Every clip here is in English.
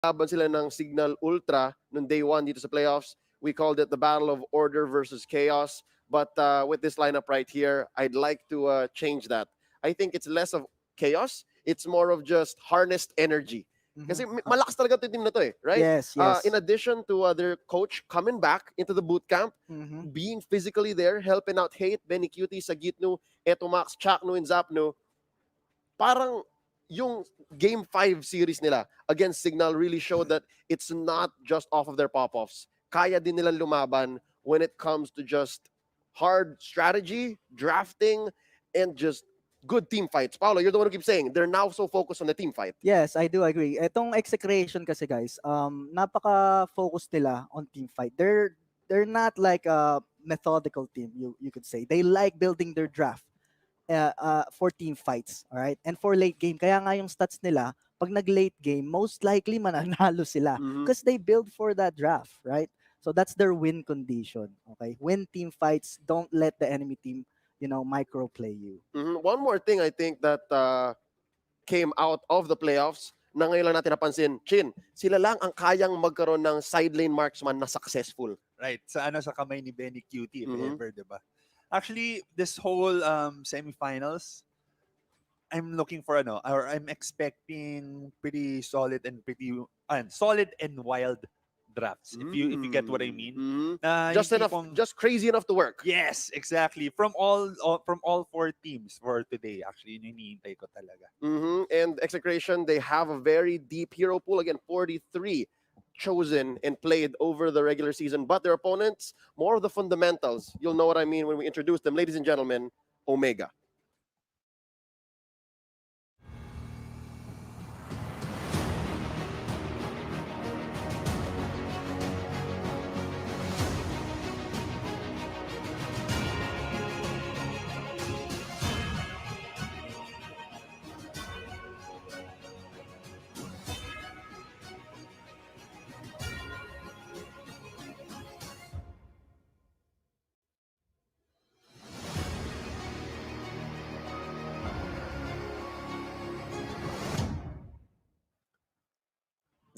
laban sila ng Signal Ultra noong day 1 dito sa playoffs. We called it the Battle of Order versus Chaos. But with this lineup right here, I'd like to change that. I think it's less of chaos. It's more of just harnessed energy. Kasi malakas talaga ito team na to eh, right? Yes, yes. In addition to their coach coming back into the boot camp, being physically there, helping out Hate, Benny Cutie, Sagitnu, Etomax, Chaknu, and Zapnu, parang yung Game 5 series nila against Signal really showed that it's not just off of their pop-offs. Kaya din nilang lumaban when it comes to just hard strategy, drafting, and just good team fights. Paolo, you're the one who keeps saying they're now so focused on the team fight. Yes, I do agree. Etong Execration kasi guys, napaka-focus nila on team fight. They're not like a methodical team, you could say. They like building their draft for team fights, all right? And for late game, kaya nga yung stats nila, pag nag-late game, most likely mananalo sila because they build for that draft, right? So that's their win condition, okay? Win team fights, don't let the enemy team, microplay you. One more thing I think that came out of the playoffs na ngayon lang natin napansin, Chin, sila lang ang kayang magkaroon ng side lane marksman na successful. Right, sa kamay ni Benny Cutie, if ever, diba? Actually, this whole semifinals, I'm looking for or I'm expecting pretty solid and solid and wild drafts. If you get what I mean. Just crazy enough to work. Yes, exactly. From all 4 teams for today. Actually, yun yung hinihintay ko talaga. And Execration, they have a very deep hero pool. Again, 43 chosen and played over the regular season. But their opponents, more of the fundamentals. You'll know what I mean when we introduce them. Ladies and gentlemen, Omega.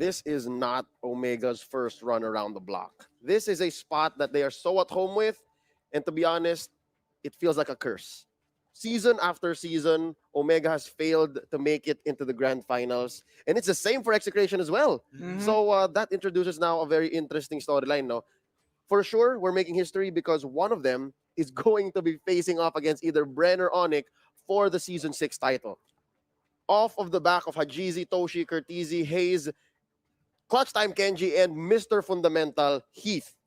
This is not Omega's first run around the block. This is a spot that they are so at home with, and to be honest, it feels like a curse. Season after season, Omega has failed to make it into the grand finals, and it's the same for Execration as well. So that introduces now a very interesting storyline. No, for sure, we're making history because one of them is going to be facing off against either Bren or Onic for the Season 6 title. Off of the back of Hajizi, Toshi, Curtizi, Hayes, Clutch Time Kenji, and Mr. Fundamental Heath.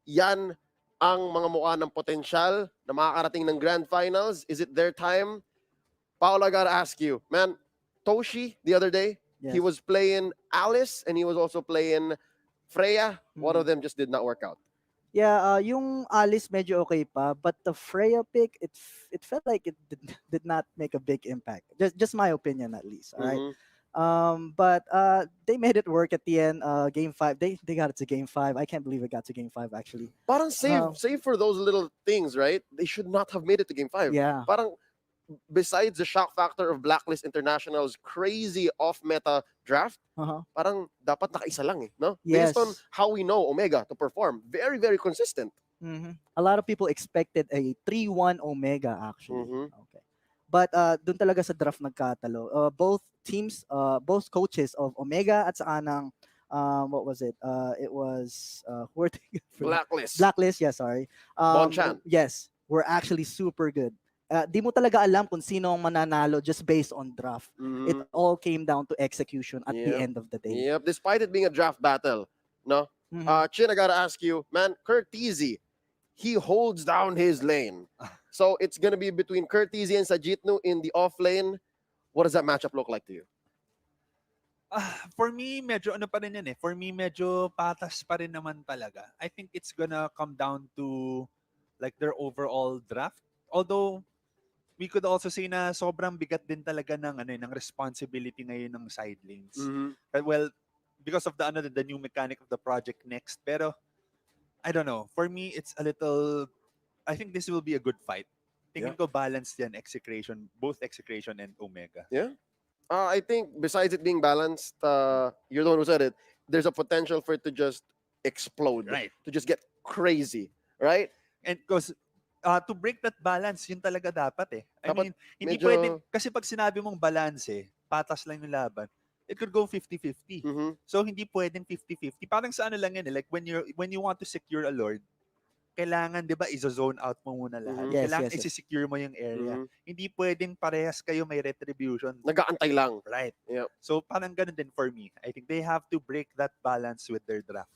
Yan ang mga mukha ng potensyal na makakarating ng grand finals. Is it their time? Paolo, I gotta ask you, man, Toshi, the other day, he was playing Alice and he was also playing Freya. One of them just did not work out. Yeah, yung Alice medyo okay pa, but the Freya pick, it felt like it did not make a big impact. Just my opinion at least, all right? But they made it work at the end. Game 5, they got it to Game 5. I can't believe it got to Game 5 actually. Parang save for those little things, right? They should not have made it to Game 5. Yeah. Parang besides the shock factor of Blacklist International's crazy off-meta draft, parang dapat nakaisa lang eh, no? Yes. Based on how we know Omega to perform. Very, very consistent. A lot of people expected a 3-1 Omega actually. Okay. But dun talaga sa draft nagkatalo. Both teams, both coaches of Omega at saka ng what was it? It was Blacklist. Blacklist, yeah, sorry. Bonchan. Yes, were actually super good. Di mo talaga alam kung sino ang mananalo just based on draft. It all came down to execution at the end of the day. Yep, despite it being a draft battle, no? Chin, I gotta ask you, man, Curtizi, he holds down his lane. So it's gonna be between Curtizi and Sagitnu in the off lane. What does that matchup look like to you? For me, medyo pa rin yan eh. For me, medyo patas pa rin naman talaga. I think it's gonna come down to like their overall draft. Although, we could also say na sobrang bigat din talaga ng responsibility ngayon ng side lanes. Well, because of the new mechanic of the project next. Pero, I don't know. For me, it's a little... I think this will be a good fight. Tingin ko balanced yan, both Execration and Omega. Yeah? I think besides it being balanced, you're the one who said it. There's a potential for it to just explode, Right. to just get crazy, right? And because to break that balance, yun talaga dapat eh. I Dapat mean, hindi pwedeng, medyo, kasi pag sinabi mong balance eh, patas lang yung laban, it could go 50-50. mhm, So hindi pwedeng 50-50. Parang sa ano lang yan eh, like when you want to secure a lord, kailangan 'di ba izo-zone out mo muna lahat. mhm, Yes, Kailangan yes, yes. i-secure mo yung area. mhm. Hindi pwedeng parehas kayo may retribution. Nag-aantay lang. Right. Yep. So parang ganun din for me. I think they have to break that balance with their draft.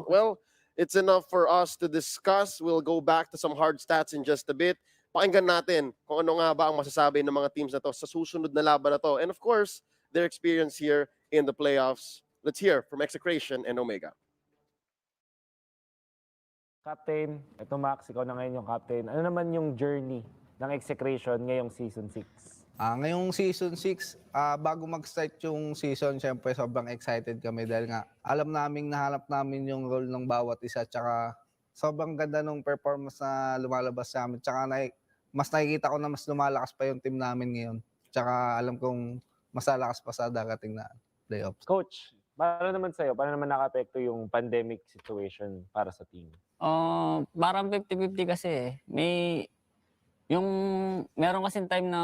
Well, it's enough for us to discuss. We'll go back to some hard stats in just a bit. Pakinggan natin kung ano nga ba ang masasabi ng mga teams na to sa susunod na laban na to. And of course, their experience here in the playoffs. Let's hear from Execration and Omega. Captain, ito Max, ikaw na ngayon yung captain. Ano naman yung journey ng Execration ngayong season 6? Ngayong season 6, bago mag-start yung season, syempre sobrang excited kami dahil nga alam namin, nahanap namin yung role ng bawat isa, tsaka sobrang ganda ng performance na lumalabas sa amin. Tsaka mas nakikita ko na mas lumalakas pa yung team namin ngayon. Tsaka alam kong mas lalakas pa sa darating na playoffs. Coach, paano naman sa'yo? Paano naman nakapekto yung pandemic situation para sa team? Parang 50-50 kasi eh. Yung meron kasing time na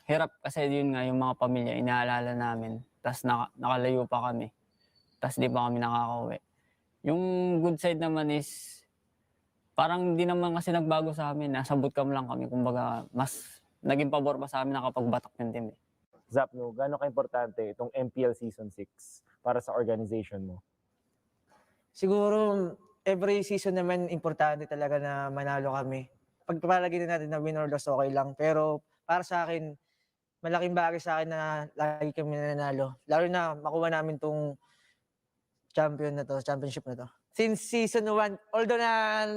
hirap kasi yun nga yung mga pamilya inaalala namin. Tapos nakalayo pa kami. Tapos di pa kami nakakauwi. Yung good side naman is parang di naman kasi nagbago sa amin. Nasa bootcamp lang kami. Kumbaga mas naging pabor pa sa amin nakapagbatak yung team eh. Zapno, gaano ka-importante itong MPL Season 6 para sa organization mo? Siguro, every season naman, importante talaga na manalo kami. Pagpapalagay na natin na win or loss, okay lang. Pero para sa akin, malaking bagay sa akin na lagi kami nanalo. Lalo na makuha namin tong championship na to. Since season 1, although na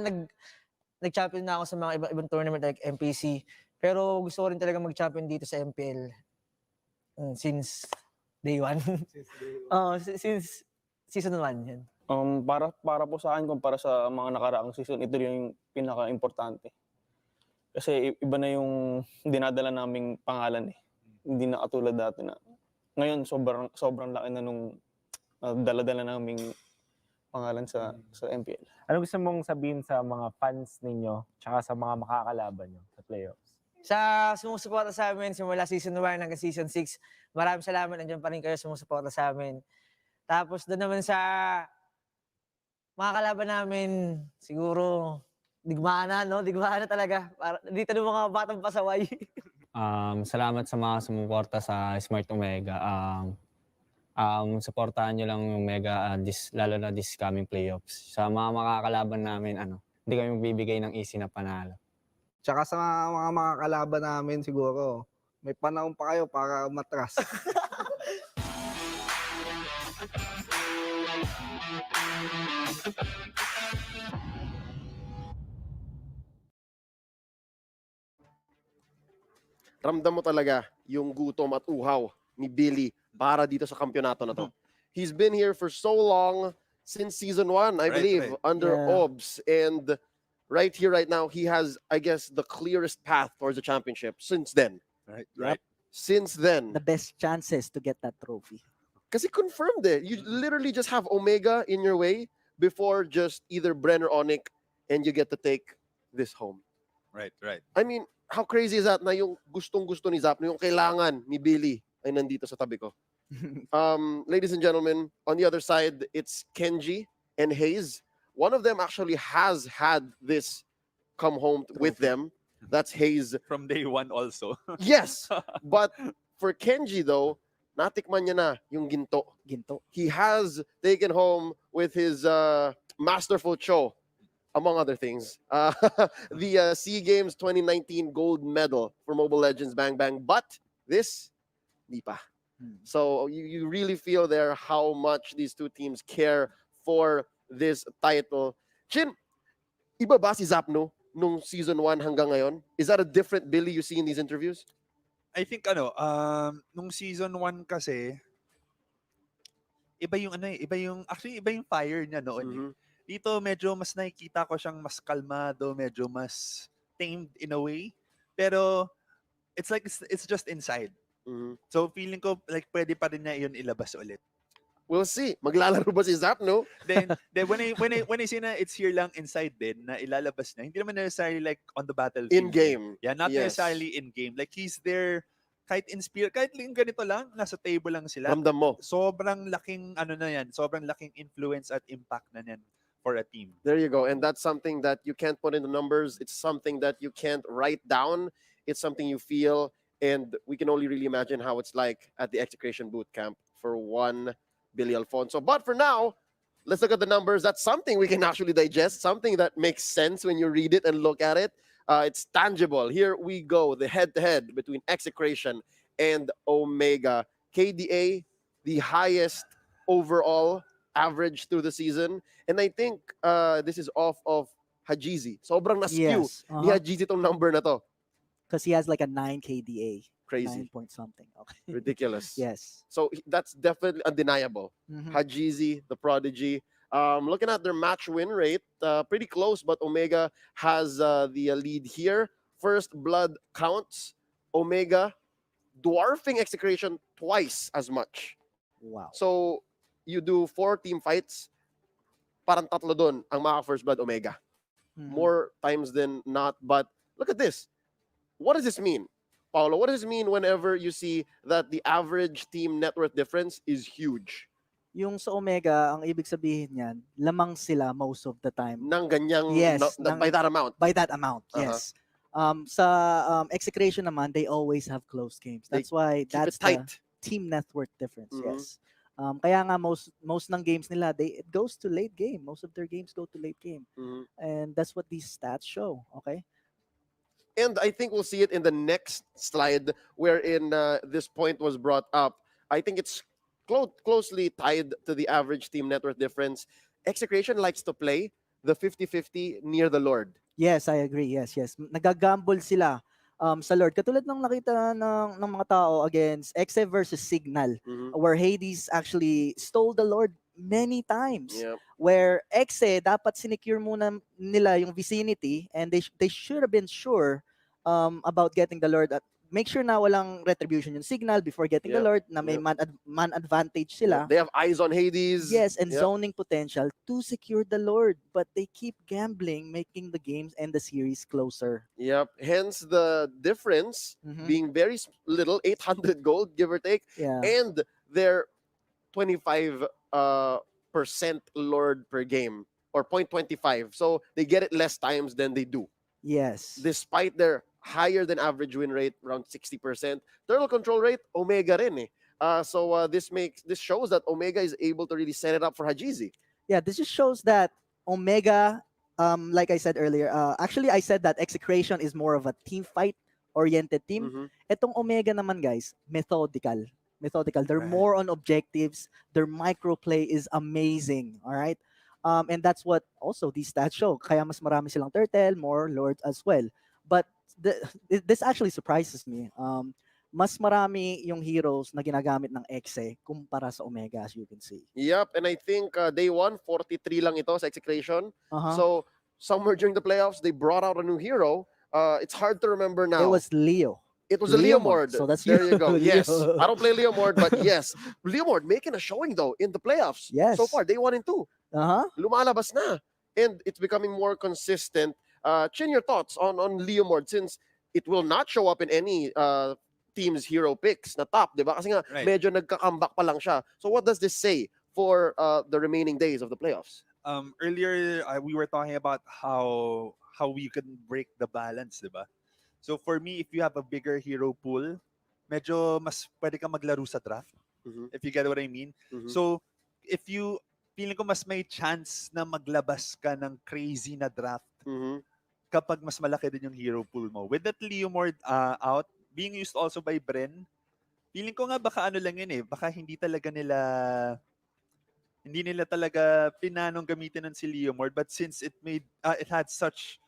nag-champion na ako sa mga ibang tournament like MPC, pero gusto ko rin talaga mag-champion dito sa MPL. Since day 1. Since season 1 yan. Para po sa akin, kumpara sa mga nakaraang season, ito yung pinaka-importante. Kasi iba na yung dinadala naming pangalan eh. Hindi na katulad dati na. Ngayon, sobrang laki na nung dala-dala naming pangalan sa MPL. Ano gusto mong sabihin sa mga fans ninyo tsaka sa mga makakalaban nyo sa playoffs? Sa sumusuporta sa amin simula season 1 hanggang season 6, maraming salamat. Nandiyan pa rin kayo sumusuporta sa amin. Tapos doon naman sa mga kalaban namin, siguro digmaan na, no? Digmaan na talaga. Dito ng mga batang pasaway. Salamat sa mga sumuporta sa Smart Omega. Supportahan nyo lang yung Omega lalo na this coming playoffs. Sa mga makakalaban namin, hindi kami magbibigay ng easy na panalo. Tsaka sa mga kalaban namin siguro, may panahon pa kayo para matras. Ramdam mo talaga yung gutom at uhaw ni Billy para dito sa kampyonato na to. He's been here for so long, since season 1, I believe, under Yeah. OBS. And right here, right now, he has, I guess, the clearest path towards the championship since then. Right, Yep. right. Since then. The best chances to get that trophy. Kasi confirmed eh. You literally just have Omega in your way before just either Bren or Onic, and you get to take this home. Right, right. I mean, how crazy is that na yung gustong-gusto ni Zapno, yung kailangan ni Billy ay nandito sa tabi ko. Ladies and gentlemen, on the other side, it's Kenji and Hayes. One of them actually has had this come home with them. That's Hayes. From day 1 also. Yes, but for Kenji though, natikman niya na yung ginto. Ginto. He has taken home with his masterful show, among other things, the SEA Games 2019 gold medal for Mobile Legends Bang Bang. But this, di pa. So you really feel there how much these two teams care for this title. Chin, iba ba si Zapno nung season 1 hanggang ngayon? Is that a different Billy you see in these interviews? I think nung season 1 kasi, iba yung fire niya noon. Mhm. Dito medyo mas nakikita ko siyang mas kalmado, medyo mas tamed in a way. Pero it's like it's just inside. Mhm. So feeling ko like pwede pa rin niya yun ilabas ulit. We'll see. Maglalaro ba si Zap, no? Then when I say na it's here lang inside din na ilalabas na, hindi naman necessarily like on the battlefield. In game. Yeah, not Yes. necessarily in game. Like he's there kahit in spirit, kahit lang ganito lang, nasa table lang sila. Ramdam mo. Sobrang laking ano na yan, sobrang laking influence at impact na yan for a team. There you go. And that's something that you can't put into numbers. It's something that you can't write down. It's something you feel. And we can only really imagine how it's like at the Execration boot camp for one Billy Alfonso. But for now, let's look at the numbers. That's something we can actually digest, something that makes sense when you read it and look at it. It's tangible. Here we go. The head-to-head between Execration and Omega. KDA, the highest overall average through the season. And I think this is off of Hajizi. Sobrang na-skew Yes. ni Hajizi tong number na to. Because he has like a 9 KDA. 9 Crazy. point something. Okay. Ridiculous. Yes. So that's definitely undeniable. Mhm. Hajizi, the prodigy. Looking at their match win rate, pretty close, but Omega has the lead here. First blood counts. Omega dwarfing Execration twice as much. Wow. So you do 4 team fights, parang tatlo dun ang mga first blood Omega. Mhm. More times than not. But look at this. What does this mean? Paolo, what does it mean whenever you see that the average team net worth difference is huge? Yung sa Omega, ang ibig sabihin niyan, lamang sila most of the time. Nang ganyang, Yes, by that amount. By that amount, Uh-huh. yes. Sa Execration naman, they always have close games. They That's why Keep that's it tight. the team net worth difference. Mhm. Yes. Kaya nga most ng games nila, it goes to late game. Most of their games go to late game. Mhm. And that's what these stats show, okay? And I think we'll see it in the next slide wherein this point was brought up. I think it's closely tied to the average team net worth difference. Execration likes to play the 50-50 near the Lord. Yes, I agree. Yes, yes. Nagagamble sila sa Lord. Katulad ng nakita ng mga tao against Exe versus Signal, Mhm. where Hades actually stole the Lord many times. Yeah. Where Exe, dapat sinecure muna nila yung vicinity and they should have been sure about getting the Lord. At make sure na walang retribution yung Signal before getting the Yep, Lord, na may yep. man advantage Yeah. sila. They have eyes on Hades. Yes, and Yep. zoning potential to secure the Lord, but they keep gambling, making the games and the series closer. Yep. Hence the difference Mhm. being very little, 800 gold, give or take, Yeah. and their 25 percent Lord per game, or 0.25. So they get it less times than they do, Yes. despite their higher than average win rate, around 60%. Turtle control rate, Omega rin eh. So this shows that Omega is able to really set it up for Hajizi. Yeah, this just shows that Omega, like I said earlier, actually I said that Execration is more of a team fight oriented team. Mhm. Etong Omega naman, guys, methodical. They're Right. more on objectives. Their microplay is amazing. All right. And that's what also these stats show. Kaya mas marami silang turtle, more lords as well. But this actually surprises me. Mas marami yung heroes na ginagamit ng Exe kumpara sa Omega, as you can see. Yep, and I think day 1, 43 lang ito sa Execration. Uh-huh. So somewhere during the playoffs, they brought out a new hero. It's hard to remember now. It was Leo. It was a Leomord. Leomord. So that's there you. you go. Yes. Leo. I don't play Leomord, but yes. Leomord making a showing though in the playoffs. Yes. So far, day 1 and 2. Uh-huh. Lumalabas na. And it's becoming more consistent. Chin, your thoughts on Leomord, since it will not show up in any team's hero picks na top, di ba? Kasi nga, Right. medyo nagka-comeback pa lang siya. So what does this say for the remaining days of the playoffs? Earlier we were talking about how we can break the balance, diba? So for me, if you have a bigger hero pool, medyo mas pwede ka maglaro sa draft, Mhm. if you get what I mean. Mhm. So feeling ko mas may chance na maglabas ka ng crazy na draft Mhm. kapag mas malaki din yung hero pool mo. With that Leomord out, being used also by Bren, feeling ko nga baka ano lang yun eh, baka hindi nila talaga pinanong gamitin ng si Leomord, but since it had such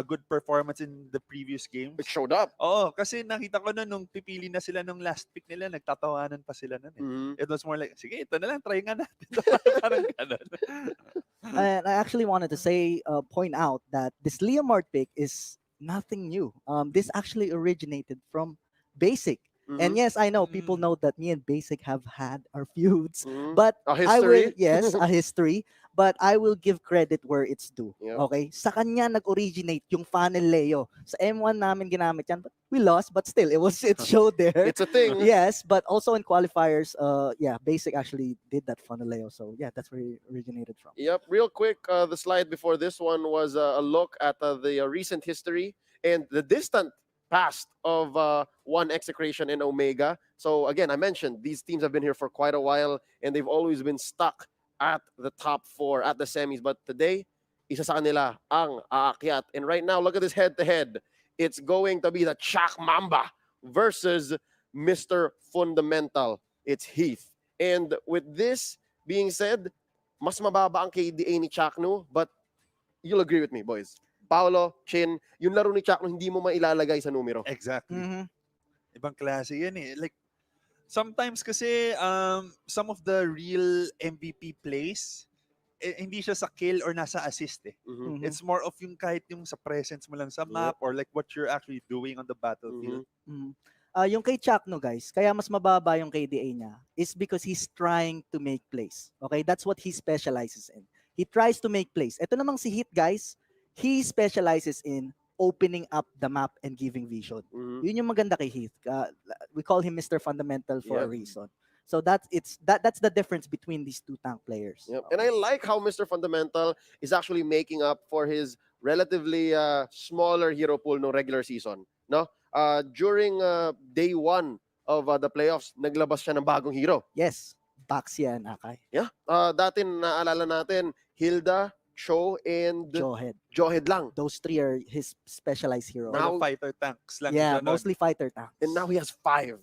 good performance in the previous games. It showed up. Oo, kasi nakita ko nung pipili na sila nung last pick nila, nagtatawanan pa sila nun eh. Mhm. It was more like, sige, ito na lang, try nga natin. Parang ganun. And I actually wanted to point out that this Leomord pick is nothing new. This actually originated from Basic. And yes, I know people Mm. know that me and Basic have had our feuds, Mhm. but A I will, history. yes, a history, but I will give credit where it's due. Yep. Okay? Sa kanya nag-originate yung funnel Leo. Sa M1 namin ginamit yan, but we lost, but still, it showed there. It's a thing. Yes, but also in qualifiers, yeah, Basic actually did that funnel Leo. So yeah, that's where it originated from. Yep. Real quick, the slide before this one was a look at the recent history and the distant past of one Execration and Omega. So again, I mentioned these teams have been here for quite a while and they've always been stuck at the top four at the semis. But today, isa sa kanila ang aakyat. And right now, look at this head-to-head. It's going to be the Chak Mamba versus Mr. Fundamental. It's Heath. And with this being said, mas mababa ang KDA ni Chakno, but you'll agree with me, boys. Paolo, Chin, yung laro ni Chakno hindi mo mailalagay sa numero. Exactly. Mhm. Ibang klase yan eh. Like, sometimes kasi, some of the real MVP plays, hindi siya sa kill or nasa assist eh. Mhm. Mhm. It's more of yung kahit yung sa presence mo lang sa map or like what you're actually doing on the battlefield. Mhm. Yung kay Chakno, guys, kaya mas mababa yung KDA niya is because he's trying to make plays. Okay? That's what he specializes in. He tries to make plays. Ito namang si Hit, guys, he specializes in opening up the map and giving vision. Mhm. Yun yung maganda kay Heath. We call him Mr. Fundamental for a Yep. reason. So that's the difference between these two tank players. Yep. And I like how Mr. Fundamental is actually making up for his relatively smaller hero pool no regular season. No? During day one of the playoffs, naglabas siya ng bagong hero. Yes, Baxia and Akay. Yeah. Dati naalala natin, Hilda, Cho, and Jawhead. Johead lang. Those three are his specialized heroes. Now- All fighter tanks lang Yeah, siya nun. mostly fighter tanks. And now he has 5.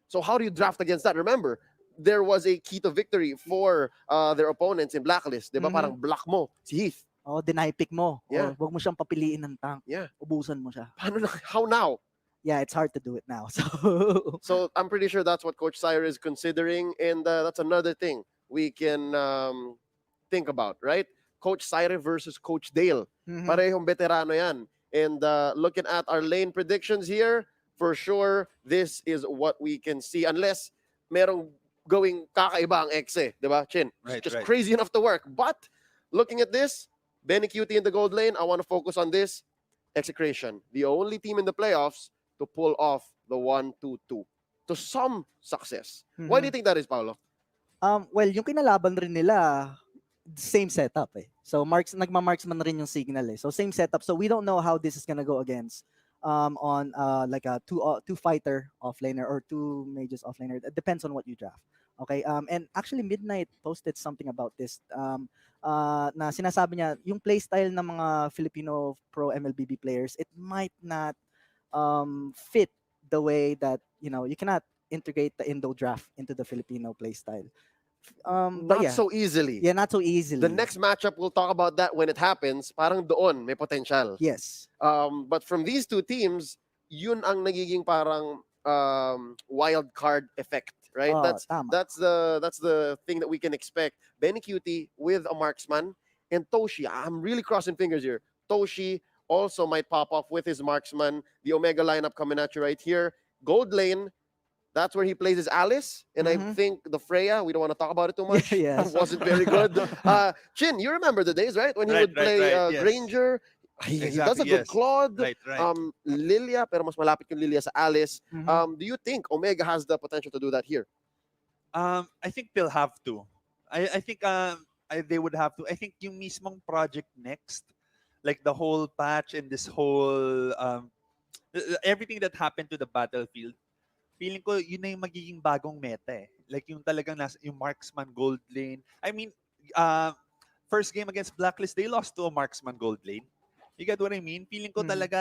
So how do you draft against that? Remember, there was a key to victory for their opponents in Blacklist. Di ba? Mhm. Parang block mo si Heath. Deny pick mo. Yeah. Wag mo siyang papiliin ng tank. Yeah. Ubusan mo siya. Paano na? How now? Yeah, it's hard to do it now. So So I'm pretty sure that's what Coach Sire is considering, and that's another thing we can think about, right? Coach Sire versus Coach Dale. Mhm. Parehong veterano yan. And looking at our lane predictions here, for sure, this is what we can see. Unless merong going kakaiba ang exe, di ba, Chin? Right, Just right. crazy enough to work. But looking at this, Benny Cutie in the gold lane, I want to focus on this. Execration, the only team in the playoffs to pull off the 1-2-2 to some success. Why do you think that is, Paolo? Well, yung kinalaban rin nila, same setup eh. So nagma-marksman rin yung signal eh. So same setup. So we don't know how this is gonna go against on like a two fighter offlaner or two mages offlaner. It depends on what you draft. Okay. And actually Midnight posted something about this. Na sinasabi niya yung playstyle ng mga Filipino pro MLBB players, it might not fit the way that you cannot integrate the Indo draft into the Filipino playstyle. But Not yeah, so easily. yeah, not so easily. The next matchup, we'll talk about that when it happens. Parang doon, may potential. yes, But from these two teams, yun ang nagiging parang wild card effect, right? Tama. That's the thing that we can expect. Benny Cutie with a marksman and Toshi. I'm really crossing fingers here. Toshi also might pop off with his marksman. The Omega lineup coming at you right here. Gold lane. That's where he plays his Alice, and I Mhm. think the Freya. We don't want to talk about it too much. Yes. Wasn't very good. Chin, you remember the days, right? When he Right, would play right, yes. Granger. He does a Exactly, good yes. Claude. Right. Lilia, pero mas malapit yung Lilia sa Alice. Mhm. Do you think Omega has the potential to do that here? I think they'll have to. I think they would have to. I think yung mismong project next, like the whole patch and this whole everything that happened to the battlefield, feeling ko yun na yung magiging bagong meta eh. Like yung talagang yung marksman gold lane. I mean, first game against Blacklist, they lost to a marksman gold lane. You get what I mean? Feeling ko Mhm. talaga,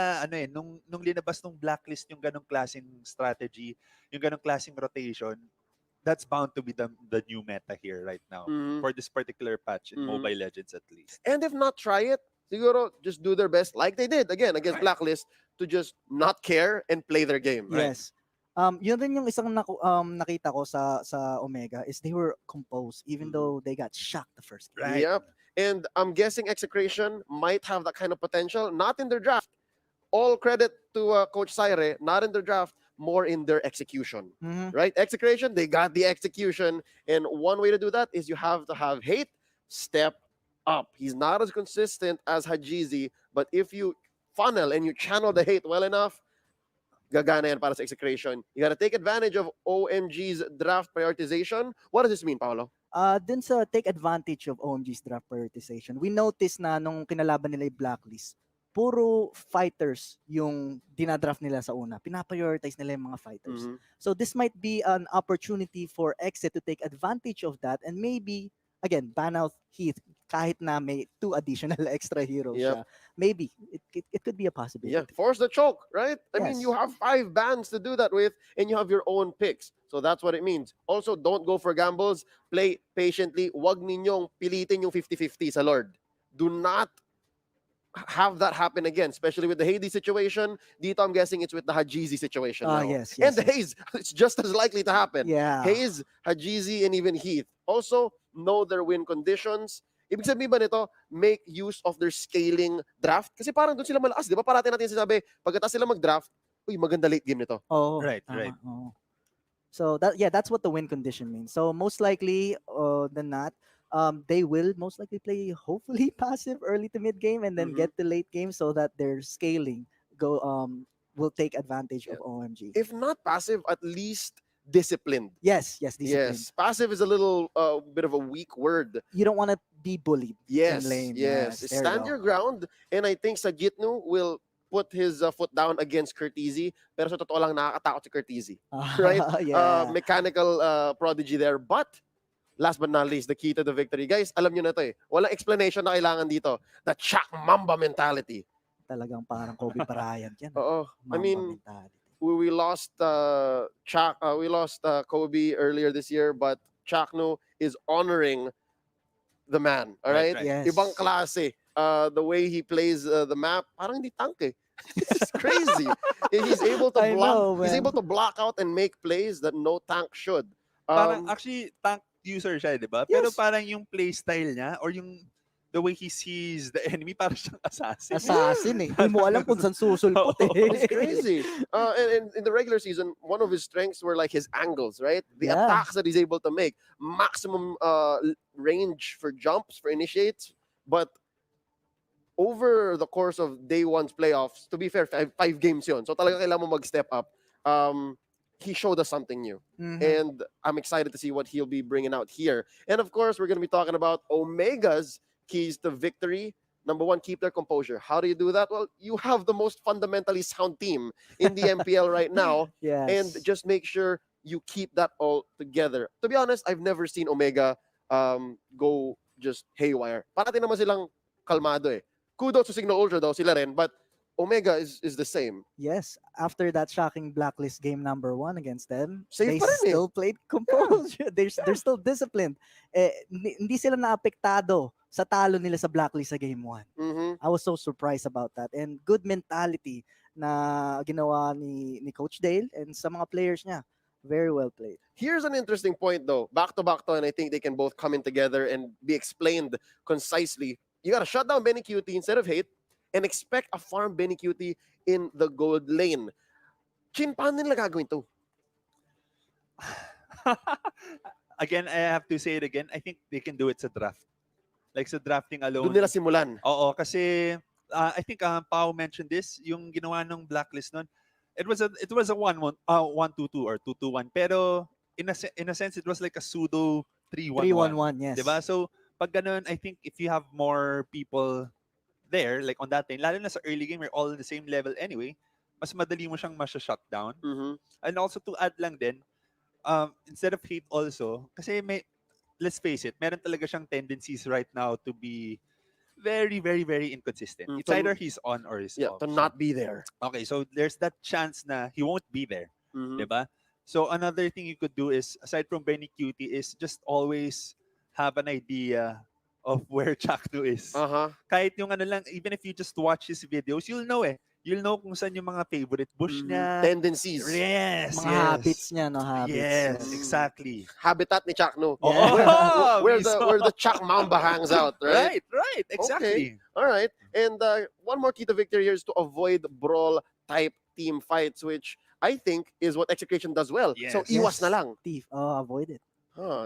nung linabas nung Blacklist yung ganong klaseng strategy, yung ganong klaseng rotation, that's bound to be the new meta here right now Mhm. for this particular patch in Mhm. Mobile Legends at least. And if not, try it. Siguro just do their best, like they did again against Right. Blacklist, to just not care and play their game. Right. Yes. Yun rin yung isang nakita ko sa Omega is they were composed even Mhm. though they got shocked the first game. Right. Yep. And I'm guessing Execration might have that kind of potential. Not in their draft. All credit to Coach Saire, not in their draft, more in their execution. Mhm. Right? Execration, they got the execution. And one way to do that is you have to have Hate step up. He's not as consistent as Hajizi, but if you funnel and you channel the Hate well enough, gagana yan para sa Execration. You gotta take advantage of OMG's draft prioritization. What does this mean, Paolo? Dun sa take advantage of OMG's draft prioritization, we noticed na nung kinalaban nila yung blacklist, puro fighters yung dinadraft nila sa una. Pinaprioritize nila yung mga fighters. Mhm. So this might be an opportunity for Exit to take advantage of that and maybe, again, ban out Heath kahit na may 2 additional extra heroes Yep. siya. Maybe, it could be a possibility. Yeah, force the choke, right? I mean, Yes. you have 5 bans to do that with, and you have your own picks. So that's what it means. Also, don't go for gambles. Play patiently. Wag ninyong pilitin yung 50-50 sa Lord. Do not have that happen again, especially with the Hades situation. Dito, I'm guessing it's with the Hajizi situation now. Yes, And yes, the yes. Haze, it's just as likely to happen. Yeah. Haze, Hajizi, and even Heath. Also, know their win conditions. Ibig sabihin ba nito, make use of their scaling draft? Kasi parang doon sila malakas. Di ba parati natin sinabi, pagkatapos sila mag-draft, uy, maganda late game nito. Oh, Right, tama, right. oo. So that's what the win condition means. So most likely than not, they will most likely play hopefully passive early to mid game and then Mhm. get to late game so that their scaling will take advantage of Yeah. OMG. If not passive, at least disciplined. Yes, discipline. Yes, passive is a little bit of a weak word. You don't want to be bullied. Yes, lane, yes. yes, there you Stand go. your ground, and I think sa Jitnu will put his foot down against Curtizi. Pero sa totoo lang, nakakatakot si Curtizi. Right? Yeah. Mechanical prodigy there. But, last but not least, the key to the victory. Guys, alam nyo na to eh. Walang explanation na kailangan dito. The Chak Mamba mentality. Talagang parang Kobe Bryant yan. Oo. I Mamba mean, mentality. we lost Kobe earlier this year, but Chakno is honoring the man. All right? Right. Yes. Ibang klase. The way he plays the map, parang hindi tank eh. It's crazy. He's able to I block. know, He's man. able to block out and make plays that no tank should. Parang actually tank user siya, 'di ba? Pero Yes. parang yung play style niya or yung the way he sees the enemy parang siyang assassin. Assassin eh. Hindi mo alam kung saan susulpot eh. It's crazy. And in the regular season, one of his strengths were like his angles, right? The Yeah. attacks that he's able to make, maximum range for jumps, for initiates. But over the course of day one's playoffs, to be fair, five games yun. So talaga kailangan mo mag-step up. He showed us something new. Mhm. And I'm excited to see what he'll be bringing out here. And of course, we're going to be talking about Omega's keys to victory. Number one, keep their composure. How do you do that? Well, you have the most fundamentally sound team in the MPL right now. Yes. And just make sure you keep that all together. To be honest, I've never seen Omega go just haywire. Parati naman silang kalmado eh. Kudos to Signal Ultra though, sila rin. But Omega is the same. Yes, after that shocking blacklist game number 1 against them, Safe they pa rin eh. still played composed. They're still disciplined. Hindi sila naapektado sa talo nila sa blacklist sa game 1. Mhm. I was so surprised about that. And good mentality na ginawa ni Coach Dale and sa mga players niya. Very well played. Here's an interesting point though. Back to, and I think they can both come in together and be explained concisely. You gotta shut down Benny QT instead of Hate and expect a farm Benny QT in the gold lane. Chin, paano nila gagawin to? Again, I have to say it again. I think they can do it sa draft. Like sa drafting alone. Doon nila simulan. Oo, kasi I think Pao mentioned this, yung ginawa ng blacklist nun. It was a 1-1-2-2 or 2-2-1. Pero in a sense it was like a pseudo 3-1-1. 3-1-1, yes. Diba? So pag ganun, I think if you have more people there, like on that lane, lalo na sa early game, we're all in the same level anyway, mas madali mo siyang masya-shutdown. Mhm. And also to add lang din, instead of Hate also, kasi let's face it, meron talaga siyang tendencies right now to be very, very, very inconsistent. Mm, It's either he's on or he's off. To not be there. Okay, so there's that chance na he won't be there. Mhm. Diba? So another thing you could do is, aside from Benny Cutie, is just always have an idea of where Chakto is. Uh-huh. Kahit yung ano lang, even if you just watch his videos, you'll know eh. You'll know kung saan yung mga favorite bush niya. Tendencies. Yes, Mga habits niya, no? Habits. Yes, exactly. Habitat ni Chakno. Oh, Where the Chak Mamba hangs out, right? Right, exactly. All right. And one more key to victory here is to avoid brawl type team fights, which I think is what Execration does well. So Yes. iwas na lang. Thief. Avoid it.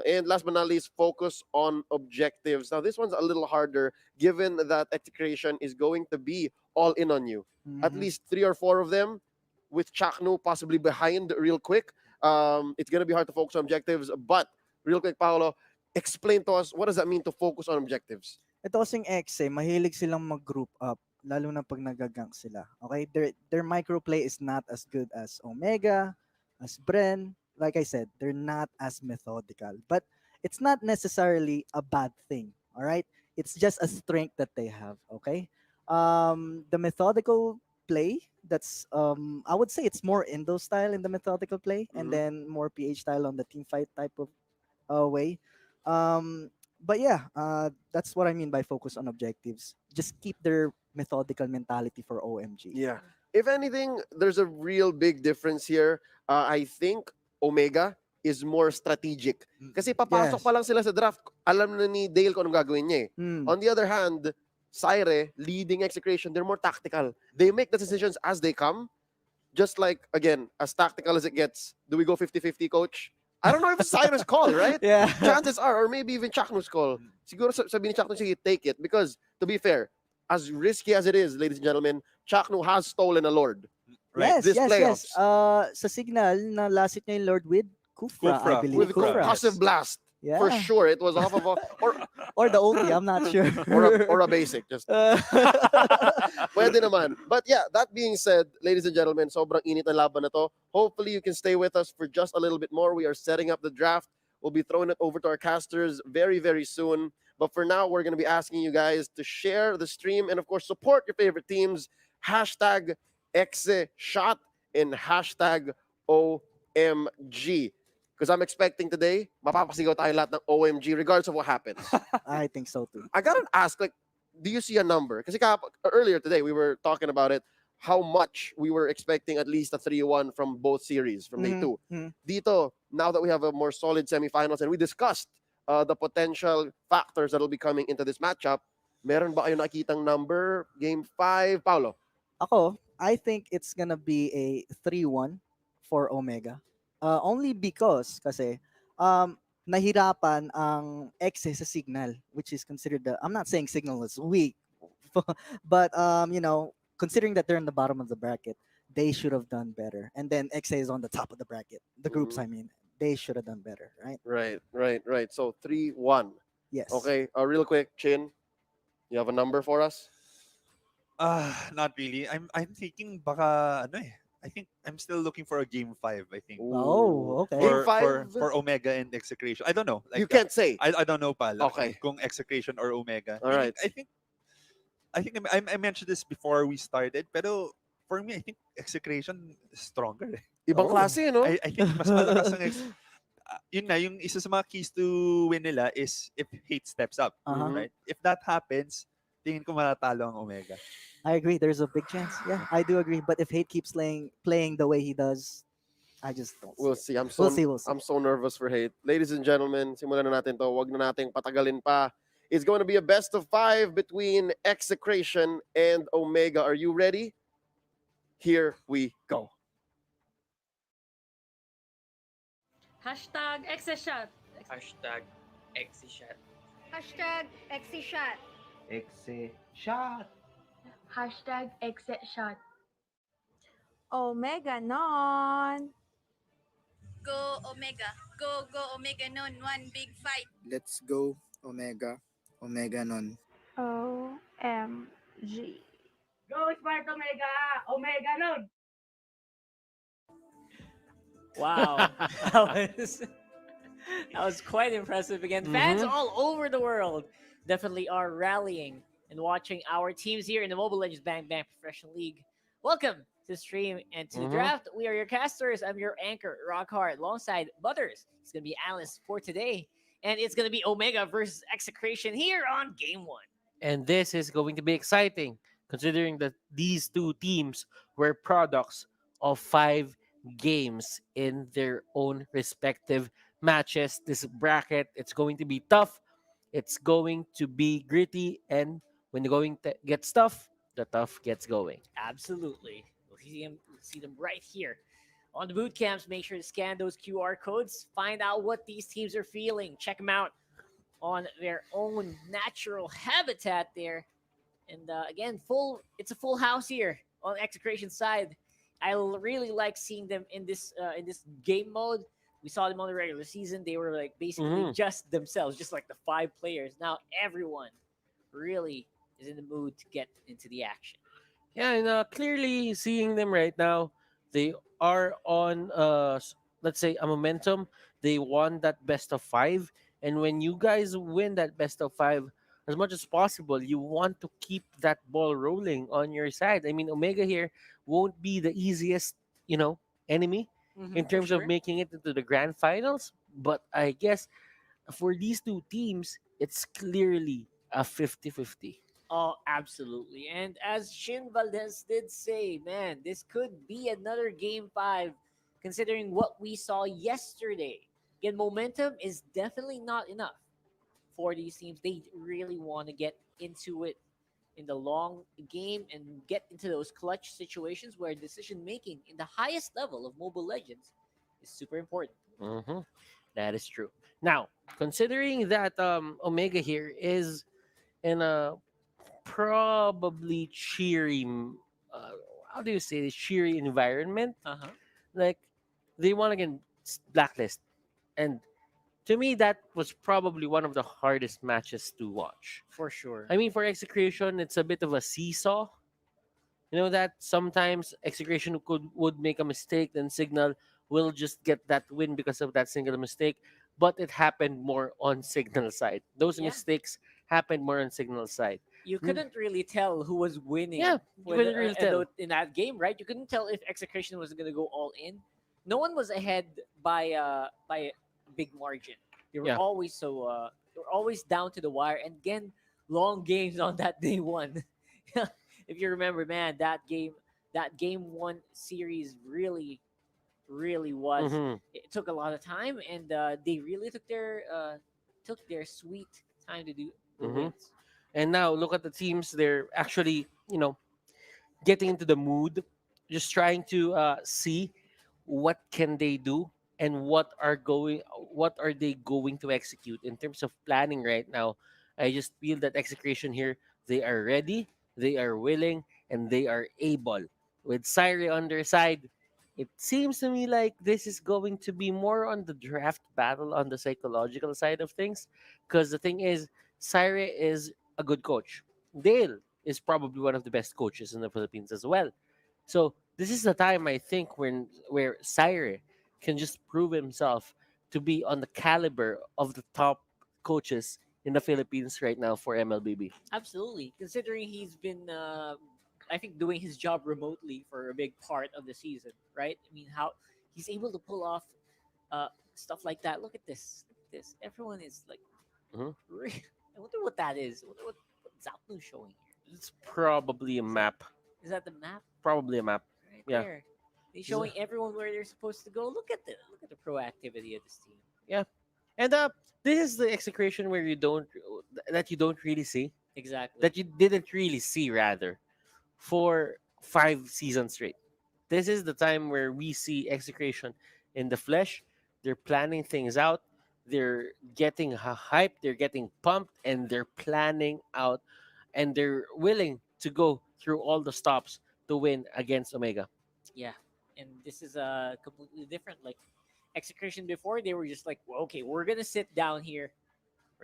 And last but not least, focus on objectives. Now, this one's a little harder given that Execration is going to be all in on you. At Mhm. least 3 or 4 of them, with Chaknu possibly behind real quick. It's going to be hard to focus on objectives. But, real quick, Paolo, explain to us what does that mean to focus on objectives? Ito kasing X mahilig silang mag-group up, lalo na pag nagagank sila. Okay? Their microplay is not as good as Omega, as Bren. Like I said, they're not as methodical. But it's not necessarily a bad thing. All right? It's just a strength that they have. Okay? The methodical play, that's I would say it's more Indo style in the methodical play, and Mhm. then more PH style on the team fight type of way. Um, but yeah, that's what I mean by focus on objectives. Just keep their methodical mentality for OMG. Yeah. If anything, there's a real big difference here. I think Omega is more strategic. Kasi papasok Yes. pa lang sila sa draft, alam na ni Dale kung anong gagawin niya eh. Mm. On the other hand, Syre, leading Execration, they're more tactical. They make the decisions as they come. Just like, again, as tactical as it gets. Do we go 50-50, coach? I don't know if it's Syre's call, right? Yeah. Chances are, or maybe even Chaknu's call. Siguro sabi ni Chaknu, sige, take it. Because, to be fair, as risky as it is, ladies and gentlemen, Chaknu has stolen a Lord. Right. Yes, This yes, playoffs. yes. Sa signal, na last hit niya yung Lord with Kufra, I Kufra. believe. With Kufra. concussive blast. Yeah. For sure. It was off of a, Or the ulti, I'm not sure. or a basic. Just Uh, pwede naman. But yeah, that being said, ladies and gentlemen, sobrang init na laban na to. Hopefully you can stay with us for just a little bit more. We are setting up the draft. We'll be throwing it over to our casters very, very soon. But for now, we're going to be asking you guys to share the stream and, of course, support your favorite teams. Hashtag ExeShot and hashtag OMG. Because I'm expecting today, mapapasigaw tayo lahat ng OMG regardless of what happens. I think so too. I gotta ask, like, do you see a number? Because earlier today we were talking about it, how much we were expecting at least a 3-1 from both series, from day Mhm, two. mhm. Dito, now that we have a more solid semifinals and we discussed the potential factors that will be coming into this matchup, meron ba kayo nakitang number? Game 5, Paulo? Ako, I think it's gonna be a 3-1 for Omega. Only because kasi nahirapan ang X sa signal, which is considered I'm not saying signal is weak, but considering that they're in the bottom of the bracket, they should have done better. And then XA is on the top of the bracket. The groups, I mean, they should have done better, right? Right. So 3-1. Yes. Okay, real quick, Chin, you have a number for us? Not really. I'm thinking baka ano eh. I think I'm still looking for a game 5, I think. Oh, okay. Game For, five? for Omega and Execration. I don't know. You can't say. I don't know pala. Okay. Kung Execration or Omega. All right. I think I mentioned this before we started, pero for me I think Execration is stronger. Eh. Ibang klase, no? I think mas malakas ang yun na, yung isa sa mga keys to win nila is if Hate steps up, Uh-huh. right? If that happens, tingin ko matatalo ang Omega. I agree. There's a big chance. Yeah, I do agree. But if Hate keeps playing the way he does, I just don't. We'll see see. it. We'll see. I'm so nervous for Hate. Ladies and gentlemen, simulan na natin to. Wag na nating patagalin pa. It's going to be a best of 5 between Execration and Omega. Are you ready? Here we go. Hashtag Exeshot. Hashtag Execration. Hashtag ExeShot. ExeShot. Hashtag Exeshot. Omega non. Go Omega. Go Omega non. One big fight. Let's go Omega. Omega non. OMG. Go Smart Omega! Omega nun! Wow. That was quite impressive again. Fans all over the world definitely are rallying and watching our teams here in the Mobile Legends Bang Bang Professional League. Welcome to the stream and to the draft. We are your casters. I'm your anchor, Rockhard, alongside Butters. He's going to be analyst for today. And it's going to be Omega versus Execration here on Game 1. And this is going to be exciting, considering that these two teams were products of 5 games in their own respective matches. This bracket, it's going to be tough. It's going to be gritty. And when the going gets tough, the tough gets going. Absolutely. We'll see them right here. On the boot camps, make sure to scan those QR codes, find out what these teams are feeling, check them out on their own natural habitat there. And again, it's a full house here on Execration side. Really like seeing them in this game mode. We saw them on the regular season. They were like basically Mhm. just themselves, just like the five players. Now everyone really is in the mood to get into the action. Yeah, and clearly seeing them right now, they are on let's say a momentum. They won that best of five, and when you guys win that best of five, as much as possible, you want to keep that ball rolling on your side. I mean, Omega here won't be the easiest, enemy in For terms of sure. making it into the grand finals, but I guess for these two teams, it's clearly a 50-50. Oh, absolutely. And as Shin Valdez did say, man, this could be another game five, considering what we saw yesterday. Again, momentum is definitely not enough for these teams. They really want to get into it in the long game and get into those clutch situations where decision making in the highest level of Mobile Legends is super important. Mm-hmm. That is true. Now, considering that Omega here is in a probably cheery, how do you say this, cheery environment, Uh huh. like they want to get blacklist, and to me that was probably one of the hardest matches to watch. For sure. I mean, for Execration, it's a bit of a seesaw. You know that sometimes Execration would make a mistake, then Signal will just get that win because of that single mistake. But it happened more on Signal side. Those Yeah. mistakes happened more on Signal side. You Mm, couldn't really tell who was winning Yeah, you couldn't really tell. in that game, right? You couldn't tell if Execration was going to go all in. No one was ahead by a big margin. They were Yeah. always they were always down to the wire, and again, long games on that day one. If you remember, man, that game one series really was. Hmm. It took a lot of time, and they really took their sweet time to do the Hmm. wins. And now look at the teams. They're actually, getting into the mood, just trying to see what can they do and what are they going to execute in terms of planning right now. I just feel that Execution here, they are ready, they are willing, and they are able. With Syri on their side, it seems to me like this is going to be more on the draft battle on the psychological side of things, because the thing is, Syri is a good coach. Dale is probably one of the best coaches in the Philippines as well. So this is the time, I think, where Syre can just prove himself to be on the caliber of the top coaches in the Philippines right now for MLBB. Absolutely, considering he's been, I think, doing his job remotely for a big part of the season, right? I mean, how he's able to pull off stuff like that. Look at this. Look at this. Everyone is like, Mhm. I wonder what that is. I wonder what Zapnu's showing here. It's probably a map. Is that the map Probably a map. right Yeah. there? He's showing everyone where they're supposed to go. Look at the proactivity of this team. Yeah. And this is the execution where you don't really see, Exactly. that you didn't really see rather, for 5 seasons straight. This is the time where we see execution in the flesh. They're planning things out. They're getting hype. They're getting pumped, and they're planning out, and they're willing to go through all the stops to win against Omega. Yeah, and this is completely different. Like Execution before, they were just like, well, okay, we're gonna sit down here.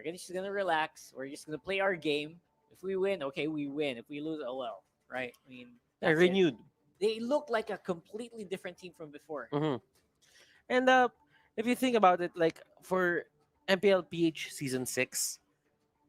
Just gonna relax. We're just gonna play our game. If we win, okay, we win. If we lose, oh well, right? I mean, that's it. Renewed. They look like a completely different team from before. Hmm. And if you think about it, like for MPL-PH season 6,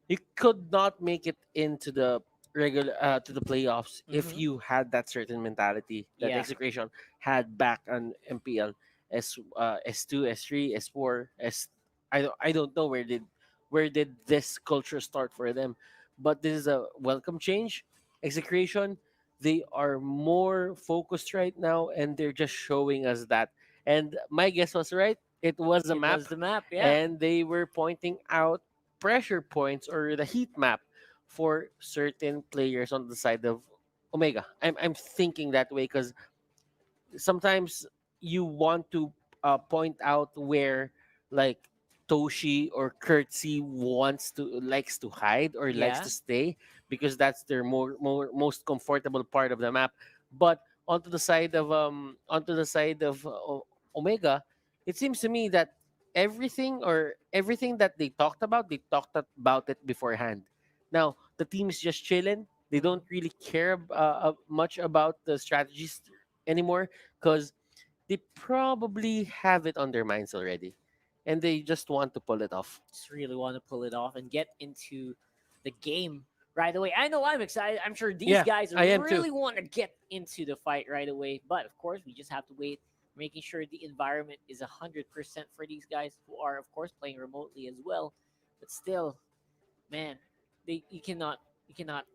you could not make it into the regular to the playoffs if Mhm. you had that certain mentality that Yeah. Execration had back on MPL S2, S3, S4, S. I don't know where did this culture start for them, but this is a welcome change. Execration, they are more focused right now, and they're just showing us that. And my guess was right. It was a It map, was the map, yeah. and they were pointing out pressure points or the heat map for certain players on the side of Omega. I'm thinking that way because sometimes you want to point out where like Toshi or Kurtzy wants to likes to hide or likes Yeah. to stay because that's their most comfortable part of the map. But onto the side of Omega, it seems to me that everything that they talked about it beforehand. Now the team is just chilling. They don't really care much about the strategies anymore because they probably have it on their minds already, and they just want to pull it off. Just really want to pull it off and get into the game right away. I know I'm excited. I'm sure these Yeah, guys I am too. really want to get into the fight right away. But of course, we just have to wait, making sure the environment is 100% for these guys who are, of course, playing remotely as well. But still, man, they you cannot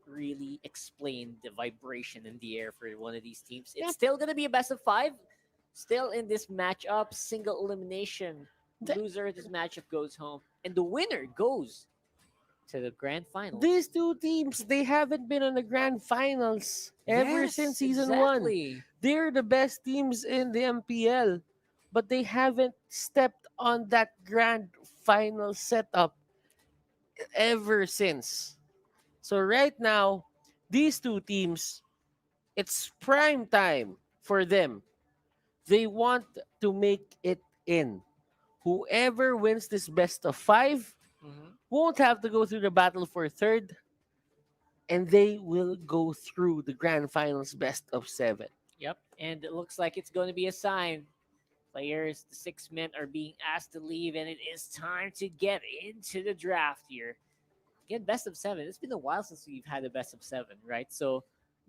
really explain the vibration in the air for one of these teams. It's still gonna be a best of five. Still in this matchup, single elimination. Loser of this matchup goes home, and the winner goes to the grand finals. These two teams, they haven't been on the grand finals ever since Yes, season one. exactly. They're the best teams in the MPL, but they haven't stepped on that grand final setup ever since. So right now, these two teams, it's prime time for them. They want to make it in. Whoever wins this best of five won't have to go through the battle for third, and they will go through the grand finals best of seven. Yep, and it looks like it's going to be a sign. Players, the 6 men are being asked to leave, and it is time to get into the draft here. Again, best of seven. It's been a while since we've had a best of seven, right? So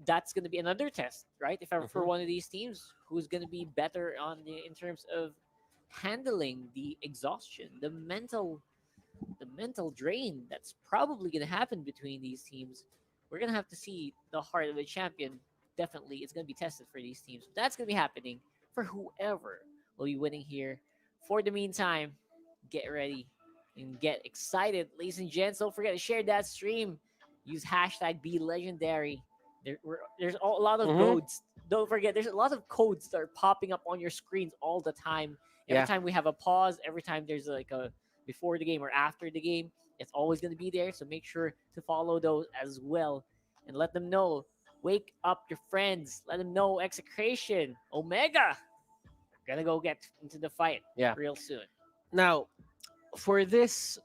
that's going to be another test, right? If ever for one of these teams, who's going to be better on in terms of handling the exhaustion, the mental drain that's probably going to happen between these teams. We're going to have to see the heart of the champion. Definitely, it's going to be tested for these teams. That's going to be happening for whoever will be winning here. For the meantime, get ready and get excited. Ladies and gents, don't forget to share that stream. Use hashtag BeLegendary. There's a lot of codes. Don't forget, there's a lot of codes that are popping up on your screens all the time. Every Yeah. time we have a pause, every time there's like a before the game or after the game, it's always going to be there. So make sure to follow those as well and let them know. Wake up your friends. Let them know Execration, Omega. Gonna go get into the fight Yeah. real soon. Now, for this,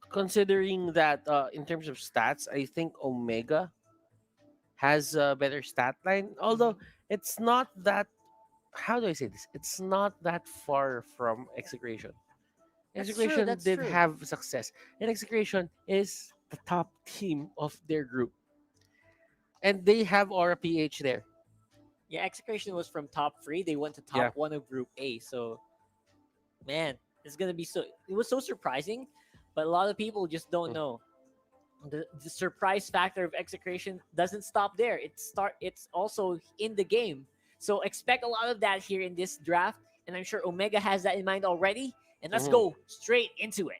considering that in terms of stats, I think Omega has a better stat line. Although it's not that, how do I say this? It's not that far from Execration. That's true. Execration That's did true. have success, and Execration is the top team of their group, and they have Aura PH there. Yeah, Execration was from top three. They went to top Yeah. one of Group A. So, man, it's gonna be so. It was so surprising, but a lot of people just don't know. The surprise factor of Execration doesn't stop there. It's also in the game. So expect a lot of that here in this draft, and I'm sure Omega has that in mind already. And let's go straight into it.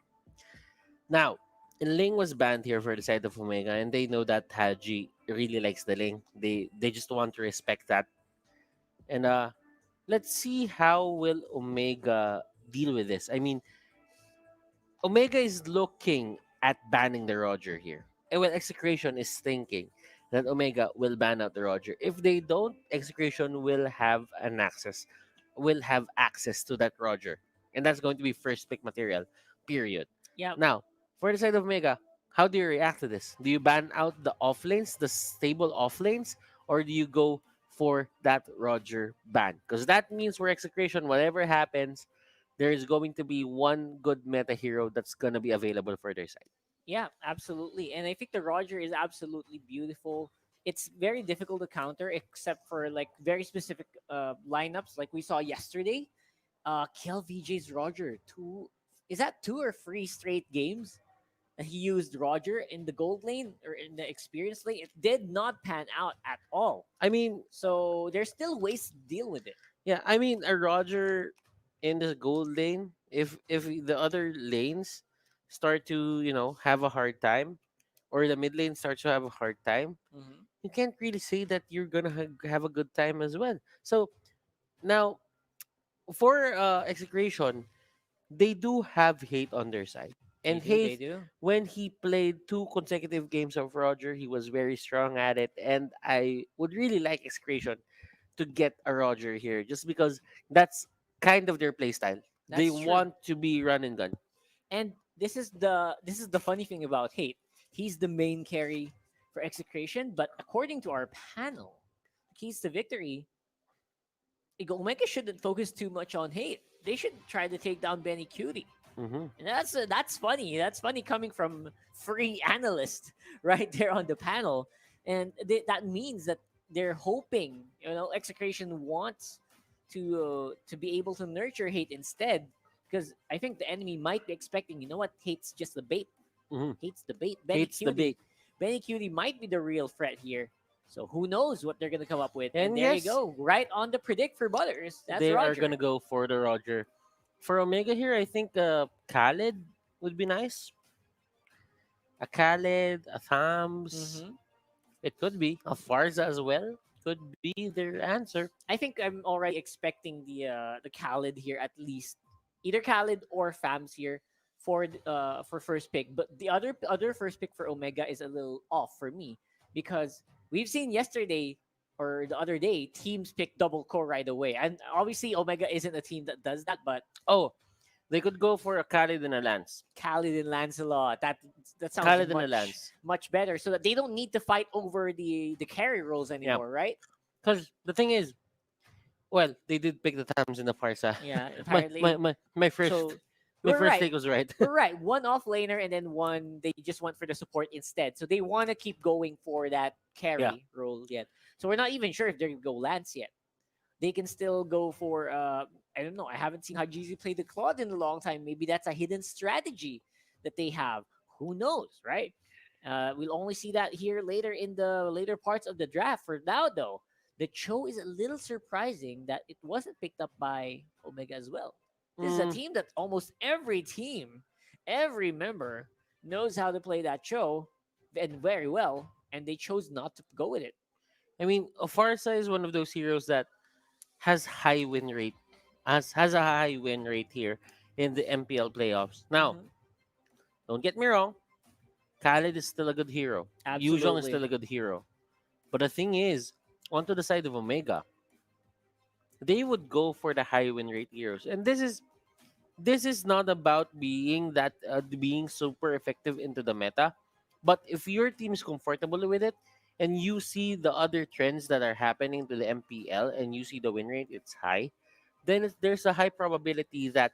Now, Ling was banned here for the side of Omega, and they know that Haji really likes the Ling. They just want to respect that. And let's see how will Omega deal with this. I mean, Omega is looking at banning the Roger here. And well, Execration is thinking that Omega will ban out the Roger. If they don't, Execration will have access to that Roger. And that's going to be first pick material. Period. Yeah. Now, for the side of Omega, how do you react to this? Do you ban out the off lanes, the stable off lanes, or do you go for that Roger ban? Because that means for Execration, whatever happens, there is going to be one good meta hero that's going to be available for their side. Yeah, absolutely. And I think the Roger is absolutely beautiful. It's very difficult to counter, except for like very specific lineups, like we saw yesterday. Kill VJ's Roger. Is that two or three straight games that he used Roger in the gold lane or in the experience lane? It did not pan out at all. I mean, So there's still ways to deal with it. yeah, I mean, a Roger in the gold lane, if the other lanes start to, have a hard time, or the mid lane starts to have a hard time, you can't really say that you're gonna have a good time as well. So now, for Execration, they do have hate on their side. They And do, they hate, do. when he played two consecutive games of Roger, he was very strong at it. And I would really like Execration to get a Roger here, just because that's kind of their play style. They That's true. want to be run and gun. And this is the funny thing about Hate. He's the main carry for Execration, but according to our panel, keys to victory, Omega shouldn't focus too much on Hate. They should try to take down Benny Cutie. Mm-hmm. And that's funny. That's funny coming from free analyst right there on the panel, and that means that they're hoping, Execration wants to be able to nurture Hate instead, because I think the enemy might be expecting, what, Hate's just the bait. Mm-hmm. Hate's the bait. Hates the bait. Benny Cutie might be the real threat here. So who knows what they're gonna come up with? And And there you yes, go, right on the predict for Butters. That's they are Roger. gonna go for the Roger. For Omega here, I think Khaled would be nice. A Khaled, a Thams. Mhm. It could be a Farza as well. Could be their answer. I think I'm already expecting the Khalid here, at least either Khalid or Fams here for first pick. But the other first pick for Omega is a little off for me, because we've seen yesterday or the other day teams pick double core right away, and obviously Omega isn't a team that does that. But Oh, they could go for a Khalid and a Lance. Khalid and Lancelot, that sounds Khalid and a much Lance. much better, so that they don't need to fight over the carry roles Yeah. anymore, right? Because the thing is, well, they did pick the Thams in the Farsa. Yeah, my, apparently. my, my, my first So my we're first right. take was right. We're right. One off laner and then one they just went for the support instead. So they want to keep going for that carry Yeah. role yet. So we're not even sure if they're gonna go Lance yet. They can still go for I don't know. I haven't seen how GZ play the Claude in a long time. Maybe that's a hidden strategy that they have. Who knows, right? We'll only see that here later in the later parts of the draft. For now, though, the Cho is a little surprising that it wasn't picked up by Omega as well. This is a Mm, team that almost every team, every member knows how to play that Cho and very well, and they chose not to go with it. I mean, Farsa is one of those heroes that has high win rate, has a high win rate here in the MPL playoffs. Now, Mhm. don't get me wrong, Khalid is still a good hero. Yuzhong is Absolutely. still a good hero. But the thing is, onto the side of Omega, they would go for the high win rate heroes, and this is not about being super effective into the meta, but if your team is comfortable with it and you see the other trends that are happening to the MPL and you see the win rate it's high, then there's a high probability that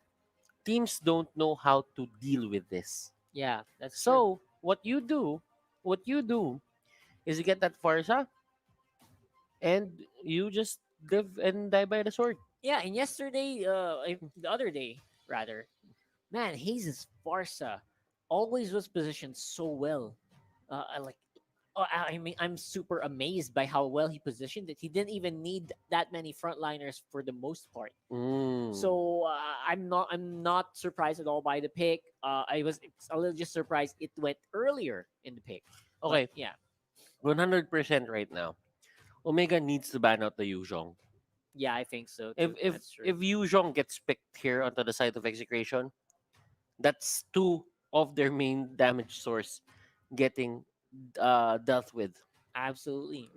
teams don't know how to deal with this. Yeah, that's true. So what you do is you get that Farsa and you just live and die by the sword. Yeah, and yesterday, the other day rather, man, Hayes' Farsa always was positioned so well. I like. I mean, I'm super amazed by how well he positioned it. He didn't even need that many frontliners for the most part. Mm. So I'm not surprised at all by the pick. I was a little just surprised it went earlier in the pick. But Okay, yeah, 100% right now. Omega needs to ban out the Yuzhong. yeah, I think so If too. if That's true. if Yuzhong gets picked here onto the side of Execration, that's two of their main damage source getting dealt with. Absolutely.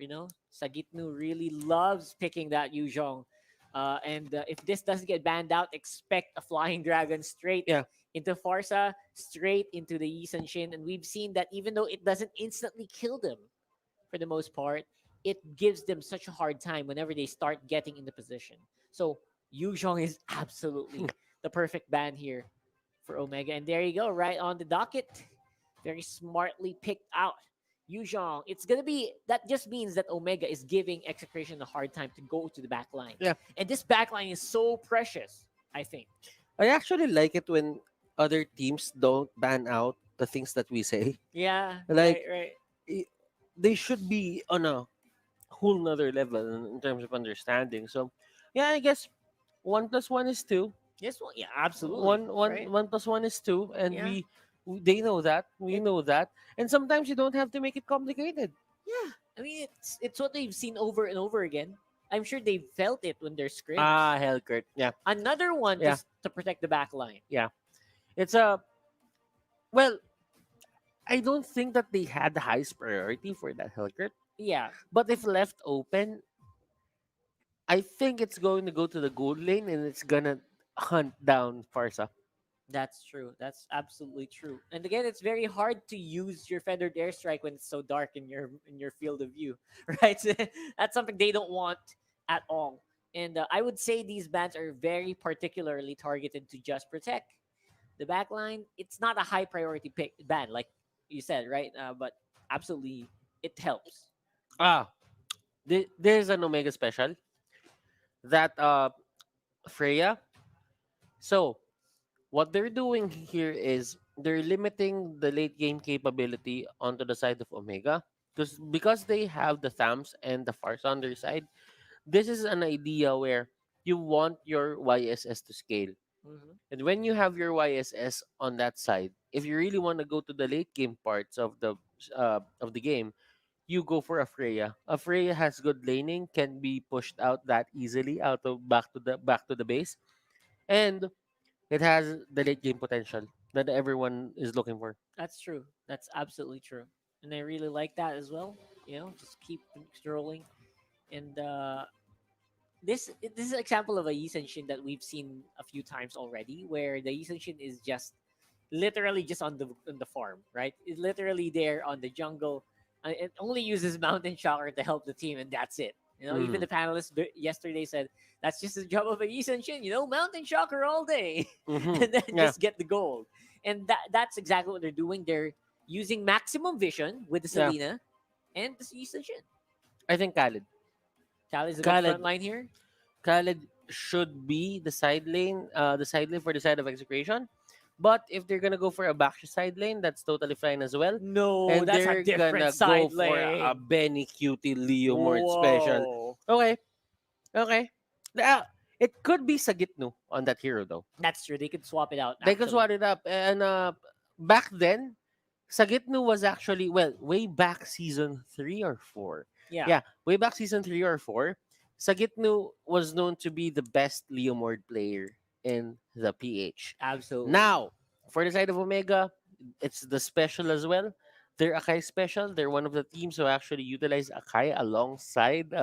Sagitnu really loves picking that Yuzhong. And if this doesn't get banned out, expect a flying dragon straight Yeah. into Farsa, straight into the Yi Sun Shin. And we've seen that even though it doesn't instantly kill them for the most part, it gives them such a hard time whenever they start getting into position. So Yuzhong is absolutely the perfect ban here for Omega. And there you go, right on the docket. Very smartly picked out. Yuzhong. It's gonna be that just means that Omega is giving Execration a hard time to go to the back line. Yeah. And this back line is so precious, I think. I actually like it when other teams don't ban out the things that we say. Yeah. Like right. they should be on a whole nother level in terms of understanding. So yeah, I guess 1 plus 1 is 2. This one, yeah, absolutely. One right? 1 plus 1 is 2, and Yeah. they know that, we know that, and sometimes you don't have to make it complicated. Yeah. I mean, it's what they've seen over and over again. I'm sure they felt it when they're scrims. Hellcurt. Yeah. Another one Yeah. just to protect the back line. Yeah. It's a well, I don't think that they had the highest priority for that Hellcurt. Yeah, But if left open, I think it's going to go to the gold lane and it's gonna hunt down Farsa. that's true. That's absolutely true. And again, it's very hard to use your feathered airstrike when it's so dark in your field of view, right? So that's something they don't want at all. And I would say these bans are very particularly targeted to just protect the back line. It's not a high priority pick ban, like you said, right? But absolutely, it helps. Ah, there's an Omega special that Freya. So what they're doing here is they're limiting the late game capability onto the side of Omega because they have the Thams and the Fars on their side. This is an idea where you want your YSS to scale. Mhm. And when you have your YSS on that side, if you really want to go to the late game parts of the game, you go for a Freya. A Freya has good laning, can be pushed out that easily out of back to the base, and it has the late game potential that everyone is looking for. That's true. That's absolutely true. And I really like that as well. Just keep scrolling. And this is an example of a Yi Shin that we've seen a few times already, where the Yi Shin is just literally just on the farm, right? It's literally there on the jungle. It only uses Mountain Shocker to help the team, and that's it. Even the panelists yesterday said that's just the job of a Yi Shin. Mountain Shocker all day, Mhm. and then Yeah. just get the gold. And that's exactly what they're doing. They're using maximum vision with the Yeah. Selena and the Yi Shin. I think Khalid. Khalid's a good Khalid front line here. Khalid should be the side lane for the side of execution. But if they're gonna go for a back side lane, that's totally fine as well. No, And that's a they're different gonna go side for a lane. Benny Cutie Leo Mort special. Whoa. Okay. Okay. Uh, it could be Sagitnu on that hero though. That's true. They could swap it out. They could Actually. swap it up. And back then, Sagitnu was actually way back season 3 or 4. Yeah. Yeah, way back season 3 or 4, Sagitnu was known to be the best Leomord player in the PH. Absolutely. Now, for the side of Omega, it's the special as well. They're Akai special. They're one of the teams who actually utilize Akai alongside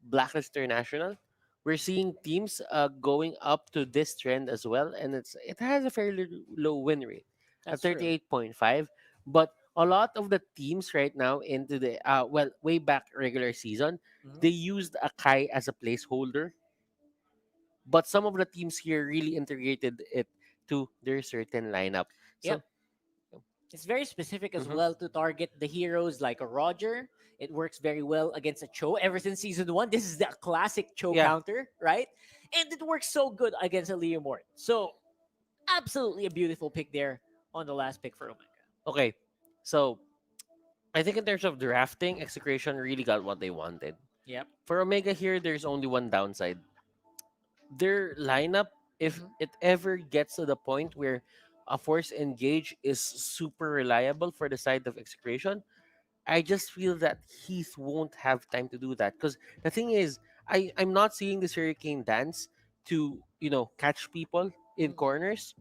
Blacklist International. We're seeing teams going up to this trend as well, and it has a fairly low win rate at That's true. 38.5. But a lot of the teams right now into the way back regular season, Mhm. they used Akai as a placeholder. But some of the teams here really integrated it to their certain lineup. Yep. So It's very specific as Mhm. well to target the heroes like a Roger. It works very well against a Cho. Ever since season 1, this is the classic Cho Yeah. counter, right? And it works so good against a Leomort. So, absolutely a beautiful pick there on the last pick for Omega. okay, so I think in terms of drafting, Execration really got what they wanted. Yep. For Omega here, there's only one downside. Their lineup, if Mhm. it ever gets to the point where a force engage is super reliable for the side of Execration, I just feel that Heath won't have time to do that. Because the thing is, I'm not seeing this Hurricane dance to, catch people in corners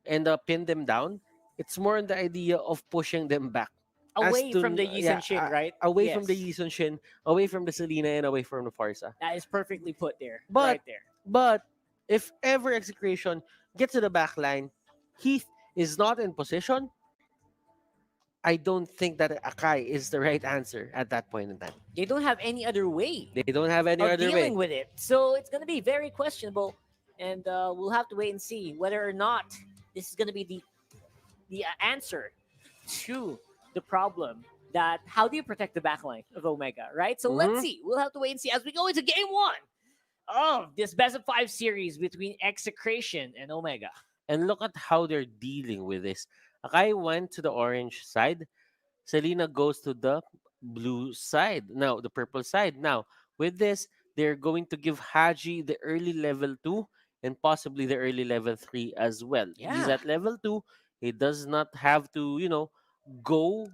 and pin them down. It's more on the idea of pushing them back. Away from the Yi Shin, right? Away from the Yes. Yi Shin, away from the Selena, and away from the Farsa. That is perfectly put there. But right there. but if ever Execration gets to the back line, Heath is not in position. I don't think that Akai is the right answer at that point in time. They don't have any other way They don't have any of other dealing way. with it. So it's going to be very questionable. And we'll have to wait and see whether or not this is going to be the answer to the problem that how do you protect the backline of Omega, right? So let's Mhm. see. We'll have to wait and see as we go into game 1 of this best of 5 series between Execration and Omega. And look at how they're dealing with this. Akai went to the orange side. Selena goes to the blue side. Now, the purple side. Now, with this, they're going to give Haji the early level 2 and possibly the early level 3 as well. He's Yeah. at level 2. He does not have to, go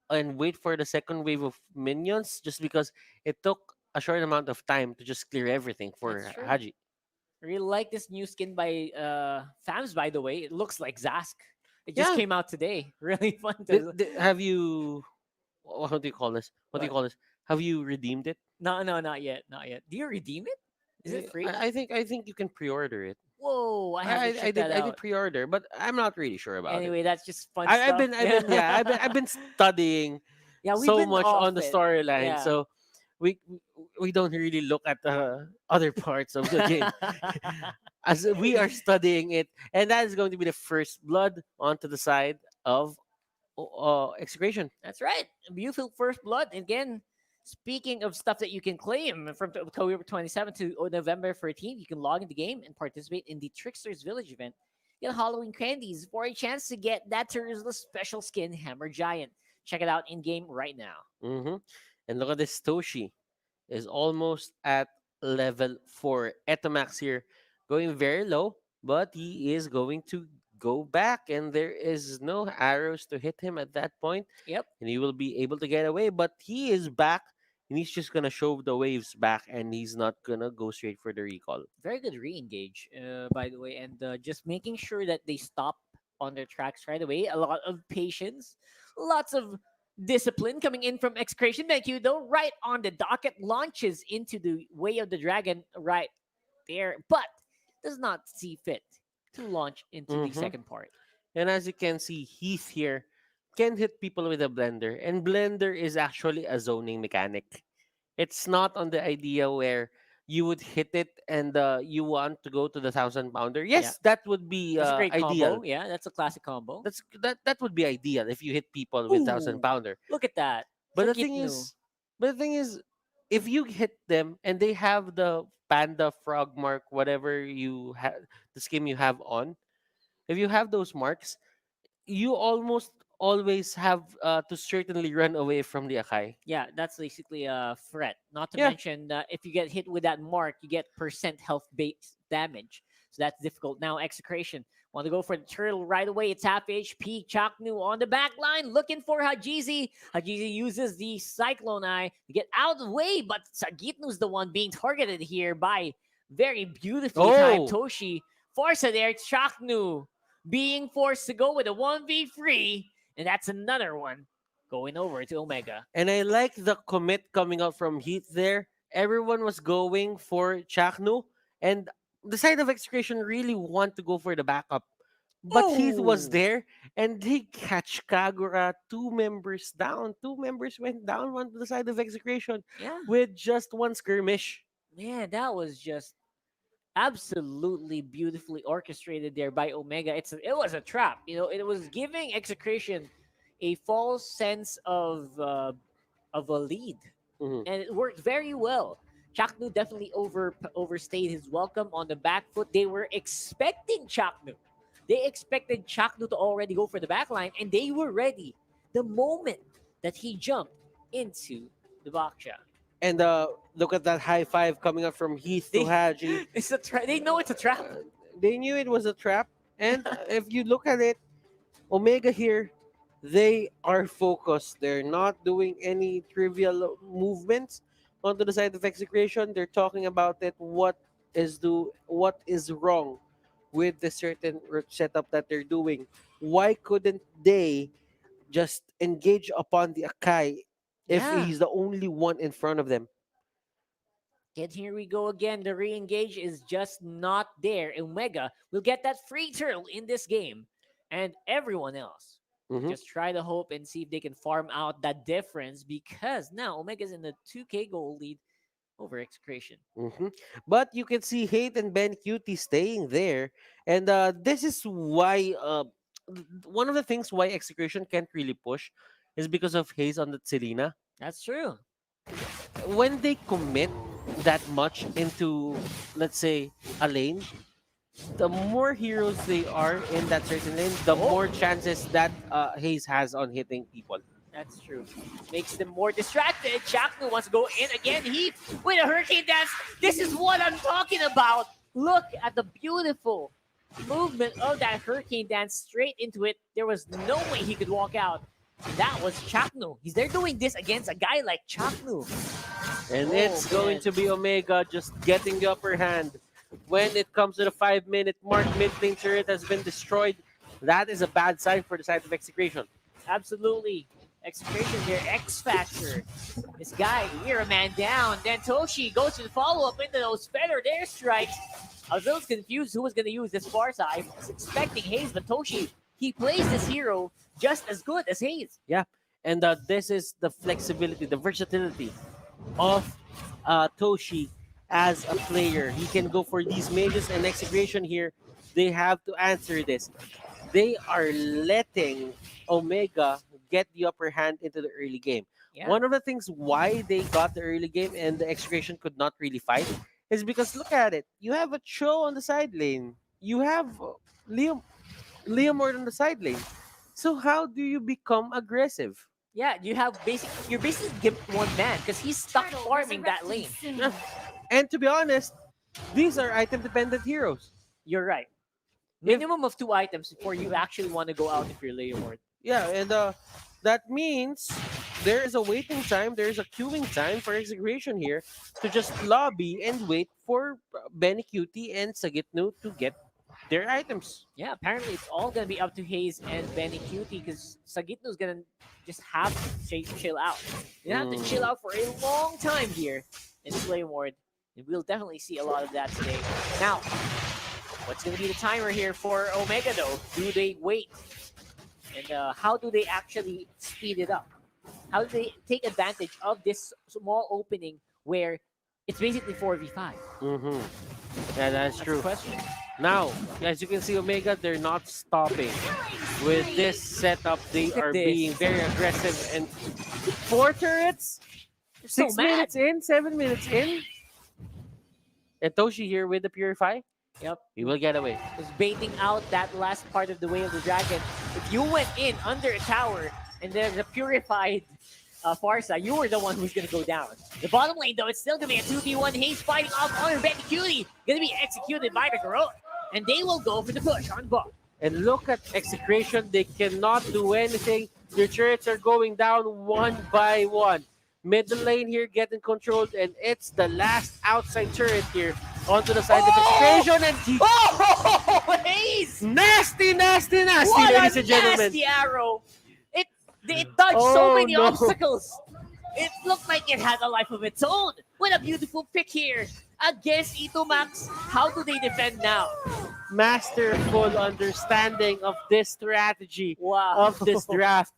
and wait for the second wave of minions just because it took a short amount of time to just clear everything for That's true. Haji. I really like this new skin by Fams, by the way. It looks like Zask. It just Yeah. came out today. Really fun to. Have you? What do you call this? What do you What? call this? Have you redeemed it? No, no, not yet. Not yet. Do you redeem it? Is it free? I think you can pre-order it. Whoa, I have to check that I did out. pre-order, but I'm not really sure about it. Anyway, that's just fun I've stuff. been I've been studying Yeah, we've so been much off on the it. storyline, Yeah. so we we don't really look at the other parts of the game as we are studying it, and that is going to be the first blood onto the side of execration. That's right. Beautiful first blood. Again, speaking of stuff that you can claim from October 27th to November 13th, you can log in the game and participate in the Trickster's Village event. Get Halloween candies for a chance to get that Terusa special skin Hammer Giant. Check it out in game right now. And look at this Toshi is almost at level 4. Etomax here going very low, but he is going to go back, and there is no arrows to hit him at that point. Yep. And he will be able to get away, but he is back, and he's just gonna shove the waves back, and he's not gonna go straight for the recall. Very good re-engage, by the way, and just making sure that they stop on their tracks right away. A lot of patience, lots of discipline coming in from Execration. Thank you, though. Right on the docket, launches into the way of the dragon right there, but does not see fit to launch into the second part. And as you can see, Heath here can hit people with a blender, and blender is actually a zoning mechanic. It's not on the idea where you would hit it and you want to go to the 1,000 pounder. Yes, that would be That's a great ideal. combo. Yeah, that's a classic combo. That would be ideal if you hit people with 1,000 pounder. Look at that. But the Forget thing new. is, if you hit them and they have the panda frog mark, whatever you have, the skin you have on, if you have those marks, you almost always have to certainly run away from the Akai. Yeah, that's basically a threat. Not to Yeah. mention that if you get hit with that mark, you get percent health base damage. So that's difficult. Now, Execration want to go for the turtle right away. It's half HP. Chaknu on the back line looking for Hajizi. Hajizi uses the Cyclone Eye to get out of the way, but Sagitnu's the one being targeted here by very beautifully timed Toshi. Forza there, Chaknu being forced to go with a 1v3, and that's another one going over to Omega. And I like the commit coming out from Heath there. Everyone was going for Chaknu, and the side of Execration really want to go for the backup. But Heath was there, and they catch Kagura. 2 members down. 2 members went down on the side of Execration with just 1 skirmish. Man, that was just absolutely beautifully orchestrated there by Omega. It was a trap. You know, it was giving Execration a false sense of a lead, and it worked very well. Chaknu definitely overstayed his welcome on the back foot. They were expecting Chaknu. They expected Chaknu to already go for the back line, and they were ready the moment that he jumped into the Baksha. And look at that high five coming up from Heath to Haji. It's a they know it's a trap. They knew it was a trap. And if you look at it, Omega here, they are focused. They're not doing any trivial movements onto the side of Execration. They're talking about it. What is wrong with the certain setup that they're doing? Why couldn't they just engage upon the Akai if he's the only one in front of them? And here we go again. The re-engage is just not there. Omega will get that free turtle in this game. And everyone else just try to hope and see if they can farm out that difference, because now Omega's in the 2K goal lead over Execration. But you can see Hate and Ben Cutie staying there. And this is why one of the things why Execration can't really push is because of Haze on the Selena. That's true. When they commit that much into, let's say, a lane, the more heroes they are in that certain lane, the more chances that Haze has on hitting people. That's true. Makes them more distracted. Chaknu wants to go in again. Heat with a hurricane dance. This is what I'm talking about. Look at the beautiful movement of that hurricane dance straight into it. There was no way he could walk out. And that was Chaknu. They're doing this against a guy like Chaknu. And Oh, it's going man. to be Omega just getting the upper hand. When it comes to the 5-minute mark, mid lane turret has been destroyed. That is a bad sign for the side of Execration. Absolutely. Execration here, X Factor. This guy here, a man down. Then Toshi goes to the follow-up into those feathered airstrikes. I was a little confused who was going to use this Farsa. I was expecting Hayes, but Toshi, he plays this hero just as good as Hayes. Yeah, and this is the flexibility, the versatility of Toshi as a player. He can go for these mages and Execration here. They have to answer this. They are letting Omega get the upper hand into the early game. Yeah. One of the things why they got the early game and the Execration could not really fight is because look at it. You have a Cho on the side lane. You have Liam on the side lane. So how do you become aggressive? Yeah, you're basically given one man because he's stuck farming that lane. And to be honest, these are item-dependent heroes. You're right. Minimum of 2 items before you actually want to go out if you're Leomord. Yeah, and that means there is a waiting time, there is a queuing time for Execration here to just lobby and wait for Benny Cutie and Sagitno to get their items. Yeah, apparently it's all going to be up to Hayes and Benny Cutie because Sagitno's going to just have to chill out. They have to chill out for a long time here in Leomord. And we'll definitely see a lot of that today. Now, what's going to be the timer here for Omega, though? Do they wait? And how do they actually speed it up? How do they take advantage of this small opening where it's basically 4v5? Yeah, that's true. The question. Now, as you can see, Omega, they're not stopping. With this setup, they are being very aggressive. And 4 turrets, 6 minutes in, 7 minutes in. And Toshi here with the Purify. Yep. He will get away. Just baiting out that last part of the Way of the Dragon. If you went in under a tower and there's a purified Farsa, you were the one who's going to go down. The bottom lane, though, it's still going to be a 2v1. Hayes fighting off on Benny Cutie. Going to be executed by the Garot. And they will go for the push on bot. And look at Execration. They cannot do anything. Their turrets are going down one by one. Middle lane here getting controlled. And it's the last outside turret here onto the side of Execration. And he... Oh, Hayes! Nasty, nasty, nasty, What ladies a and gentlemen. nasty arrow. It dodged so many obstacles. It looked like it had a life of its own. What a beautiful pick here against Ito Max. How do they defend now? Masterful understanding of this strategy of this draft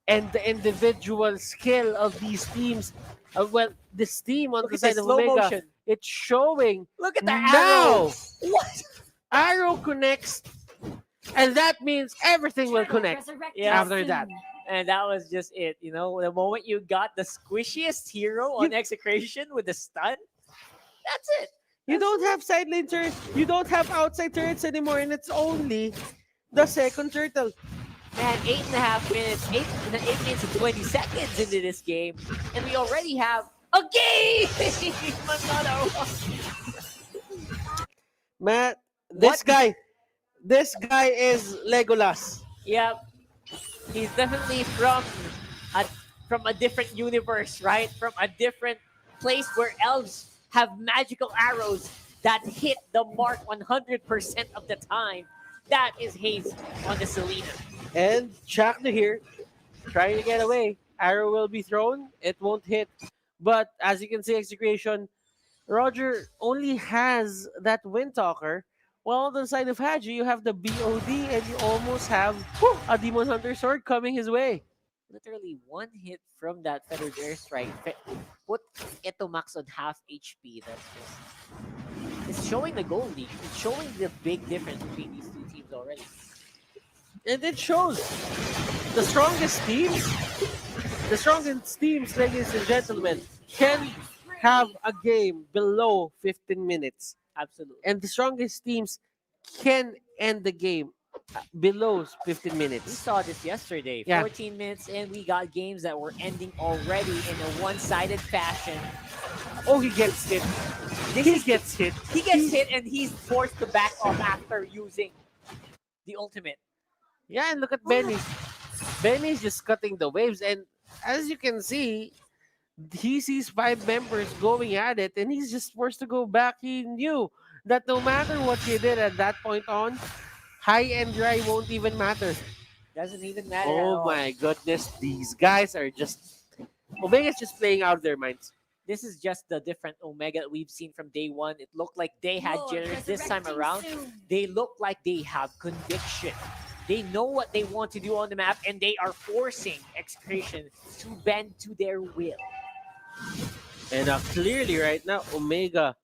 and the individual skill of these teams. Well, this team on the side of Omega, motion. it's showing. Look at that now. arrow. What? Arrow connects, and that means everything will connect after that. And that was just it. You know, the moment you got the squishiest hero on Execration with the stun, that's it. You don't have side lane turrets. You don't have outside turrets anymore, and it's only the second turtle. Man, 8.5 minutes, 8 minutes and 20 seconds into this game, and we already have a game! Matt, this guy is Legolas. Yep. He's definitely from a different universe, right? From a different place where elves have magical arrows that hit the mark 100% of the time. That is Hayes on the Selena. And Chakna here, trying to get away. Arrow will be thrown. It won't hit. But as you can see, Execration, Roger only has that Windtalker. While on the side of Haji, you have the BOD and you almost have a Demon Hunter sword coming his way. Literally one hit from that feathered airstrike put Ito Max on half HP. That's just... It's showing the goal league. It's showing the big difference between these two teams already. And it shows the strongest teams, ladies and gentlemen, can have a game below 15 minutes. Absolutely. And the strongest teams can end the game below 15 We minutes. saw this yesterday. Yeah. 14 minutes in, we got games that were ending already in a one-sided fashion. Oh, he gets hit. He gets hit. He gets hit and he's forced to back off after using the ultimate. Yeah, and look at Benny. Benny's just cutting the waves, and as you can see, he sees 5 members going at it, and he's just forced to go back. He knew that no matter what he did at that point on, high and dry won't even matter. Doesn't even matter at Oh all. my goodness, these guys are just Omega's just playing out of their minds. This is just the different Omega that we've seen from day one. It looked like they had jitters this time around. They look like they have conviction. They know what they want to do on the map, and they are forcing Execration to bend to their will. And clearly right now, Omega,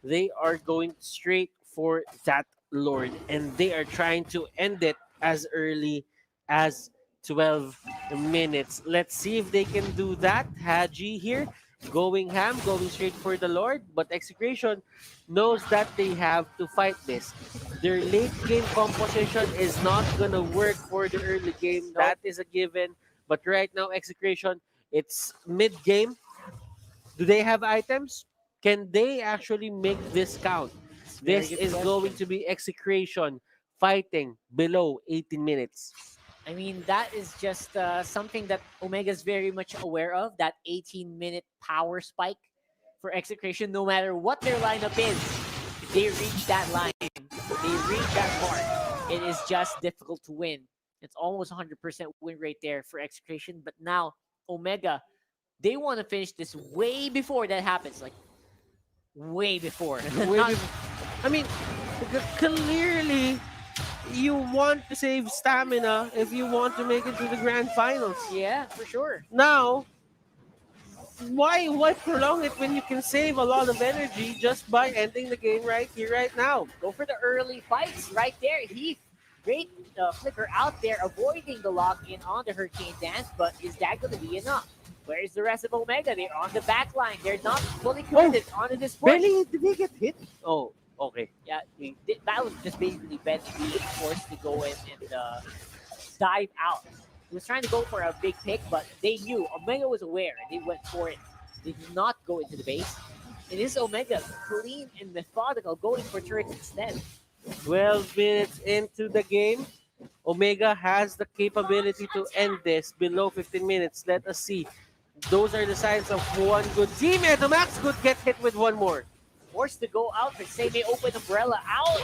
they are going straight for that Lord. And they are trying to end it as early as 12 minutes. Let's see if they can do that. Haji here, going ham, going straight for the Lord. But Execration knows that they have to fight this. Their late game composition is not going to work for the early game. That is a given. But right now, Execration, it's mid-game. Do they have items? Can they actually make this count? Very This good is question. going to be Execration fighting below 18 minutes. I mean, that is just something that Omega is very much aware of, that 18-minute power spike for Execration. No matter what their lineup is, if they reach that line, they reach that mark, it is just difficult to win. It's almost 100% win rate there for Execration. But now, Omega, they want to finish this way before that happens. Like, way before. Not- I mean, clearly, you want to save stamina if you want to make it to the grand finals. yeah, for sure. Now, why prolong it when you can save a lot of energy just by ending the game right here, right now? Go for the early fights right there. Heath, great flicker out there, avoiding the lock-in on the Hurricane Dance, but is that going to be enough? Where's the rest of Omega? They're on the back line. They're not fully committed onto this push. Benny, did they get hit? Oh, okay. Yeah, that was just basically Ben being forced to go in and dive out. He was trying to go for a big pick, but they knew. Omega was aware. They went for it. They did not go into the base. It is Omega, clean and methodical, going for turrets instead. 12 minutes into the game, Omega has the capability to end this below 15 minutes. Let us see. Those are the signs of one good team, and the Max could get hit with one more. Forced to go out, but say may open umbrella out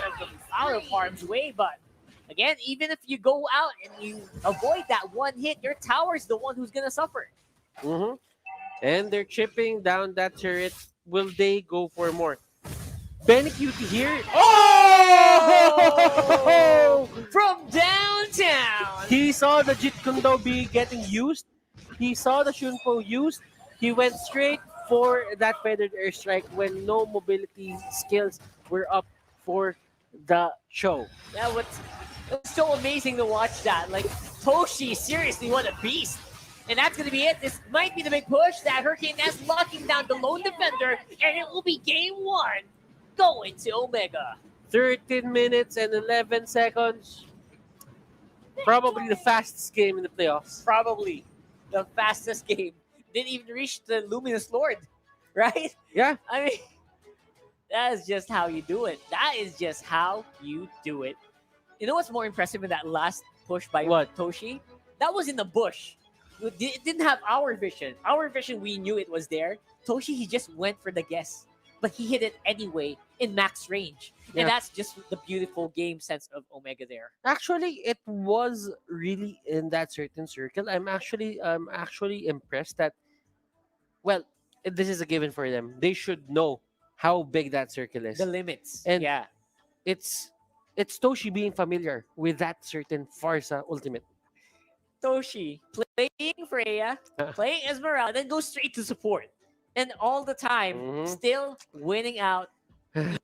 of harm's way, but again, even if you go out and you avoid that one hit, your tower's the one who's gonna suffer. Mm-hmm. And they're chipping down that turret. Will they go for more? Benny Cutie here. Oh! From downtown! He saw the Jeet Kune Do be getting used. He saw the Shunpo used. He went straight for that feathered airstrike when no mobility skills were up for the show. It was so amazing to watch that. Like, Toshi, seriously, what a beast. And that's going to be it. This might be the big push. That Hurricane Nest locking down the lone defender, and it will be game one going to Omega. 13 minutes and 11 seconds. Probably the fastest game in the playoffs. Probably the fastest game. Didn't even reach the Luminous Lord, right? Yeah. I mean, that is just how you do it. That is just how you do it. You know what's more impressive in that last push by Toshi? That was in the bush. It didn't have our vision. Our vision, we knew it was there. Toshi, he just went for the guess, but he hit it anyway in max range. Yeah. And that's just the beautiful game sense of Omega there. Actually, it was really in that certain circle. I'm actually impressed that, well, this is a given for them. They should know how big that circle is. The limits. And yeah. It's Toshi being familiar with that certain Farsa ultimate. Toshi playing Freya, playing Esmeralda, then go straight to support. And all the time, still winning out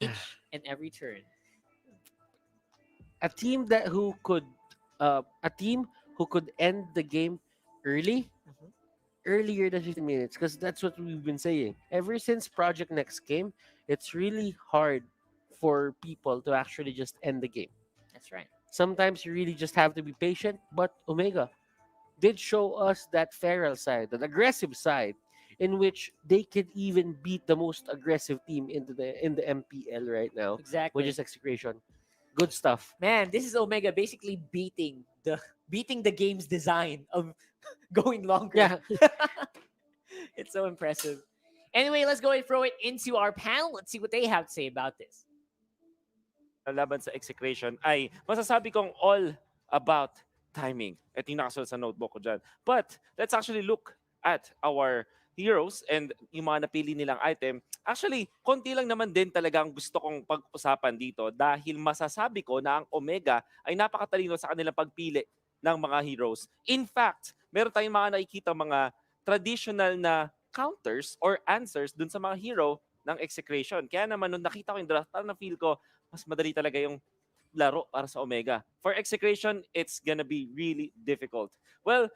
each and every turn. A team who could end the game earlier than 15 minutes, because that's what we've been saying. Ever since Project Next came, it's really hard for people to actually just end the game. That's right. Sometimes you really just have to be patient, but Omega did show us that feral side, that aggressive side, in which they could even beat the most aggressive team in the MPL right now. Exactly. Which is Execration. Good stuff. Man, this is Omega basically beating the beating the game's design of going longer. Yeah. It's so impressive. Anyway, let's go and throw it into our panel. Let's see what they have to say about this. Laban sa execration ay masasabi kong all about timing. Ito yung nakasulat sa notebook ko dyan. But let's actually look at our heroes and yung mga napili nilang item. Actually, konti lang naman din talaga ang gusto kong pag-usapan dito dahil masasabi ko na ang Omega ay napakatalino sa kanilang pagpili ng mga heroes. In fact, meron tayong mga nakikita mga traditional na counters or answers dun sa mga hero ng execration. Kaya naman nung nakita ko yung draft, parang na-feel ko, mas madali talaga yung laro para sa Omega. For execration, it's gonna be really difficult. Well,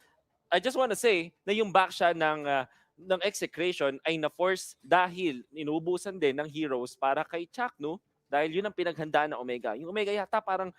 I just want to say na yung back siya ng execration ay na-force dahil inuubusan din ng heroes para kay Chakno dahil yun ang pinaghandaan ng Omega. Yung Omega yata parang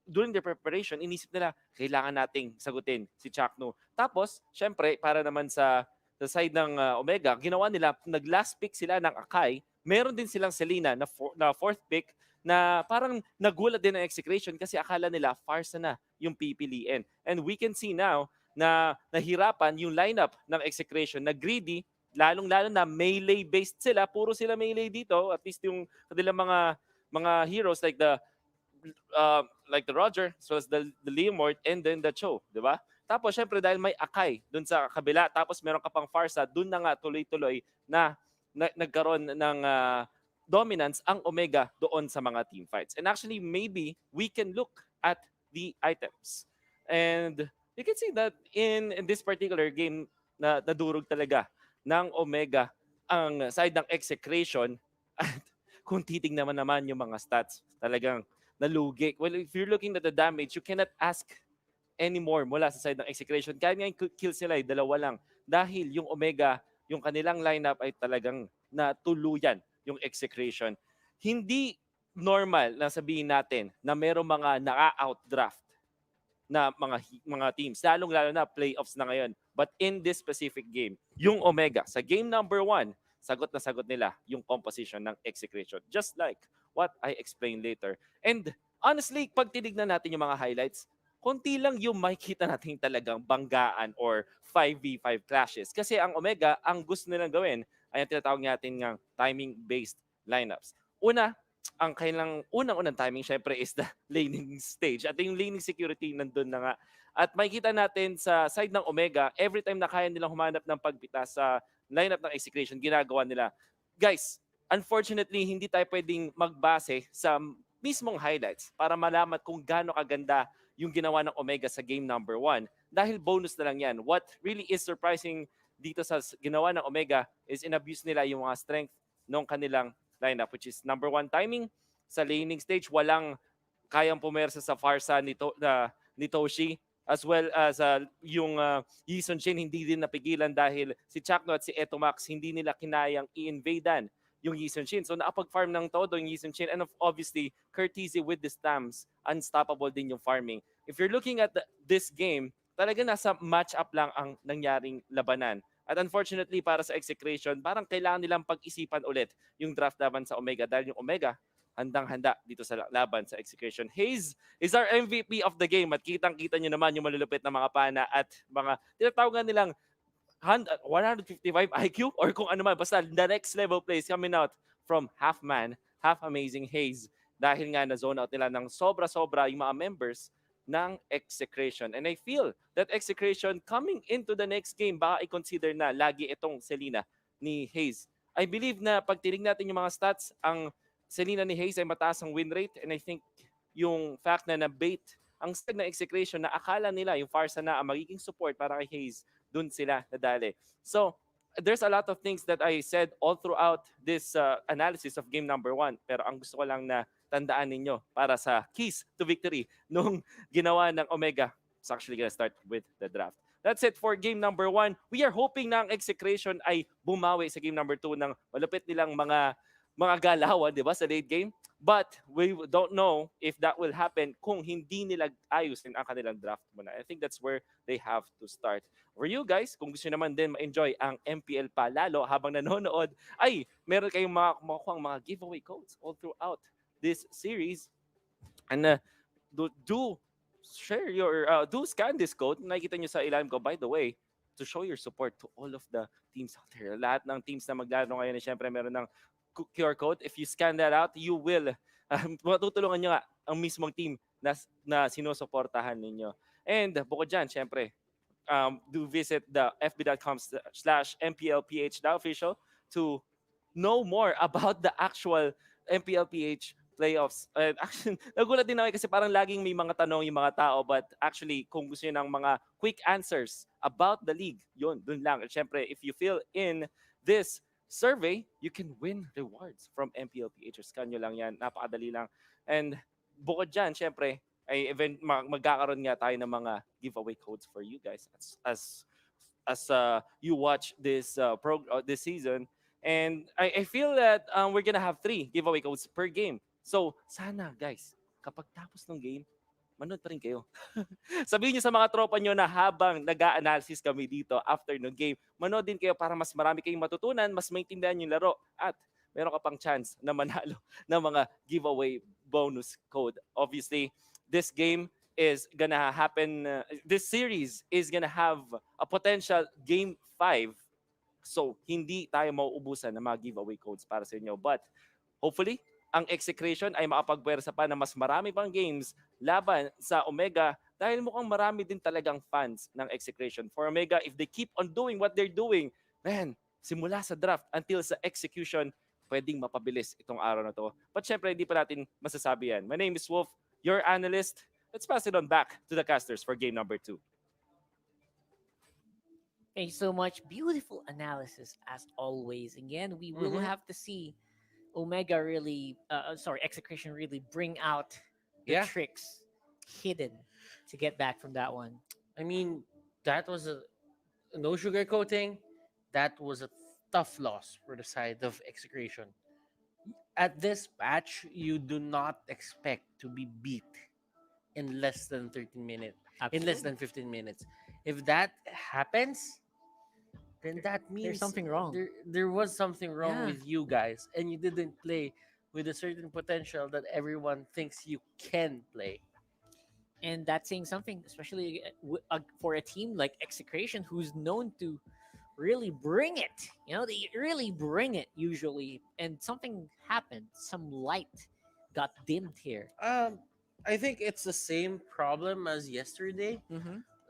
during their preparation, inisip nila, kailangan nating sagutin si Chakno. Tapos, syempre, para naman sa side ng Omega, ginawa nila, nag-last pick sila ng Akai, meron din silang Selena na fourth pick na parang nagulat din ng execration kasi akala nila Farsa na yung pipiliin. And we can see now na nahirapan yung lineup ng execration na greedy, lalong-lalo na melee-based sila. Puro sila melee dito. At least yung kanilang mga heroes like the Roger, as well as the Leomord, and then the Cho, di ba? Tapos, syempre, dahil may Akai dun sa kabila, tapos meron ka pang Farsa, dun na nga tuloy-tuloy na nagkaroon ng dominance ang Omega doon sa mga team fights. And actually, maybe we can look at the items. And you can see that in this particular game na nadurog talaga ng Omega ang side ng execration at kung titignan naman yung mga stats, talagang nalugi. Well, if you're looking at the damage, you cannot ask anymore mula sa side ng execration. Kaya nga yung kills nila ay dalawa lang. Dahil yung Omega, yung kanilang lineup ay talagang natuluyan yung execration. Hindi normal na sabihin natin na merong mga na-outdraft na mga teams, lalong-lalo na playoffs na ngayon. But in this specific game, yung Omega, sa game number 1, sagot na sagot nila yung composition ng execration. Just like what I explained later. And honestly, pag tinignan natin yung mga highlights, konti lang yung makikita natin talagang banggaan or 5v5 clashes. Kasi ang Omega, ang gusto nilang gawin ay ang tinatawag natin ng timing-based lineups. Una, ang kailang unang-unang timing syempre is the laning stage. At yung laning security nandun na nga. At makikita natin sa side ng Omega, every time na kaya nilang humanap ng pagpitas sa lineup ng execution, ginagawa nila. Guys, unfortunately, hindi tayo pwedeng magbase sa mismong highlights para malaman kung gaano kaganda yung ginawa ng Omega sa game number 1. Dahil bonus na lang yan. What really is surprising dito sa ginawa ng Omega is inabuse nila yung mga strength ng kanilang lineup, which is number 1 timing. Sa laning stage, walang kayang pumersa sa Farsa ni Toshi, as well as yung Yi Sun-shin hindi din napigilan dahil si Chakno at si Etomax hindi nila kinayang i-invadean yung Yi Sun-shin. So nakapag-farm ng todo yung Yi Sun-shin, and obviously, courtesy with the stamps, unstoppable din yung farming. If you're looking at this game, talaga nasa match-up lang ang nangyaring labanan. At unfortunately, para sa execration, parang kailangan nilang pag-isipan ulit yung draft laban sa Omega dahil yung Omega, handang-handa dito sa laban sa execution. Hayes is our MVP of the game at kitang-kita nyo naman yung malulupit na mga pana at mga tinatawagan nilang 155 IQ or kung ano man. Basta the next level plays coming out from half man, half amazing Hayes dahil nga na-zone out nila ng sobra-sobra yung mga members ng execration. And I feel that execration coming into the next game, baka i-consider na lagi itong Selena ni Hayes. I believe na pag tinignan natin yung mga stats, ang Selena ni Hayes ay mataas ang win rate, and I think yung fact na na-bait ang side ng execration na akala nila yung Farsa na ang magiging support para kay Hayes, dun sila nadali. So, there's a lot of things that I said all throughout this analysis of game number 1, pero ang gusto ko lang na tandaan ninyo para sa keys to victory nung ginawa ng Omega. It's actually gonna start with the draft. That's it for game number 1. We are hoping na ang execration ay bumawi sa game number 2 ng malupit nilang mga galawan, di ba, sa late game. But we don't know if that will happen kung hindi nila ayusin ang kanilang draft muna. I think that's where they have to start. For you guys, kung gusto naman din ma-enjoy ang MPL pa lalo habang nanonood, ay meron kayong makukuha mga giveaway codes all throughout this series. And do share your do scan this code. Nakikita nyo sa ilalim ko, by the way, to show your support to all of the teams out there. Lahat ng teams na maglalaro ngayon, syempre meron ng QR code. If you scan that out, you will matutulungan nyo nga ang mismong team na sinusuportahan ninyo. And bukod dyan, syempre, do visit the fb.com/MPL-PH the official to know more about the actual MPL-PH playoffs. And actually, nagulat din ako kasi parang laging may mga tanong yung mga tao, but actually, kung gusto nyo ng mga quick answers about the league, yun, dun lang. At syempre, if you fill in this survey, you can win rewards from MPL-PH. Scan nyo lang yan. Napakadali lang. And bukod dyan, syempre, ay event magkakaroon nga tayo ng mga giveaway codes for you guys as you watch this this season. And I feel that we're gonna have 3 giveaway codes per game. So sana guys, kapag tapos ng game, manood pa rin kayo. Sabihin niyo sa mga tropa nyo na habang nag-a-analysis kami dito after ng game, manood din kayo para mas marami kayong matutunan, mas maintindihan yung laro, at meron ka pang chance na manalo ng mga giveaway bonus code. Obviously, this game is gonna happen, this series is gonna have a potential game 5. So, hindi tayo mauubusan ng mga giveaway codes para sa inyo. But, hopefully, ang Execration ay makapagpwersa pa na mas marami pang games laban sa Omega dahil mukhang marami din talagang fans ng Execration. For Omega, if they keep on doing what they're doing, man, simula sa draft until sa Execution, pwedeng mapabilis itong araw na to. But syempre, hindi pa natin masasabi yan. My name is Wolf, your analyst. Let's pass it on back to the casters for game number 2. Thank you so much. Beautiful analysis as always. Again, we will have to see Omega really, Execration really bring out the tricks hidden to get back from that one. I mean, that was a no sugarcoating. That was a tough loss for the side of Execration. At this match, you do not expect to be beat in less than 13 minutes, in less than 15 minutes. If that happens, then that means there's something wrong. There was something wrong with you guys, and you didn't play with a certain potential that everyone thinks you can play. And that's saying something, especially for a team like Execration, who's known to really bring it. You know, they really bring it usually. And something happened. Some light got dimmed here. I think it's the same problem as yesterday.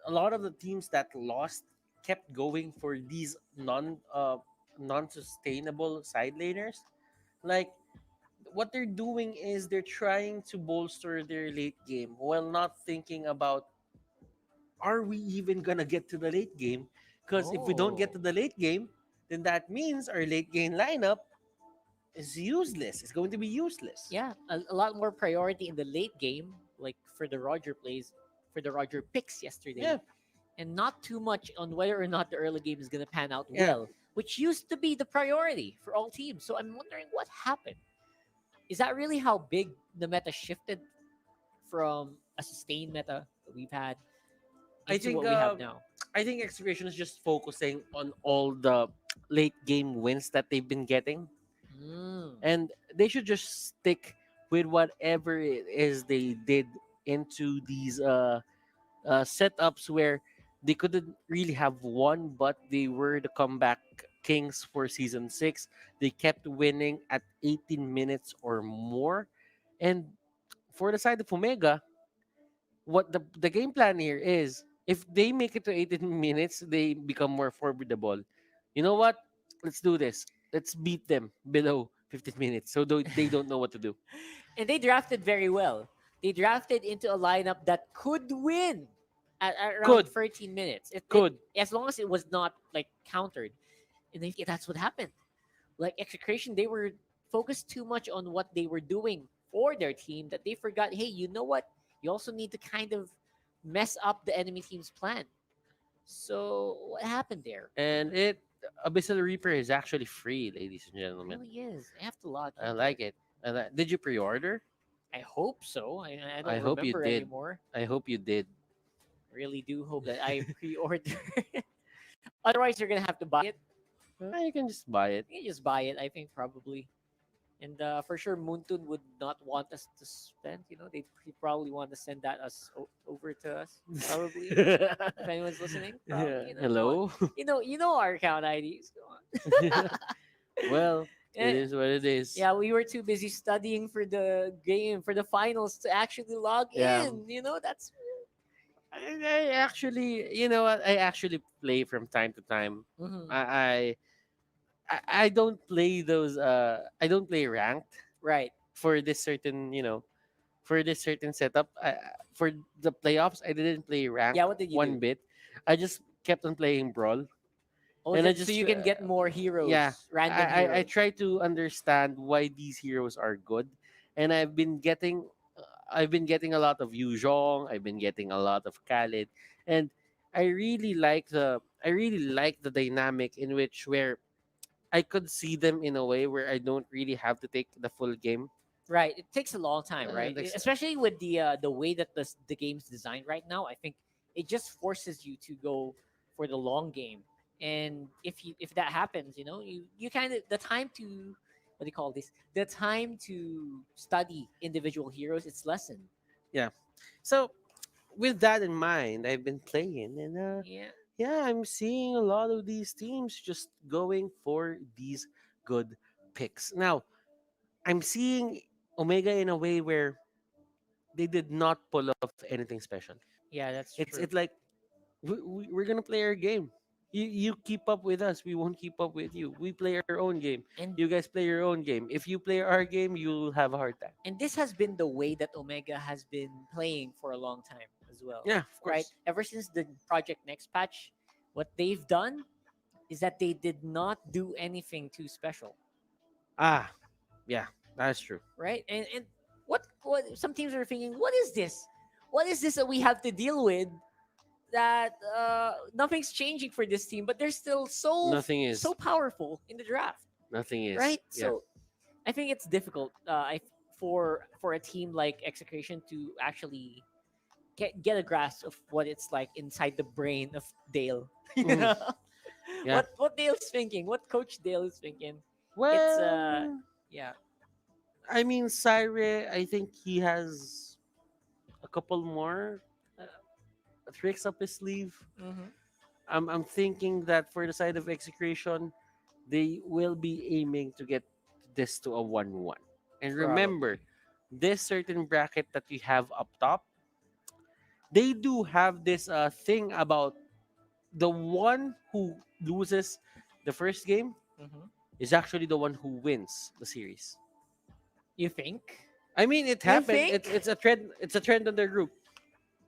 A lot of the teams that lost kept going for these non-sustainable side laners. Like, what they're doing is they're trying to bolster their late game while not thinking about, are we even gonna get to the late game? Because if we don't get to the late game, then that means our late game lineup is useless. It's going to be useless. Yeah, a lot more priority in the late game, like for the Roger plays, for the Roger picks yesterday. Yeah. And not too much on whether or not the early game is going to pan out well, which used to be the priority for all teams. So I'm wondering what happened. Is that really how big the meta shifted from a sustained meta that we've had into what we have now? I think Execration is just focusing on all the late game wins that they've been getting. And they should just stick with whatever it is they did into these setups where they couldn't really have won, but they were the comeback kings for season 6. They kept winning at 18 minutes or more. And for the side of Omega, what the game plan here is, if they make it to 18 minutes, they become more formidable. You know what? Let's do this. Let's beat them below 15 minutes so they don't know what to do. And they drafted very well. They drafted into a lineup that could win at around 13 minutes. It could. As long as it was not like countered. And that's what happened. Like Execration, they were focused too much on what they were doing for their team that they forgot, hey, you know what? You also need to kind of mess up the enemy team's plan. So what happened there? And Abyssal Reaper is actually free, ladies and gentlemen. It really is. I have to log in. I like it. Did you pre-order? I hope so. I don't I hope you remember did. anymore. I hope you did. Really do hope that I pre-order. Otherwise, you're gonna have to buy it. You can just buy it. You can just buy it. I think probably. And for sure, Muntun would not want us to spend. He probably want to send that us over to us. Probably, if anyone's listening, Yeah. probably. Come on. Hello. You know our account IDs. Come on. Well, it Eh, is what it is. yeah, we were too busy studying for the game, for the finals, to actually log Yeah. in. That's I actually, you know what? I actually play from time to time. Mhm. I I don't play those. I don't play ranked Right. for this certain. For this certain setup. For the playoffs, I didn't play rank Yeah. What did you one do? bit. I just kept on playing brawl, Oh, and I so just you can get more yeah. heroes, random I heroes. try to understand why these heroes are good, and I've been getting a lot of Yuzhong. I've been getting a lot of Khalid, and I really like the dynamic in which where I could see them in a way where I don't really have to take the full game. Right. It takes a long time, right? Like, Especially with the way that the game's designed right now. I think it just forces you to go for the long game. And if that happens, you kind of the time to what do you call this? The time to study individual heroes, it's lessened. yeah. So with that in mind, I've been playing, and Yeah. yeah, I'm seeing a lot of these teams just going for these good picks. Now, I'm seeing Omega in a way where they did not pull off anything special. Yeah, that's It's true. like we're gonna play our game. You keep up with us, we won't keep up with you. We play our own game. And You guys play your own game. If you play our game, you'll have a hard time. and this has been the way that Omega has been playing for a long time as well. Yeah, of Right? course. Ever since the Project Next patch, what they've done is that they did not do anything too special, Ah, yeah, that's true. right? And what some teams are thinking, what is this? What is this that we have to deal with? That nothing's changing for this team, but they're still Nothing is. so powerful in the draft, Nothing is. right? Yeah. So I think it's difficult. For a team like Execration to actually get a grasp of what it's like inside the brain of Dale. you Mm, know yeah. what Dale's thinking, what Coach Dale is thinking. It's Well, yeah. I mean, Syre, I think he has a couple more tricks up his sleeve. Mm-hmm. I'm thinking that for the side of Execration, they will be aiming to get this to a 1-1. And remember, Probably. this certain bracket that we have up top, they do have this thing about the one who loses the first game Mm-hmm. is actually the one who wins the series. You think? I mean, it You happened. think? It's a trend. It's a trend on their group.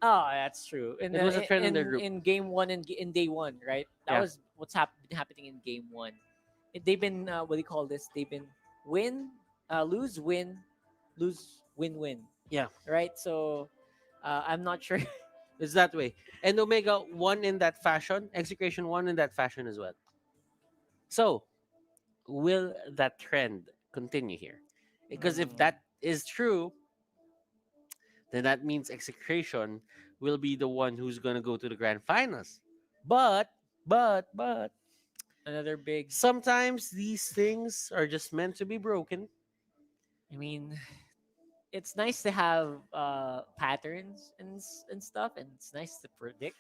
Oh, that's true. It was a trend on their group. In game one and in day one, right? That Yeah. was what's been happening in game one. They've been what do you call this? They've been win, lose, win, lose, win, win. Yeah, Right. So I'm not sure. it's that way. And Omega won in that fashion. Execration won in that fashion as well. So, will that trend continue here? Because if Mm, that is true, then that means Execration will be the one who's gonna go to the grand finals. But, but, another big. sometimes these things are just meant to be broken. I mean, it's nice to have patterns and stuff, and it's nice to predict.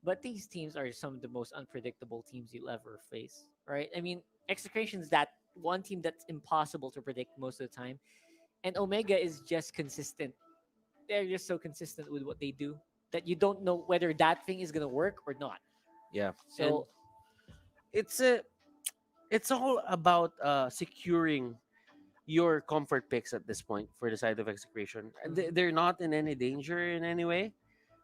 But these teams are some of the most unpredictable teams you'll ever face, right? I mean, Execration's that one team that's impossible to predict most of the time, and Omega is just consistent. They're just so consistent with what they do that you don't know whether that thing is gonna work or not. Yeah, and So it's a it's all about securing your comfort picks at this point for the side of Execration. They're not in any danger in any way.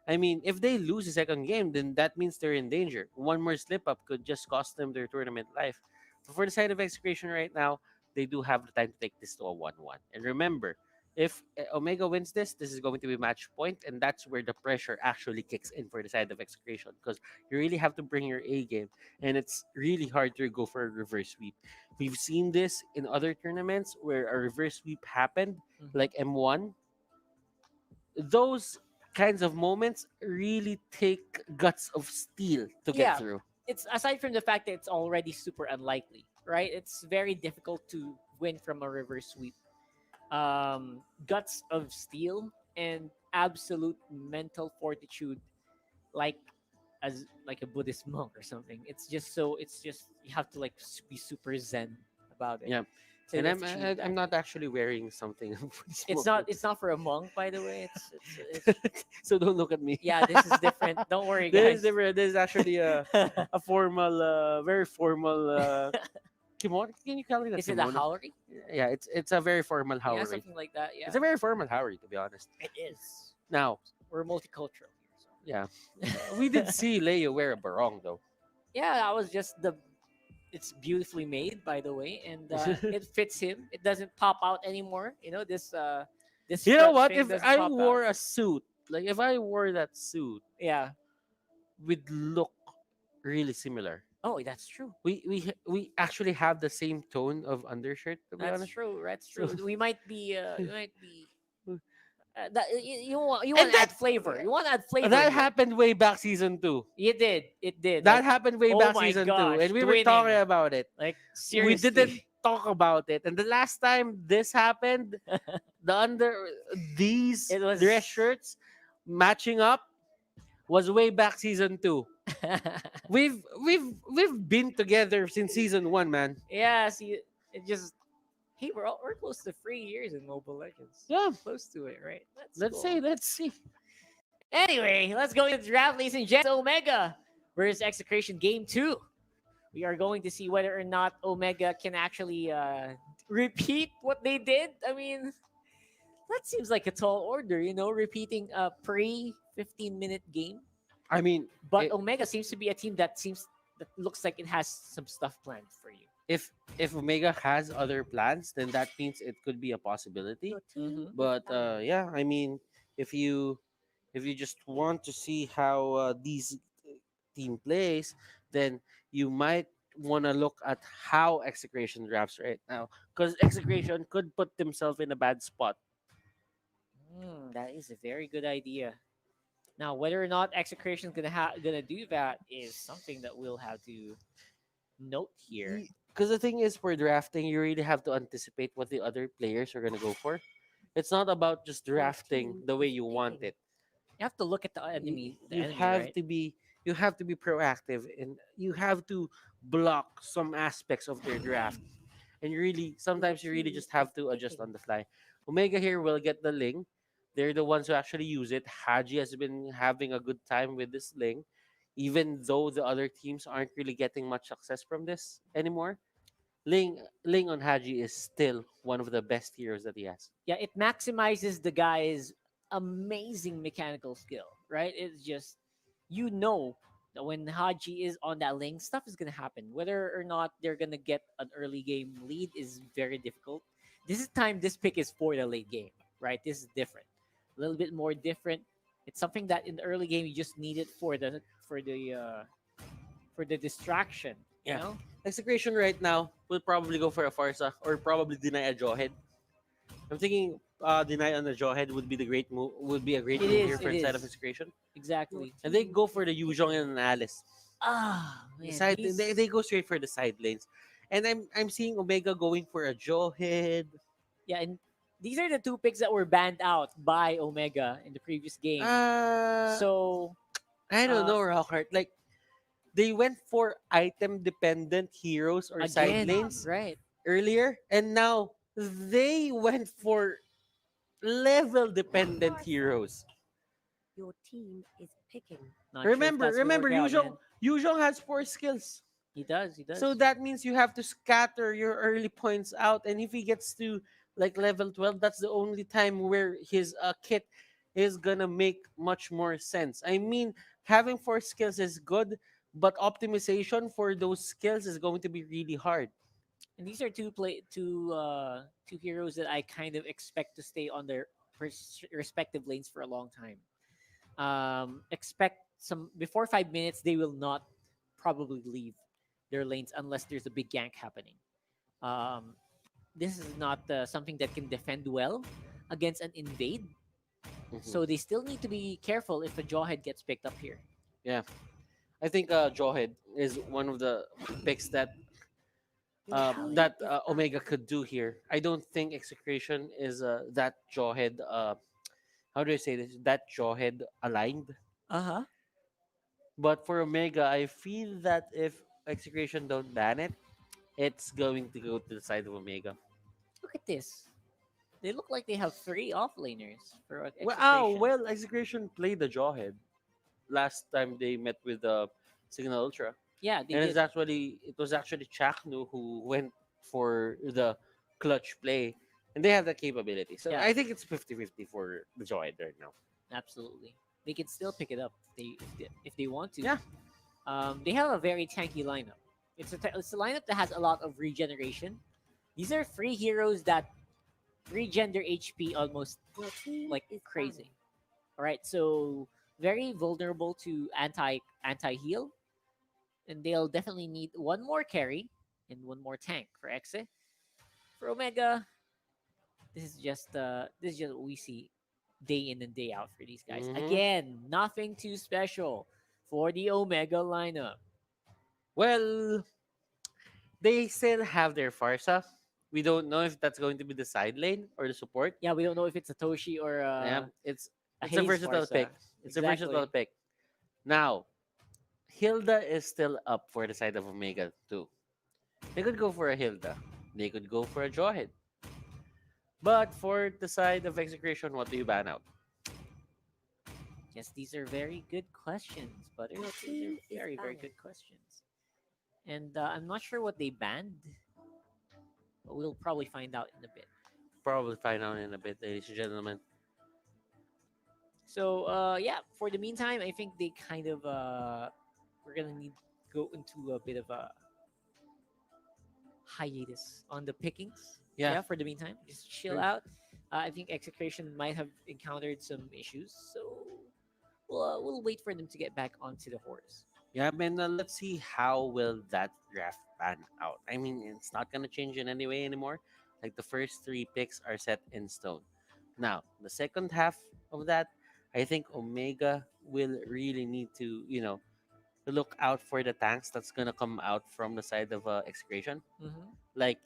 I mean, if they lose the second game, then that means they're in danger. One more slip up could just cost them their tournament life. But for the side of Execration right now, they do have the time to take this to a 1-1. And remember, if Omega wins this, this is going to be match point, and that's where the pressure actually kicks in for the side of Execration because you really have to bring your A game, and it's really hard to go for a reverse sweep. We've seen this in other tournaments where a reverse sweep happened, like M1. Those kinds of moments really take guts of steel to get yeah, through. it's aside from the fact that it's already super unlikely, right? It's very difficult to win from a reverse sweep. Guts of steel and absolute mental fortitude, like as like a Buddhist monk or something. It's just you have to like be super zen about it Yeah. to And achieve I'm that. not actually wearing something for this It's moment. not for a monk, by the way. It's So don't look at me. yeah. This is different. Don't worry, This is guys. different. This is actually a formal, very formal kimono. Can you call it a Is it a kimono? haori? Yeah, it's a very formal Yeah, haori. something like that. Yeah, It's a very formal haori, to be honest. it is. Now, We're multicultural here. So. yeah, we did see Leo wear a barong though. Yeah, that was just the. It's beautifully made, by the way, and it fits him. It doesn't pop out anymore. You know this You know front what? thing If doesn't I pop out. wore a suit, like if I wore that suit, Yeah. we'd look really similar. Oh, that's true. We actually have the same tone of undershirt, to be That's honest. true. That's So- true. We might be. We might be. You And want to add flavor. You want to add flavor. That here. happened way back season 2. It did. It did. That Like, happened way oh back my season 2, gosh, and we were twinning. talking about it. Like We seriously. didn't talk about it, and the last time this happened, the under these It was- dress shirts matching up was way back season 2. We've been together since season 1, man. Yeah. See, it just. Hey, we're close to 3 years in Mobile Legends. Yeah, Close to it, right? let's cool. see. Anyway, let's go into the draft, ladies and gents. Omega versus Execration Game 2. We are going to see whether or not Omega can actually repeat what they did. I mean, that seems like a tall order, repeating a pre 15-minute game. I mean, But Omega seems to be a team that looks like it has some stuff planned for you. if Omega has other plans, then that means it could be a possibility. But yeah, I mean, if you just want to see how these team plays, then you might want to look at how Execration drafts right now, because Execration could put themselves in a bad spot. That is a very good idea. Now, whether or not Execration is gonna do that is something that we'll have to note here. Because the thing is, for drafting, you really have to anticipate what the other players are gonna go for. It's not about just drafting the way you want it. You have to look at the enemy. You have to be proactive, and you have to block some aspects of their draft. And sometimes you really just have to adjust on the fly. Omega here will get the Ling. They're the ones who actually use it. Haji has been having a good time with this Ling, even though the other teams aren't really getting much success from this anymore. Ling on Haji is still one of the best heroes that he has. Yeah, it maximizes the guy's amazing mechanical skill, right? It's just that when Haji is on that lane, stuff is gonna happen. Whether or not they're gonna get an early game lead is very difficult. This pick is for the late game, right? This is different, a little bit more different. It's something that in the early game you just need it for the distraction. You know? Execration right now will probably go for a Farsa or probably deny a Jawhead. I'm thinking deny on the Jawhead would be a great move here for inside of Execration. Exactly. And they go for the Yuzhong and Alice. Man, They go straight for the side lanes. And I'm seeing Omega going for a Jawhead. Yeah, and these are the two picks that were banned out by Omega in the previous game. So I don't know, Rockhart. Like, they went for item dependent heroes or side lanes right earlier, and now they went for level dependent heroes. Your team is picking. Remember, Yuzhong has 4 skills. He does. So that means you have to scatter your early points out, and if he gets to like level 12, that's the only time where his kit is gonna make much more sense. I mean, having 4 skills is good, but optimization for those skills is going to be really hard. And these are two heroes that I kind of expect to stay on their respective lanes for a long time. Expect some before 5 minutes, they will not probably leave their lanes unless there's a big gank happening. This is not something that can defend well against an invade. So they still need to be careful if a Jawhead gets picked up here. Yeah. I think Jawhead is one of the picks that that Omega could do here. I don't think Execration is that jawhead. How do I say this? That jawhead aligned. Uh-huh. But for Omega, I feel that if Execration don't ban it, it's going to go to the side of Omega. Look at this. They look like they have three offlaners for Wow, Execration. well, Execration played the jawhead last time they met with Signal Ultra. Yeah, they And did. it was actually Chaknu who went for the clutch play. And they have that capability. So Yeah. I think it's 50-50 for the jawhead right now. Absolutely. They can still pick it up if they want to. Yeah. They have a very tanky lineup. It's a lineup that has a lot of regeneration. These are free heroes that regen their HP almost like crazy. All right, so very vulnerable to anti heal, and they'll definitely need one more carry and one more tank for Exe. For Omega, this is just what we see day in and day out for these guys. Mhm. Again, nothing too special for the Omega lineup. Well, they still have their Farsa. We don't know if that's going to be the side lane or the support. Yeah, we don't know if it's a Toshi or Yeah, a it's a Haze versatile Farsa. pick. It's a versatile pick. Now, Hilda is still up for the side of Omega too. They could go for a Hilda. They could go for a Jawhead. But for the side of Execration, what do you ban out? Yes, these are very good questions, but these are very, very good questions. And I'm not sure what they banned, but we'll probably find out in a bit. Probably find out in a bit, ladies and gentlemen. So yeah, for the meantime, I think they kind of we're gonna need go into a bit of a hiatus on the pickings. Yeah. For the meantime, just chill Sure. out. I think Execration might have encountered some issues, so we'll wait for them to get back onto the horse. Yeah, man. Let's see how will that draft pan out. I mean, it's not gonna change in any way anymore. Like the first three picks are set in stone. Now, the second half of that, I think Omega will really need to, look out for the tanks that's gonna come out from the side of Execration. Mm-hmm. Like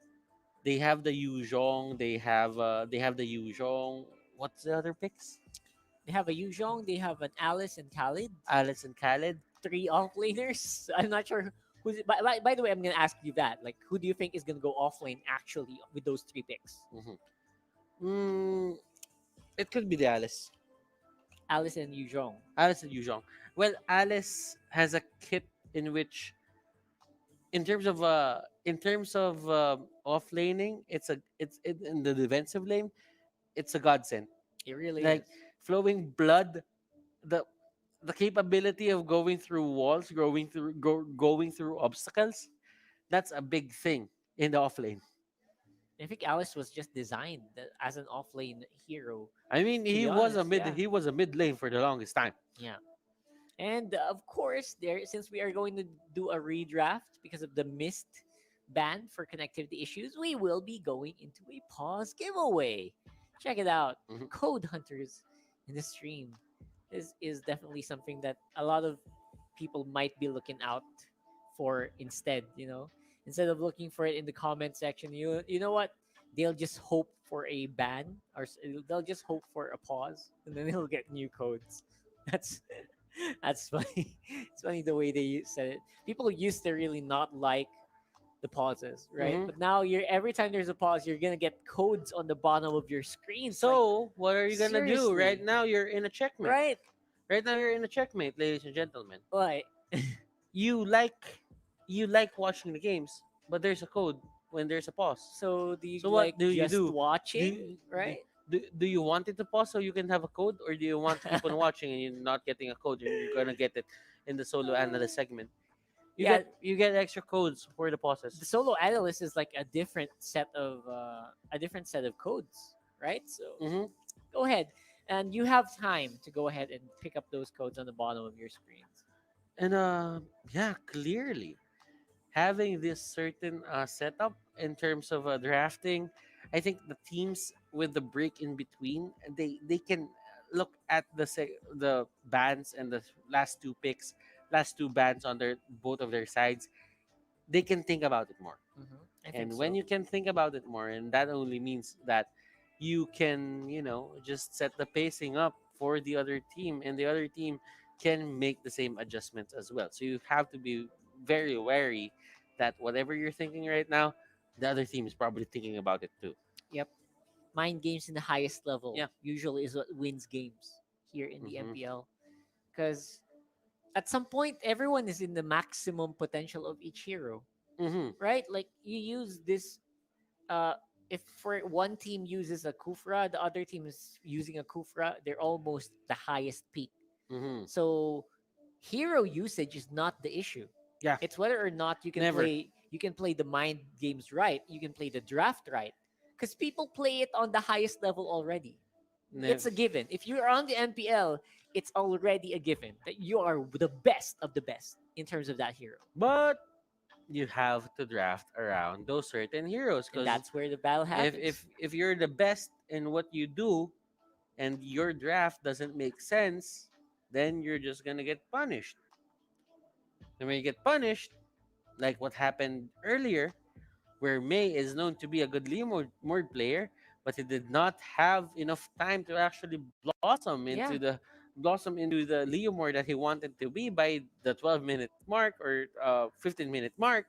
they have the Yuzhong, they have the Yuzhong. What's the other picks? They have a Yuzhong, they have an Alice and Khalid, Alice and Khalid. three offlaners. I'm not sure who's. By the way, I'm gonna ask you that. Like, who do you think is gonna go offlane actually with those three picks? It could be the Alice. Alice and Yuzhong. Alice and Yuzhong. Well, Alice has a kit in which, in terms of off laning, in the defensive lane, it's a godsend. It really Like is. flowing blood, the the capability of going through walls, going through obstacles, that's a big thing in the off lane. I think Alice was just designed as an offlane hero. I mean, To be he was a honest, mid yeah. he was a mid lane for the longest time. Yeah. And of course, since we are going to do a redraft because of the missed ban for connectivity issues, we will be going into a pause giveaway. Check it out. Mhm. Code hunters in the stream is definitely something that a lot of people might be looking out for instead, instead of looking for it in the comment section. You know what? They'll just hope for a ban they'll just hope for a pause and then they'll get new codes. That's that's funny. It's funny the way they said it. People used to really not like the pauses, right? Mhm. But now every time there's a pause, you're gonna get codes on the bottom of your screen. So, what are you gonna do? seriously. Right now, you're in a checkmate. Right? Right now, you're in a checkmate, ladies and gentlemen. Like, You like you like watching the games, but there's a code when there's a pause. so do you So like what do you just do? watching, Do, right? do you want it to pause so you can have a code, or do you want to keep on watching and you're not getting a code and you're gonna get it in the solo analyst segment? Yeah. You get extra codes for the pauses. The solo analyst is like a different set of codes, right? So Mhm. go ahead and you have time to go ahead and pick up those codes on the bottom of your screens. And yeah, clearly having this certain setup in terms of drafting, I think the teams with the break in between, they can look at the bands and the last two picks, last two bands on their both of their sides. They can think about it more. Mhm. I think And when so. you can think about it more, and that only means that you can, just set the pacing up for the other team, and the other team can make the same adjustments as well. So you have to be very wary that whatever you're thinking right now, the other team is probably thinking about it too. Yep. Mind games in the highest level Yeah. usually is what wins games here in the Mm-hmm. MPL. Because at some point, everyone is in the maximum potential of each hero, Mm-hmm. right? Like you use this. If for one team uses a Kufra, the other team is using a Kufra, they're almost the highest peak. Mm-hmm. So hero usage is not the issue. Yeah. It's whether or not Never. you can play the mind games right, you can play the draft right. Because people play it on the highest level already. It's Never. a given. If you're on the MPL, it's already a given that you are the best of the best in terms of that hero. But you have to draft around those certain heroes, And because that's where the battle if happens. if if you're the best in what you do and your draft doesn't make sense, then you're just gonna get punished. And when you get punished, like what happened earlier, where May is known to be a good Leo mode player, but he did not have enough time to actually Yeah. blossom into the Leo mode that he wanted to be by the 12-minute mark or 15-minute mark.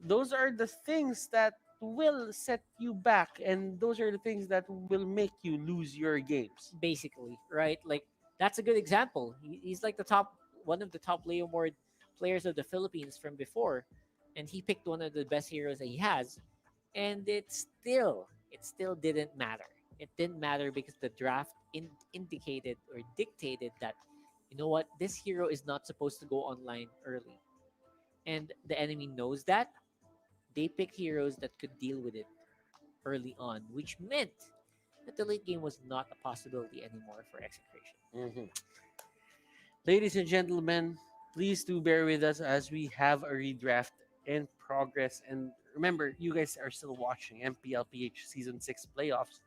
Those are the things that will set you back, and those are the things that will make you lose your games. Basically, right? Like that's a good example. He's like the top one of the top Leo Mord players of the Philippines from before, and he picked one of the best heroes that he has, and it still didn't matter. It didn't matter because the draft indicated or dictated that you know what, this hero is not supposed to go online early, and the enemy knows that. They pick heroes that could deal with it early on, which meant that the late game was not a possibility anymore for Execration. Mhm. Ladies and gentlemen, please do bear with us as we have a redraft in progress. And remember, you guys are still watching MPL-PH Season 6 Playoffs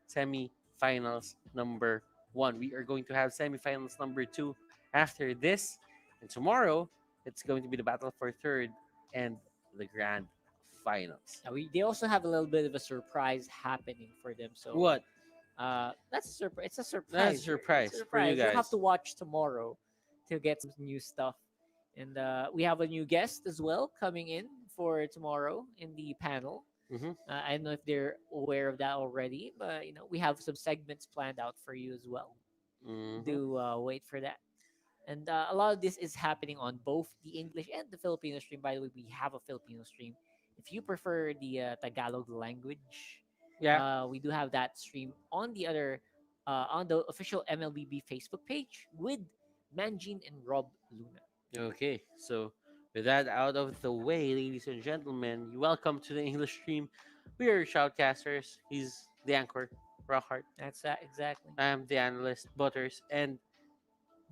Semi-Finals number 1. We are going to have semi-finals number 2 after this. And tomorrow, it's going to be the battle for third and the grand finals. They also have a little bit of a surprise happening for them. So What? that's a surprise. It's a That's a surprise. surprise It's a for you surprise. You'll have guys. to watch tomorrow to get some new stuff. And we have a new guest as well coming in for tomorrow in the panel. Mm-hmm. I don't know if they're aware of that already, but you know we have some segments planned out for you as well. Mm-hmm. Do wait for that. And a lot of this is happening on both the English and the Filipino stream. By the way, we have a Filipino stream. If you prefer the Tagalog language, Yeah. we do have that stream on the other, on the official MLBB Facebook page with Manjin and Rob Luna. Okay, so with that out of the way, ladies and gentlemen, welcome to the English stream. We are shoutcasters. He's the anchor, Rockhart. That's that exactly. I'm the analyst, Butters, and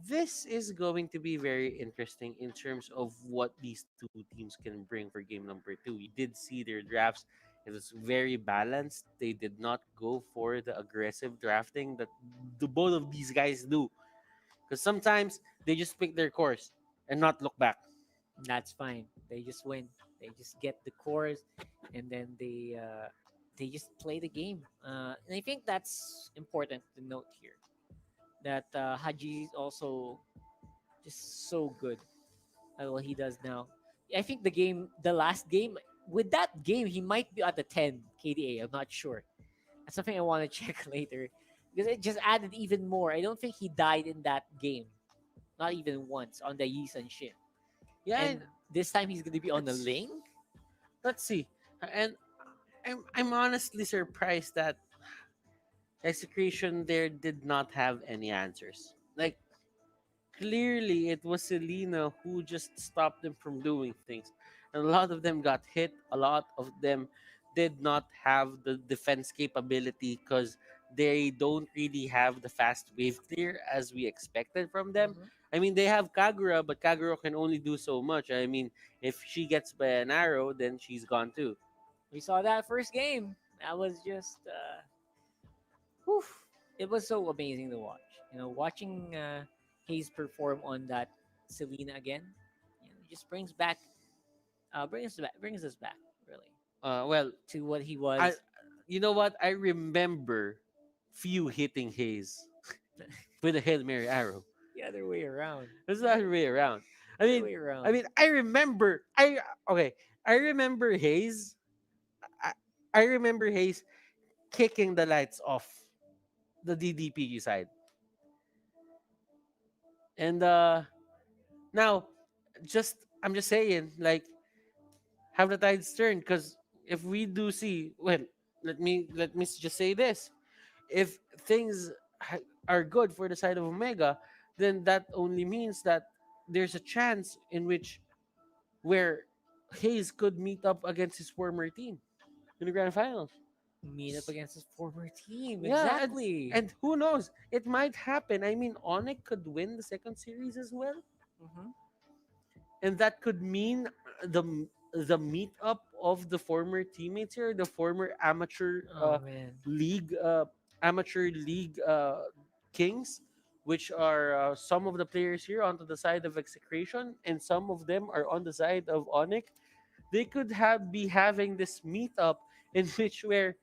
this is going to be very interesting in terms of what these two teams can bring for game number 2. We did see their drafts. It was very balanced. They did not go for the aggressive drafting that the both of these guys do. Because sometimes they just pick their course and not look back. That's fine. They just win. They just get the cores, and then they just play the game. And I think that's important to note here. That Haji is also just so good at what he does now. I think the last game, with that game, he might be at the 10 KDA. I'm not sure. That's something I want to check later because it just added even more. I don't think he died in that game, not even once on the Yisan Shin. Yeah, And this time he's gonna be on the let's- link. let's see. And I'm honestly surprised that Execration there did not have any answers. Like, clearly it was Selena who just stopped them from doing things. And a lot of them got hit. A lot of them did not have the defense capability because they don't really have the fast wave clear as we expected from them. Mhm. I mean, they have Kagura, but Kagura can only do so much. I mean, if she gets by an arrow, then she's gone too. We saw that first game. That was just, whew, it was so amazing to watch. You know, watching Hayes perform on that Selena again, you know, just brings us back really, Well, to what he was. I, you know what? I remember few hitting Hayes with a Hail Mary arrow. The other way around. It's the other way around. I Other mean, way around. I mean, I remember. I remember Hayes. I, I remember Hayes kicking the lights off the DDP side, and now, I'm just saying, like, have the tides turn, because if we do see, well, let me just say this: if things are good for the side of Omega, then that only means that there's a chance in which where Hayes could meet up against his former team in the grand finals. Meet up against his former team. Yeah, Exactly. and who knows? It might happen. I mean, Onic could win the second series as well, Mhm. and that could mean the the meetup of the former teammates here, the former Oh man. league amateur league kings, which are some of the players here onto the side of Execration, and some of them are on the side of Onic. They could have be having this meetup in which where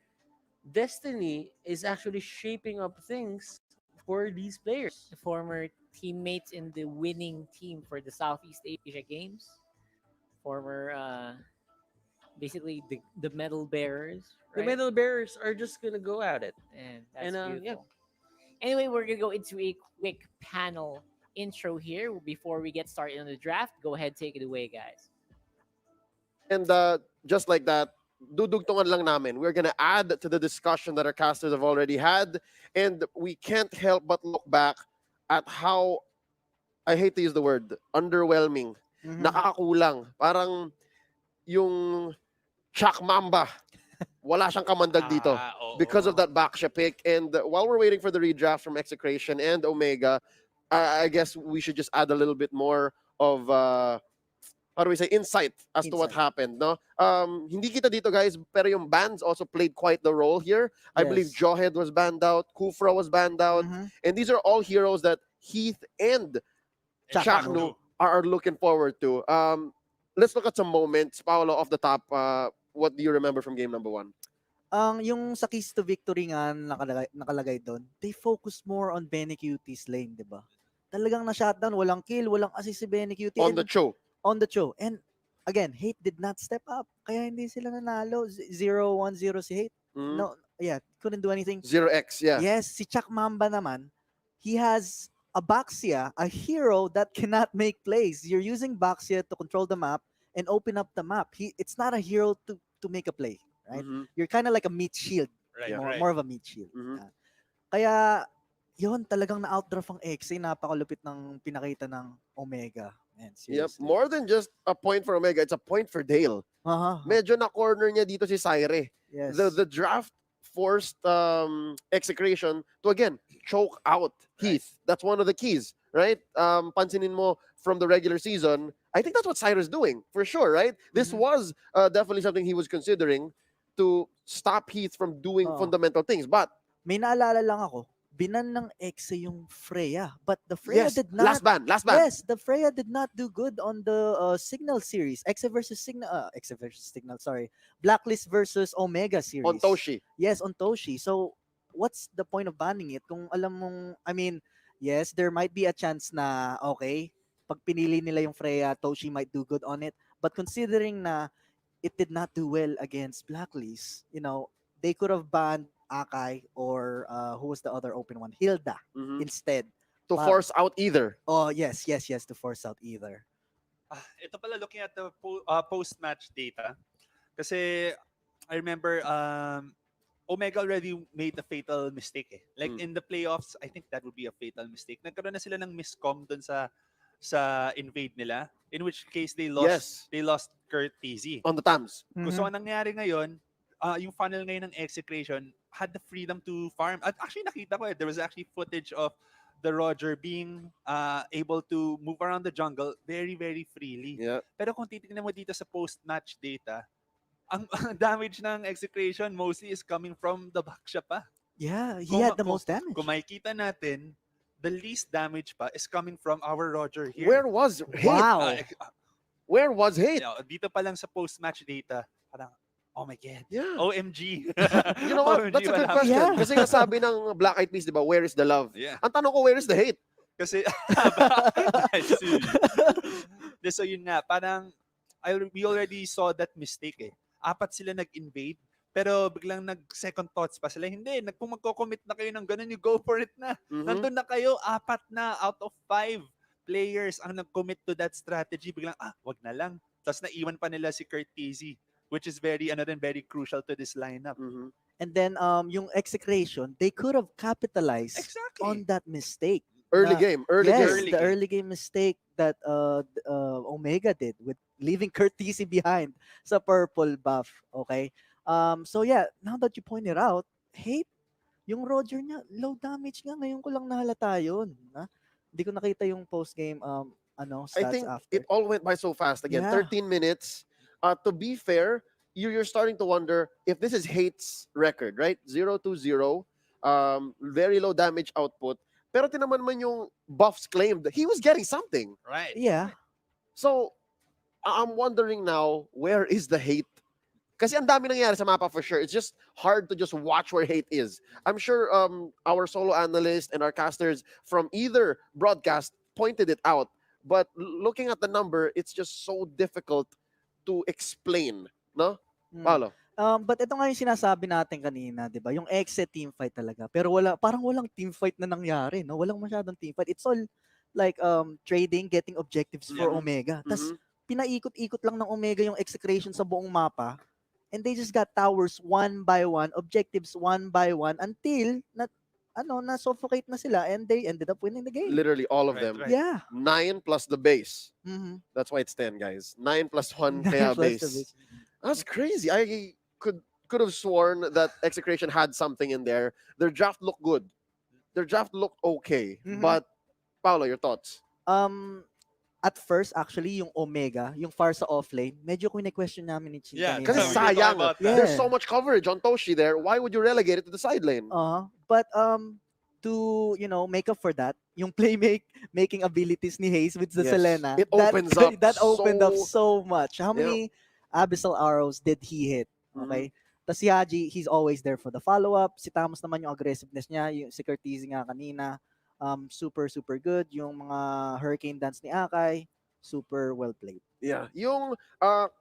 Destiny is actually shaping up things for these The players. former teammates in the winning team for the Southeast Asia Games. Former, basically the medal bearers, The right? medal bearers are just gonna go at it, And and that's yeah, beautiful. Anyway, we're gonna go into a quick panel intro here before we get started on the draft. Go ahead, take it away, guys. And just like that, dudugtungan lang namin. We're gonna add to the discussion that our casters have already had, and we can't help but look back at how, I hate to use the word, underwhelming, nakakakulang. Parang yung Chuck Mamba, wala siyang kamandag dito because of that Baksha pick. And while we're waiting for the redraft from Execration and Omega, I guess we should just add a little bit more of how do we say, insight as to what happened, no? Hindi kita dito, guys, pero yung bans also played quite the role here. I believe Yes. Jawhead was banned out, Kufra was banned out, and these are all heroes that Heath and Chaknu are looking forward to. Let's look at some moments. Paolo, off the top, what do you remember from game number one? Yung sa keys to victory nga nakalagay doon, they focus more on Benny Cutie's lane, di ba? Talagang na-shutdown, walang kill, walang assist si Benny Cutie. On the show. On the show. And again, Hate did not step up. Kaya hindi sila nanalo. 0-1-0 si Hate. No, yeah, couldn't do anything. 0x, yeah. Yes, si Chuck Mamba naman, he has a Baxia, a hero that cannot make plays. You're using Baxia to control the map and open up the map. It's not a hero to make a play, right? You're kind of like a meat shield. Right, More of a meat shield. Kaya, yun, talagang na-outdraft ang XA. Napakalupit ng pinakita ng Omega. Man, Yep, seriously. more than just a point for Omega, it's a point for Dale. Medyo na corner niya dito si Syre. Yes. The draft forced Execration to again choke out Heath. That's one of the keys, right? Pansinin mo from the regular season, I think that's what Syre's doing for sure, right? This was definitely something he was considering to stop Heath from doing fundamental things. But may naalala lang ako, binan ng Exe yung Freya, but the Freya yes, did not. last ban. Yes, the Freya did not do good on the Signal series. Exe versus Signal, sorry. Blacklist versus Omega series. On Toshi. Yes, on Toshi. So, what's the point of banning it? Kung alam mong, I mean, yes, there might be a chance na, okay, pag pinili nila yung Freya, Toshi might do good on it. But considering na it did not do well against Blacklist, you know, they could have banned Akai or who was the other open one? Hilda instead. To force out either. Oh, yes, to force out either. Ito pala, looking at the post-match data, kasi I remember Omega already made a fatal mistake eh. Like in the playoffs, I think that would be a fatal mistake. Nagkaroon na sila ng miscom dun sa invade nila, in which case they lost Kurt TZ. On the Tams. So ang nangyari ngayon, yung funnel ngayon ng Execration had the freedom to farm. At actually nakita ko there was actually footage of the Roger being able to move around the jungle very, very freely. Yeah. Pero kung titignan mo dito sa post-match data, ang damage ng Execration mostly is coming from the Baksha pa. Yeah, he had the most damage. Kung makikita natin, the least damage pa is coming from our Roger here. Where was Hate? Wow. Where was Hate? Dito pa lang sa post-match data, parang, oh my God. Yeah. OMG. You know what? That's a good question. Yeah. Kasi nga sabi ng Black Eyed Peas, di ba, where is the love? Yeah. Ang tanong ko, where is the hate? Kasi, I see. So yun nga, parang, we already saw that mistake eh. Apat sila nag-invade, pero biglang nag-second thoughts pa sila. Hindi, kung magko-commit na kayo ng ganun, you go for it na. Mhm. Nandun na kayo, apat na out of 5 players ang nag-commit to that strategy. Biglang, wag na lang. Tapos naiwan pa nila si Kurt Casey, which is very crucial to this lineup. Mhm. And then yung Execration, they could have capitalized Exactly. on that mistake. Early Na- game. Early yes, game. the early game mistake that Omega did with leaving Curtisi behind sa purple buff. Okay. So yeah, now that you pointed out, hate, yung Roger niya, low damage nga. Ngayon ko lang nahalata yun. Ha? Hindi ko nakita yung post-game I stats think after. it all went by so fast. Again, Yeah. 13 minutes. To be fair, you're starting to wonder if this is Hate's record, right? 0-0. Very low damage output. Pero tinaman man yung buffs claimed, he was getting something. Right. Yeah. So, I'm wondering now, where is the hate? Kasi ang dami nangyari sa mapa for sure. It's just hard to just watch where hate is. I'm sure our solo analyst and our casters from either broadcast pointed it out. But looking at the number, it's just so difficult to explain. No? Mm. Paolo? But ito nga yung sinasabi natin kanina, 'di ba? Yung exit team fight talaga. Pero parang walang team fight na nangyari, no? Walang masyadong team fight. It's all like trading, getting objectives for Yeah. Omega. Tas Mhm. pinaikot-ikot lang ng Omega yung Execration sa buong mapa. And they just got towers one by one, objectives one by one until na suffocate na sila and they ended up winning the game. Literally all of Right, them. right. Yeah. 9 plus the base. Mhm. That's why it's 10, guys. 9 plus 1 Nine kaya plus the base. base. That's crazy. I could have sworn that Execration had something in there. Their draft looked good. Their draft looked okay. Mhm. But Paolo, your thoughts? At first, actually, yung Omega, yung far sa offlane, medyo question namin ni Chin Yeah, kanina. Kasi we can talk sayang. about that. Yeah. There's so much coverage on Toshi there. Why would you relegate it to the side lane? But to make up for that, yung making abilities ni Hayes with the Yes. Selena, It opens up that opened up so- so much. How many abyssal arrows did he hit? Okay. Tas si Haji, he's always there for the follow-up. Si Tamos naman yung aggressiveness niya, yung si Curtiz nga kanina, super good. Yung mga hurricane dance ni Akai, super well played. Yeah. Yung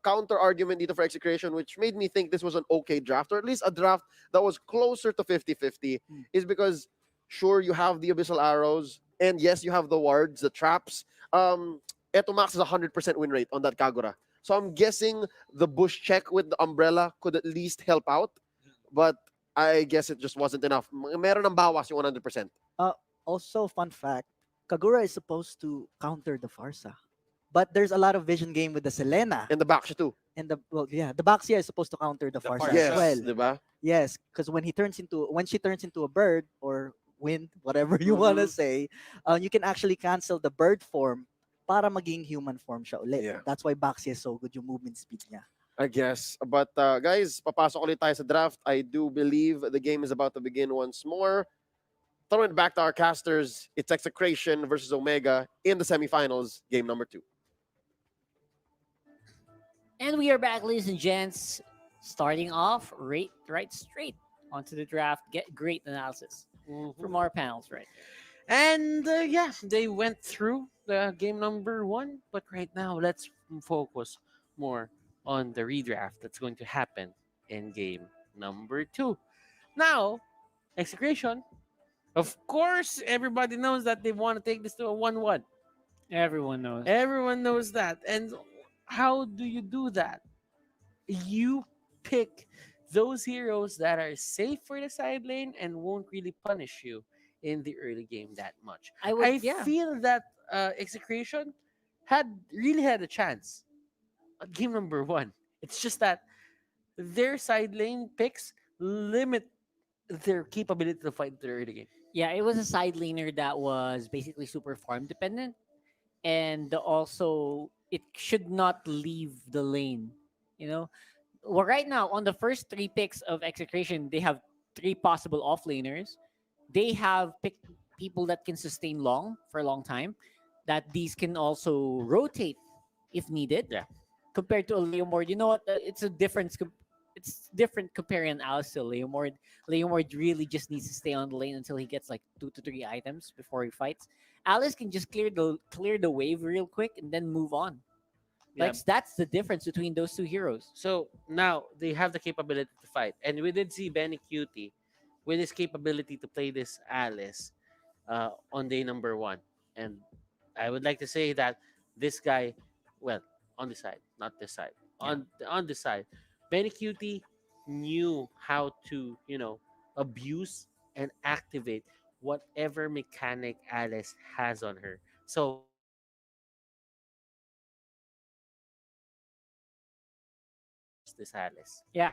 counter argument dito for Execration, which made me think this was an okay draft, or at least a draft that was closer to 50-50, is because sure, you have the abyssal arrows, and yes, you have the wards, the traps. Eto Max is 100% win rate on that Kagura. So I'm guessing the bush check with the umbrella could at least help out, but I guess it just wasn't enough. Meron ng bawas yung 100%. Also, fun fact, Kagura is supposed to counter the Farsa. But there's a lot of vision game with the Selena. And the Baksha too. And the Baxia is supposed to counter the Farsa Yes, as well. diba? Yes, because when she turns into a bird or wind, whatever you wanna say, you can actually cancel the bird form para maging human form siya ulit. Yeah. That's why Baxia is so good yung movement speed niya. I guess. But guys, papasok ulit tayo sa draft. I do believe the game is about to begin once more. Throwing it back to our casters, it's Execration versus Omega in the semifinals, game number 2. And we are back, ladies and gents. Starting off right straight onto the draft. Get great analysis from our panels, right? And yeah, they went through the game number 1, but right now let's focus more on the redraft that's going to happen in game number 2. Now, Execration, of course, everybody knows that they want to take this to a 1-1. Everyone knows. Everyone knows that. And how do you do that? You pick those heroes that are safe for the side lane and won't really punish you in the early game that much. I feel that Execration really had a chance at game number 1. It's just that their side lane picks limit their capability to fight the early game. Yeah, it was a side laner that was basically super farm dependent, and also it should not leave the lane. Well, right now on the first 3 picks of Execration, they have 3 possible offlaners. They have picked people that can sustain long for a long time. That these can also rotate if needed. Yeah. compared to a Leomord. You know what? It's a difference. It's different comparing an Alice to a Leomord. Leomord really just needs to stay on the lane until he gets like 2 to 3 items before he fights. Alice can just clear the wave real quick and then move on. Yeah. Like that's the difference between those two heroes. So now they have the capability to fight, and we did see Benny Cutie with his capability to play this Alice on day number one. And I would like to say that this guy, well, on the side, not this side, Yeah. on the side, Benny Cutie knew how to, abuse and activate whatever mechanic Alice has on her. So this Alice. Yeah.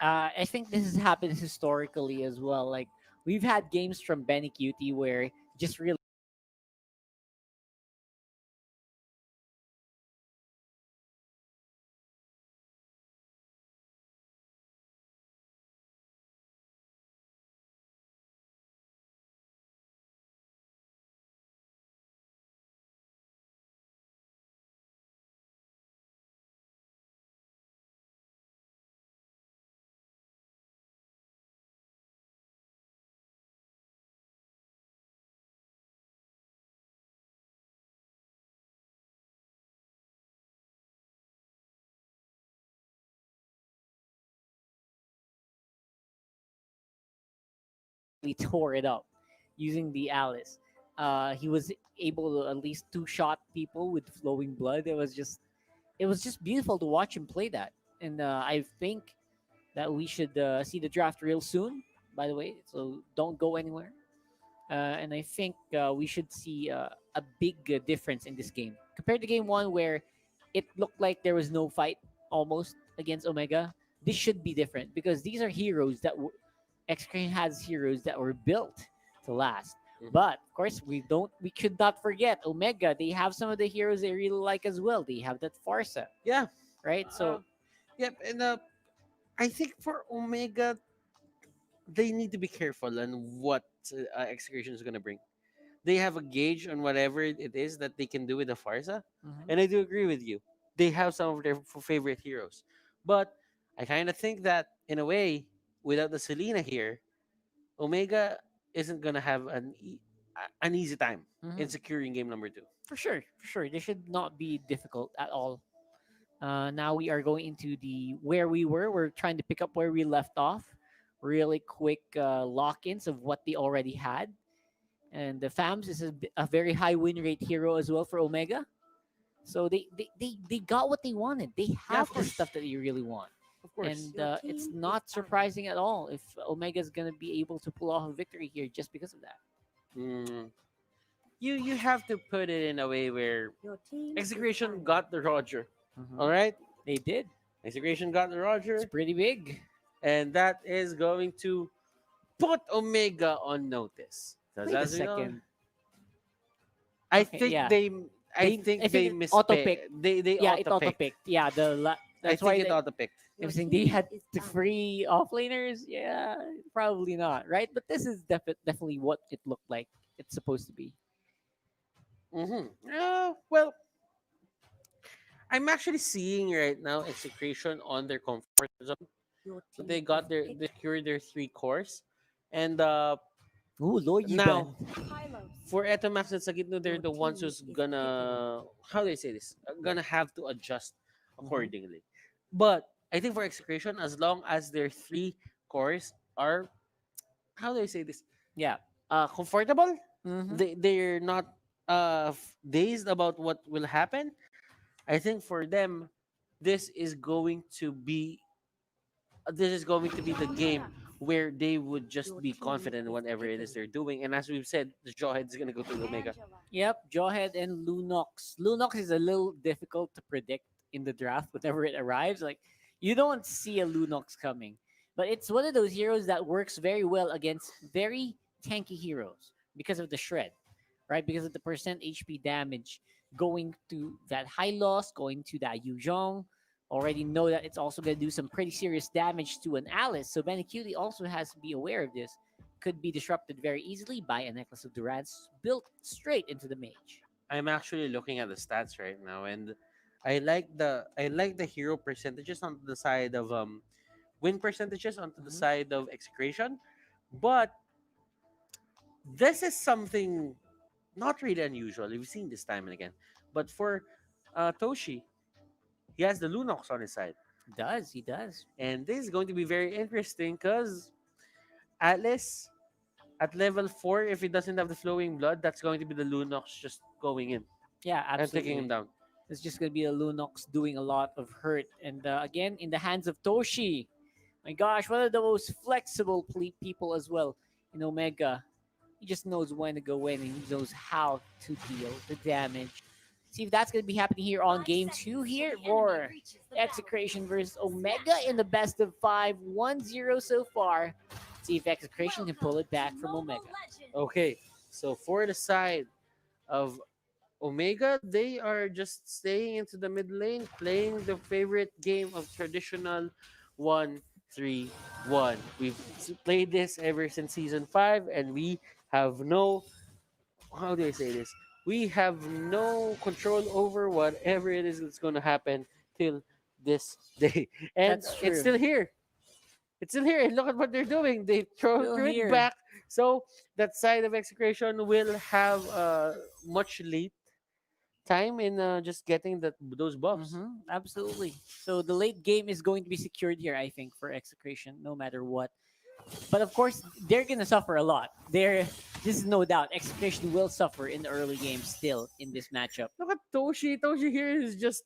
I think this has happened historically as well. Like we've had games from Benny Cutie where just really tore it up using the Alice. He was able to at least two shot people with flowing blood. It was just beautiful to watch him play that. And I think that we should see the draft real soon. By the way, so don't go anywhere. And I think we should see a big difference in this game compared to game one, where it looked like there was no fight almost against Omega. This should be different because these are heroes that Execration has heroes that were built to last. But of course, we could not forget Omega. They have some of the heroes they really like as well. They have that Farsa, Yeah. right? So Yep. And I think for Omega, they need to be careful on what Execution is going to bring. They have a gauge on whatever it is that they can do with the Farsa. Mhm. And I do agree with you. They have some of their favorite heroes. But I kind of think that, in a way, without the Selena here, Omega isn't going to have an easy time in Mhm. securing game number two. For sure, for sure, this should not be difficult at all. Now we are going into the where we were. We're trying to pick up where we left off. Really quick lock-ins of what they already had. And the FAMS is a very high win rate hero as well for Omega. So they got what they wanted. They have the stuff that you really want. Of course. And it's not surprising at all if Omega is going to be able to pull off a victory here just because of that. Mm. You have to put it in a way where Your team is Execration tied. got the Roger. Mhm. All right? They did. Execration got the Roger. It's pretty big. And that is going to put Omega on notice. Because Wait a as we know, second. I Okay, think yeah. I think they it mispicked. auto-picked. They Yeah, it auto-picked. auto-picked. Yeah, I that's think why it auto-picked. Your everything they team had is the tied. free offlaners. Yeah, probably not, right? But this is definitely what it looked like. It's supposed to be. Mm-hmm. Well, I'm actually seeing right now Execration on their comfort zone. Your So team they got is they picking. secured their three cores. And Ooh, Loyi now band. for Etomax and Sagitno, they're Your the ones team who's is gonna, how do I say this? Gonna have to adjust Mhm. accordingly. But I think for Execration, as long as their three cores are, how do I say this? Yeah. Comfortable. Mm-hmm. They're not dazed about what will happen. I think for them, this is going to be this is going to be the game where they would just Your be team confident in is whatever it is picking. they're doing. And as we've said, the Jawhead is gonna go to Omega. Yep, Jawhead and Lunox. Lunox is a little difficult to predict in the draft whenever it arrives. Like, you don't see a Lunox coming. But it's one of those heroes that works very well against very tanky heroes because of the shred, right? Because of the percent HP damage going to that high loss, going to that Yuzhong. Already know that it's also going to do some pretty serious damage to an Alice. So Beniculi also has to be aware of this. Could be disrupted very easily by a Necklace of Durance built straight into the mage. I'm actually looking at the stats right now, and I like the hero percentages on the side of win percentages onto the Mhm. side of execration, but this is something not really unusual. We've seen this time and again. But for Toshi, he has the Lunox on his side. He does. And this is going to be very interesting because Atlas at level 4, if he doesn't have the flowing blood, that's going to be the Lunox just going in Yeah, and taking him absolutely. down. It's just gonna be a Lunox doing a lot of hurt, and again in the hands of Toshi. My gosh, one of the most flexible people as well in Omega. He just knows when to go in and he knows how to deal the damage. See if that's going to be happening here on game two here for Execration versus Omega in the best of 5, 1-0 so far. See if Execration can pull it back from Omega. Okay, so for the side of Omega, they are just staying into the mid lane, playing the favorite game of traditional 1-3-1. We've played this ever since season 5, and we have no, how do I say this? We have no control over whatever it is that's going to happen till this day. And That's it's true. still here. It's still here. And look at what they're doing. They Still threw it here. back. So that side of execution will have much late time in just getting those buffs. Absolutely. So the late game is going to be secured here, I think, for Execration, no matter what. But of course, they're gonna suffer a lot. This is no doubt. Execration will suffer in the early game still in this matchup. Look at Toshi. Toshi here is just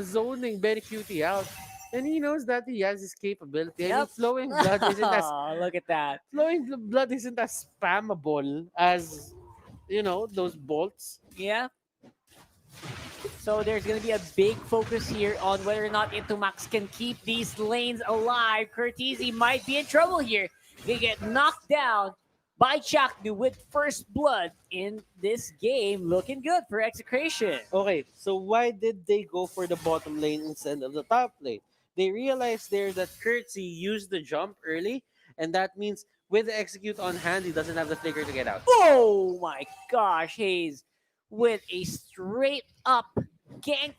zoning Benny Cutie out. And he knows that he has his capability. I mean, Yep. Look at that. blood isn't as spammable as those bolts. Yeah. So there's going to be a big focus here on whether or not Intomax can keep these lanes alive. Curtizi might be in trouble here. They get knocked down by Chakdu with first blood in this game. Looking good for Execration. Okay, so why did they go for the bottom lane instead of the top lane? They realized there that Curtsy used the jump early, and that means with the execute on hand, he doesn't have the flicker to get out. Oh my gosh, Hayes with a straight up gank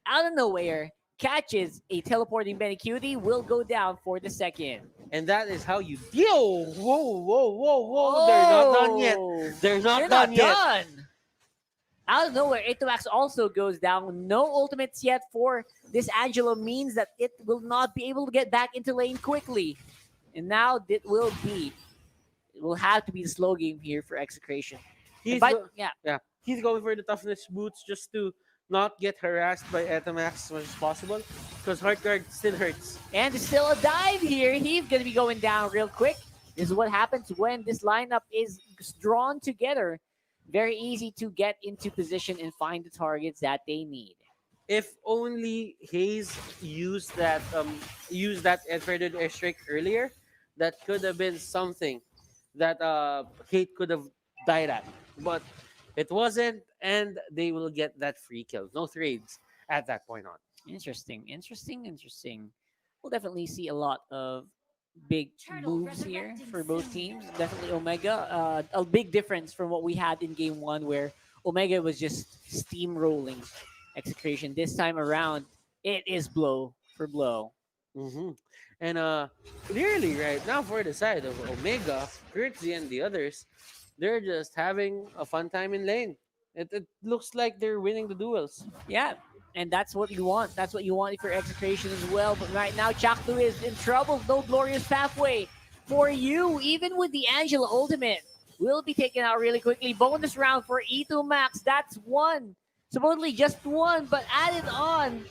out of nowhere catches a teleporting Benny Cutie, will go down for the second. And that is how you deal. Whoa. They're not done yet. They're not done yet. Done. Out of nowhere, Itomax also goes down. No ultimates yet for this Angelo means that it will not be able to get back into lane quickly. And now it will have to be the slow game here for Execration. Yeah. He's going for the toughness boots just to not get harassed by Etomax as much as possible because Heart Guard still hurts. And there's still a dive here. He's going to be going down real quick. This is what happens when this lineup is drawn together. Very easy to get into position and find the targets that they need. If only Hayes used that inverted airstrike earlier, that could have been something that Hate could have died at. But it wasn't, and they will get that free kill. No trades at that point on. Interesting. We'll definitely see a lot of big moves here for both teams. Definitely Omega. A big difference from what we had in game one where Omega was just steamrolling Execration. This time around, it is blow for blow. And clearly right now for the side of Omega, Kurtzy and the others, they're just having a fun time in lane. It looks like they're winning the duels. Yeah, and that's what you want. That's what you want for Execration as well. But right now, Chaktu is in trouble. No glorious pathway for you. Even with the Angela ultimate, will be taken out really quickly. Bonus round for E2 Max. That's one. Supposedly just one, but added on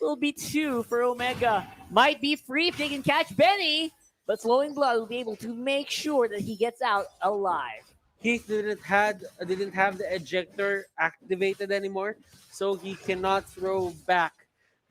will be two for Omega. Might be free if they can catch Benny, but Flowing Blood will be able to make sure that he gets out alive. Heath didn't have the ejector activated anymore, so he cannot throw back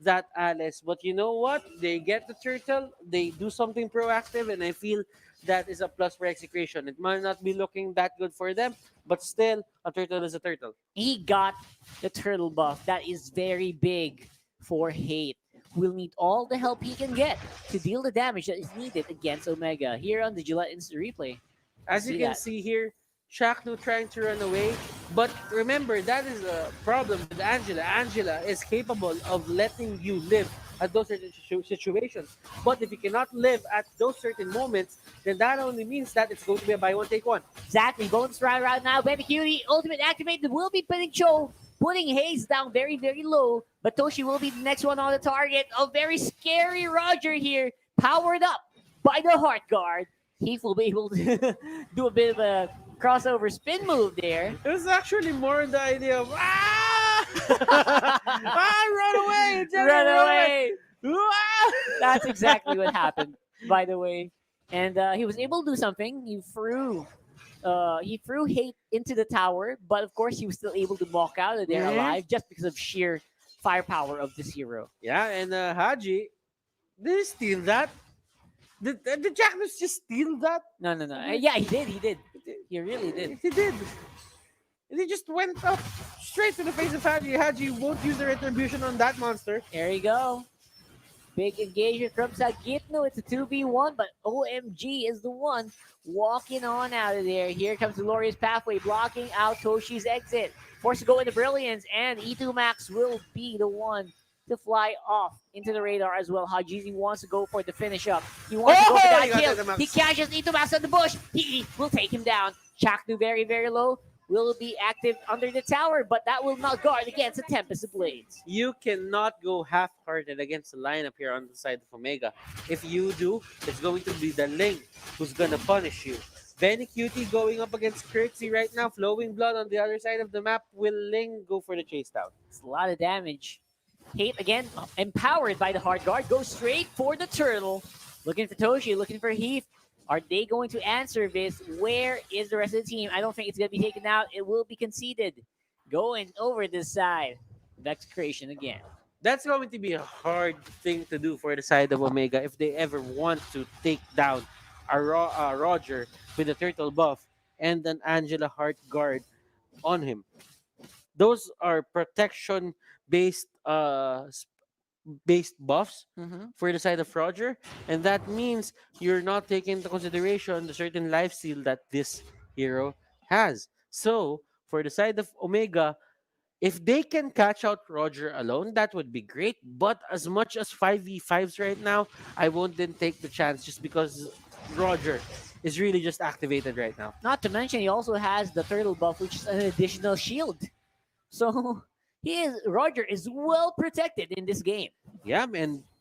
that Alice. But you know what? They get the turtle, they do something proactive, and I feel that is a plus for Execration. It might not be looking that good for them, but still, a turtle is a turtle. He got the turtle buff. That is very big for Hate. Will need all the help he can get to deal the damage that is needed against Omega here on the Gillette Instant Replay. As you can see here, Shaknu trying to run away. But remember, that is a problem with Angela. Angela is capable of letting you live at those certain situations. But if you cannot live at those certain moments, then that only means that it's going to be a buy one, take one. Exactly. Bonus round right now. Baby Cutie, ultimate activated, will be putting Cho, putting Hayes down very, very low. But Toshi will be the next one on the target. A very scary Roger here, powered up by the Heart Guard. Heath will be able to do a bit of a crossover spin move there. It was actually more the idea of run away, Run away. That's exactly what happened, by the way. And he was able to do something. He threw Hate into the tower, but of course he was still able to walk out of there alive just because of sheer firepower of this hero. Yeah, and Haji, did he steal that? Did Jacknus just steal that? No. Yeah, he did. He did. He really did. He did. And he just went up straight to the face of Haji. Haji won't use the retribution on that monster. There you go. Big engagement from Sagitno. It's a 2v1, but OMG is the one walking on out of there. Here comes the Glorious Pathway, blocking out Toshi's exit. Forced to go into Brilliance, and E2 Max will be the one to fly off into the radar as well. Hajizi wants to go for the finish up. He wants to go for that kill. He catches E2 Max on the bush. He will take him down. Chaknu very, very low. Will be active under the tower, but that will not guard against the Tempest of Blades. You cannot go half-hearted against the lineup here on the side of Omega. If you do, it's going to be the Ling who's going to punish you. Benny Cutie going up against Kirksey right now, flowing blood on the other side of the map. Will Ling go for the chase down? It's a lot of damage. Hate again, empowered by the Hard Guard, goes straight for the turtle. Looking for Toshi, looking for Heath. Are they going to answer this? Where is the rest of the team? I don't think it's going to be taken out. It will be conceded. Going over this side. Execration again. That's going to be a hard thing to do for the side of Omega if they ever want to take down a Roger with a turtle buff and an Angela Heart Guard on him. Those are protection based buffs for the side of Roger, and that means you're not taking into consideration the certain life steal that this hero has. So for the side of Omega, if they can catch out Roger alone, that would be great. But as much as 5v5s right now, I won't then take the chance just because Roger is really just activated right now. Not to mention, he also has the turtle buff, which is an additional shield. So Roger is well protected in this game. Yeah,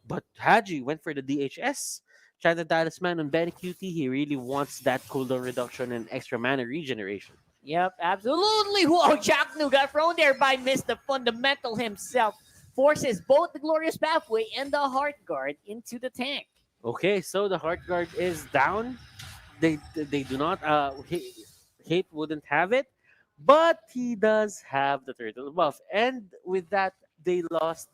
but Haji went for the DHS. Chanted Talisman on Benny Cutie. He really wants that cooldown reduction and extra mana regeneration. Yep, absolutely. Whoa, Chaknu got thrown there by Mr. Fundamental himself. Forces both the Glorious Pathway and the Heart Guard into the tank. Okay, so the Heart Guard is down. They do not Hate wouldn't have it, but he does have the turtle buff, and with that they lost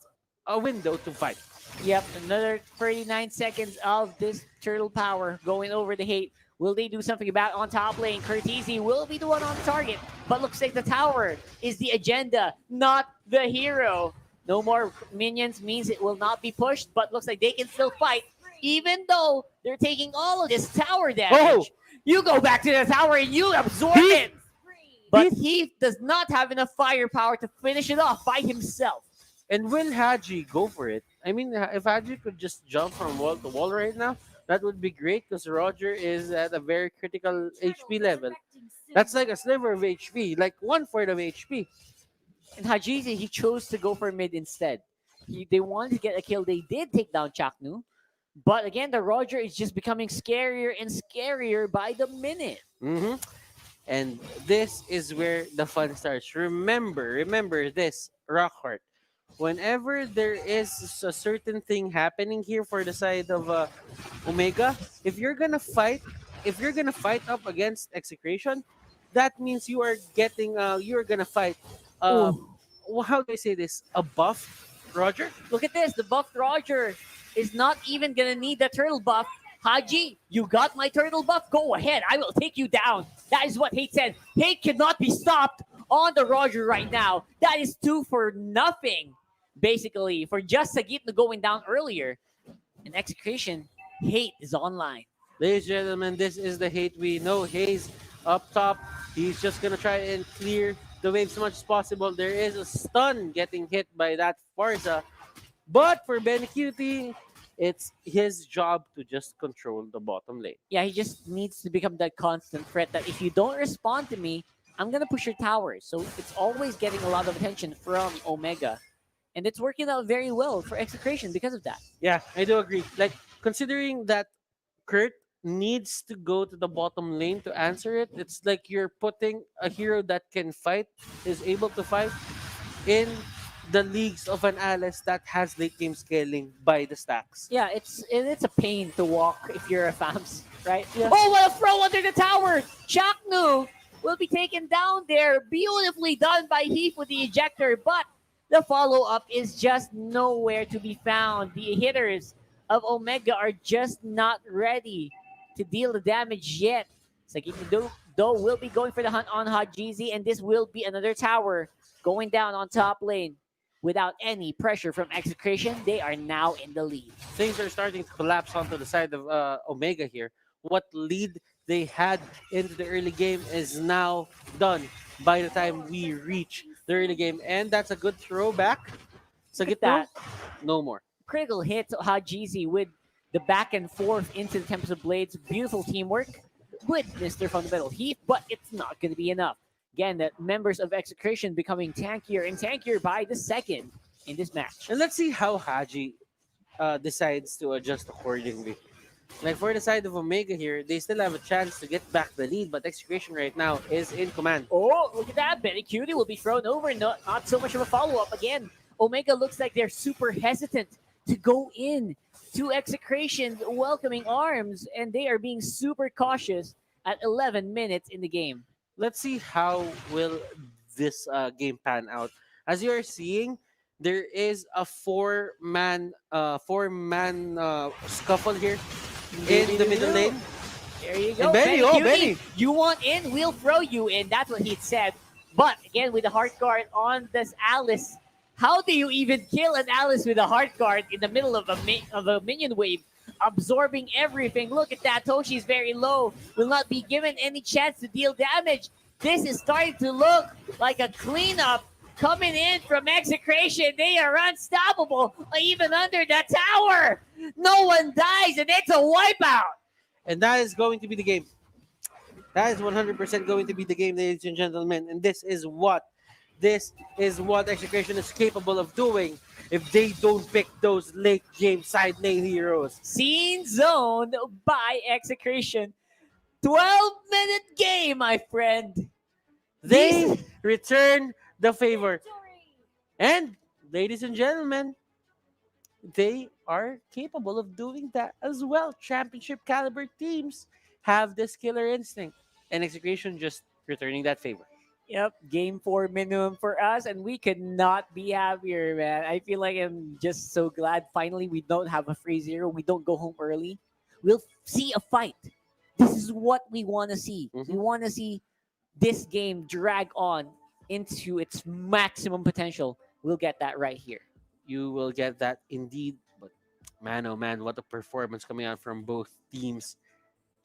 a window to fight. Yep, another 39 seconds of this turtle power going over the Hate. Will they do something about on top lane? Curtisi will be the one on target, but looks like the tower is the agenda, not the hero. No more minions means it will not be pushed, but looks like they can still fight, even though they're taking all of this tower damage. You go back to the tower and you absorb it. But he does not have enough firepower to finish it off by himself. And will Haji go for it? I mean, if Haji could just jump from wall to wall right now, that would be great because Roger is at a very critical HP level. That's like a sliver of HP, like 1/4 of HP. And Hajizi, he chose to go for mid instead. They wanted to get a kill. They did take down Chaknu. But again, the Roger is just becoming scarier and scarier by the minute. And this is where the fun starts. Remember this, Rockheart. Whenever there is a certain thing happening here for the side of Omega, if you're gonna fight up against Execration, that means you are gonna fight. How do I say this? A buff Roger. Look at this. The buffed Roger is not even gonna need the turtle buff. Haji, you got my turtle buff? Go ahead. I will take you down. That is what Hate said. Hate cannot be stopped on the Roger right now. That is 2 for nothing, basically, for just Sagitna going down earlier. In Execration, Hate is online. Ladies and gentlemen, this is the Hate we know. Hayes up top. He's just gonna try and clear the wave as much as possible. There is a stun getting hit by that Farza. But for Benecuti, it's his job to just control the bottom lane. Yeah, he just needs to become that constant threat that if you don't respond to me, I'm gonna push your towers. So it's always getting a lot of attention from Omega. And it's working out very well for Execration because of that. Yeah, I do agree. Like, considering that Kurt needs to go to the bottom lane to answer it, it's like you're putting a hero that can fight, is able to fight, in the leagues of an Alice that has late game scaling by the stacks. Yeah, it's a pain to walk if you're a FAMS, right? Yeah. Oh, what a throw under the tower! Chaknu will be taken down there. Beautifully done by Heath with the ejector, but the follow-up is just nowhere to be found. The hitters of Omega are just not ready to deal the damage yet. Sagiki Do will be going for the hunt on Hajizi, and this will be another tower going down on top lane. Without any pressure from Execration, they are now in the lead. Things are starting to collapse onto the side of Omega here. What lead they had into the early game is now done by the time we reach the early game. And that's a good throwback. So Look get at that. No more. Critical hit to Hajizi with the back and forth into the Tempest of Blades. Beautiful teamwork with Mr. Fundamental Heath, but it's not going to be enough. Again, the members of Execration becoming tankier and tankier by the second in this match. And let's see how Haji decides to adjust accordingly. Like for the side of Omega here, they still have a chance to get back the lead, but Execration right now is in command. Oh, look at that. Benny Cutie will be thrown over. Not so much of a follow-up. Again, Omega looks like they're super hesitant to go in to Execration's welcoming arms, and they are being super cautious at 11 minutes in the game. Let's see how will this game pan out. As you are seeing, there is a four-man scuffle here in the middle lane. There you go. And Benny, Cutie, Benny. You want in, we'll throw you in. That's what he said. But again, with the heart guard on this Alice, how do you even kill an Alice with a heart guard in the middle of a minion wave? Absorbing everything. Look at that. Toshi's very low. Will not be given any chance to deal damage. This is starting to look like a cleanup coming in from Execration. They are unstoppable, even under the tower. No one dies, and it's a wipeout. And that is going to be the game. That is 100% going to be the game, ladies and gentlemen. And this is what Execration is capable of doing if they don't pick those late game side lane heroes. Scene zoned by Execration. 12-minute game, my friend. They return the favor. And, ladies and gentlemen, they are capable of doing that as well. Championship caliber teams have this killer instinct. And Execration just returning that favor. Yep, game 4 minimum for us, and we could not be happier, man. I feel like I'm just so glad finally we don't have a 3-0. We don't go home early. We'll see a fight. This is what we want to see. Mm-hmm. We want to see this game drag on into its maximum potential. We'll get that right here. You will get that indeed. But man, oh man, what a performance coming out from both teams.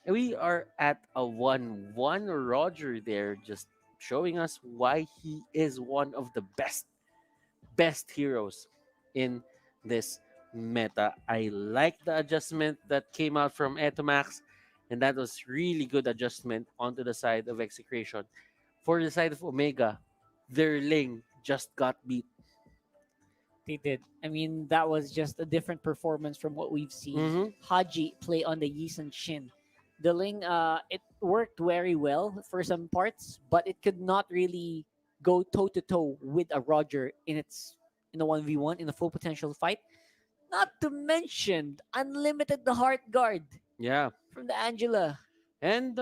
And we are at a 1-1. Roger there just showing us why he is one of the best heroes in this meta. I like the adjustment that came out from Etomax, and that was really good adjustment onto the side of Execration. For the side of Omega, their Ling just got beat. They did. I mean, that was just a different performance from what we've seen. Mhm. Haji play on the Yisan Shin. The Ling, it worked very well for some parts, but it could not really go toe to toe with a Roger in a 1v1 in a full potential fight. Not to mention unlimited the heart guard Yeah. from the Angela. And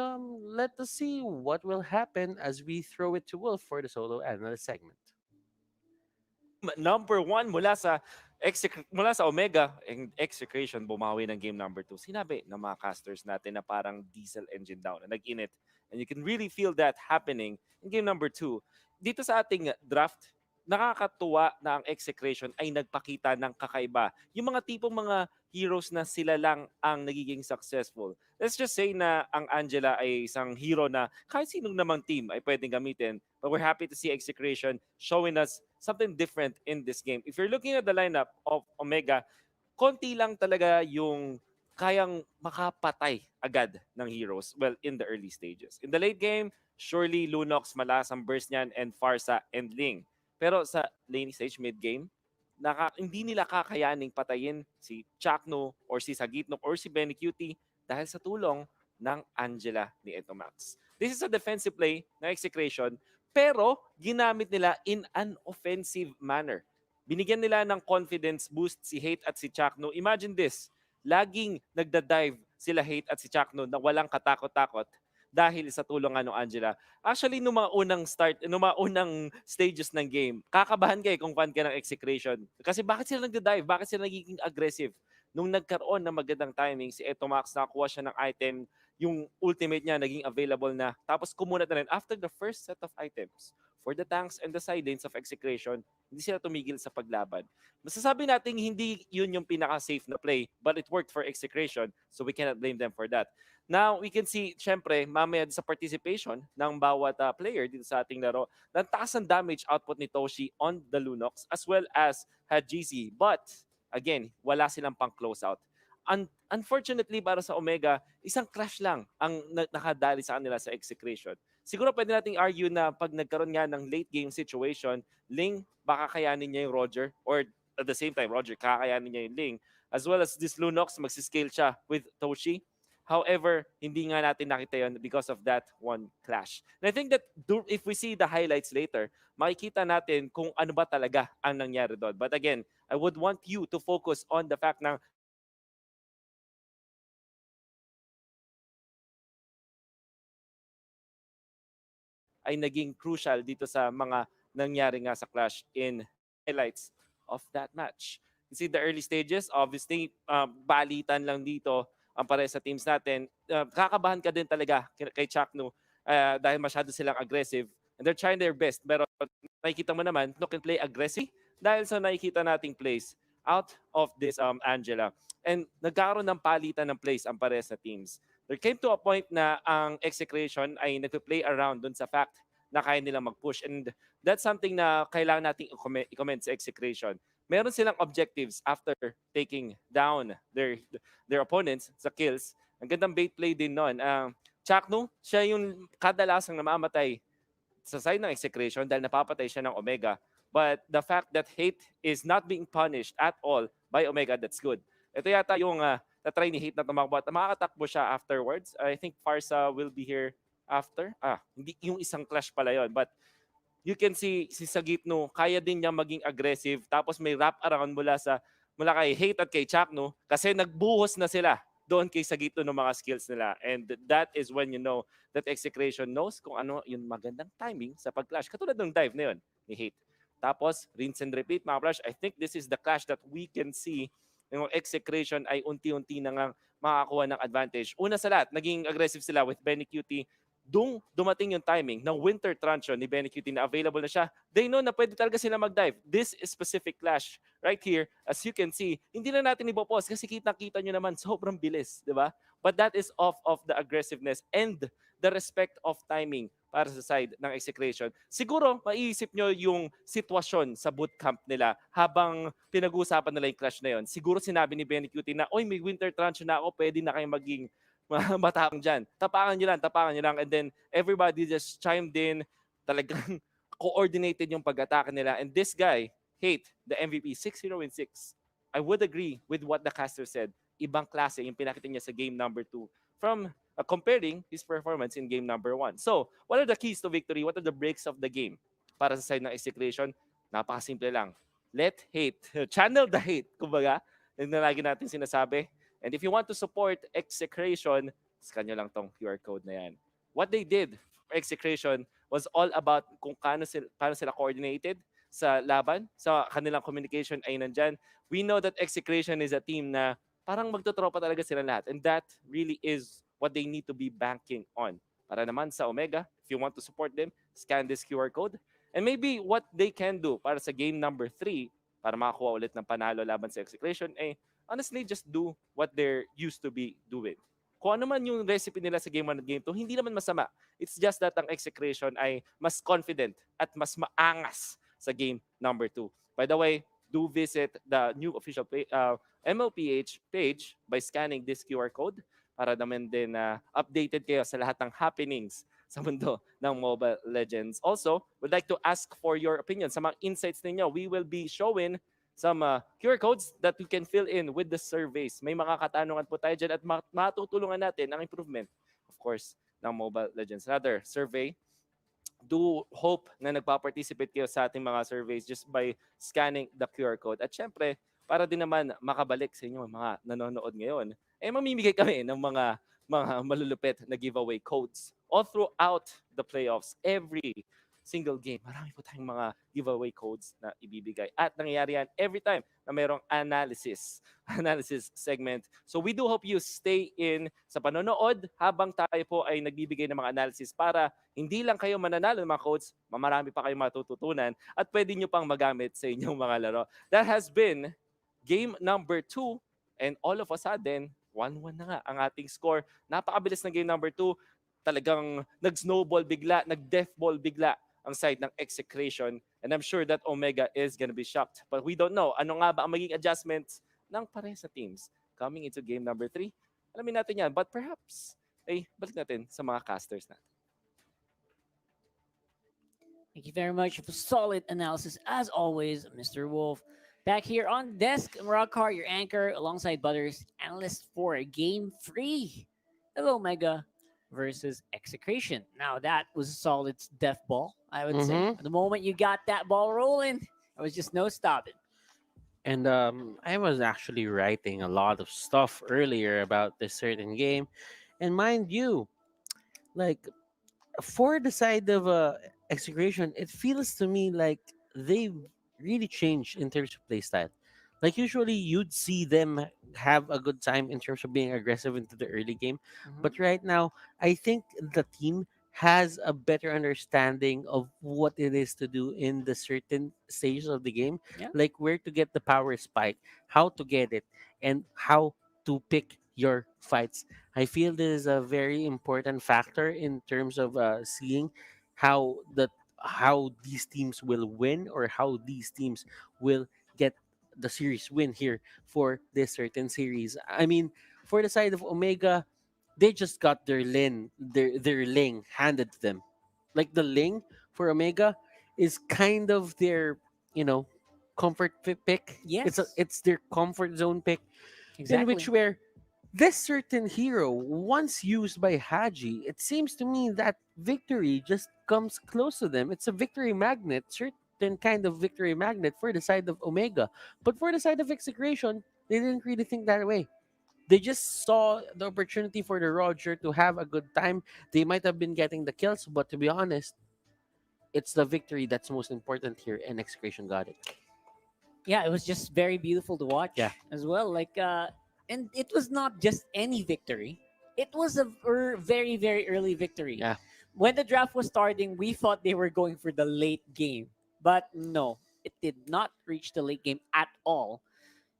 let us see what will happen as we throw it to Wolf for the solo analyst segment. Number 1 mula sa Omega and Execration bumawi ng game number 2. Sinabi ng mga casters natin na parang diesel engine down na nag-init. And you can really feel that happening in game number 2. Dito sa ating draft, nakakatuwa na ang Execration ay nagpakita ng kakaiba. Yung mga tipong mga heroes na sila lang ang nagiging successful. Let's just say na ang Angela ay isang hero na kahit sinong namang team ay pwedeng gamitin. But we're happy to see Execration showing us something different in this game. If you're looking at the lineup of Omega, konti lang talaga yung kayang makapatay agad ng heroes, well, in the early stages. In the late game, surely Lunox, malakas ang burst niyan, and Farsa and Ling. Pero sa lane stage, mid-game, hindi nila kakayaning patayin si Chakno or si Sagitno or si Benny Cutie dahil sa tulong ng Angela ni Etomax. This is a defensive play na Execration, pero ginamit nila in an offensive manner. Binigyan nila ng confidence boost si Hate at si Chakno. Imagine this, laging nagda-dive sila Hate at si Chakno na walang katakot-takot dahil sa tulong ng Angela. Actually, nung mga unang stages ng game, kakabahan kayo kung fan ka ng Execration. Kasi bakit sila nagda-dive? Bakit sila nagiging aggressive? Nung nagkaroon ng magandang timing, si Etomax nakakuha siya ng item, yung ultimate niya naging available na. Tapos kumunat na rin after the first set of items for the tanks and the side lanes of Execration, hindi sila tumigil sa paglaban. Masasabi natin hindi yun yung pinaka-safe na play, but it worked for Execration, so we cannot blame them for that. Now, we can see, syempre, mamaya sa participation ng bawat player dito sa ating laro, nantaas ang damage output ni Toshi on the Lunox as well as had GC. But, again, wala silang pang closeout. Unfortunately, para sa Omega, isang clash lang ang nakadali sa kanila sa Execration. Siguro pwede nating argue na pag nagkaroon nga ng late game situation, Ling, baka kayanin niya yung Roger, or at the same time, Roger, kakayanin niya yung Ling. As well as this Lunox, magsiscale siya with Toshi. However, hindi nga natin nakita yun because of that one clash. And I think that if we see the highlights later, makikita natin kung ano ba talaga ang nangyari doon. But again, I would want you to focus on the fact na ay naging crucial dito sa mga nangyari nga sa clash in highlights of that match. You see the early stages, obviously, balitan lang dito ang pare sa teams natin. Kakabahan ka din talaga kay Chakno dahil masyado silang aggressive. And they're trying their best. Pero nakikita mo naman, no can play aggressive dahil sa nakikita nating plays out of this Angela. And nagkaroon ng palitan ng plays ang pare sa teams. There came to a point na ang Execration ay nagpe-play around dun sa fact na kaya nilang mag-push. And that's something na kailangan nating i-comment sa Execration. Meron silang objectives after taking down their opponents sa kills. Ang gandang bait play din nun. Chakno, siya yung kadalasang namamatay sa side ng Execration dahil napapatay siya ng Omega. But the fact that Hate is not being punished at all by Omega, that's good. Ito yata yung na-try ni Hate na tumakbo at makakatakbo siya afterwards. I think Farsa will be here after. Hindi yung isang clash pala yon. But you can see si Sagitno, kaya din niya maging aggressive. Tapos may wrap around mula kay Hate at kay Chakno kasi nagbuhos na sila doon kay Sagitno ng mga skills nila. And that is when you know that Execration knows kung ano yung magandang timing sa pag-clash. Katulad ng dive na yun ni Hate. Tapos, rinse and repeat, mga clash. I think this is the clash that we can see yung Execration ay unti-unti na nga makakuha ng advantage. Una sa lahat, naging aggressive sila with Benny Cutie. Dumating yung timing ng Winter Truncheon ni Benny Cutie na available na siya. They know na pwede talaga sila mag-dive. This specific clash right here, as you can see, hindi na natin ipopause kasi kita-kita nyo naman sobrang bilis, di ba? But that is off of the aggressiveness and the respect of timing para sa side ng Execration. Siguro, maiisip nyo yung sitwasyon sa bootcamp nila habang pinag-uusapan nila yung clash na yon. Siguro sinabi ni Benny Cutie na, oy, may Winter Truncheon na ako, pwede na kayo maging matapang dyan. Tapakan nyo lang. And then, everybody just chimed in. Talagang coordinated yung pag-atake nila. And this guy, Hate, the MVP, 6-0 in 6. I would agree with what the caster said. Ibang klase yung pinakita niya sa game number 2 from comparing his performance in game number 1. So, what are the keys to victory? What are the breaks of the game? Para sa side ng Execration, napakasimple lang. Let hate. Channel the hate. Kumbaga, yun na lagi natin sinasabi. And if you want to support Execration, scan nyo lang tong QR code na yan. What they did for Execration was all about kung paano sila coordinated sa laban, sa kanilang communication ay nandyan. We know that Execration is a team na parang magtotropa talaga sila lahat. And that really is what they need to be banking on. Para naman sa Omega, if you want to support them, scan this QR code. And maybe what they can do para sa game number 3, para makakuha ulit ng panalo laban sa Execration, honestly, just do what they're used to be doing. Kung ano man yung recipe nila sa Game 1 at Game 2, hindi naman masama. It's just that ang Execration ay mas confident at mas maangas sa Game number 2. By the way, do visit the new official MLPH page by scanning this QR code para naman din updated kayo sa lahat ng happenings sa mundo ng Mobile Legends. Also, would like to ask for your opinion sa mga insights ninyo. We will be showing some QR codes that you can fill in with the surveys. May mga katanungan po tayo dyan at matutulungan natin ang improvement, of course, ng Mobile Legends. Another survey, do hope na nagpa-participate kayo sa ating mga surveys just by scanning the QR code. At syempre, para din naman makabalik sa inyo mga nanonood ngayon, mamimigay kami ng mga malulupit na giveaway codes all throughout the playoffs. Every single game, marami po tayong mga giveaway codes na ibibigay. At nangyayari yan every time na mayroong analysis segment. So we do hope you stay in sa panonood habang tayo po ay nagbibigay ng mga analysis para hindi lang kayo mananalo ng mga codes, marami pa kayong matututunan at pwede nyo pang magamit sa inyong mga laro. That has been game number 2 and all of a sudden, 1-1 na nga ang ating score. Napakabilis ng game number 2. Talagang nag-snowball bigla, nag-death ball bigla ang side ng Execration. And I'm sure that Omega is gonna be shocked. But we don't know. Ano nga ba ang magiging adjustments ng parehas sa teams coming into game number 3? Alamin natin yan. But perhaps, balik natin sa mga casters natin. Thank you very much for solid analysis, as always, Mr. Wolf. Back here on desk, Murakar, your anchor, alongside Butters, analyst for Game 3 of Omega versus Execration. Now, that was a solid death ball, I would say. The moment you got that ball rolling, there was just no stopping. And I was actually writing a lot of stuff earlier about this certain game. And mind you, like, for the side of Execration, it feels to me like they've really changed in terms of playstyle. Like usually you'd see them have a good time in terms of being aggressive into the early game. But right now, I think the team has a better understanding of what it is to do in the certain stages of the game. Yeah. Like where to get the power spike, how to get it, and how to pick your fights. I feel this is a very important factor in terms of seeing how these teams will win or how these teams will get the series win here for this certain series. I mean, for the side of Omega, they just got their Ling handed to them. Like the Ling for Omega is kind of their, comfort pick. Yes. It's their comfort zone pick. In Exactly. which where this certain hero, once used by Haji, it seems to me that victory just comes close to them. It's a victory magnet, certain kind of victory magnet for the side of Omega. But for the side of Execration, they didn't really think that way. They just saw the opportunity for the Roger to have a good time. They might have been getting the kills, but to be honest, it's the victory that's most important here, and Execration got it. Yeah, it was just very beautiful to watch Yeah. as well. Like, and it was not just any victory. It was a very, very early victory. Yeah. When the draft was starting, we thought they were going for the late game. But no, it did not reach the late game at all.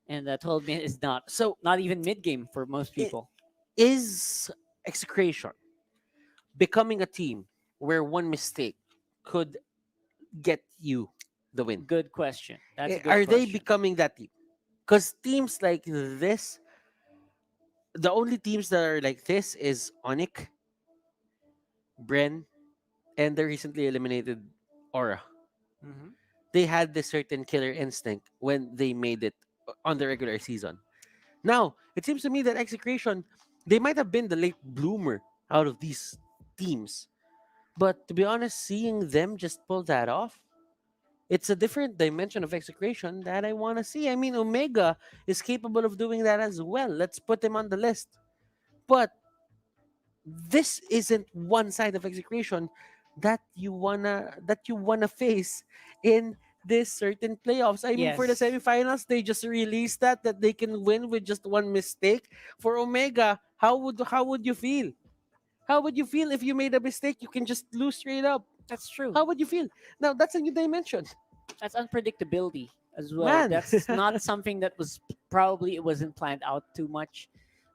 And 12 minutes is not even mid game for most people. Is Execration becoming a team where one mistake could get you the win? Good question. That's a good Are they question. becoming that team? Because teams like this, the only teams that are like this is Onic, Bren, and the recently eliminated Aura. Mhm. They had this certain killer instinct when they made it on the regular season. Now, it seems to me that Execration, they might have been the late bloomer out of these teams. But to be honest, seeing them just pull that off, it's a different dimension of Execration that I want to see. I mean, Omega is capable of doing that as well. Let's put them on the list. But this isn't one side of Execration that you wanna face in this certain playoffs. I mean, for the Yes. semifinals, they just released that they can win with just one mistake. For Omega, how would you feel? How would you feel if you made a mistake? You can just lose straight up. That's true. How would you feel? Now that's a new dimension. That's unpredictability as well. Man. That's not something that was probably it wasn't planned out too much.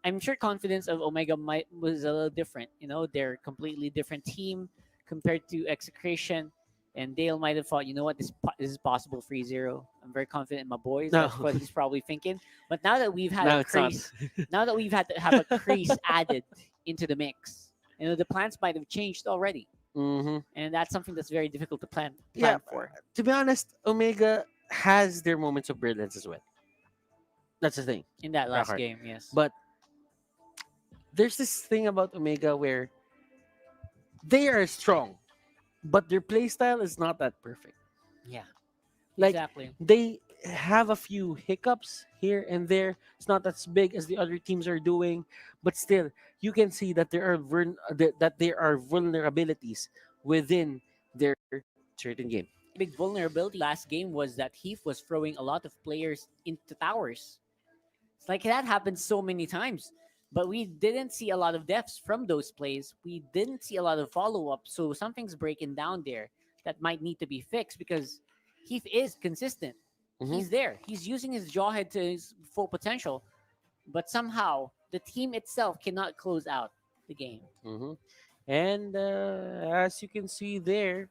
I'm sure confidence of Omega might was a little different. You know, they're completely different team compared to Execration. And Dale might have thought, you know what, this is possible 3-0. I'm very confident in my boys. No. That's what he's probably thinking. But now that we've had No, a it's not. crease, now that we've had to have a crease added into the mix, you know, the plans might have changed already. Mm-hmm. And that's something that's very difficult to plan Yeah, for. to be honest, Omega has their moments of brilliance as well. That's the thing. In that last Rockhard. game, yes. But there's this thing about Omega where they are strong, but their playstyle is not that perfect. Yeah. Like Exactly. they have a few hiccups here and there. It's not as big as the other teams are doing, but still, you can see that that there are vulnerabilities within their certain game. Big vulnerability last game was that Heath was throwing a lot of players into towers. It's like that happened so many times. But we didn't see a lot of deaths from those plays. We didn't see a lot of follow-up. So something's breaking down there that might need to be fixed because Heath is consistent. Mhm. He's there. He's using his jawhead to his full potential. But somehow, the team itself cannot close out the game. Mm-hmm. And as you can see there,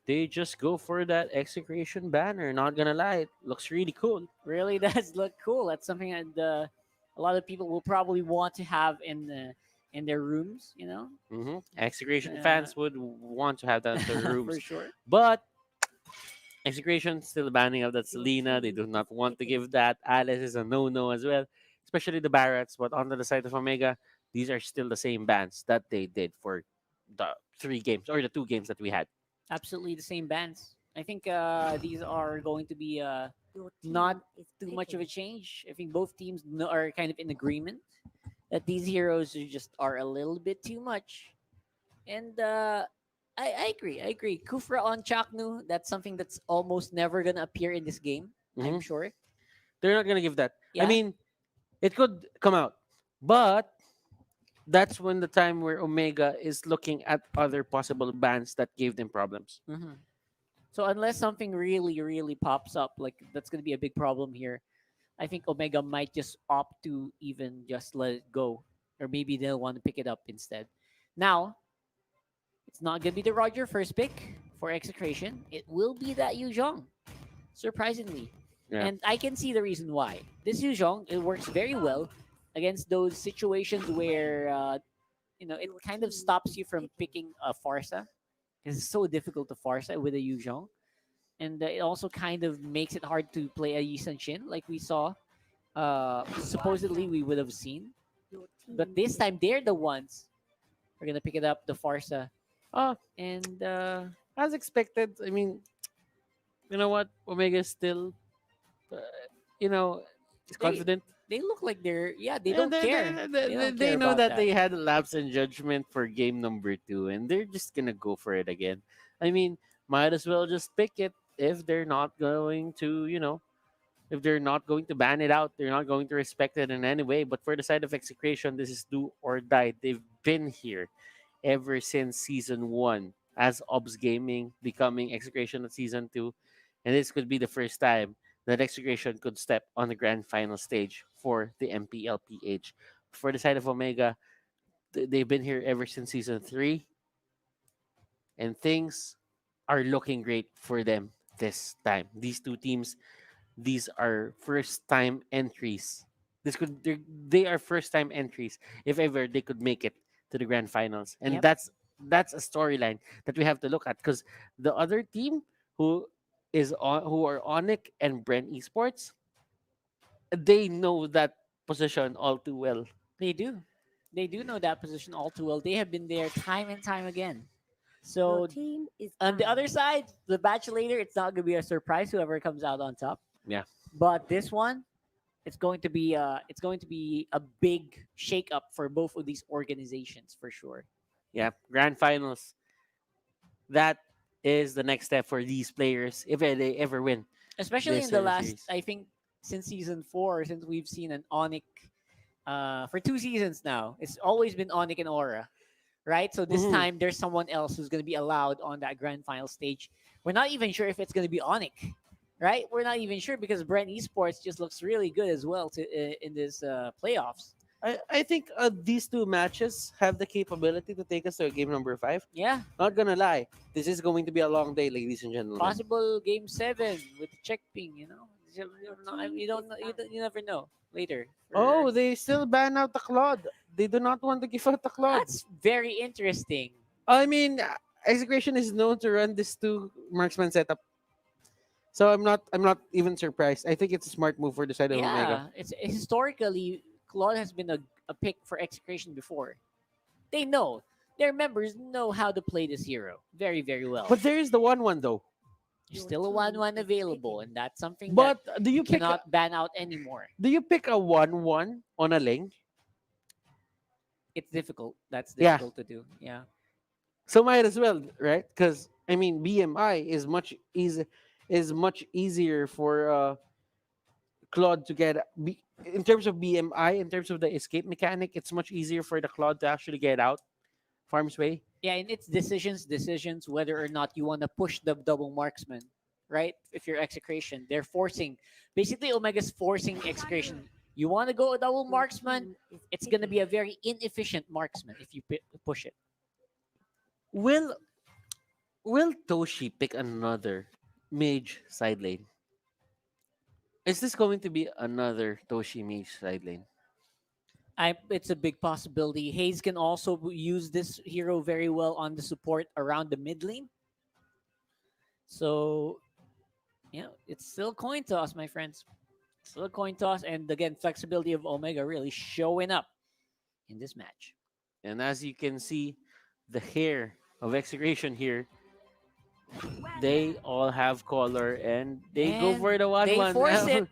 they just go for that execration banner. Not gonna lie, it looks really cool. Really does look cool. That's something that a lot of people will probably want to have in their rooms, you know? Mm-hmm. Execration Uh, fans would want to have that in their rooms. For sure. But Execration still banning of that Selena. They do not want to give that. Alice is a no-no as well, especially the Barretts. But on the side of Omega, these are still the same bans that they did for the 3 games or the 2 games that we had. Absolutely the same bands. I think these are going to be Your not team is too much of a picking. change. I think both teams are kind of in agreement that these heroes are a little bit too much. And I agree. I agree. Kufra on Chaknu, that's something that's almost never going to appear in this game, I'm Mhm. sure. They're not gonna give that. I Yeah. mean, it could come out, but that's when the time where Omega is looking at other possible bans that gave them problems. Mhm. So unless something really, really pops up, like that's going to be a big problem here, I think Omega might just opt to even just let it go. Or maybe they'll want to pick it up instead. Now, it's not going to be the Roger first pick for Execration. It will be that Yu Zhong, surprisingly. Yeah. And I can see the reason why. This Yu Zhong, it works very well against those situations where, it kind of stops you from picking a Farsa. It's so difficult to Farsa with a Yu Zhong. And it also kind of makes it hard to play a Yi Sun Shin, like we saw. Supposedly, we would have seen. Your team But this is time, they're the ones who are going to pick it up, the Farsa. Oh, And as expected. I mean, you know what? Omega is still, uh, you know, is They- confident. they look like they Yeah, don't care. Don't care know about that they had a lapse in judgment for game number 2, and they're just gonna go for it again. I mean, might as well just pick it if they're not going to, if they're not going to ban it out, they're not going to respect it in any way. But for the side of Execration, this is do or die. They've been here ever since season 1 as Obs Gaming becoming Execration at season 2, and this could be the first time that Execration could step on the grand final stage for the MPL-PH. For the side of Omega, they've been here ever since season 3, and things are looking great for them this time. These 2 teams, these are first time entries. They are first time entries if ever they could make it to the grand finals. And Yep. that's a storyline that we have to look at, because the other team who are Onic and Bren Esports, they know that position all too well. they do. They do know that position all too well. They have been there time and time again. your So team is on the down. other side, the Bachelor, it's not going to be a surprise whoever comes out on top. Yeah. But this one, it's going to be a big shakeup for both of these organizations for sure. Yeah, grand finals. That is the next step for these players if they ever win. Especially this in the last, series. I think, since season 4, since we've seen an Onic for 2 seasons now. It's always been Onic and Aura, right? So this Mhm. time there's someone else who's going to be allowed on that grand final stage. We're not even sure if it's going to be Onic. right? We're not even sure because Bren Esports just looks really good as well in this playoffs. I think these two matches have the capability to take us to game number 5. Yeah, Not gonna lie, this is going to be a long day, ladies and gentlemen. possible game 7 with the check ping. You never know later. Oh, they still ban out the Claude. They do not want to give out the Claude. That's very interesting. I mean, Execration is known to run this two marksman setup. So I'm not even surprised. I think it's a smart move for the side of Omega. Yeah, it's historically Claude has been a pick for Execration before. They know their members know how to play this hero very very well. But there is the 1-1 though. There's still a 1-1 available, and that's something But that do you pick cannot ban out anymore. do you pick a 1-1 on a lane? It's difficult. That's Yeah. difficult to do. Yeah. So might as well, right? Because I mean, BMI is much easier for Claude to get in terms of BMI, in terms of the escape mechanic. It's much easier for the Claude to actually get out farm's way. Yeah, and it's decisions whether or not you want to push the double marksman, right? If you're Execration, they're forcing. Basically, Omega's forcing Execration. You want to go a double marksman? It's going to be a very inefficient marksman if you push it. Will Toshi pick another mage side lane? Is this going to be another Toshi mage side lane? It's a big possibility. Hayes can also use this hero very well on the support around the mid lane. So, it's still a coin toss, my friends. Still a coin toss, and again, flexibility of Omega really showing up in this match. And as you can see, the hair of Execration here, they all have color and they go And for the 1-1. they force it.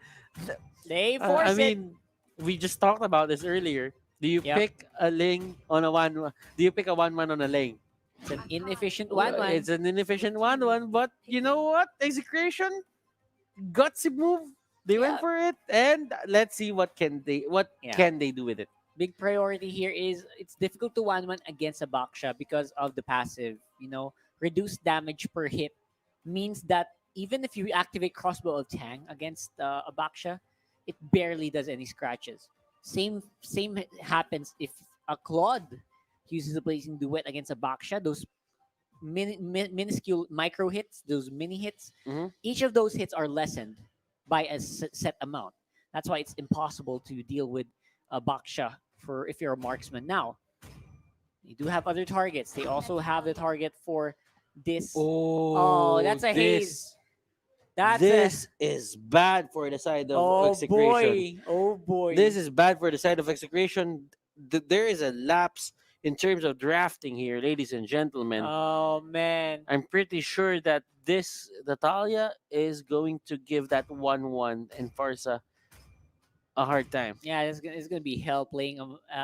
They force I it. mean, we just talked about this earlier. Do you Yep. pick a lane on a 1-1? Do you pick a 1-1 on a lane? It's an inefficient Well, 1-1. it's an inefficient 1-1, but you know what? Execration, gutsy move. They went Yeah. for it, and let's see what can they Yeah. can they do with it. Big priority here is it's difficult to 1-1 against a Baksha because of the passive. Reduced damage per hit means that even if you activate Crossbow of Tang against a Baksha, it barely does any scratches. Same happens if a Claude uses a Blazing Duet against a Baksha. Those minuscule micro hits, those mini hits, Mhm. each of those hits are lessened by a set amount. That's why it's impossible to deal with a Baksha for if you're a marksman. Now, you do have other targets. They also have the target for this. Oh, That's a haze. This is bad for the side of Oh Execration. boy. Oh boy. This is bad for the side of Execration. There is a lapse in terms of drafting here, ladies and gentlemen. Oh man. I'm pretty sure that this Natalia is going to give that 1-1 and Farsa a hard time. Yeah, it's gonna be hell playing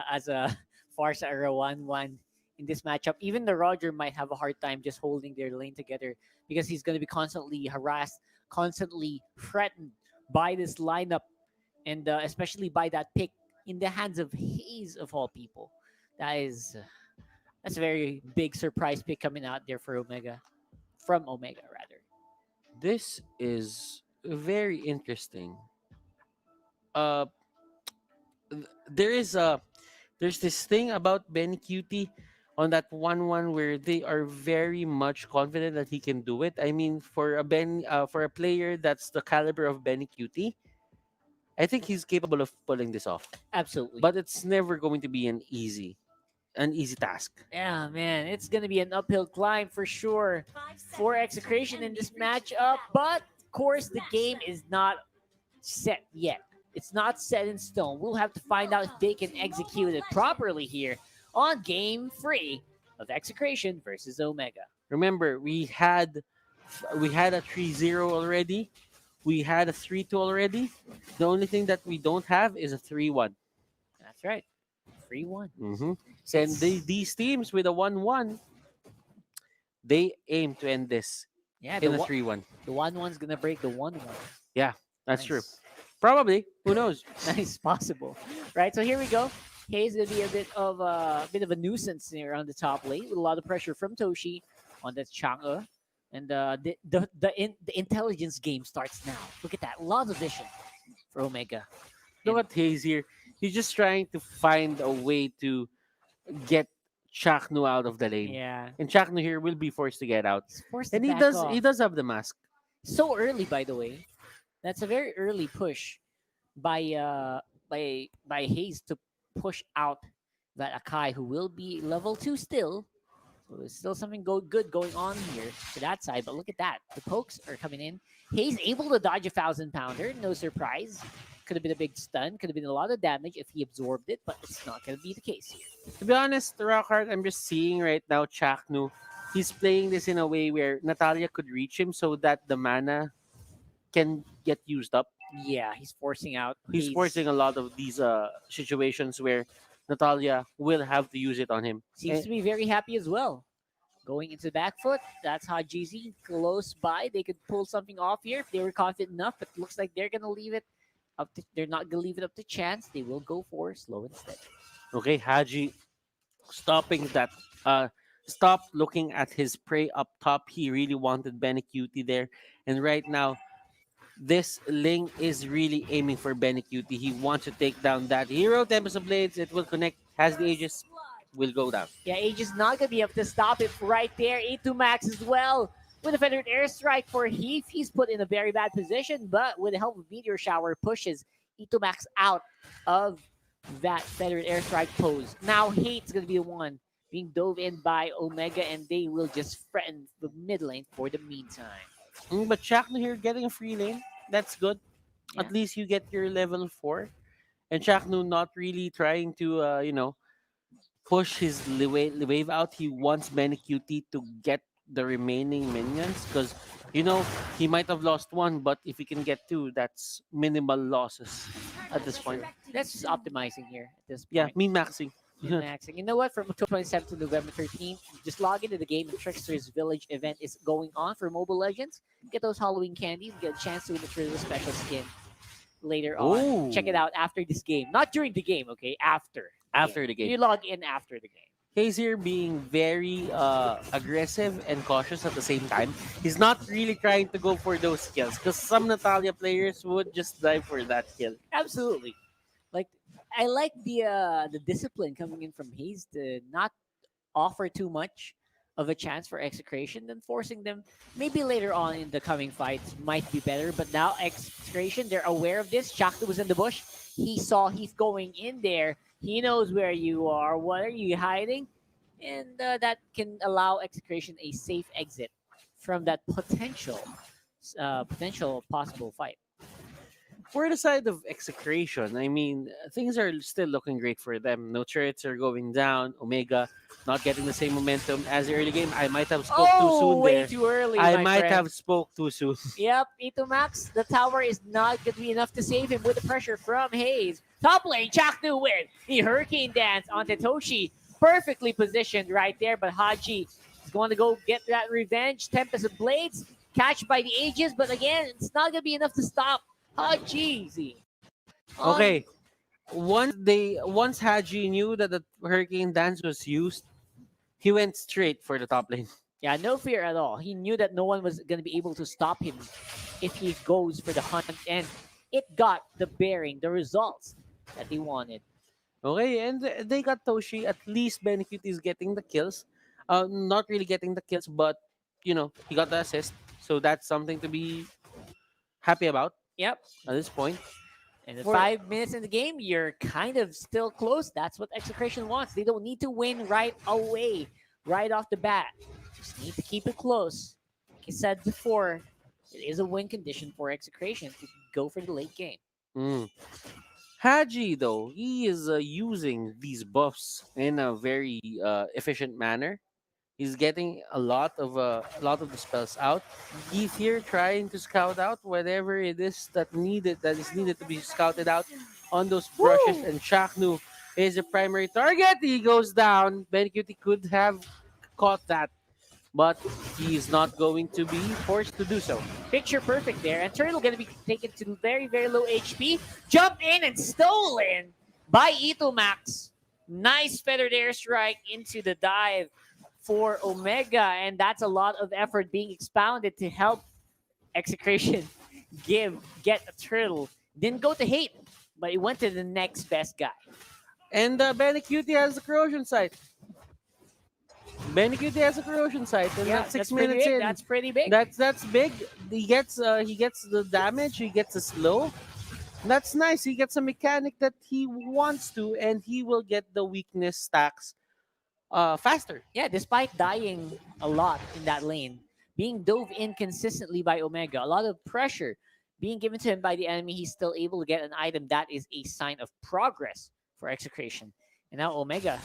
as a Farsa or a 1-1 in this matchup. Even the Roger might have a hard time just holding their lane together because he's gonna be constantly harassed, constantly threatened by this lineup, and especially by that pick in the hands of Hayes of all people. That's a very big surprise pick coming out there for Omega, from Omega rather. This is very interesting. Uh, there's this thing about Benny Cutie on that 1-1 where they are very much confident that he can do it. I mean, for a player that's the caliber of Benny Cutie, I think he's capable of pulling this off. Absolutely. But it's never going to be an easy task. Yeah, man, it's gonna be an uphill climb for sure for Execration in this matchup. But of course, the game is not set yet. It's not set in stone. We'll have to find out if they can execute it properly here on Game 3 of Execration versus Omega. Remember, we had a 3-0 already. We had a 3-2 already. The only thing that we don't have is a 3-1. That's right, 3-1. Mm-hmm. And these teams with a 1-1, they aim to end this Yeah, in a 3-1. The 1-1's gonna break the 1-1. Yeah, that's Nice. true. Probably. Who knows? Nice, possible. Right, so here we go. Hayes gonna be a bit of a nuisance here on the top lane with a lot of pressure from Toshi on that Chang'e. And the intelligence game starts now. Look at that. Lots of vision for Omega. Look at Hayes here. He's just trying to find a way to get Chaknu out of the lane. Yeah. And Chaknu here will be forced to get out. He's forced And to he back does off. he does have the mask. So early, by the way. That's a very early push by Hayes to push out that Akai, who will be level 2 still. So there's still something good going on here to that side. But look at that. The pokes are coming in. Hayes able to dodge a 1,000-pounder. No surprise. Could have been a big stun. Could have been a lot of damage if he absorbed it. But it's not going to be the case here. To be honest, Rockhart, I'm just seeing right now Chaknu. He's playing this in a way where Natalia could reach him so that the mana can get used up. Yeah, he's forcing out. He's forcing a lot of these situations where Natalia will have to use it on him. Seems to be very happy as well. Going into the back foot, that's Hajizi close by. They could pull something off here if they were confident enough, but looks like they're gonna leave it up to, they're not gonna leave it up to chance. They will go for slow instead. Okay, Haji stopping that. Stop looking at his prey up top. He really wanted Benny Cutie there, and right now, this Ling is really aiming for Benny Cutie. He wants to take down that hero. Tempest of Blades. It will connect. Has the Aegis. Will go down. Yeah, Age is not gonna be able to stop it right there. A2 Max as well. With a feathered airstrike for Heath, he's put in a very bad position, but with the help of Meteor Shower, pushes E2 Max out of that feathered airstrike pose. Now Hate's gonna be the one being dove in by Omega, and they will just threaten the mid lane for the meantime. But Chaknu here getting a free lane. That's good. Yeah. At least you get your level 4. And Chaknu not really trying to, push his wave out. He wants Benny Cutie to get the remaining minions because, he might have lost one, but if he can get 2, that's minimal losses at this point. That's just optimizing here at this point. Yeah, min-maxing. Maxing. You know what? From October 27th to November 13th, just log into the game. The Trickster's Village event is going on for Mobile Legends. Get those Halloween candies. Get a chance to win the Trickster special skin later on. Ooh. Check it out after this game. Not during the game, okay? After. After the game. You log in after the game. Hayes here being very aggressive and cautious at the same time. He's not really trying to go for those kills because some Natalia players would just die for that kill. Absolutely. Like, I like the discipline coming in from Hayes to not offer too much of a chance for Execration, then forcing them maybe later on in the coming fights might be better. But now Execration, they're aware of this. Shakta was in the bush. He saw Heath going in there. He knows where you are. What are you hiding? And that can allow Execration a safe exit from that potential possible fight. For the side of Execration, I mean, things are still looking great for them. No turrets are going down. Omega not getting the same momentum as the early game. I might have spoke too soon way there. too early, I my might friend. have spoke too soon. Yep, Ito Max, the tower is not going to be enough to save him with the pressure from Hayes. Top lane, Chaknu with the Hurricane Dance on Toshi. Perfectly positioned right there, but Haji is going to go get that revenge. Tempest of Blades, catch by the Aegis, but again, it's not going to be enough to stop Haji. Okay. Once Haji knew that the Hurricane Dance was used, he went straight for the top lane. Yeah, no fear at all. He knew that no one was going to be able to stop him if he goes for the hunt, and it got the bearing, the results that he wanted. Okay, and they got Toshi. At least Benecute is getting the kills. Not really getting the kills, but he got the assist. So that's something to be happy about. Yep. At this point. And in 5 minutes in the game, you're kind of still close. That's what Execration wants. They don't need to win right away, right off the bat. Just need to keep it close. Like I said before, it is a win condition for Execration to go for the late game. Haji, though, he is using these buffs in a very efficient manner. He's getting a lot of the spells out. He's here trying to scout out whatever it is that is needed to be scouted out on those brushes. Woo! And Shaknu is the primary target. He goes down. Bencutie could have caught that, but he's not going to be forced to do so. Picture perfect there. And Turtle going to be taken to very, very low HP. Jump in and stolen by Ito Max. Nice feathered airstrike into the dive for Omega, and that's a lot of effort being expounded to help Execration get a turtle. Didn't go to hate, but it went to the next best guy. And Benny Cutie has the corrosion site. Benny Cutie has a corrosion site, and Yeah, that's six that's pretty minutes big. in. That's pretty big. That's big. He gets the damage. He gets the slow. That's nice. He gets a mechanic that he wants to, and he will get the weakness stacks faster. Yeah, despite dying a lot in that lane, being dove in consistently by Omega, a lot of pressure being given to him by the enemy, he's still able to get an item. That is a sign of progress for Execration. And now Omega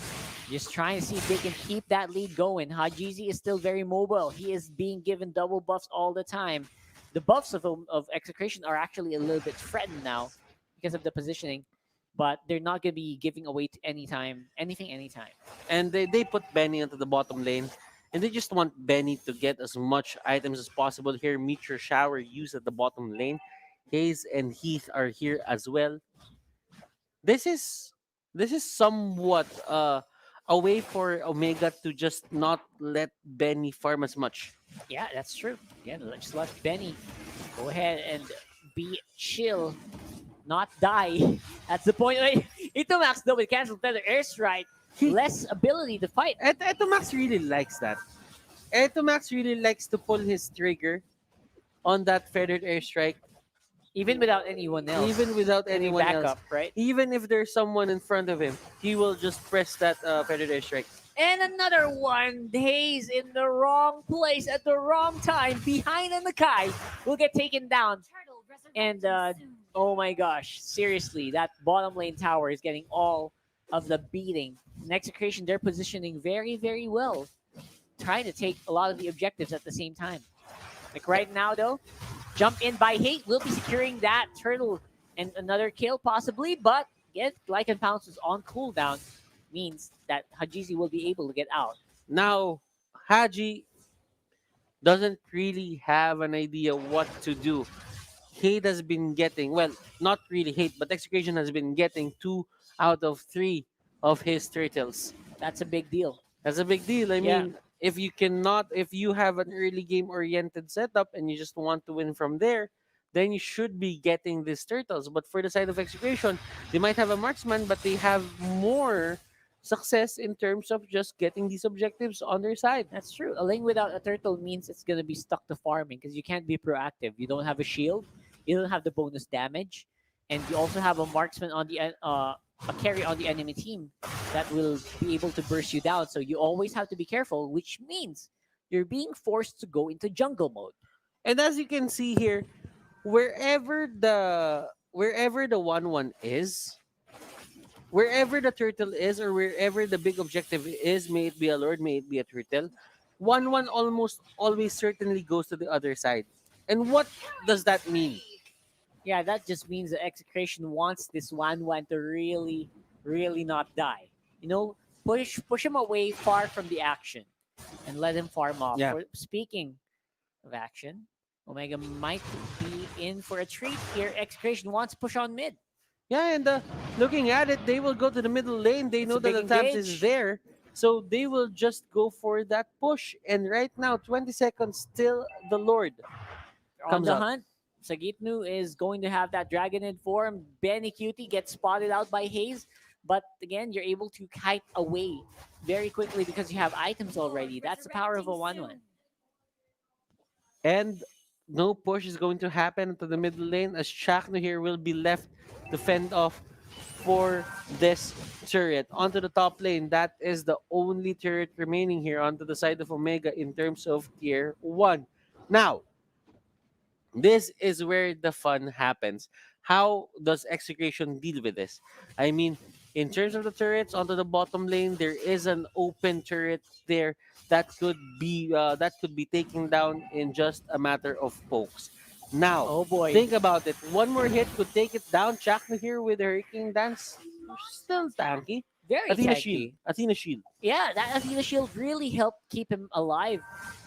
just trying to see if they can keep that lead going. Hajizi is still very mobile. He is being given double buffs all the time. The buffs of Execration are actually a little bit threatened now because of the positioning, but they're not going to be giving away to anything anytime. And they put Benny into the bottom lane, and they just want Benny to get as much items as possible. Here, Meteor Shower used at the bottom lane. Hayes and Heath are here as well. This is somewhat a way for Omega to just not let Benny farm as much. Yeah, that's true. Yeah, just let Benny go ahead and be chill, not die. That's the point. Ito Max though with cancel feather airstrike, less ability to fight. Eto Max really likes that. Eto Max really likes to pull his trigger on that feathered airstrike. Even without anyone else. Even without Any anyone backup, else. right? Even if there's someone in front of him, he will just press that feathered airstrike. And another one, Hayes in the wrong place at the wrong time, behind on the Kai, will get taken down. And oh my gosh, seriously, that bottom lane tower is getting all of the beating. In Execration, they're positioning very, very well, trying to take a lot of the objectives at the same time. Like right now, though, jump in by Hate will be securing that turtle and another kill possibly, but again, Lycan Pounce is on cooldown, means that Hajizi will be able to get out. Now, Haji doesn't really have an idea what to do. Hate has been getting, well, not really Hate, but Execution has been getting 2 out of 3 of his turtles. That's a big deal. That's a big deal. I Yeah. mean, if you have an early game oriented setup and you just want to win from there, then you should be getting these turtles. But for the side of Execution, they might have a marksman, but they have more success in terms of just getting these objectives on their side. That's true. A lane without a turtle means it's going to be stuck to farming because you can't be proactive. You don't have a shield, you don't have the bonus damage, and you also have a marksman on the a carry on the enemy team that will be able to burst you down. So you always have to be careful, which means you're being forced to go into jungle mode. And as you can see here, wherever the 1-1 is, wherever the turtle is, or wherever the big objective is, may it be a lord, may it be a turtle, 1-1 almost always certainly goes to the other side. And what does that mean? Yeah, that just means that Execration wants this 1-1 to really, really not die. You know, push him away far from the action and let him farm off. Yeah. Speaking of action, Omega might be in for a treat here. Execration wants to push on mid. Yeah, and looking at it, they will go to the middle lane. They know a big that the tabs engage. is there. So they will just go for that push. And right now, 20 seconds till the Lord On comes the out. hunt, Sagitnu is going to have that Dragonid form. Benny Cutie gets spotted out by Hayes. But again, you're able to kite away very quickly because you have items already. That's the power of a 1-1. And no push is going to happen to the middle lane as Shakno here will be left to fend off for this turret. Onto the top lane, that is the only turret remaining here onto the side of Omega in terms of tier 1. Now, this is where the fun happens. How does Execration deal with this? I mean, in terms of the turrets onto the bottom lane, there is an open turret there that could be taken down in just a matter of pokes. Now, Oh boy. think about it. One more hit could take it down. Chakna here with the Hurricane Dance, still tanky. Very Athena tanky. Shield. Athena Shield. Yeah, that Athena Shield really helped keep him alive.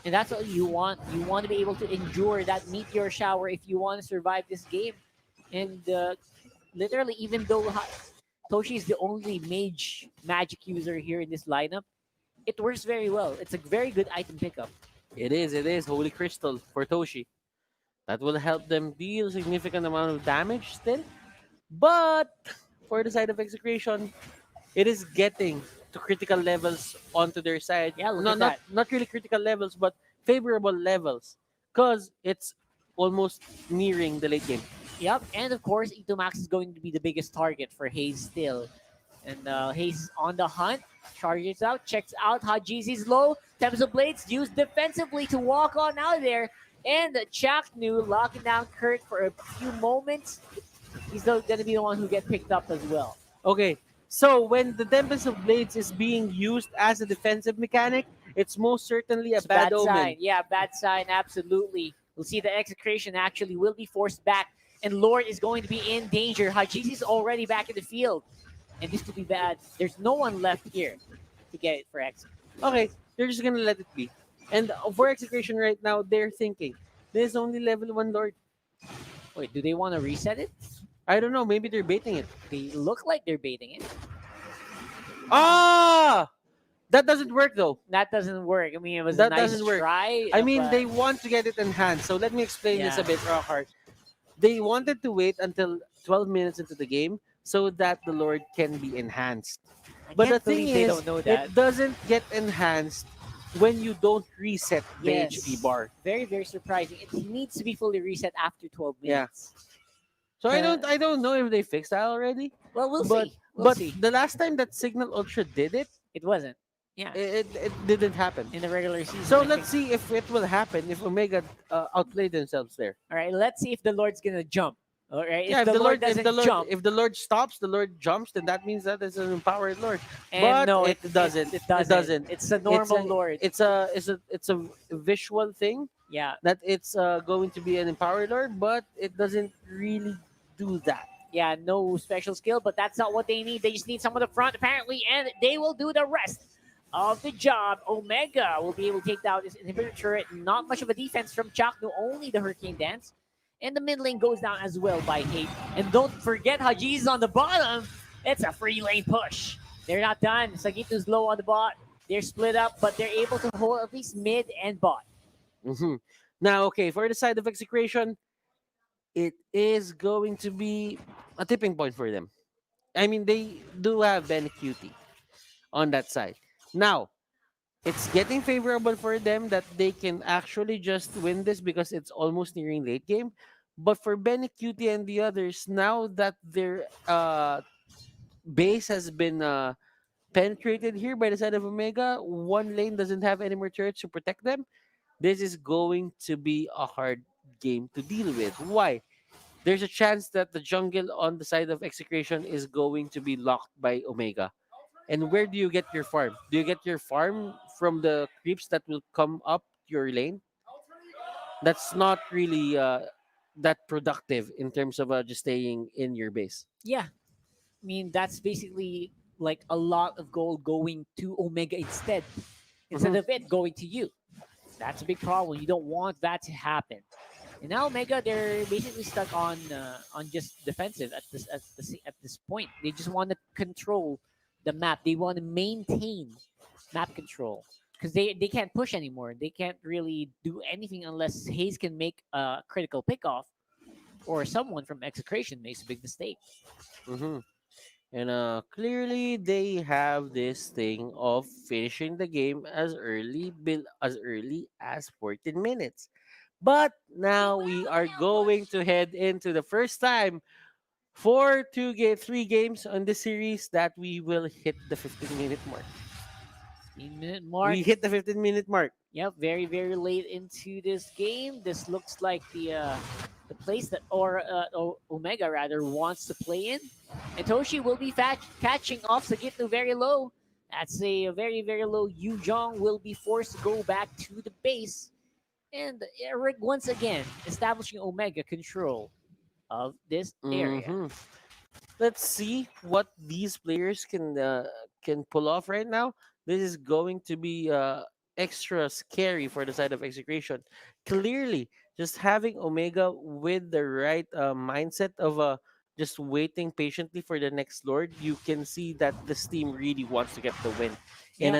And that's what you want. You want to be able to endure that meteor shower if you want to survive this game. And literally, even though Toshi is the only magic user here in this lineup, it works very well. It's a very good item pickup. It is. It is. Holy Crystal for Toshi. That will help them deal significant amount of damage still. But for the side of Execration, it is getting to critical levels onto their side. Yeah, look No, at that. not really critical levels, but favorable levels. Because it's almost nearing the late game. Yep, and of course, Itomax is going to be the biggest target for Hayes still. And Hayes is on the hunt, charges out, checks out Hajizi's low. Tempest Blades used defensively to walk on out there. And Chaknu locking down Kurt for a few moments. He's going to be the one who get picked up as well. Okay, so when the Tempest of Blades is being used as a defensive mechanic, it's most certainly a It's bad omen. sign. Yeah, bad sign, absolutely. We'll see the Execration actually will be forced back. And Lord is going to be in danger. Hajizi is already back in the field. And this could be bad. There's no one left here to get it for X. Okay, they're just gonna let it be. And for Execration right now, they're thinking, there's only level 1 Lord. Wait, do they want to reset it? I don't know, maybe they're baiting it. They look like they're baiting it. Ah! That doesn't work though. That doesn't work. I mean, it was That a nice doesn't work. try. I mean, but- they want to get it enhanced. So let me explain this a Yeah. bit, Rockhart. They wanted to wait until 12 minutes into the game so that the Lord can be enhanced. I But the can't thing believe they is, don't know that. it doesn't get enhanced when you don't reset the Yes. HP bar. Very, very surprising. It needs to be fully reset after 12 Yeah. minutes. So Yeah. I don't know if they fixed that already. Well, we'll but see. We'll but see. the last time that Signal Ultra did it, It wasn't. Yeah. it didn't happen. In the regular season. So I let's think. see if it will happen if Omega outplay themselves there. All right, let's see if the Lord's gonna jump. All right, Yeah, if the Lord doesn't jump, if the Lord stops, the Lord jumps, then that means that it's an empowered Lord. and But no, it doesn't. It doesn't. It's a normal Lord. It's a visual thing Yeah, that it's going to be an empowered Lord, but it doesn't really do that. yeah, no special skill, but that's not what they need. They just need someone up front, apparently, and they will do the rest of the job. Omega will be able to take down this inhibitor turret. Not much of a defense from Chakno, only the Hurricane Dance. And the mid lane goes down as well by Hate. And don't forget Haji's on the bottom. It's a free lane push. They're not done. Sagito's low on the bot. They're split up, but they're able to hold at least mid and bot. Now, okay, for the side of Execration, it is going to be a tipping point for them. I mean, they do have Ben Cutie on that side. Now, it's getting favorable for them that they can actually just win this because it's almost nearing late game. But for Ben Cutie and the others, now that their base has been penetrated here by the side of Omega, one lane doesn't have any more turrets to protect them. This is going to be a hard game to deal with. Why? There's a chance that the jungle on the side of Execration is going to be locked by Omega. And where do you get your farm? Do you get your farm from the creeps that will come up your lane? That's not really that productive in terms of just staying in your base. Yeah. I mean, that's basically like a lot of gold going to Omega instead of it going to you. That's a big problem. You don't want that to happen. And now Omega, they're basically stuck on just defensive at this point. They just want to control the map. They want to maintain map control because they can't push anymore. They can't really do anything unless Hayes can make a critical pickoff or someone from Execration makes a big mistake. And clearly they have this thing of finishing the game as early as 14 minutes. But now we are going to head into the first time for 3 games on this series that we will hit the 15-minute mark. 15-minute mark. We hit the 15-minute mark. Yep, very very late into this game. This looks like the place that Omega rather wants to play in. And Toshi will be catching off Sagito very low. That's a very very low. Yu Jong will be forced to go back to the base. And Eric once again establishing Omega control of this area. Let's see what these players can pull off right now. This is going to be extra scary for the side of Execration. Clearly, just having Omega with the right mindset of just waiting patiently for the next Lord, you can see that this team really wants to get the win Yeah.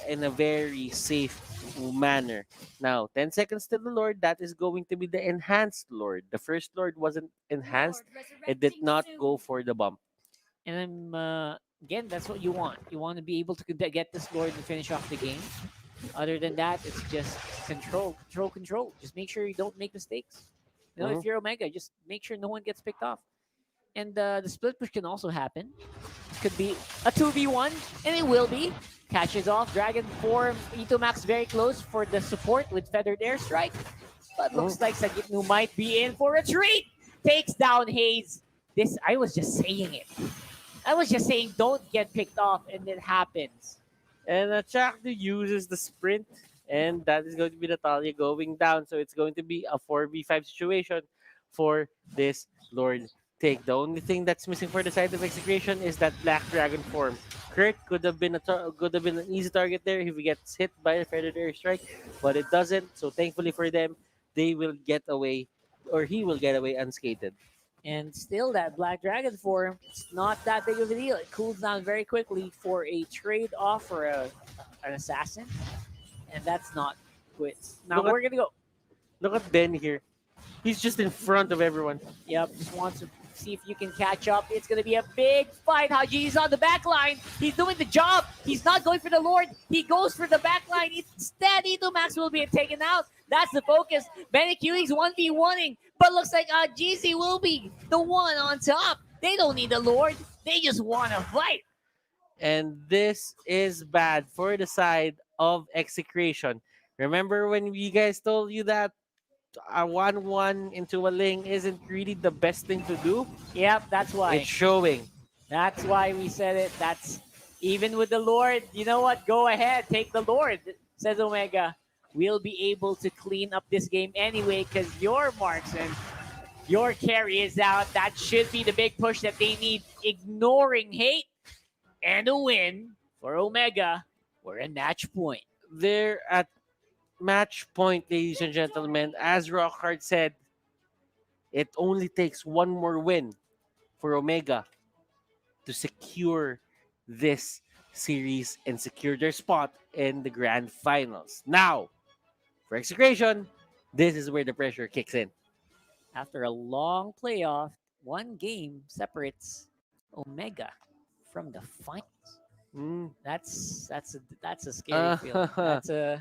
in a very safe manner. Now, 10 seconds to the Lord, that is going to be the enhanced Lord. The first Lord wasn't enhanced, it did not go for the bump. And again, that's what you want. You want to be able to get this Lord and finish off the game. Other than that, it's just control, control, control. Just make sure you don't make mistakes. You know, if you're Omega, just make sure no one gets picked off. And the split push can also happen. Could be a 2v1, and it will be. Catches off. Dragon form. Ito Max very close for the support with Feathered Airstrike. But looks like Sagitnu might be in for a treat. Takes down Hayes. I was just saying it. I was just saying don't get picked off, and it happens. And Chakdu uses the sprint, and that is going to be Natalia going down. So it's going to be a 4v5 situation for this Lord take. The only thing that's missing for the side of Execration is that Black Dragon form. Kurt could have been an easy target there if he gets hit by a feathered airstrike, but it doesn't. So thankfully for them, they will get away, or he will get away unscathed. And still, that Black Dragon form, it's not that big of a deal. It cools down very quickly for a trade off for an assassin. And that's not quits. Now we're going to go. Look at Ben here. He's just in front of everyone. Yep, just wants to see if you can catch up. It's going to be a big fight. Haji's on the back line. He's doing the job. He's not going for the Lord. He goes for the back line. Instead, Ito Max will be taken out. That's the focus. Benny Qing's 1v1ing, but looks like GZ will be the one on top. They don't need the Lord. They just want to fight. And this is bad for the side of Execration. Remember when we guys told you that a 1-1 into a Ling isn't really the best thing to do? Yep, that's why. It's showing. That's why we said it. That's even with the Lord. You know what? Go ahead. Take the Lord, says Omega. We'll be able to clean up this game anyway because your marksman, your carry is out. That should be the big push that they need. Ignoring hate and a win for Omega. We're a match point. They're at match point, ladies and gentlemen. As Rockhard said, it only takes one more win for Omega to secure this series and secure their spot in the grand finals. Now, for Execration, this is where the pressure kicks in. After a long playoff, one game separates Omega from the finals. That's a scary feeling.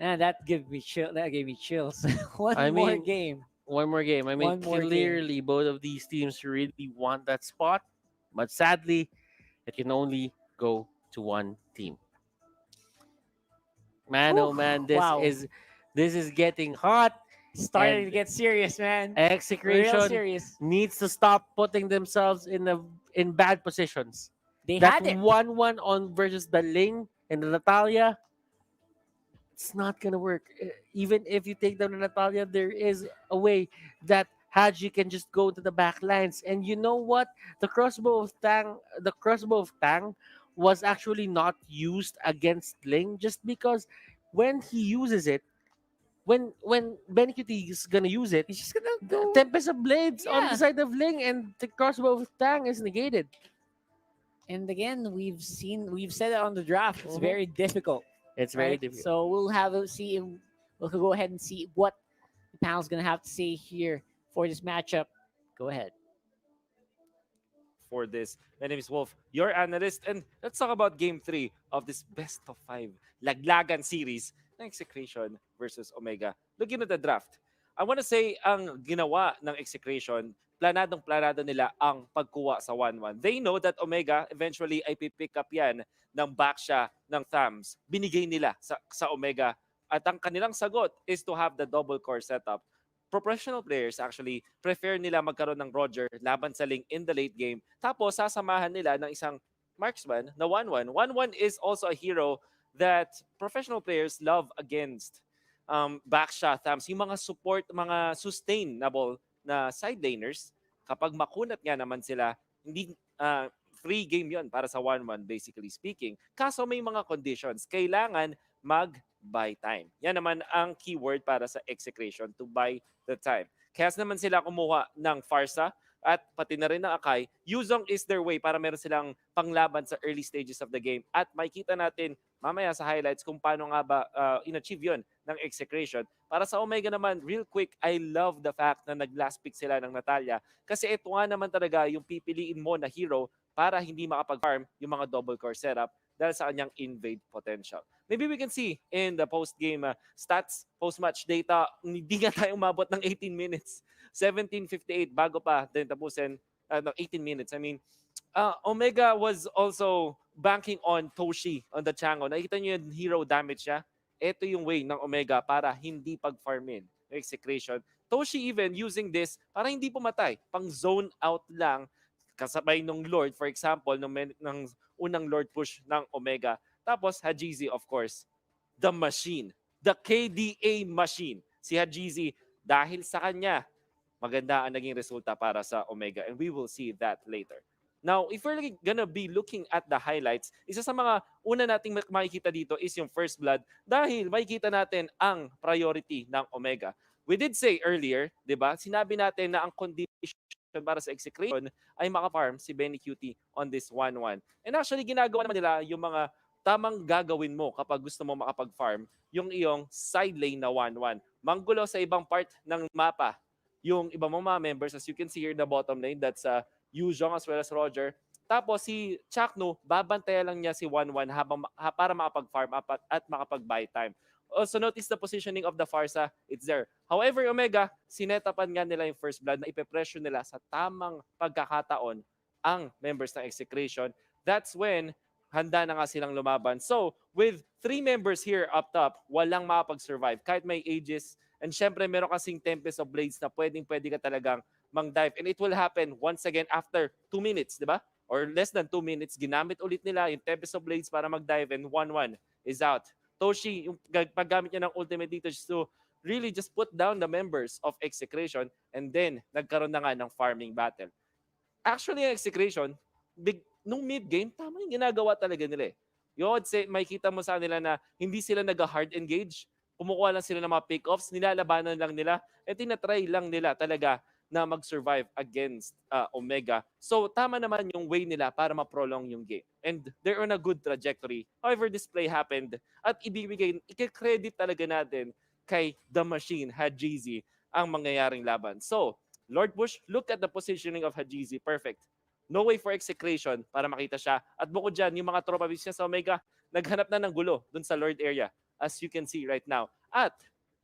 That gave me chill. That gave me chills. One more game. I mean, clearly both of these teams really want that spot, but sadly, it can only go to one team. Man, oh man, this is getting hot. Starting to get serious, man. Execration needs to stop putting themselves in bad positions. They that had it. 1-1 on versus the Ling and the Natalia. It's not gonna work. Even if you take down the Natalia, there is a way that Haji can just go to the back lines. And you know what? The crossbow of Tang was actually not used against Ling just because when he uses it, when Benikute is gonna use it, he's just gonna go Tempest of Blades on the side of Ling and the crossbow of Tang is negated. And again, we've said it on the draft. It's very difficult. It's very difficult. So we'll go ahead and see what the panel's gonna have to say here for this matchup. Go ahead. For this, my name is Wolf, your analyst, and let's talk about Game 3 of this best of 5 laglagan series ng Execration versus Omega. Looking at the draft, I want to say ang ginawa ng Execration, planadong-planado nila ang pagkuha sa 1-1. They know that Omega eventually ay pipick up yan ng Baksha, ng Thams. Binigay nila sa Omega. At ang kanilang sagot is to have the double core setup. Professional players actually prefer nila magkaroon ng Roger laban sa Ling in the late game. Tapos sasamahan nila ng isang marksman na 1-1. 1-1 is also a hero that professional players love against Baksha, Thams. Yung mga support, mga sustainable na side laners, kapag makunat nga naman sila, hindi free game yon para sa 1-1 basically speaking. Kaso may mga conditions. Kailangan mag-buy time. Yan naman ang keyword para sa Execration, to buy the time. Kaya naman sila kumuha ng Farsa at pati na rin ng Akai, Yuzong is their way para meron silang panglaban sa early stages of the game. At makikita natin mamaya sa highlights kung paano nga ba in-achieve yun ng Execration. Para sa Omega naman, real quick, I love the fact na nag-last pick sila ng Natalia kasi ito nga naman talaga yung pipiliin mo na hero para hindi makapag-farm yung mga double core setup dahil sa kanyang invade potential. Maybe we can see in the post-game stats, post-match data, hindi nga tayo umabot ng 18 minutes. 17:58 bago pa din tapusin, no, 18 minutes. I mean, Omega was also banking on Toshi on the Chango. Nakita niyo yung hero damage niya? Ito yung way ng Omega para hindi pag-farmin ng Execration. Toshi even using this para hindi pumatay. Pang zone out lang kasabay ng Lord, for example, ng unang Lord push ng Omega. Tapos Hajizi, of course, the machine. The KDA machine. Si Hajizi, dahil sa kanya, maganda ang naging resulta para sa Omega. And we will see that later. Now, if we're gonna be looking at the highlights, isa sa mga una nating makikita dito is yung first blood dahil makikita natin ang priority ng Omega. We did say earlier, di ba, sinabi natin na ang condition para sa Execration ay makafarm si Benny Cutie on this 1-1. And actually, ginagawa naman nila yung mga tamang gagawin mo kapag gusto mo makapag-farm, yung iyong side lane na 1-1. Manggulo sa ibang part ng mapa yung ibang mga members, as you can see here in the bottom lane, that's Yuzhong as well as Roger. Tapos si Chakno, babantayan lang niya si 1-1 para makapag-farm at makapag-buy time. Also notice the positioning of the Farsa, it's there. However, Omega, sinetapan nga nila yung first blood na ipe-pressure nila sa tamang pagkakataon ang members ng Execration. That's when handa na nga silang lumaban. So, with 3 members here up top, walang makapag-survive. Kahit may ages, and syempre meron kasing Tempest of Blades na pwedeng-pwede ka talagang mang-dive. And it will happen once again after 2 minutes, di ba? Or less than 2 minutes, ginamit ulit nila yung Tempest of Blades para mag-dive and 1-1 is out. Toshi, yung paggamit niya ng ultimate dito just to really just put down the members of Execration and then nagkaroon na nga ng farming battle. Actually, yung Execration, nung mid-game, tama yung ginagawa talaga nila eh. You would say, makikita mo sa nila na hindi sila nag-hard engage, kumukuha lang sila ng mga pick-offs, nilalabanan lang nila, at tinatry lang nila talaga na mag-survive against Omega. So, tama naman yung way nila para ma-prolong yung game. And they're on a good trajectory. However, this play happened at i-credit talaga natin kay The Machine, Hajizi, ang mangyayaring laban. So, Lord Bush, look at the positioning of Hajizi. Perfect. No way for Execration para makita siya. At bukod dyan, yung mga tropa business sa Omega, naghanap na ng gulo dun sa Lord area, as you can see right now. At,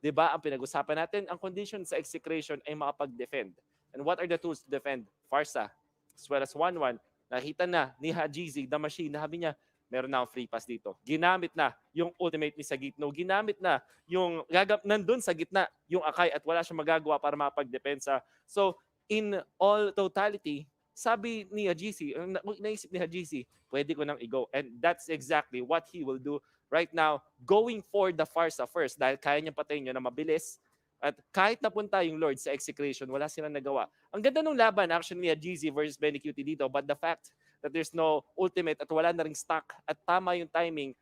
di ba, ang pinag-usapan natin, ang condition sa Execration ay makapag-defend. And what are the tools to defend? Farsa, as well as 1-1. Nakita na ni Hajizi, The Machine, nahabi niya, meron na akong free pass dito. Ginamit na yung ultimate ni sa gitno. Ginamit na yung nandun sa gitna yung Akai at wala siyang magagawa para makapag-depensa. So, in all totality, sabi ni Hajizi, naisip ni Hajizi, pwede ko nang i-go. And that's exactly what he will do right now, going for the Farsa first dahil kaya niya patayin yun na mabilis. At kahit napunta yung Lord sa Execration, wala silang nagawa. Ang ganda ng laban actually ni Hajizi versus Benny Cutie dito, but the fact that there's no ultimate at wala na ring stock at tama yung timing,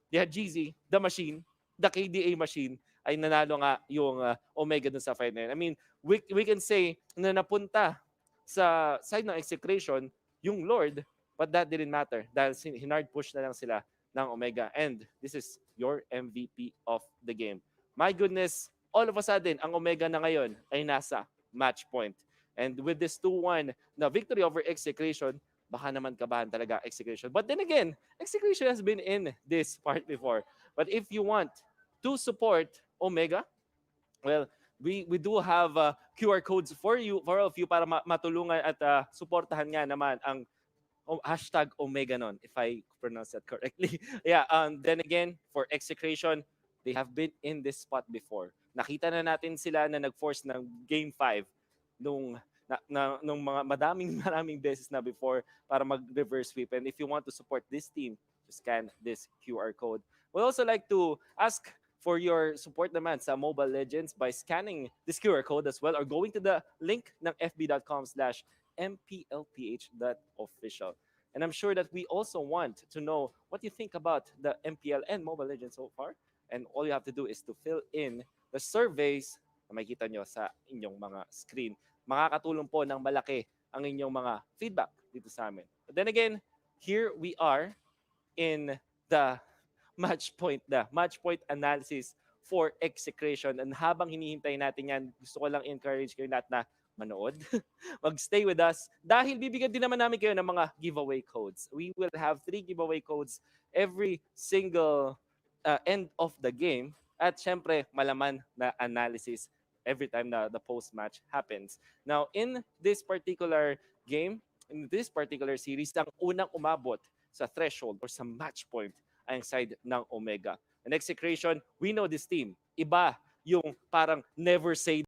ni Hajizi, The Machine, the KDA Machine, ay nanalo nga yung Omega dun sa fight na yun. I mean, we can say na napunta sa side ng Execration yung Lord, but that didn't matter dahil hinard push na lang sila ng Omega. And this is your MVP of the game. My goodness, all of a sudden, ang Omega na ngayon ay nasa match point. And with this 2-1 na victory over Execration, baka naman kabahan talaga Execration. But then again, Execration has been in this part before. But if you want to support Omega, well, we do have QR codes for all of you para matulungan at suportahan nga naman ang hashtag Omeganon, if I pronounce that correctly. Yeah, then again, for Execration, they have been in this spot before. Nakita na natin sila na nag-force ng Game 5 nung mga maraming beses na before para mag-reverse sweep. And if you want to support this team, just scan this QR code. We'd also like to ask for your support naman sa Mobile Legends by scanning this QR code as well or going to the link ng fb.com/mplph.official. And I'm sure that we also want to know what you think about the MPL and Mobile Legends so far. And all you have to do is to fill in the surveys na makikita nyo sa inyong mga screen. Makakatulong po ng malaki ang inyong mga feedback dito sa amin. But then again, here we are in the match point analysis for Execration. And habang hinihintay natin yan, gusto ko lang encourage kayo lahat na manood. Mag-stay with us dahil bibigyan din naman namin kayo ng mga giveaway codes. We will have 3 giveaway codes every single end of the game. At syempre, malaman na analysis every time na the post-match happens. Now, in this particular game, in this particular series, ang unang umabot sa threshold or sa match point ay ang side ng Omega. And Execration, we know this team. Iba yung parang never say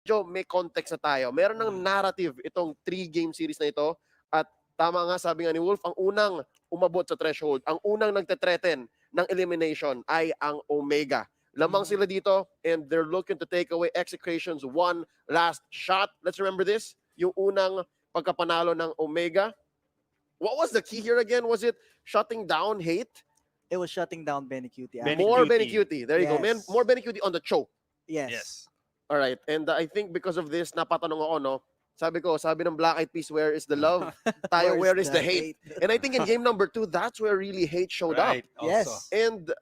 medyo may context na tayo. Meron ng narrative itong 3-game series na ito at tama nga sabi nga ni Wolf, ang unang umabot sa threshold, ang unang nagte-threaten ng elimination ay ang Omega. Lamang sila dito and they're looking to take away Execration's one last shot. Let's remember this, yung unang pagkapanalo ng Omega. What was the key here again? Was it shutting down Hate? It was shutting down Benny Cutie. More Benny Cutie. There you go. Yes. More Benny Cutie on the choke. Yes. All right. And I think because of this, napatanong ako, no? Sabi ng Black Eyed Peas, where is the love? Tayo, where is the hate? And I think in game number 2, that's where really hate showed up. Yes. And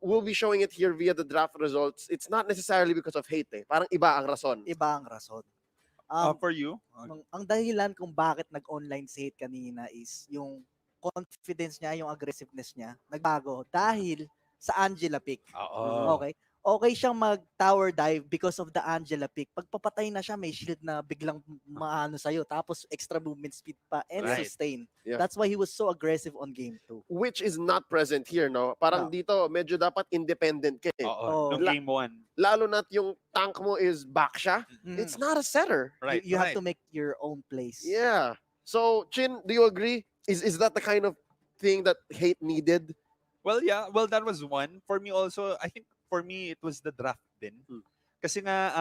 we'll be showing it here via the draft results. It's not necessarily because of hate, eh. Parang iba ang rason. Iba ang rason. For you? Ang dahilan kung bakit nag-online si Hate kanina is yung confidence niya, yung aggressiveness niya, nagbago dahil sa Angela pick. Okay? Okay siyang mag-tower dive because of the Angela pick. Pagpapatay na siya, may shield na biglang maano sa'yo. Tapos extra movement speed pa and sustain. Yeah. That's why he was so aggressive on game 2. Which is not present here, no? Parang dito, medyo dapat independent ka, eh. Nung game 1. Lalo na't yung tank mo is back siya. It's not a setter. You have to make your own place. Yeah. So, Chin, do you agree? Is that the kind of thing that hate needed? Well, yeah. Well, that was one. For me also, I think for me, it was the draft din. Kasi nga,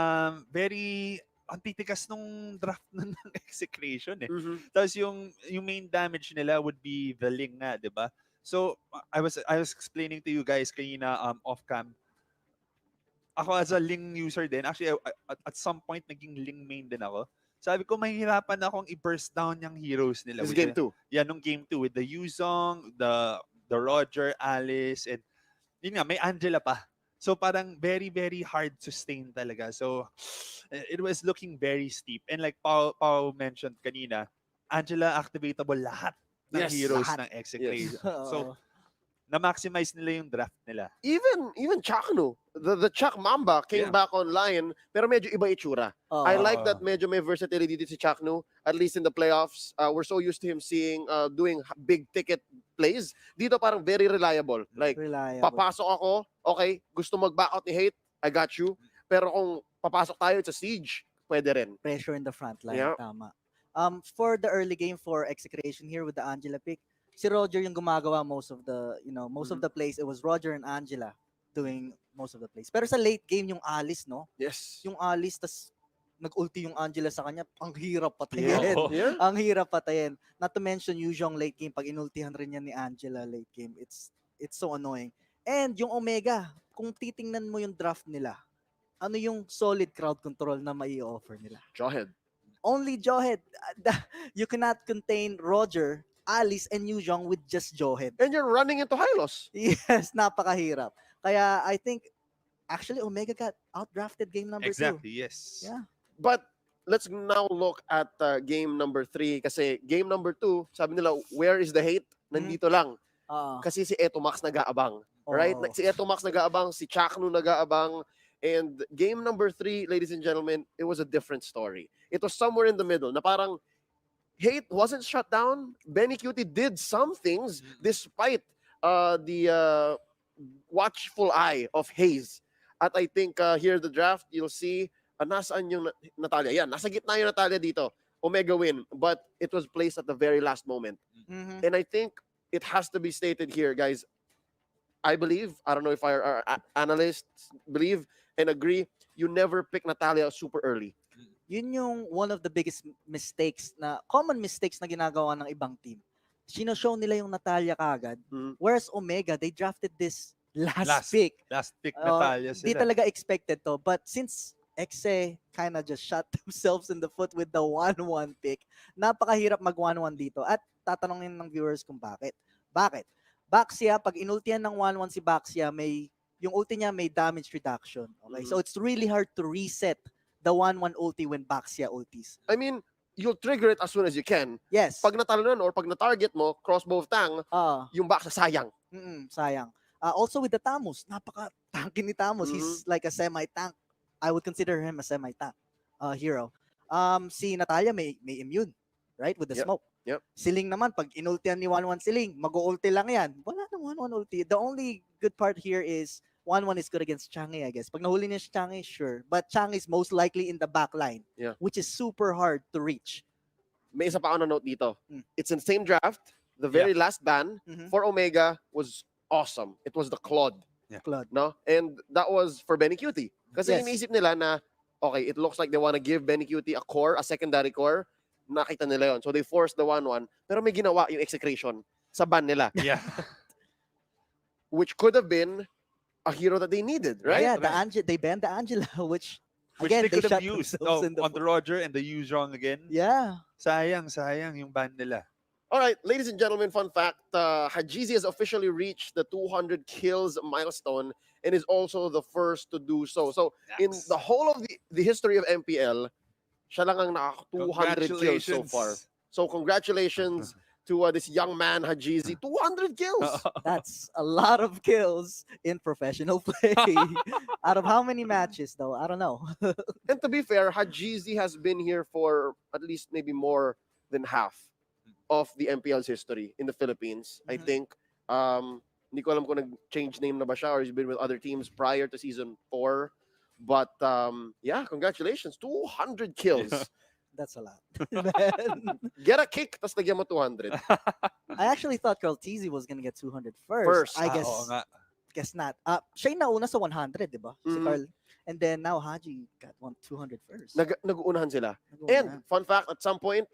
very, ang titikas nung draft ng Execration eh. Tapos yung main damage nila would be the Ling nga, di ba? So, I was explaining to you guys kanina off-cam. Ako as a Ling user din, actually, at some point, naging Ling main din ako. Sabi ko, mahihirapan akong i-burst down yung heroes nila. This game 2. Yeah, nung game 2 with the Yuzong, the Roger, Alice, and yun nga, may Angela pa. So parang very, very hard sustain talaga. So it was looking very steep. And like Pao mentioned kanina, Angela activatable lahat ng heroes ng Execration. So na-maximize nila yung draft nila. Even Chakno, the Chak Mamba came back online, pero medyo iba itsura. I like that medyo may versatility dito si Chakno, at least in the playoffs. We're so used to him doing big ticket plays. Dito parang very reliable. Like, papasok ako, okay, gusto mag-back out ni Hate, I got you. Pero kung papasok tayo sa siege, pwede rin. Pressure in the front line, tama. For the early game for Execration here with the Angela pick, si Roger yung gumagawa most of the plays. It was Roger and Angela doing most of the plays. Pero sa late game, yung Alice, no? Yes. Yung Alice, tas nag-ulti yung Angela sa kanya, ang hirap patayin. Ang hirap patayin. Not to mention, usually late game, pag inultihan rin yan ni Angela late game, it's so annoying. And yung Omega, kung titingnan mo yung draft nila, ano yung solid crowd control na mai-offer nila? Jawhead. Only Jawhead. You cannot contain Roger, Alice and Yuzhong with just Johead. And you're running into Hylos. Yes, napakahirap. Kaya I think actually Omega got outdrafted game number 2. Exactly, yes. Yeah. But let's now look at game number 3 kasi game number 2, sabi nila, where is the hate? Nandito lang. Kasi si Etomax nag-aabang. Right? Oo. Si Etomax nag-aabang, si Chaknu nag-aabang. And game number 3, ladies and gentlemen, it was a different story. It was somewhere in the middle na parang hate wasn't shut down. Benny Cutie did some things despite the watchful eye of Hayes. At I think here the draft, you'll see, nasaan yung Natalia? Yan, nasa gitna yung Natalia dito. Omega win, but it was placed at the very last moment. Mhm. And I think it has to be stated here, guys. I believe, I don't know if our analysts believe and agree, you never pick Natalia super early. Yun yung one of the biggest mistakes common mistakes na ginagawa ng ibang team. Sino-show nila yung Natalia kagad. Whereas Omega, they drafted this last pick. Last pick Natalia Di sila. talaga expected to. But since Exe kind of just shot themselves in the foot with the 1-1 pick, napakahirap mag 1-1 dito. At tatanungin ng viewers kung bakit. Bakit? Baxia, pag inultihan ng 1-1 si Baxia, yung ulti niya may damage reduction. Okay? So it's really hard to reset the 1-1 ulti when Baxia ultis. I mean, you'll trigger it as soon as you can. Yes. Pag natalo or pag na-target mo, crossbow of tang, yung Baxa sayang. Sayang. Also with the Tamus, napaka-tanky ni Tamus. He's like a semi-tank. I would consider him a semi-tank hero. Si Natalia may immune, right? With the smoke. Yep. Siling naman, pag inultihan ni 1-1 Siling, mag-ulti lang yan. Wala nang 1-1 ulti. The only good part here is 1-1 is good against Changi, I guess. Pag nahuli niya si Changi, sure. But Changi is most likely in the back line, which is super hard to reach. May isa pa ako na note dito. It's in the same draft. The very last ban for Omega was awesome. It was the Claude. Claude. No? And that was for Benny Cutie. Kasi Yes. iniisip nila na, okay, it looks like they want to give Benny Cutie a core, a secondary core. Nakita nila yon. So they forced the 1-1. Pero may ginawa yung Execration sa ban nila. Yeah. Which could have been a hero that they needed, right? Yeah, they banned the Angela, which Which again, they could have shot used themselves in the on the Roger and the Yuzhong again. Yeah. Sayang yung ban nila. All right, ladies and gentlemen, fun fact, Hajizi has officially reached the 200 kills milestone and is also the first to do so. So in the whole of the history of MPL, siya lang ang naka 200 kills so far. So congratulations to this young man, Hajizi. 200 kills! That's a lot of kills in professional play. Out of how many matches, though? I don't know. And to be fair, Hajizi has been here for at least maybe more than half of the MPL's history in the Philippines. I think, hindi ko alam kung nag-change name na ba siya or he's been with other teams prior to season 4. But yeah, congratulations. 200 kills. That's a lot. Get a kick, tas lagyan mo 200. I actually thought Carl Tizzy was gonna get 200 first. First. I guess, oo nga. guess not. Siya yung nauna sa 100, di ba? Si Mhm. Carl. And then now Haji got 200 first. Nag-uunahan sila. Nag-uunahan. And fun fact, at some point,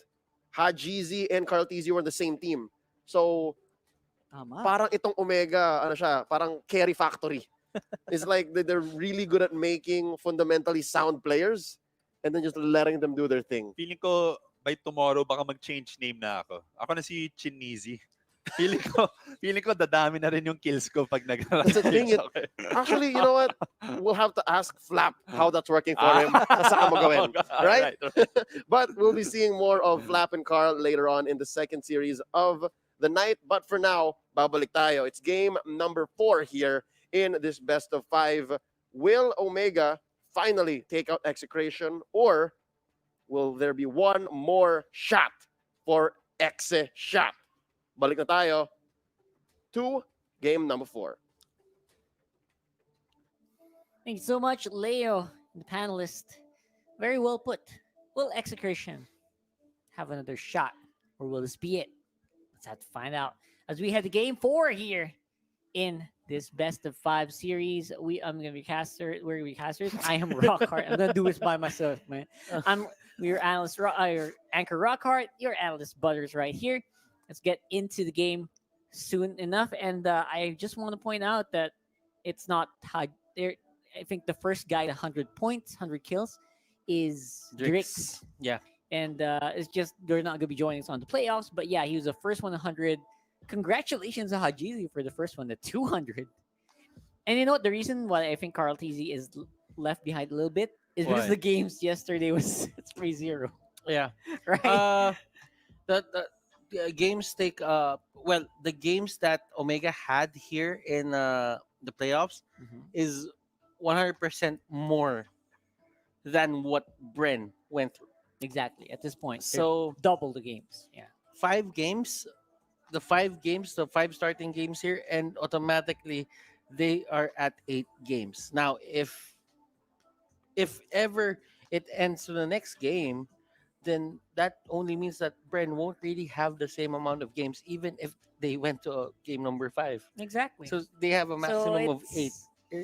Hajizi and Carl Tizzy were on the same team. So, Tama. parang itong Omega, ano siya, parang carry factory. It's like they're really good at making fundamentally sound players and then just letting them do their thing. Feeling ko by tomorrow baka mag-change name na ako. Ako na si Chinizi. Feeling ko dadami na rin yung kills ko pag That's the thing. Actually, you know what? We'll have to ask Flap how that's working for him. Saan mo gawin, right? But we'll be seeing more of Flap and Carl later on in the second series of the night. But for now, babalik tayo. It's game number 4 here in this best of 5. Will Omega finally take out Execration, or will there be one more shot for Exe shot? Balik na tayo to game number 4. Thank you so much, Leo, the panelist. Very well put. Will Execration have another shot, or will this be it? Let's have to find out as we head to game 4 here in this best of 5 series. We're gonna be casters. I am Rockhart. I'm gonna do this by myself, man. I'm your analyst, your anchor Rockhart. Your analyst Butters right here. Let's get into the game soon enough. And I just want to point out that it's not high there. I think the first guy to 100 points, 100 kills is Drix. Yeah. and it's just they're not gonna be joining us on the playoffs. But yeah, he was the first 100. Congratulations to Hajizi for the first one, the 200. And you know what? The reason why I think Carl TZ is left behind a little bit is because Why? the games yesterday was 3-0, Yeah. right? The games take well, the games that Omega had here in the playoffs Mhm. is 100% more than what Bren went through. Exactly. At this point, they're So double the games. Yeah. 5 games, the five starting games here, and automatically they are at 8 games. Now, if ever it ends to the next game, then that only means that Bren won't really have the same amount of games, even if they went to game number 5. Exactly. So they have a So maximum of 8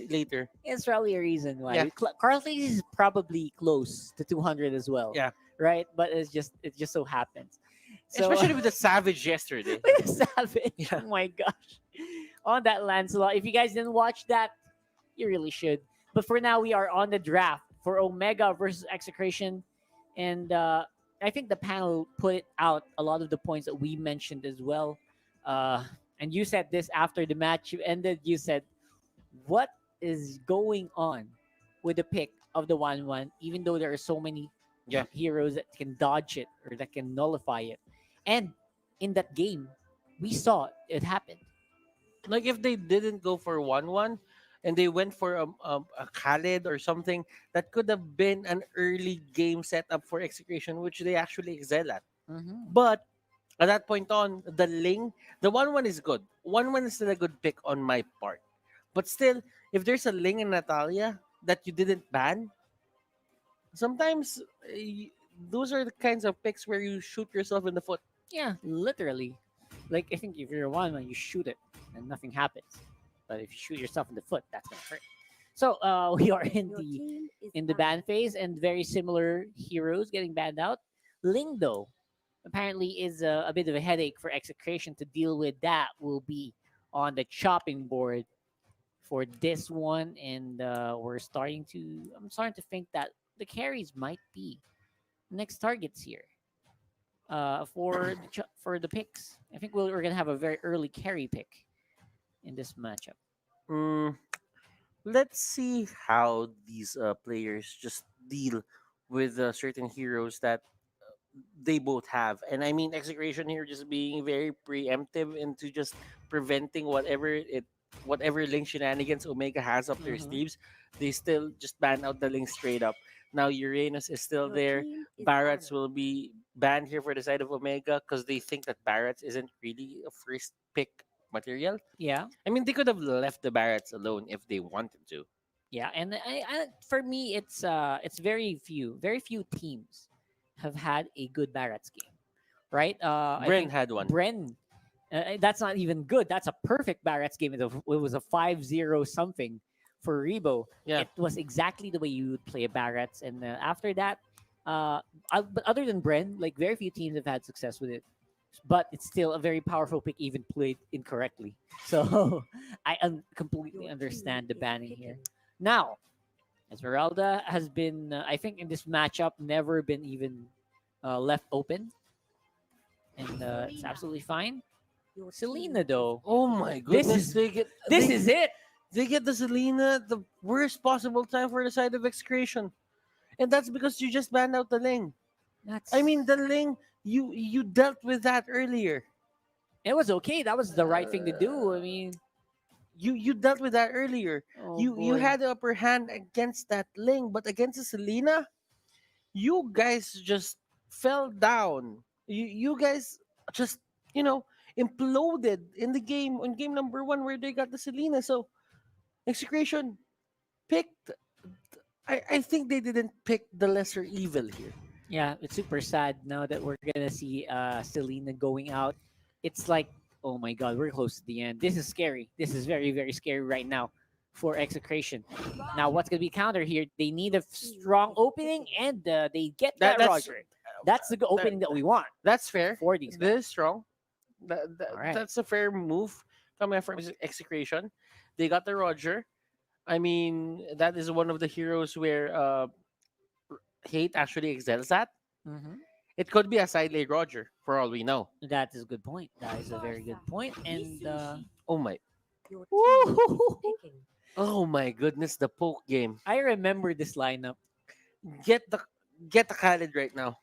later. it's probably a reason Yeah. why Carl TZ is probably close to 200 as well. Yeah. Right. But it just so happens. So, Especially with the Savage yesterday. with the Savage. Yeah. Oh my gosh. On that Lancelot. If you guys didn't watch that, you really should. But for now, we are on the draft for Omega versus Execration. And I think the panel put out a lot of the points that we mentioned as well. And you said this after the match ended. You said, what is going on with the pick of the 1-1, even though there are so many Yeah. heroes that can dodge it or that can nullify it? And in that game, we saw it happen. Like if they didn't go for 1-1 and they went for a Khaled or something, that could have been an early game setup for Execration, which they actually excel at. But at that point on, the Ling, the 1-1 is good. 1-1 is still a good pick on my part. But still, if there's a Ling and Natalia that you didn't ban, sometimes those are the kinds of picks where you shoot yourself in the foot. Yeah, literally. Like, I think if you're a 1-1, you shoot it and nothing happens. But if you shoot yourself in the foot, that's gonna hurt. So we are in Your the team is in the out. ban phase, and very similar heroes getting banned out. Ling, though, apparently is a bit of a headache for Execration to deal with. That will be on the chopping board for this one, and I'm starting to think that the carries might be next targets here for the picks. I think we're gonna have a very early carry pick in this matchup. Mm, let's see how these players just deal with certain heroes that they both have. And I mean, Execration here just being very preemptive into just preventing whatever link shenanigans Omega has up their Mhm. sleeves. They still just ban out the link straight up. Now Uranus is still Your there. team is Barretts out. will be banned here for the side of Omega because they think that Barretts isn't really a first pick material. Yeah, I mean, they could have left the Barretts alone if they wanted to. yeah, and for me, it's very few teams have had a good Barrett's game, right? I Bren think had one. Bren. That's not even good. That's a perfect Barrett's game. It was a 5-0 something for Rebo. Yeah. It was exactly the way you would play a Barrett's. And after that, but other than Bren, like very few teams have had success with it. But it's still a very powerful pick, even played incorrectly. So I completely Your understand the team is banning here. picking. Now, Esmeralda has been, I think, in this matchup, never been even left open, and it's absolutely fine. Your Selena, team is though, Oh my this goodness! is They this is it. they get the Selena at the worst possible time for the side of Execration. And that's because you just banned out the Ling. That's. I mean, the Ling, you dealt with that earlier. It was okay. That was the right thing to do. I mean, You dealt with that earlier. oh You boy. had the upper hand against that Ling, but against the Selena, you guys just fell down. You guys just, you know, imploded in the game on game number 1 where they got the Selena. So Execration picked, I think they didn't pick the lesser evil here. Yeah, it's super sad now that we're gonna see Selena going out. It's like, oh my god, we're close to the end. This is scary. This is very, very scary right now for Execration. Now, what's gonna be counter here? They need a strong opening, and they get that, That's Roger. That's the opening that we want That's fair. for these guys. This is strong. All right. That's a fair move coming from Execration. They got the Roger. I mean, that is one of the heroes where Hate actually excels at. Mhm. It could be a side lane Roger for all we know. That is a good point. That is a very good point. And Oh my. Your team is woo, picking. Oh my goodness, the poke game. I remember this lineup. Get the get the Khaled right now.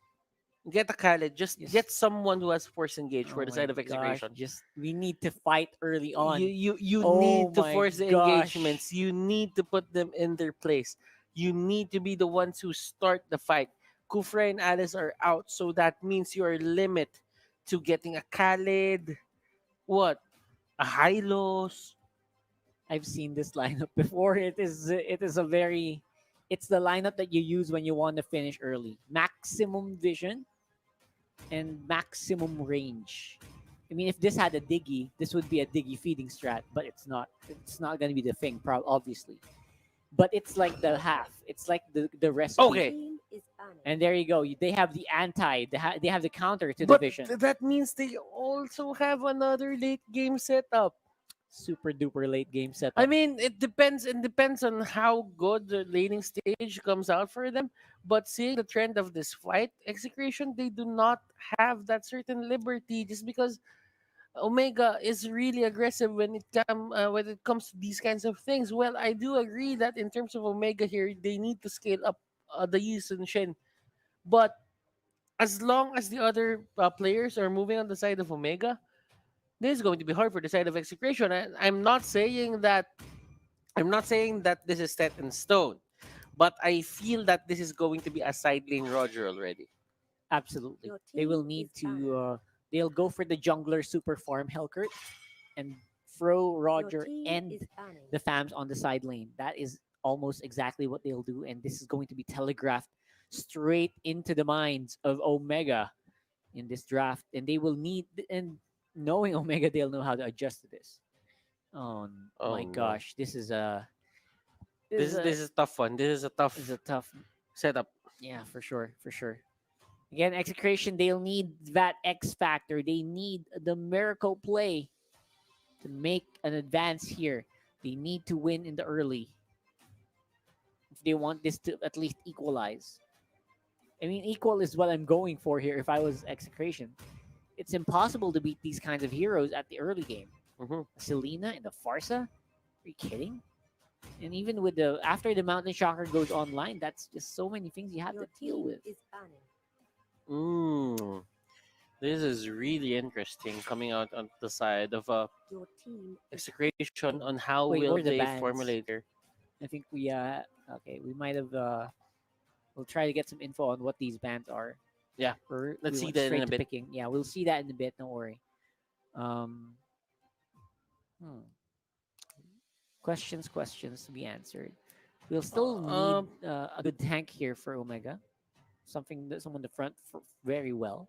Get a Khaled. Just Yes. get someone who has force engage for Oh the my side of gosh! execution. Just we need to fight early on. You Oh need to my force the gosh. engagements. You need to put them in their place. You need to be the ones who start the fight. Kufra and Alice are out, so that means you are limit to getting a Khaled. What? A Hylos. I've seen this lineup before. It is a very it's the lineup that you use when you want to finish early. Maximum vision and maximum range. I mean, if this had a Diggy, this would be a Diggy feeding strat, but it's not. It's not going to be the thing, obviously. But it's like the half. It's like the recipe. Okay. Team is banning. And there you go. They have the anti. They have the counter to the But vision. that means they also have another late game setup. Super duper late game setup. I mean, it depends. It depends on how good the laning stage comes out for them. But seeing the trend of this fight, Execration, they do not have that certain liberty just because Omega is really aggressive when it comes to these kinds of things. Well, I do agree that in terms of Omega here, they need to scale up the Use and Shen. But as long as the other players are moving on the side of Omega, this is going to be hard for the side of Execration. And I'm not saying that this is set in stone, but I feel that this is going to be a side lane Roger already. Absolutely. Your They will team need is banning. to. They'll go for the jungler super farm Hellcurt and throw Your Roger team and is banning. the fams on the side lane. That is almost exactly what they'll do, and this is going to be telegraphed straight into the minds of Omega in this draft, and they will need and knowing Omega, they'll know how to adjust to this. Oh, Oh my no. gosh, this is a This is a tough one. This is a tough this is a tough. setup. Yeah, for sure, for sure. Again, Execration, they'll need that X factor. They need the miracle play to make an advance here. They need to win in the early if they want this to at least equalize. I mean, equal is what I'm going for here if I was Execration. It's impossible to beat these kinds of heroes at the early game. Mhm. Selena and the Farsa? Are you kidding? And even with the after the Mountain Shocker goes online, that's just so many things you have Your to deal team with. is banning. This is really interesting coming out on the side of Your team is Execration on how Wait, will or the they bans. formulate here. I think we okay, we might have we'll try to get some info on what these bands are. Yeah, Or let's we see went that in straight a to bit. picking. Yeah, we'll see that in a bit, don't worry. Um hmm. Questions to be answered. We'll still need a good tank here for Omega. Something that someone in the front for very well.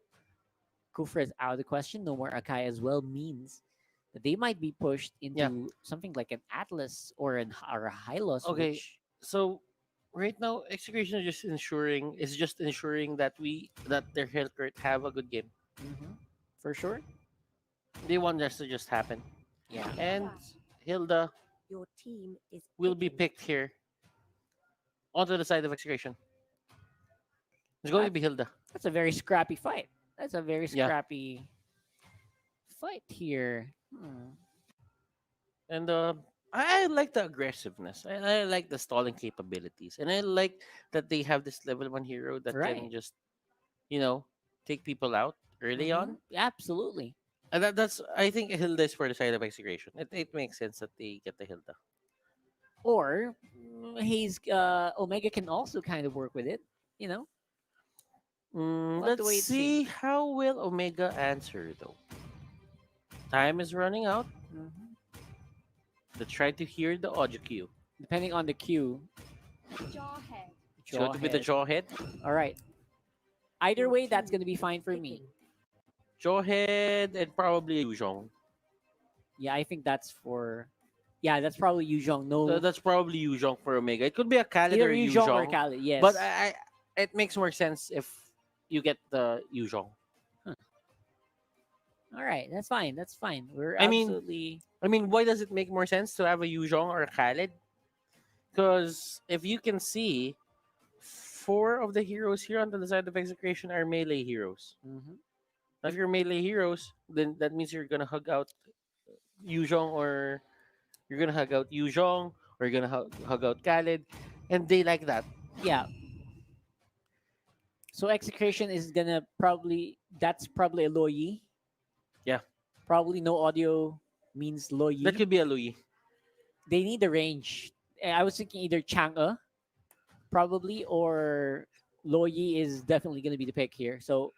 Kufra is out of the question. No more Akai as well means that they might be pushed into something like an Atlas or a Hylos. Okay, Which, so right now Execution is just ensuring that their Hellcurt have a good game. for sure. They want this to just happen. Yeah. And Hilda your team is will be picking. picked here onto the side of Execution. It's going to be Hilda. That's a very scrappy fight. That's a very Yeah. scrappy fight here. And I like the aggressiveness. I like the stalling capabilities. And I like that they have this level 1 hero that Right. can just, take people out early on. Absolutely. And that's I think Hilda is for the side of Execration. It makes sense that they get the Hilda. Or Omega can also kind of work with it. You know. We'll have to Let's wait and see how will Omega answer though. Time is running out. Let's try to hear the audio cue. Depending on the cue. Jawhead. It's going to be the Jawhead. All right. Either way, that's going to be fine for me. Jawhead and probably Yuzhong. Yeah, I think that's for. Yeah, that's probably Yuzhong. No, So that's probably Yuzhong for Omega. It could be a Khaled either or Yuzhong or Yuzhong. Khaled. Yes, But it makes more sense if you get the Yuzhong. all right, that's fine. That's fine. We're I mean- absolutely. Why does it make more sense to have a Yuzhong or a Khaled? Because if you can see, 4 of the heroes here on the side of Execration are melee heroes. Now, if you're melee heroes, then that means you're gonna hug out Yuzhong, or you're gonna hug out Yuzhong, or you're gonna hug out Khalid, and they like that. Yeah. So Execration is gonna that's probably a Loyi. Yeah, Probably no audio means Loyi. that could be a Louis. They need the range. I was thinking either Chang'e, probably, or Loyi is definitely gonna be the pick here. So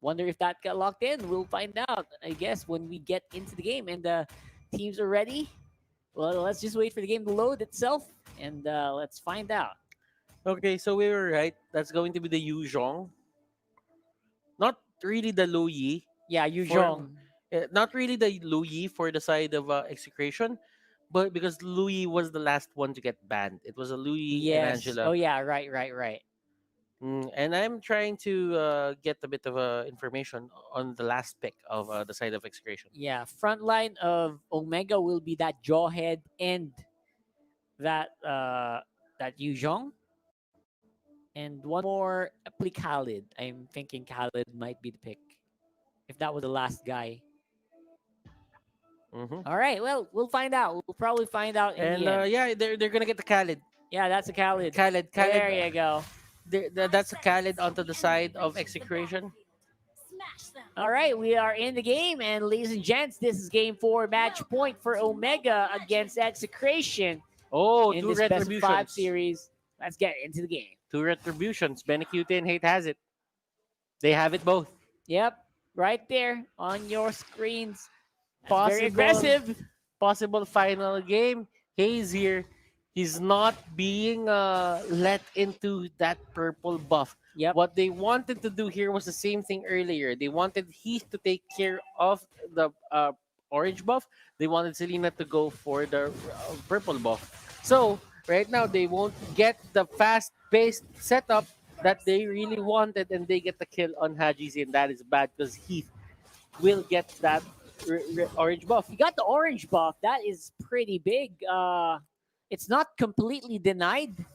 wonder if that got locked in. We'll find out, I guess, when we get into the game and the teams are ready. Well, let's just wait for the game to load itself, and let's find out. Okay, so we were right. That's going to be the Yuzhong. Not really the Lu Yi. Yeah, Yuzhong. Not really the Lu Yi for the side of Execration, but because Lu Yi was the last one to get banned. It was a Lu Yi and Yes. Angela. Oh yeah, right. And I'm trying to get a bit of information on the last pick of the side of Execration. Yeah, front line of Omega will be that Jawhead and that Yuzhong. And one more, play Khalid. I'm thinking Khalid might be the pick. If that was the last guy. All right, well, we'll find out. We'll probably find out in And the end. yeah, they're gonna get the Khalid. Yeah, that's a Khalid. Khalid. There you go. That's a Khalid onto the side of Execration. All right, we are in the game, and ladies and gents, this is game 4, match point for Omega against Execration. Oh, in two this best of 5 retributions. series. Let's get into the game. 2 retributions. Benecuti and Hate has it. They have it both. Yep, right there on your screens. That's very aggressive. Possible final game. Hayes here. He's not being let into that purple buff. Yep. What they wanted to do here was the same thing earlier. They wanted Heath to take care of the orange buff. They wanted Selena to go for the purple buff. So right now they won't get the fast-paced setup that they really wanted, and they get the kill on Haji's, and that is bad because Heath will get that orange buff. You got the orange buff. That is pretty big. It's not completely denied,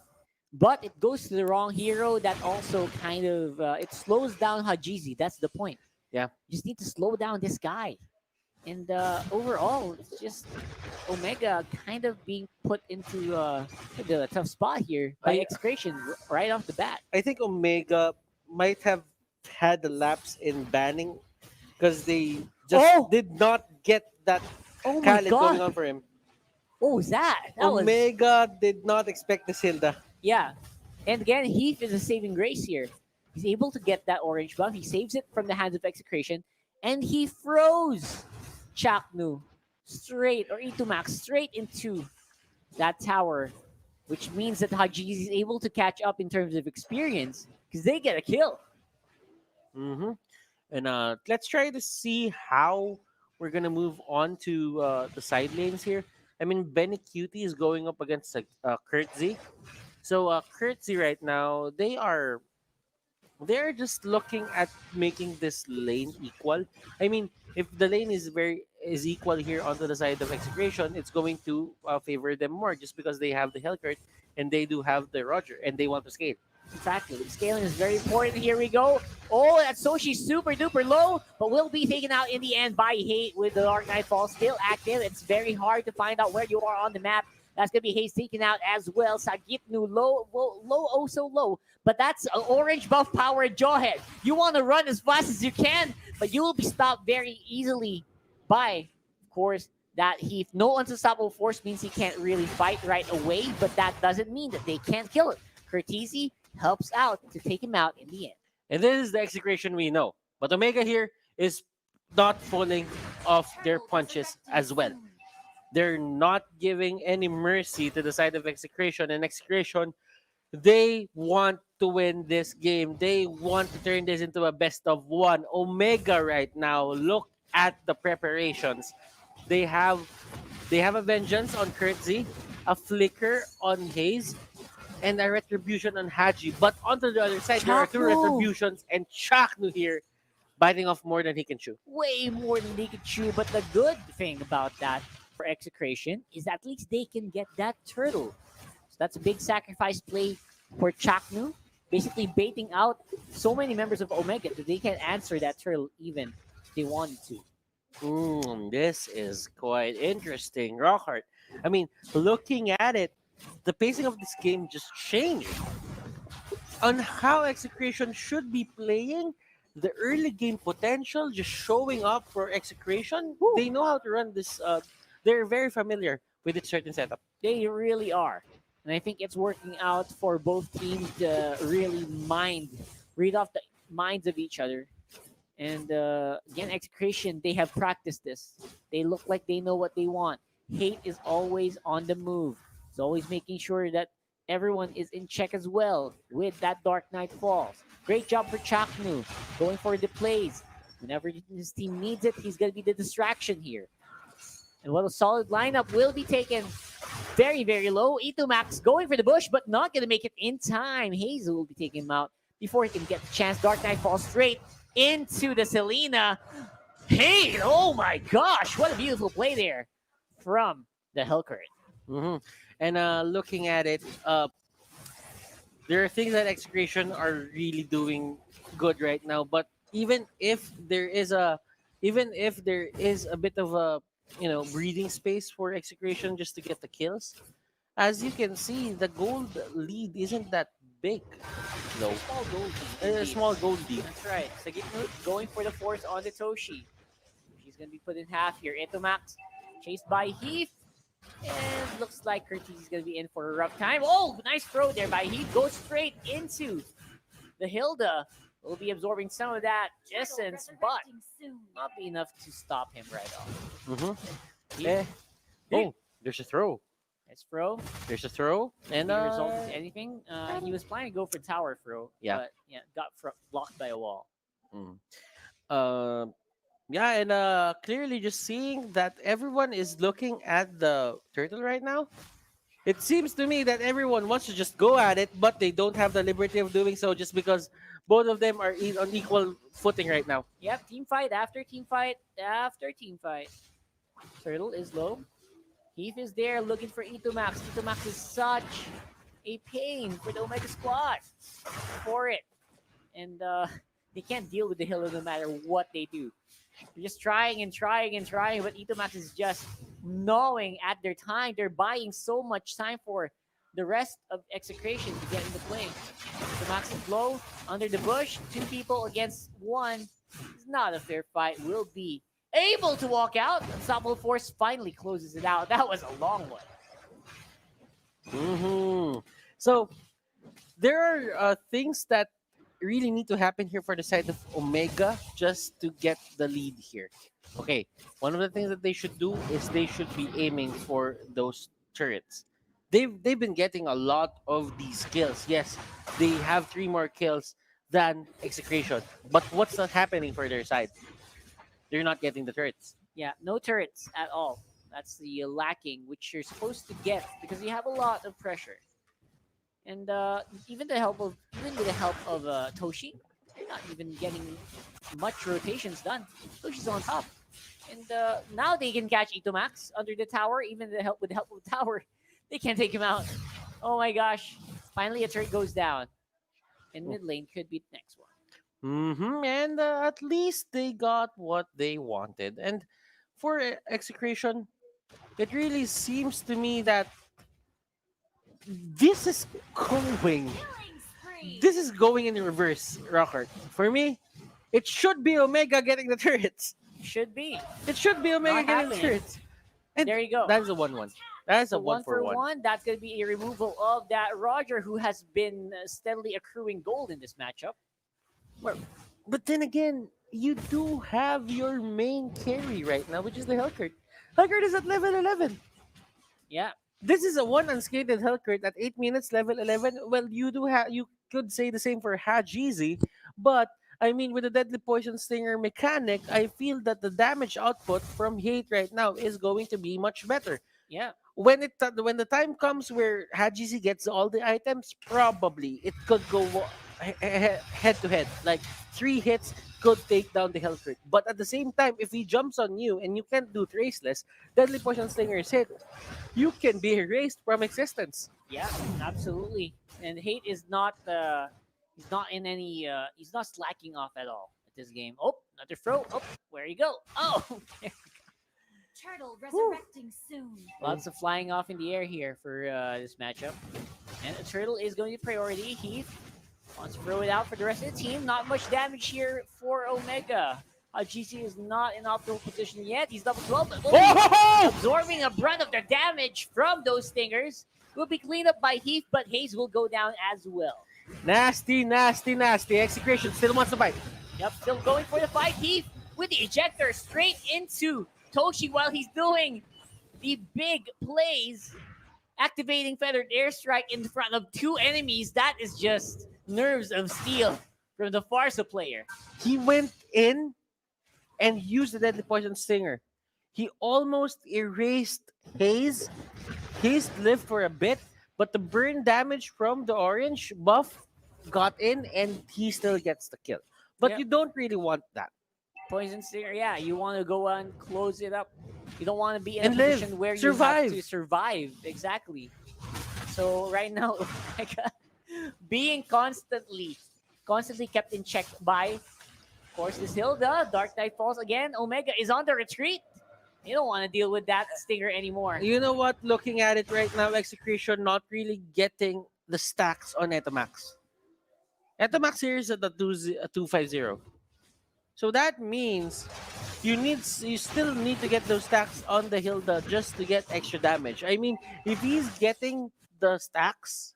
but it goes to the wrong hero. That also kind of it slows down Hajizi. That's the point. Yeah. You just need to slow down this guy. And overall, it's just Omega kind of being put into a tough spot here by Execration right off the bat. I think Omega might have had a lapse in banning because they just did not get that Oh my Khalid God. going on for him. What was that? That was Omega did not expect the Hilda. Yeah. And again, Heath is a saving grace here. He's able to get that orange buff. He saves it from the hands of Execration. And he froze Chaknu straight, or Itumax, straight into that tower. Which means that Hajiz is able to catch up in terms of experience. Because they get a kill. Mm-hmm. And let's try to see how we're going to move on to the side lanes here. I mean, Benny Cutie is going up against Kurtzy. So Kurtzy right now, they're just looking at making this lane equal. I mean, if the lane is equal here onto the side of Execration, it's going to favor them more just because they have the Hellcurt and they do have the Roger and they want to scale. Exactly. Scaling is very important. Here we go. Oh, that Soshi super duper low, but will be taken out in the end by Hate with the Dark Nightfall still active. It's very hard to find out where you are on the map. That's going to be Hate taken out as well. Sagitnu low, oh so low. But that's an orange buff powered Jawhead. You want to run as fast as you can, but you will be stopped very easily by, of course, that Heath. No unstoppable force means he can't really fight right away, but that doesn't mean that they can't kill it. Curtisi helps out to take him out in the end. And this is the Execration we know. But Omega here is not falling off their punches as well. They're not giving any mercy to the side of Execration. And Execration, they want to win this game. They want to turn this into a best of 1. Omega right now, look at the preparations. They have a vengeance on Kurtzy, a flicker on Hayes, and a retribution on Haji. But onto the other side, there are 2 retributions, and Chaknu here biting off more than he can chew. Way more than they can chew. But the good thing about that for Execration is at least they can get that turtle. So that's a big sacrifice play for Chaknu. basically baiting out so many members of Omega that they can't answer that turtle even if they wanted to. This is quite interesting, Rockhart. I mean, looking at it, the pacing of this game just changed on how Execration should be playing. The early game potential just showing up for Execration. They know how to run this. They're very familiar with this certain setup. They really are. And I think it's working out for both teams to really read off the minds of each other. And again, Execration, they have practiced this. They look like they know what they want. Hate is always on the move. It's always making sure that everyone is in check as well with that Dark Knight Falls. Great job for Chaknu, going for the plays. Whenever his team needs it, he's going to be the distraction here. And what a solid lineup will be taken very, very low. Max going for the bush, but not going to make it in time. Hazel will be taking him out before he can get the chance. Dark Knight falls straight into the Selena. Hey, oh my gosh, what a beautiful play there from the Hellcurt. And looking at it, there are things that Execration are really doing good right now. But even if there is a bit of a breathing space for Execration just to get the kills, as you can see, the gold lead isn't that big. No, Small gold lead. a small gold lead. That's right. Sagitnu going for the force on the Toshi. She's going to be put in half here. Max chased by Heath. And looks like Curtis is going to be in for a rough time. Oh, nice throw there by Heath. Goes straight into the Hilda. Will be absorbing some of that essence, but not be enough to stop him right off. Oh, there's a throw. Nice throw. There's a throw. And Didn't result in anything. He was planning to go for tower throw, Yeah. but got blocked by a wall. Yeah, and clearly just seeing that everyone is looking at the turtle right now. It seems to me that everyone wants to just go at it, but they don't have the liberty of doing so just because both of them are on equal footing right now. Yep, team fight after team fight after team fight. Turtle is low. Heath is there looking for Max. Max is such a pain for the Omega squad for it. And they can't deal with the Hilo no matter what they do. They're just trying and trying and trying, but Max is just gnawing at their time. They're buying so much time for the rest of Execration to get into play. Max is low, under the bush, 2 people against 1. It's not a fair fight. Will be able to walk out. Unstoppable Force finally closes it out. That was a long one. So there are things that really need to happen here for the side of Omega just to get the lead here. Okay, one of the things that they should do is they should be aiming for those turrets. They've been getting a lot of these kills. Yes, they have 3 more kills than Execration. But what's not happening for their side? They're not getting the turrets. Yeah, no turrets at all. That's the lacking, which you're supposed to get because you have a lot of pressure. And even with the help of Toshi, they're not even getting much rotations done. Toshi's on top, and now they can catch Max under the tower. Even with the help of the tower, they can't take him out. Oh my gosh! Finally, a turret goes down, and mid lane could be the next one. And at least they got what they wanted. And for Execration, it really seems to me that this is going in reverse, Rocker. For me, it should be Omega getting the turrets. Should be. It should be Omega Not getting the happening. turrets. And There you go. That is a 1-1. That is a So 1 for 1. 1. That's going to be a removal of that Roger, who has been steadily accruing gold in this matchup. But then again, you do have your main carry right now, which is the Hellcurt. Hellcurt is at level 11. Yeah. This is a 1 unscathed Hellcurt at 8 minutes, level 11. Well, you could say the same for Hajizi, but I mean, with the Deadly Poison Stinger mechanic, I feel that the damage output from Hate right now is going to be much better. Yeah. When the time comes where Hajizi gets all the items, probably it could go head to head. Like 3 hits could take down the Hellcurt. But at the same time, if he jumps on you and you can't do Traceless, Deadly Poison Stinger is hit, you can be erased from existence. Yeah, absolutely. And Hate is not He's not in any. He's not slacking off at all at this game. Oh, another throw. Oh, where you go? Oh, Turtle resurrecting soon. lots of flying off in the air here for this matchup. And a turtle is going to be priority. Heath wants to throw it out for the rest of the team. Not much damage here for Omega. GC is not in optimal position yet. He's level 12, but will be absorbing a brunt of the damage from those stingers. Will be cleaned up by Heath, but Hayes will go down as well. Nasty, nasty, nasty. Execration still wants to bite. Yep, still going for the fight. Heath with the ejector straight into Toshi while he's doing the big plays. Activating Feathered Airstrike in front of two enemies. That is just nerves of steel from the Farsa player. He went in and used the Deadly Poison Stinger. He almost erased Hayes. Hayes lived for a bit, but the burn damage from the orange buff got in and he still gets the kill. But Yep. you don't really want that. Poison Stinger, yeah, you want to go and close it up. You don't want to be in And a live. position where Survive. you have to survive. Exactly. So right now, Omega being constantly kept in check by, of course, this Hilda. Dark Knight falls again. Omega is on the retreat. You don't want to deal with that Stinger anymore. You know what? Looking at it right now, Execration not really getting the stacks on Etamax. Etamax here is at the 250. So that means you still need to get those stacks on the Hilda just to get extra damage. I mean, if he's getting the stacks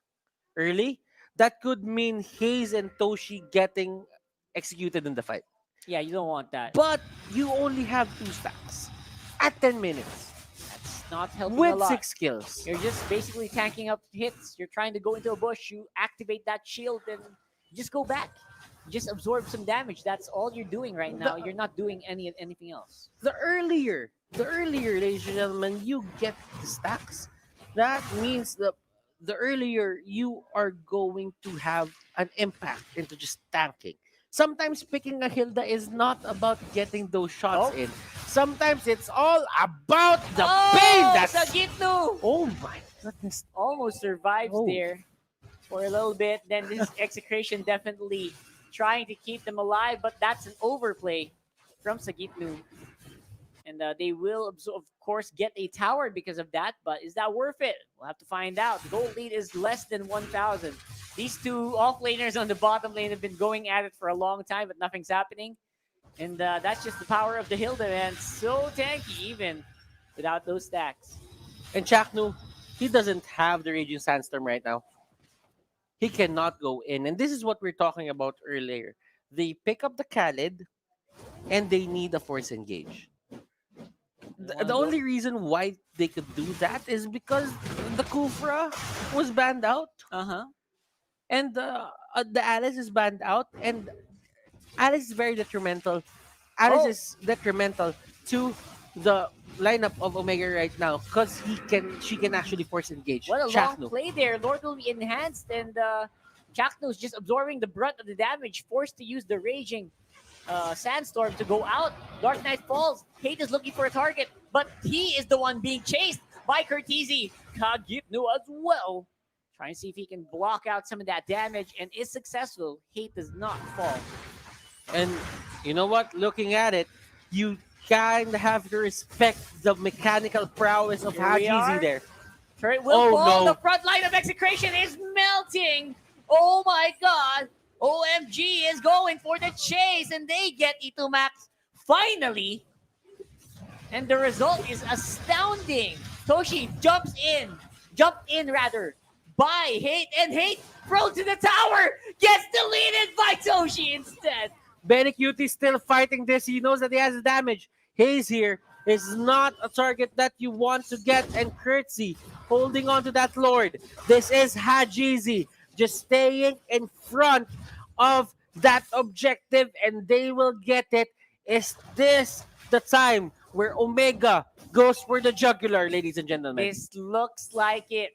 early, that could mean Hayes and Toshi getting executed in the fight. Yeah, you don't want that. But you only have 2 stacks at 10 minutes That's not helping a with lot. 6 kills. You're just basically tanking up hits. You're trying to go into a bush. You activate that shield and just go back. Just absorb some damage. That's all you're doing right now. You're not doing anything else. The earlier, ladies and gentlemen, you get the stacks, that means the earlier you are going to have an impact into just tanking. Sometimes picking a Hilda is not about getting those shots in. Sometimes it's all about the pain that's... Sagitno! Oh my goodness. Almost survives there for a little bit. Then this Execration definitely trying to keep them alive, but that's an overplay from Sagitnu. And they will, of course, get a tower because of that, but is that worth it? We'll have to find out. The gold lead is less than 1,000. These two offlaners on the bottom lane have been going at it for a long time, but nothing's happening. And that's just the power of the Hilda, man. So tanky, even without those stacks. And Chaknu, he doesn't have the Raging Sandstorm right now. He cannot go in. And this is what we're talking about earlier. They pick up the Khalid and they need a force engage. The only reason why they could do that is because the Kufra was banned out. And the Alice is banned out. And Alice is very detrimental. Alice is detrimental to the lineup of Omega right now because she can actually force engage. What a Chaknu. long play there. Lord will be enhanced, and Chakno's just absorbing the brunt of the damage, forced to use the Raging Sandstorm to go out. Dark Knight falls. Kate is looking for a target, but he is the one being chased by Curtizi. Kagipnu as well. Trying to see if he can block out some of that damage, and is successful. Kate does not fall. And you know what? Looking at it, you kind of have to respect the mechanical prowess of Here we are. Hajizi there. Turret will Oh, fall. no. The front line of Execration is melting. Oh my god. OMG is going for the chase, and they get Ito Max finally. And the result is astounding. Toshi jumped in rather, by Hate, and Hate thrown to the tower, gets deleted by Toshi instead. Benny Cutie still fighting this. He knows that he has damage. Hayes here is not a target that you want to get, and Curtsy holding on to that Lord. This is Hajizi just staying in front of that objective, and they will get it. Is this the time where Omega goes for the jugular, ladies and gentlemen? This looks like it.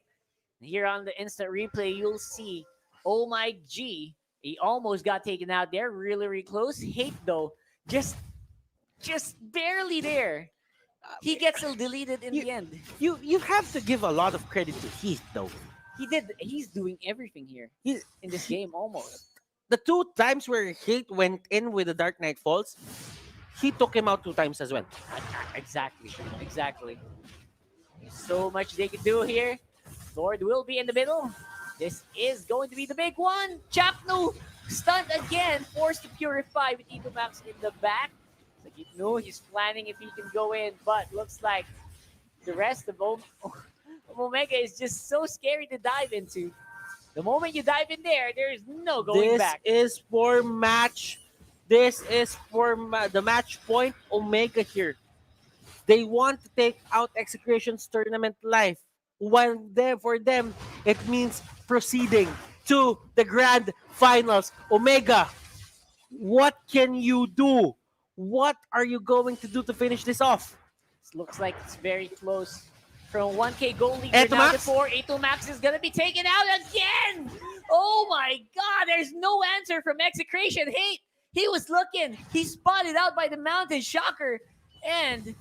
Here on the instant replay, you'll see, oh my G, he almost got taken out there, really, really close. Hate though, just barely there. He gets deleted in the end. You have to give a lot of credit to Heath though. He's doing everything here in this game almost. the 2 times where Hate went in with the Dark Knight Falls, he took him out 2 times as well. Exactly. Exactly. So much they can do here. Lord will be in the middle. This is going to be the big one. Chapnu stunned again, forced to purify with Eagle Max in the back. So you know he's planning if he can go in, but looks like the rest of Omega is just so scary to dive into. The moment you dive in there, there is no going This back. is for match. This is for the match point Omega here. They want to take out Execration's tournament life. While for them, it means proceeding to the grand finals. Omega, what can you do? What are you going to do to finish this off? This looks like it's very close. From 1K goal leader Eto now to Max? 4. Eto Max is going to be taken out again. Oh my God, there's no answer from Execration. He was looking. He spotted out by the mountain. Shocker. And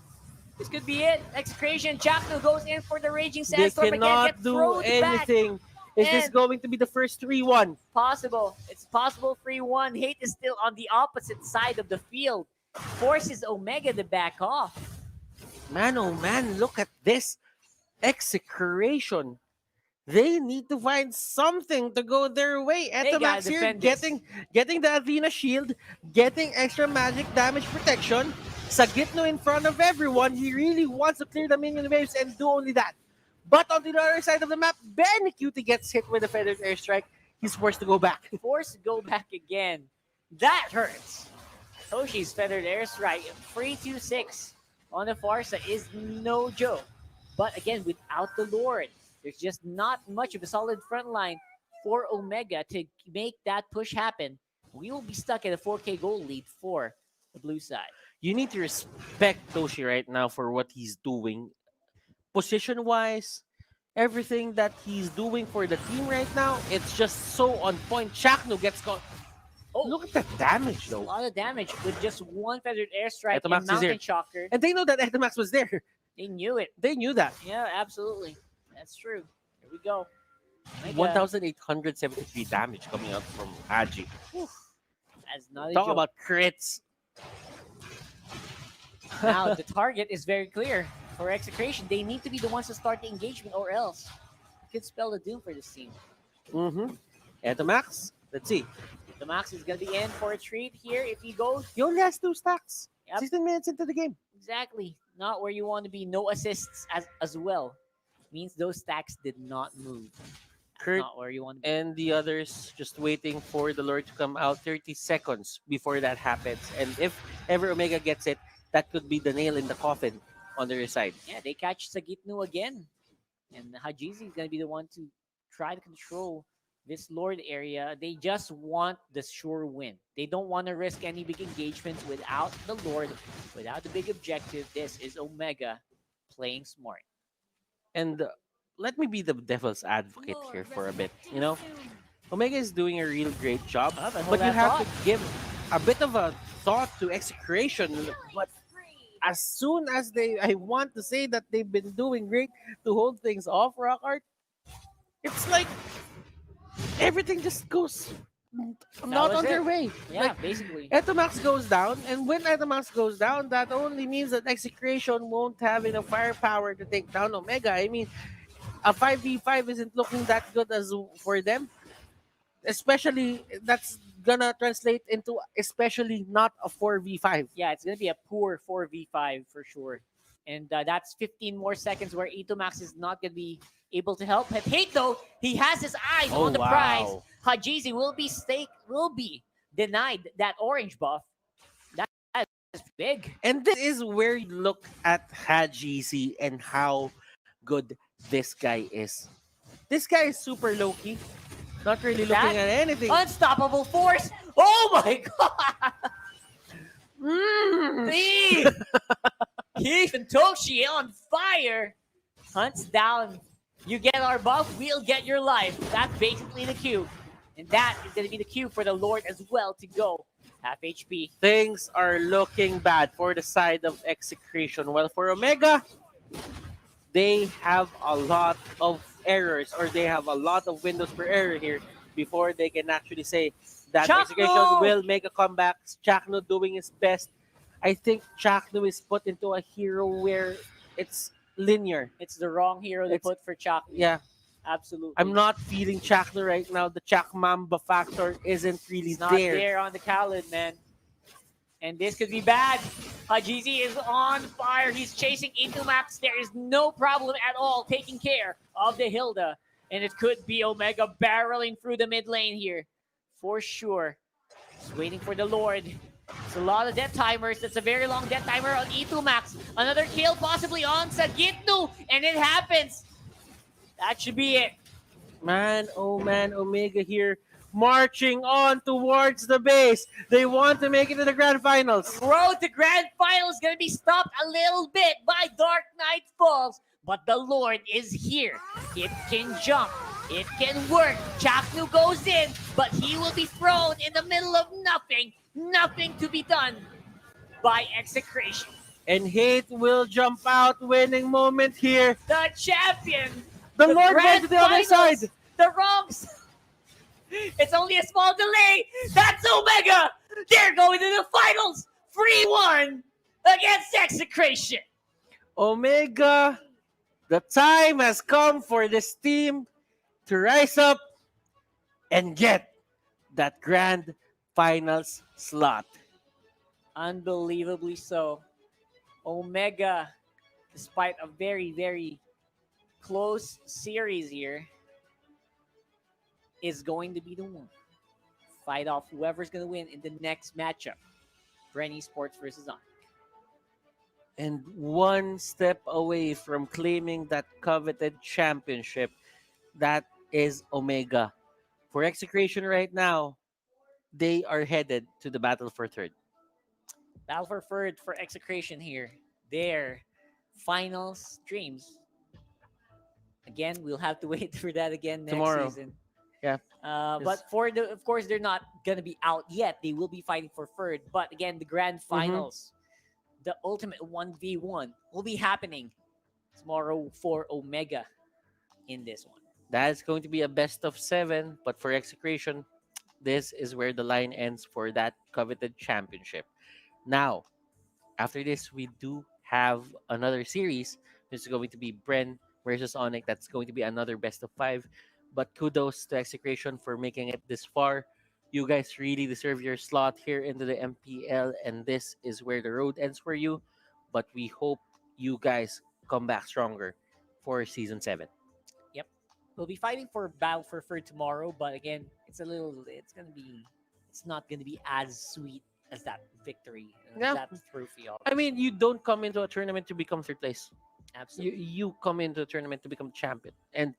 this could be it. Execration. Chapno goes in for the Raging They Sandstorm again. cannot Get do thrown anything. back. Is this And going to be the first 3-1? possible. It's possible 3-1. Hate is still on the opposite side of the field. Forces Omega to back off. Man, oh man, look at this. Execration. They need to find something to go their way. They gotta Etamax here defend this. getting the Athena shield, getting extra magic damage protection. Sagitno in front of everyone. He really wants to clear the minion waves and do only that. But on the other side of the map, Ben Cutie gets hit with a feathered airstrike. He's forced to go back. Forced to go back again. That hurts. Toshi's feathered airstrike. 3-2-6 on the Farsa is no joke. But again, without the Lord, there's just not much of a solid front line for Omega to make that push happen. We will be stuck at a 4K goal lead for the blue side. You need to respect Toshi right now for what he's doing. Position-wise, everything that he's doing for the team right now, it's just so on point. Chakno gets caught. Oh, look at that damage, A though. lot of damage with just one feathered airstrike Etamax and is here. Mountain Shocker. And they know that Etamax was there. They knew it. They knew that. Yeah, absolutely. That's true. Here we go. Omega 1,873 damage coming out from Haji. That's not a Talk joke. about crits. Now, the target is very clear for Execration. They need to be the ones to start the engagement or else it could spell the doom for this team. Mm-hmm. Etamax, let's see. The Max is going to be in for a treat here if he goes. He only has 2 stacks. Yep. 16 minutes into the game. Exactly. Not where you want to be. No assists as well. Means those stacks did not move. Kurt Not where you want to be. and the others just waiting for the Lord to come out 30 seconds before that happens. And if ever Omega gets it, that could be the nail in the coffin on their side. Yeah, they catch Sagitnu again. And Hajizi is going to be the one to try to control this Lord area. They just want the sure win. They don't want to risk any big engagements without the Lord, without the big objective. This is Omega playing smart. And let me be the devil's advocate here for a bit. You know, Omega is doing a real great job, but hold but you that have thought. to give a bit of a thought to Execration. But as soon as I want to say that they've been doing great to hold things off, Rock Art, it's like everything just goes not was on their it. way. Yeah, Like, basically. Etamax goes down, and when Etamax goes down, that only means that Execration won't have enough firepower to take down Omega. I mean, a 5v5 isn't looking that good as for them. Especially, that's gonna translate into especially not a 4v5. Yeah, it's going to be a poor 4v5 for sure. And that's 15 more seconds where Itomax is not going to be able to help. Hate though, he has his eyes Oh, on the prize. wow. Hajizi will be denied that orange buff. That is big. And this is where you look at Hajizi and how good this guy is. This guy is super low-key. Not really looking That at anything. Unstoppable force. Oh my god. Mm. See? Keith and Toshi on fire. Hunts down. You get our buff, we'll get your life. That's basically the cue. And that is going to be the cue for the Lord as well to go half HP. Things are looking bad for the side of Execration. Well, for Omega, they have a lot of errors, or they have a lot of windows per error here before they can actually say that Execration Chakno! will make a comeback. Chakno doing his best. I think Chakno is put into a hero where it's linear. It's the wrong hero they It's- put for Chakno. Yeah, Absolutely. I'm not feeling Chakno right now. The Chak Mamba factor isn't really He's not there. there on the Khalid, man. And this could be bad. Hajizi is on fire. He's chasing into Max. There is no problem at all taking care of the Hilda. And it could be Omega barreling through the mid lane here. For sure. Just waiting for the Lord. It's a lot of death timers. That's a very long death timer on E2 Max. Another kill possibly on Sagitnu. And it happens. That should be it. Man, Omega here marching on towards the base. They want to make it to the grand finals. Road to grand final is going to be stopped a little bit by Dark Knight Falls. But the Lord is here. It can jump. It can work. Chaknu goes in, but he will be thrown in the middle of nothing. Nothing to be done by Execration. And Hate will jump out, winning moment here. The champion. The Lord grand went to the other finals, side. The wrongs. It's only a small delay. That's Omega. They're going to the finals. 3-1 against Execration. Omega, the time has come for this team to rise up and get that grand finals slot. Unbelievably so. Omega, despite a very, very close series here, is going to be the one. Fight off whoever's going to win in the next matchup. Bren Esports versus Onic. And one step away from claiming that coveted championship, that is Omega. For Execration right now, they are headed to the battle for third. Battle for third for Execration here. Their finals dreams. Again, we'll have to wait for that again next Tomorrow. season. Yeah. But of course, they're not gonna be out yet. They will be fighting for third. But again, the grand finals, the ultimate 1v1, will be happening tomorrow for Omega in this one. That's going to be a best of 7, but for Execration, this is where the line ends for that coveted championship. Now, after this, we do have another series. This is going to be Bren versus Onic. That's going to be another best of 5. But kudos to Execration for making it this far. You guys really deserve your slot here into the MPL, and this is where the road ends for you. But we hope you guys come back stronger for season 7. Yep. We'll be fighting for Battle for Third tomorrow, but again, it's not gonna be as sweet as that victory, Yeah. that trophy. I mean, you don't come into a tournament to become third place. Absolutely. You come into a tournament to become champion, and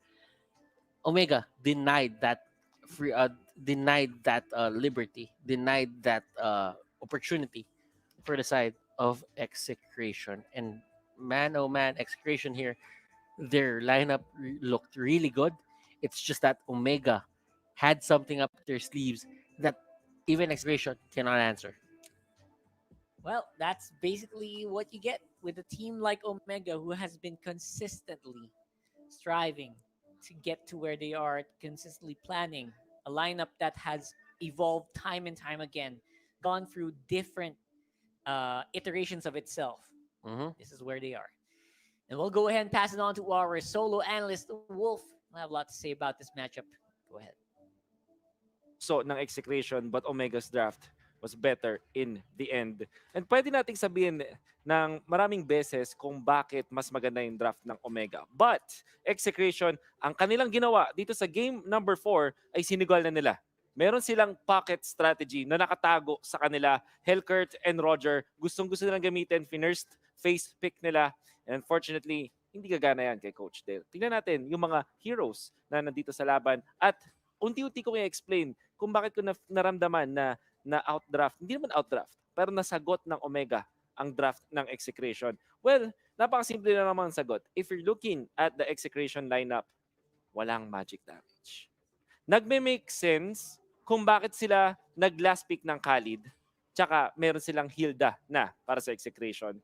Omega denied that liberty, denied that opportunity for the side of Execration. And man, oh man, Execration here, their lineup looked really good. It's just that Omega had something up their sleeves that even Execration cannot answer. Well, that's basically what you get with a team like Omega, who has been consistently striving to get to where they are, consistently planning a lineup that has evolved time and time again, gone through different iterations of itself. This is where they are. And we'll go ahead and pass it on to our solo analyst, Wolf. I have a lot to say about this matchup. Go ahead. So, ng Execration, but Omega's draft was better in the end. And pwede nating sabihin ng maraming beses kung bakit mas maganda yung draft ng Omega. But Execration, ang kanilang ginawa dito sa game number 4 ay sinigal na nila. Meron silang pocket strategy na nakatago sa kanila. Helkert and Roger, gustong-gusto nilang gamitin. First face pick nila. And unfortunately, hindi gagana yan kay Coach Dale. Tingnan natin yung mga heroes na nandito sa laban. At unti-unti ko i-explain kung bakit ko naramdaman na outdraft. Hindi naman outdraft, pero nasagot ng Omega ang draft ng Execration. Well, napakasimple na naman ang sagot. If you're looking at the Execration lineup, walang magic damage. Nagme-make sense kung bakit sila nag-last pick ng Khalid, tsaka meron silang Hilda na para sa Execration.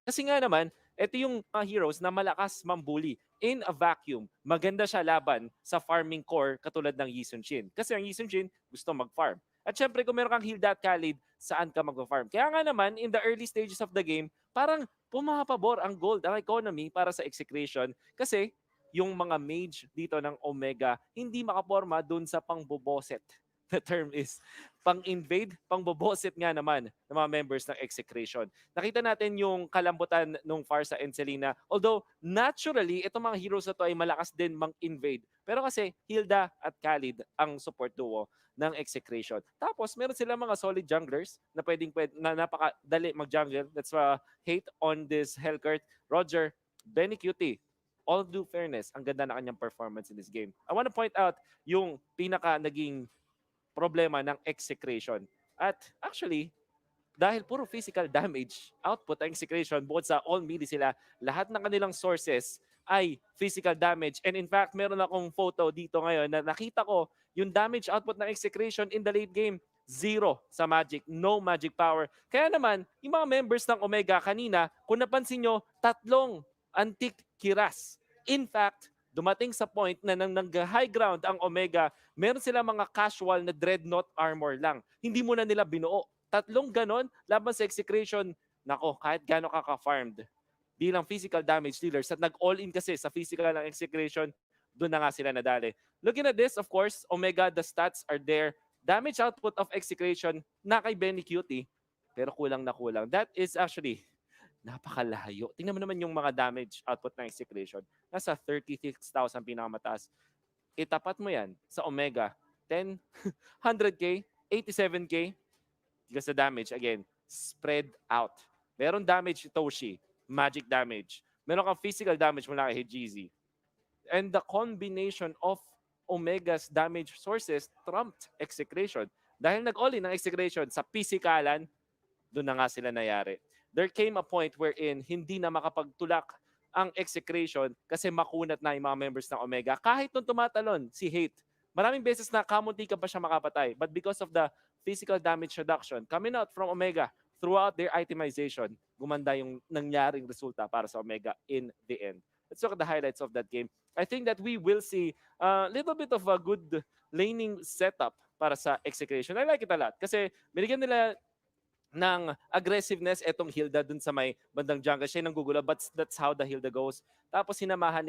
Kasi nga naman, Ito yung mga heroes na malakas mambuli. In a vacuum, maganda siya laban sa farming core katulad ng Yi Sun-shin. Kasi ang Yi Sun-shin gusto mag-farm. At syempre, kung meron kang Hilda at Khalid, saan ka mag-farm? Kaya nga naman, in the early stages of the game, parang pumapabor ang gold, ang economy para sa execution. Kasi yung mga mage dito ng Omega, hindi makaporma dun sa pangboboset. The term is pang-invade, pang-boboset nga naman ng mga members ng Execration. Nakita natin yung kalambutan nung Farsa and Selena. Although, naturally, itong mga heroes na to ay malakas din mang-invade. Pero kasi, Hilda at Khalid ang support duo ng Execration. Tapos, meron silang mga solid junglers na na napakadali mag-jungle. That's hate on this Hellcurt. Roger, Benny Cutie, all due fairness, ang ganda na kanyang performance in this game. I want to point out yung pinaka naging problema ng Execration. At actually, dahil puro physical damage output ang Execration, bukod sa all melee sila, lahat ng kanilang sources ay physical damage. And in fact, meron akong photo dito ngayon na nakita ko yung damage output ng Execration in the late game, 0 sa Magic, no Magic power. Kaya naman, yung mga members ng Omega kanina, kung napansin nyo, 3 antique kiras. In fact, dumating sa point na nang high ground ang Omega, meron sila mga casual na dreadnought armor lang. Hindi mo na nila binuo. 3 ganon laban sa Execration. Nako, kahit gano'n ka-farmed bilang physical damage dealers at nag-all-in kasi sa physical ng Execration, doon na nga sila nadali. Looking at this, of course, Omega, the stats are there. Damage output of Execration na kay Benny Cutie, pero kulang na kulang. That is actually napakalayo. Tingnan mo naman yung mga damage output ng Execration. Nasa 36,000 pinakamataas. Itapat mo yan sa Omega. 10, 100k, 87k. Because the damage, again, spread out. Meron damage Toshi, magic damage. Meron kang physical damage mula kay Hejizi. And the combination of Omega's damage sources trumped Execration. Dahil nag-all-in ng Execration sa pisikalan, doon na nga sila nayari. There came a point wherein hindi na makapagtulak ang Execration kasi makunat na yung mga members ng Omega. Kahit nung tumatalon si Hate, maraming beses na kamunti ka pa siya makapatay. But because of the physical damage reduction coming out from Omega throughout their itemization, gumanda yung nangyaring resulta para sa Omega in the end. Let's look at the highlights of that game. I think that we will see a little bit of a good laning setup para sa Execration. I like it a lot kasi binigyan nila ng aggressiveness etong Hilda dun sa may bandang jungle. Siya yung nanggugulo, but that's how the Hilda goes. Tapos sinamahan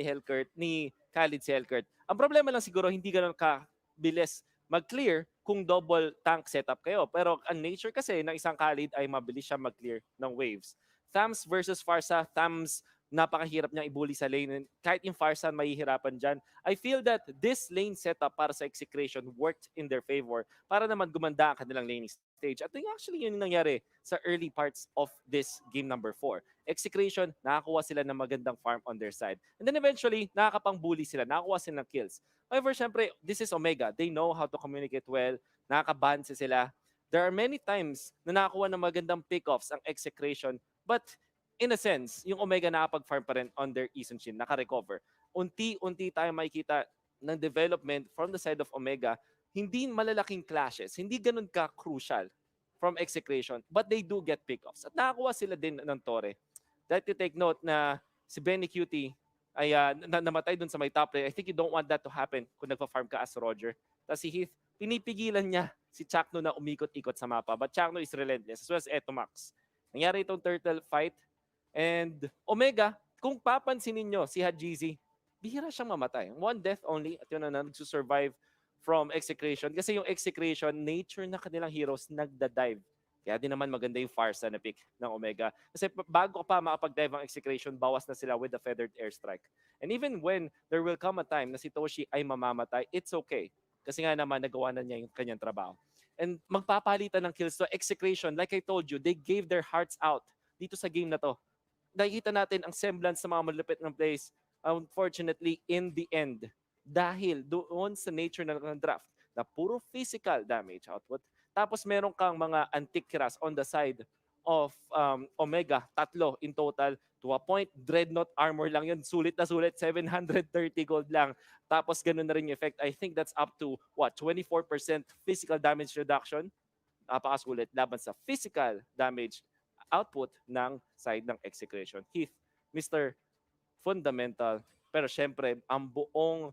ni Khalid si Hellcurt. Ang problema lang siguro, hindi ganun kabilis mag-clear kung double tank setup kayo. Pero ang nature kasi ng isang Khalid ay mabilis siya mag-clear ng waves. Thams versus Farsa, Thams napakahirap niyang ibuli sa lane. Kahit yung Farsa mahihirapan dyan. I feel that this lane setup para sa Execration worked in their favor para naman gumanda ang kanilang laning stage. At actually yun yung nangyari sa early parts of this game number 4. Execration, nakakuha sila ng magandang farm on their side. And then eventually, nakakapang-bully sila, nakakuha sila ng kills. However, syempre, this is Omega. They know how to communicate well, nakakabanse sila. There are many times na nakakuha ng magandang pick-offs ang Execration, but in a sense, yung Omega nakapag-farm pa rin on their Isunshin, naka-recover. Unti-unti tayo makikita ng development from the side of Omega, hindi malalaking clashes, hindi ganun ka-crucial from Execration, but they do get pickoffs. At nakakuha sila din ng Torre. That you take note na si Benny Cutie ay namatay dun sa may top lane. I think you don't want that to happen kung nagpa-farm ka as Roger. Tapos si Heath, pinipigilan niya si Chakno na umikot-ikot sa mapa. But Chakno is relentless, as well as Etomax. Nangyari itong turtle fight. And Omega, kung papansinin nyo si Hajizi, bihira siyang mamatay. One death only at yun na nagsusurvive from Execration. Kasi yung Execration, nature na kanilang heroes, nagda-dive. Kaya din naman maganda yung Farsa na pick ng Omega. Kasi bago pa makapag-dive ang Execration, bawas na sila with the feathered airstrike. And even when there will come a time na si Toshi ay mamamatay, it's okay. Kasi nga naman, nagawa na niya yung kanyang trabaho. And magpapalitan ng kills to Execration. Like I told you, they gave their hearts out dito sa game na to. Nakikita natin ang semblance sa mga malupit ng plays. Unfortunately, in the end, dahil doon sa nature ng draft na puro physical damage output, tapos meron kang mga antique kiras on the side of Omega, 3 in total, to a point, Dreadnought armor lang yun, sulit na sulit, 730 gold lang. Tapos ganun na rin yung effect. I think that's up to, 24% physical damage reduction. Napakasulit laban sa physical damage output ng side ng Execration. Heath, Mr. Fundamental. Pero syempre, ang buong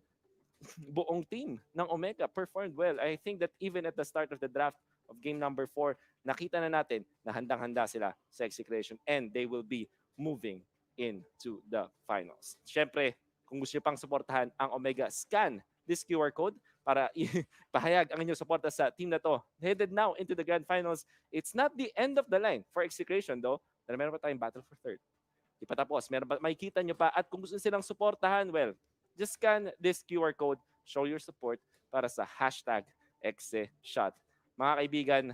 team ng Omega performed well. I think that even at the start of the draft of game number 4, nakita na natin na handang-handa sila sa Execration and they will be moving into the finals. Syempre, kung gusto niyo pang suportahan ang Omega, scan this QR code para pahayag ang inyong suporta sa team na to. Headed now into the grand finals. It's not the end of the line for Execration though. Dahil meron pa tayong battle for third. Di pa tapos. Meron pa, makikita nyo pa. At kung gusto silang suportahan, well, just scan this QR code, show your support para sa hashtag ExeShot. Mga kaibigan,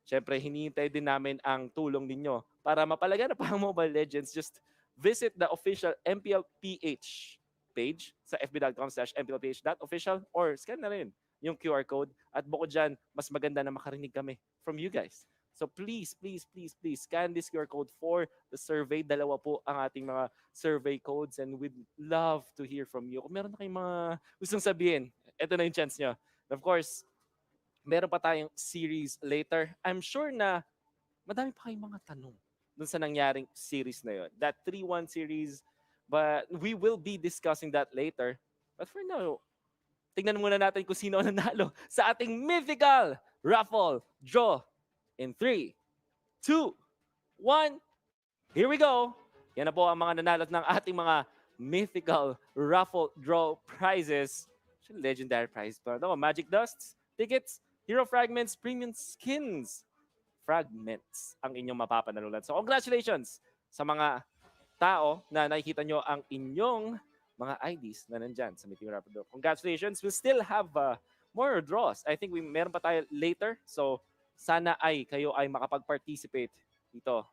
syempre hinihintay din namin ang tulong ninyo para mapalagan na pa ang Mobile Legends. Just visit the official MPL-PH page sa fb.com/mplph.official or scan na rin yung QR code. At bukod dyan, mas maganda na makarinig kami from you guys. So please, please, please, please scan this QR code for the survey. 2 po ang ating mga survey codes and we'd love to hear from you. Kung meron na kayong mga gustong sabihin, ito na yung chance nyo. And of course, meron pa tayong series later. I'm sure na madami pa kayong mga tanong dun sa nangyaring series na yun. That 3-1 series, but we will be discussing that later. But for now, tingnan muna natin kung sino ang nanalo sa ating mythical raffle draw. In 3, 2, 1, here we go. Yan na po ang mga nanalo ng ating mga mythical raffle draw prizes. Legendary prize pa. No, Magic Dusts, tickets, Hero Fragments, Premium Skins, Fragments ang inyong mapapanalunan. So congratulations sa mga tao na nakikita nyo ang inyong mga IDs na nandyan sa Mythical Raffle Draw. Congratulations. We'll still have more draws. I think meron pa tayo later. So sana ay kayo ay makapag-participate dito.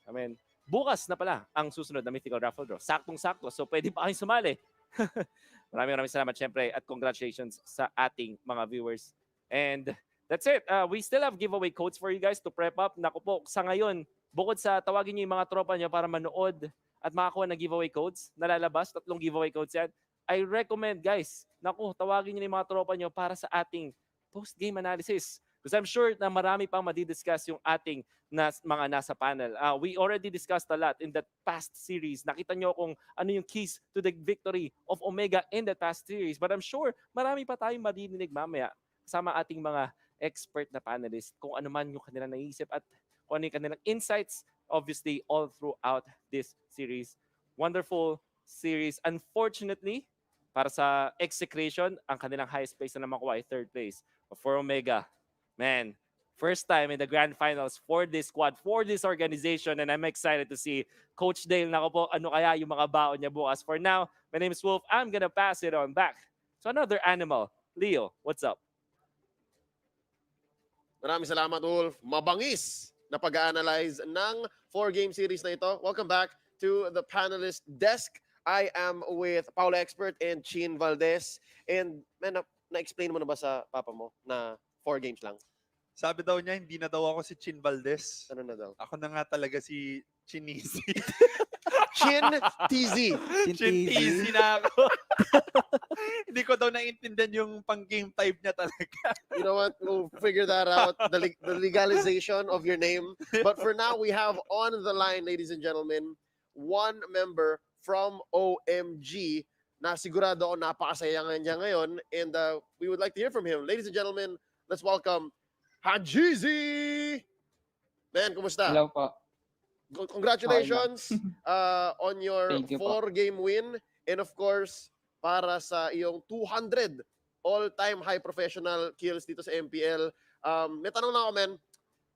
I mean, bukas na pala ang susunod na Mythical Raffle Draw. Saktong-sakto. So pwede pa kayong sumali. Maraming salamat syempre at congratulations sa ating mga viewers. And that's it. We still have giveaway codes for you guys to prep up. Naku po, sa ngayon, bukod sa tawagin niyo yung mga tropa niyo para manood at makakuha ng giveaway codes, nalalabas, 3 giveaway codes yan. I recommend guys, naku, tawagin niyo yung mga tropa niyo para sa ating post-game analysis. Because I'm sure na marami pang madidiscuss yung ating mga nasa panel. We already discussed a lot in that past series. Nakita nyo kung ano yung keys to the victory of Omega in that past series. But I'm sure marami pa tayong marinig mamaya kasama ating mga expert na panelists kung ano man yung kanilang naisip at kung ano yung kanilang insights, obviously, all throughout this series. Wonderful series. Unfortunately, para sa Execration, ang kanilang highest place na makuha ay 3rd place. For Omega, man, first time in the grand finals for this squad, for this organization, and I'm excited to see Coach Dale na po ano kaya yung mga baon niya bukas. For now, my name is Wolf. I'm gonna pass it on back to another animal. Leo, what's up? Maraming salamat, Wolf. Mabangis na pag-analyze ng 4-game series na ito. Welcome back to the panelist desk. I am with Paula Expert and Chin Valdez. And man, na-explain mo na ba sa papa mo na 4 games lang? Sabi daw niya, hindi na daw ako si Chin Valdez. Ano na daw? Ako na nga talaga si Chinisi. Chin TZ. Chin TZ na ako. Hindi ko daw naintindihan yung pang-game type niya talaga. You know what? We'll figure that out. The legalization of your name. But for now, we have on the line, ladies and gentlemen, one member from OMG na sigurado ako napakasayangan niya ngayon. And we would like to hear from him. Ladies and gentlemen, let's welcome Hajizi! Man, kumusta? Hello po. Congratulations on your Thank you po. 4-game win. And of course, para sa iyong 200 all-time high professional kills dito sa MPL. May tanong na ako, man.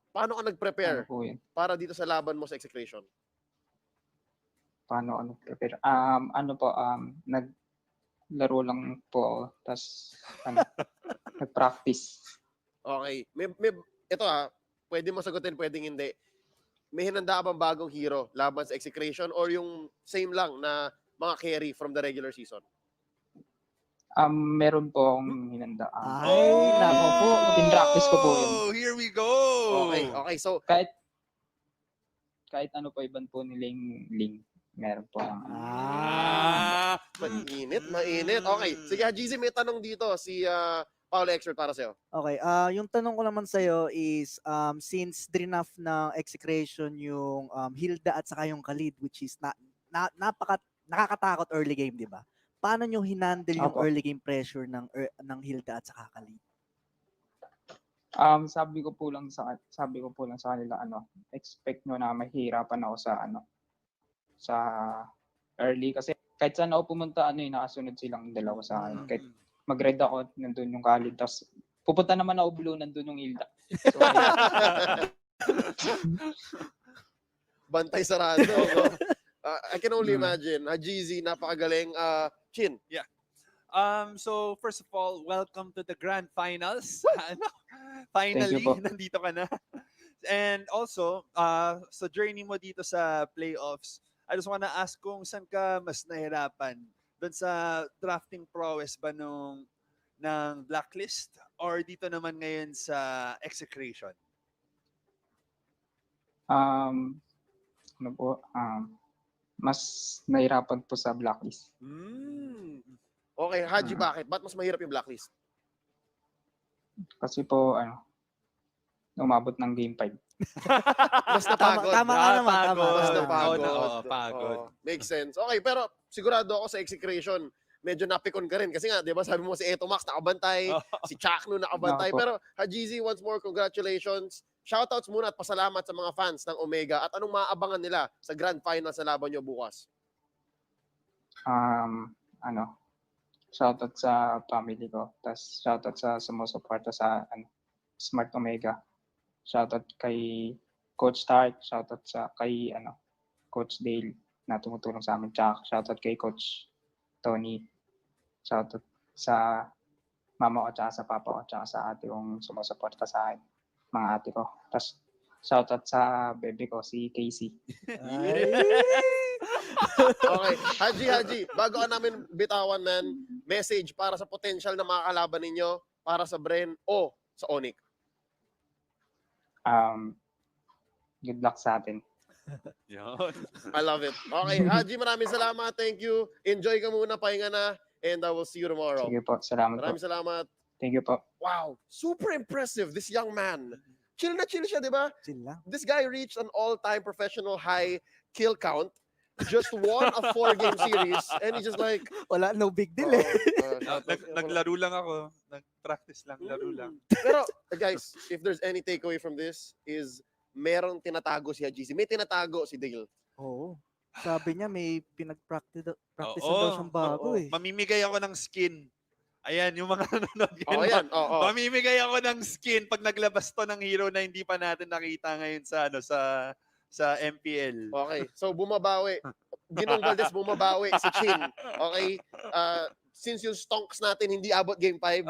Paano ka nag-prepare Ano po yun? para dito sa laban mo sa Execration? Paano ako nag-prepare? Naglaro lang po ako. Tapos, nag-practice. Okay. Ito pwede mo sagutin, pwedeng hindi. May hinanda bang bagong hero laban sa Execration or yung same lang na mga carry from the regular season? Meron po akong hinanda. Ay, nako po. Pinractice ko po yun. Here we go! Okay. So, Kahit ano po iban po nilang link, meron po. Mainit. Okay. Sige, Hajizi, may tanong dito si Paula Expert para sa'yo. Okay, yung tanong ko naman sa'yo is, since draft ng Execration yung Hilda at saka yung Khalid, which is nakakatakot early game, di ba? Paano nyo hinandle yung Opo. early game pressure ng Hilda at saka Khalid? Sabi ko po lang sa kanila expect nyo na mahirapan ako sa early kasi kahit saan ako pumunta nakasunod silang dalawa sa akin. Kahit mag-red ako, nandun yung Khalid. Tapos pupunta naman ako blue, nandun yung Hilda. So, Bantay sarado. No? I can only Mm. imagine. Hajizi, napakagaling. Chin. Yeah. So first of all, welcome to the grand finals. Finally, po. nandito ka na. And also, sa journey mo dito sa playoffs, I just wanna ask kung saan ka mas nahirapan? Doon sa drafting prowess ba ng blacklist or dito naman ngayon sa execration? Mas nahirapan po sa blacklist. Okay, Haji, bakit? Ba't mas mahirap yung blacklist? Kasi po, umabot ng game 5. Mas napagod. Tama ka naman. Tama. Mas Oo, napagod. pagod. Makes sense. Okay, pero sigurado ako sa execration, medyo napikon ka rin. Kasi nga, di ba, sabi mo si Eto Max nakabantay, si Chakno nakabantay. Opo. Pero Hajizi, once more, congratulations. Shoutouts muna at pasalamat sa mga fans ng Omega at anong maaabangan nila sa grand final sa laban nyo bukas. Shoutout sa family ko. Tapos shoutout sa sumusuporta sa Smart Omega. Shoutout kay Coach Tart. Shoutout kay Coach Dale na tumutulong sa amin. Tsaka shoutout kay Coach Tony. Shoutout sa mama ko tsaka sa papa ko tsaka sa ate kong sumusuporta sa akin. Mga ate ko. Tapos shoutout sa baby ko, si Casey. Okay, Haji, bago ka namin bitawan, man, message para sa potential na mga kalaban ninyo, para sa Bren o sa Onic. Good luck sa atin. Yun. I love it. Okay, Haji, maraming salamat. Thank you. Enjoy ka muna, pahinga na, and I will see you tomorrow. Sige po, salamat po. Maraming salamat. Thank you po. Wow, super impressive, this young man. Chill na chill siya, di ba? Chill lang. This guy reached an all-time professional high kill count. Just won a 4-game series, and he's just like, Wala, no big deal eh. Naglaro lang ako. Nag-practice lang, laro lang. Pero, guys, if there's any takeaway from this, is merong tinatago si Hajizi. May tinatago si Dale. Oo. Sabi niya may pinag-practice daw Oo, siyang bago eh. Mamimigay ako ng skin. Ayan, yung mga nanonood Oo, yan. Oo. Mamimigay ako ng skin pag naglabas to ng hero na hindi pa natin nakita ngayon sa MPL. Okay. So, bumabawi. Ginong Valdez bumabawi si Chin. Okay? Since yung stonks natin hindi abot game 5,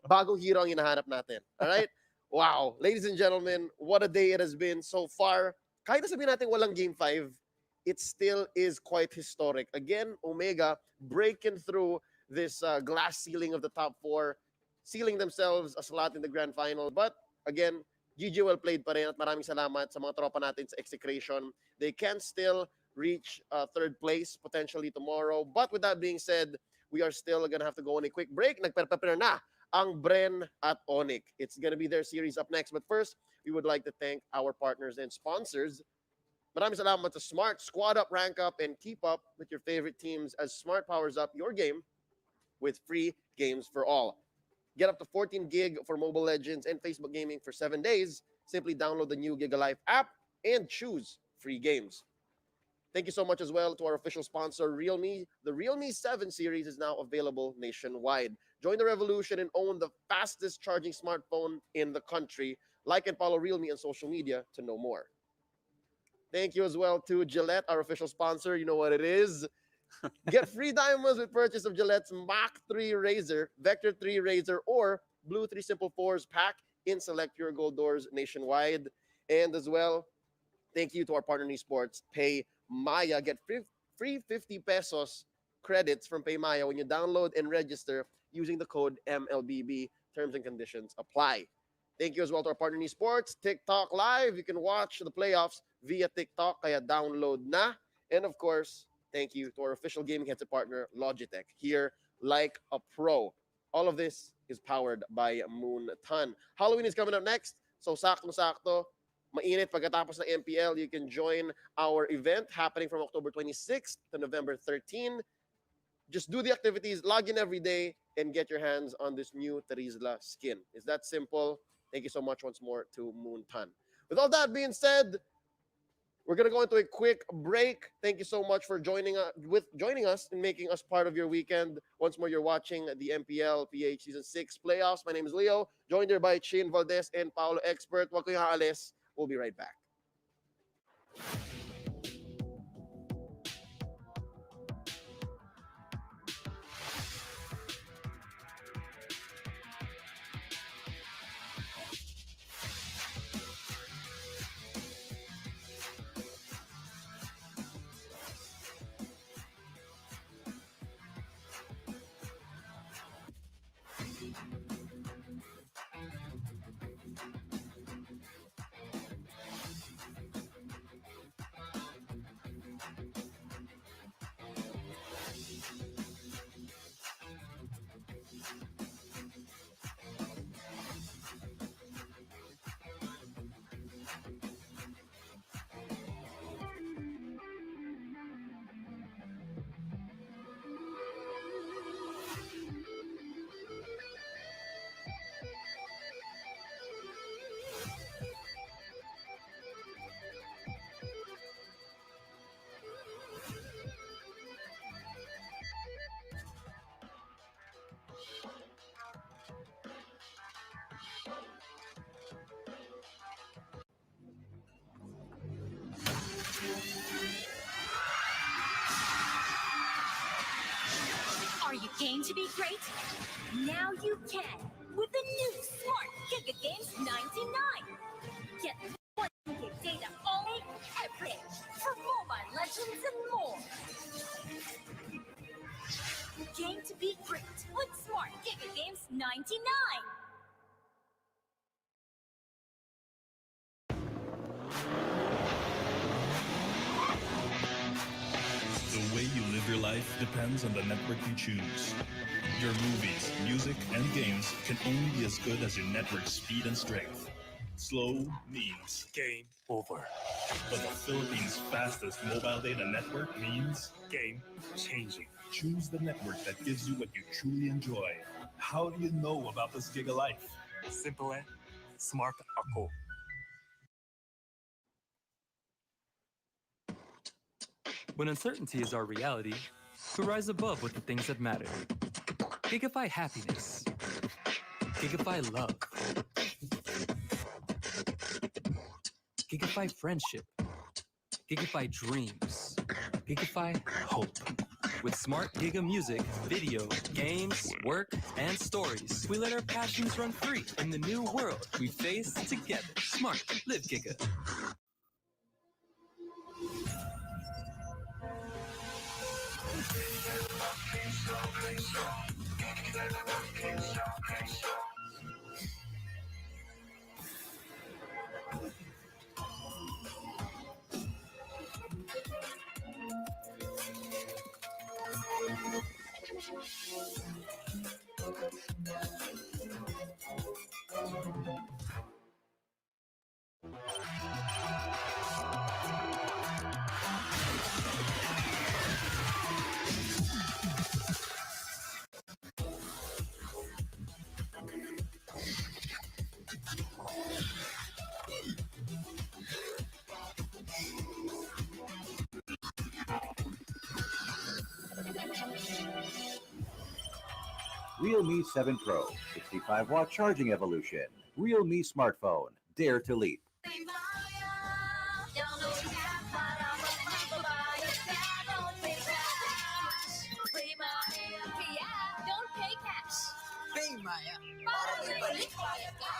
bagong hero ang hinahanap natin. Alright? Wow. Ladies and gentlemen, what a day it has been so far. Kahit na sabihin natin walang game 5, it still is quite historic. Again, Omega breaking through this glass ceiling of the top 4, sealing themselves a slot in the grand final. But, again, GG well played pa rin at maraming salamat sa mga tropa natin sa Execration. They can still reach third place potentially tomorrow. But with that being said, we are still gonna have to go on a quick break. Nagprepare na ang Bren at Onic. It's gonna be their series up next. But first, we would like to thank our partners and sponsors. Maraming salamat sa Smart. Squad up, rank up, and keep up with your favorite teams as Smart powers up your game with free games for all. Get up to 14 gig for Mobile Legends and Facebook Gaming for 7 days. Simply download the new GigaLife app and choose free games. Thank you so much as well to our official sponsor, Realme. The Realme 7 series is now available nationwide. Join the revolution and own the fastest charging smartphone in the country. Like and follow Realme on social media to know more. Thank you as well to Gillette, our official sponsor. You know what it is. Get free diamonds with purchase of Gillette's Mach 3 Razor, Vector 3 Razor, or Blue 3 Simple 4s pack in select Pure Gold doors nationwide. And as well, thank you to our partner in Esports, Pay Maya. Get free 50 pesos credits from Pay Maya when you download and register using the code MLBB. Terms and conditions apply. Thank you as well to our partner in Esports, TikTok Live. You can watch the playoffs via TikTok, kaya download na. And of course, thank you to our official gaming headset partner, Logitech. Here, like a pro. All of this is powered by Moon Ton. Halloween is coming up next. So, sakto-sakto, mainit pagkatapos ng MPL, you can join our event happening from October 26th to November 13. Just do the activities, log in every day, and get your hands on this new Terizla skin. It's that simple. Thank you so much once more to Moon Tan. With all that being said, we're gonna go into a quick break. Thank you so much for joining us and making us part of your weekend. Once more, you're watching the MPL-PH Season 6 playoffs. My name is Leo, joined here by Chin Valdez and Paolo Expert. Wag kayong haalis. We'll be right back. Are you game to be great? Now you can with the new Smart Giga Games 99. Get 1 gig data all day, every day for Mobile Legends and more. Game to be great with Smart Giga Games 99. The way you live your life depends on the network you choose. Your movies, music, and games can only be as good as your network speed and strength. Slow means game over. But the Philippines' fastest mobile data network means game changing. Choose the network that gives you what you truly enjoy. How do you know about this Giga Life? Simple eh? Smart ako. When uncertainty is our reality, we rise above with the things that matter. Gigify happiness. Gigify love. Gigify friendship. Gigify dreams. Gigify hope. With smart Giga music, video, games, work, and stories, we let our passions run free in the new world we face together. Smart, live Giga. Realme 7 Pro, 65-watt charging evolution. Realme smartphone, dare to leap. Don't pay cash. Pay Maya. Para may balik kaya ka.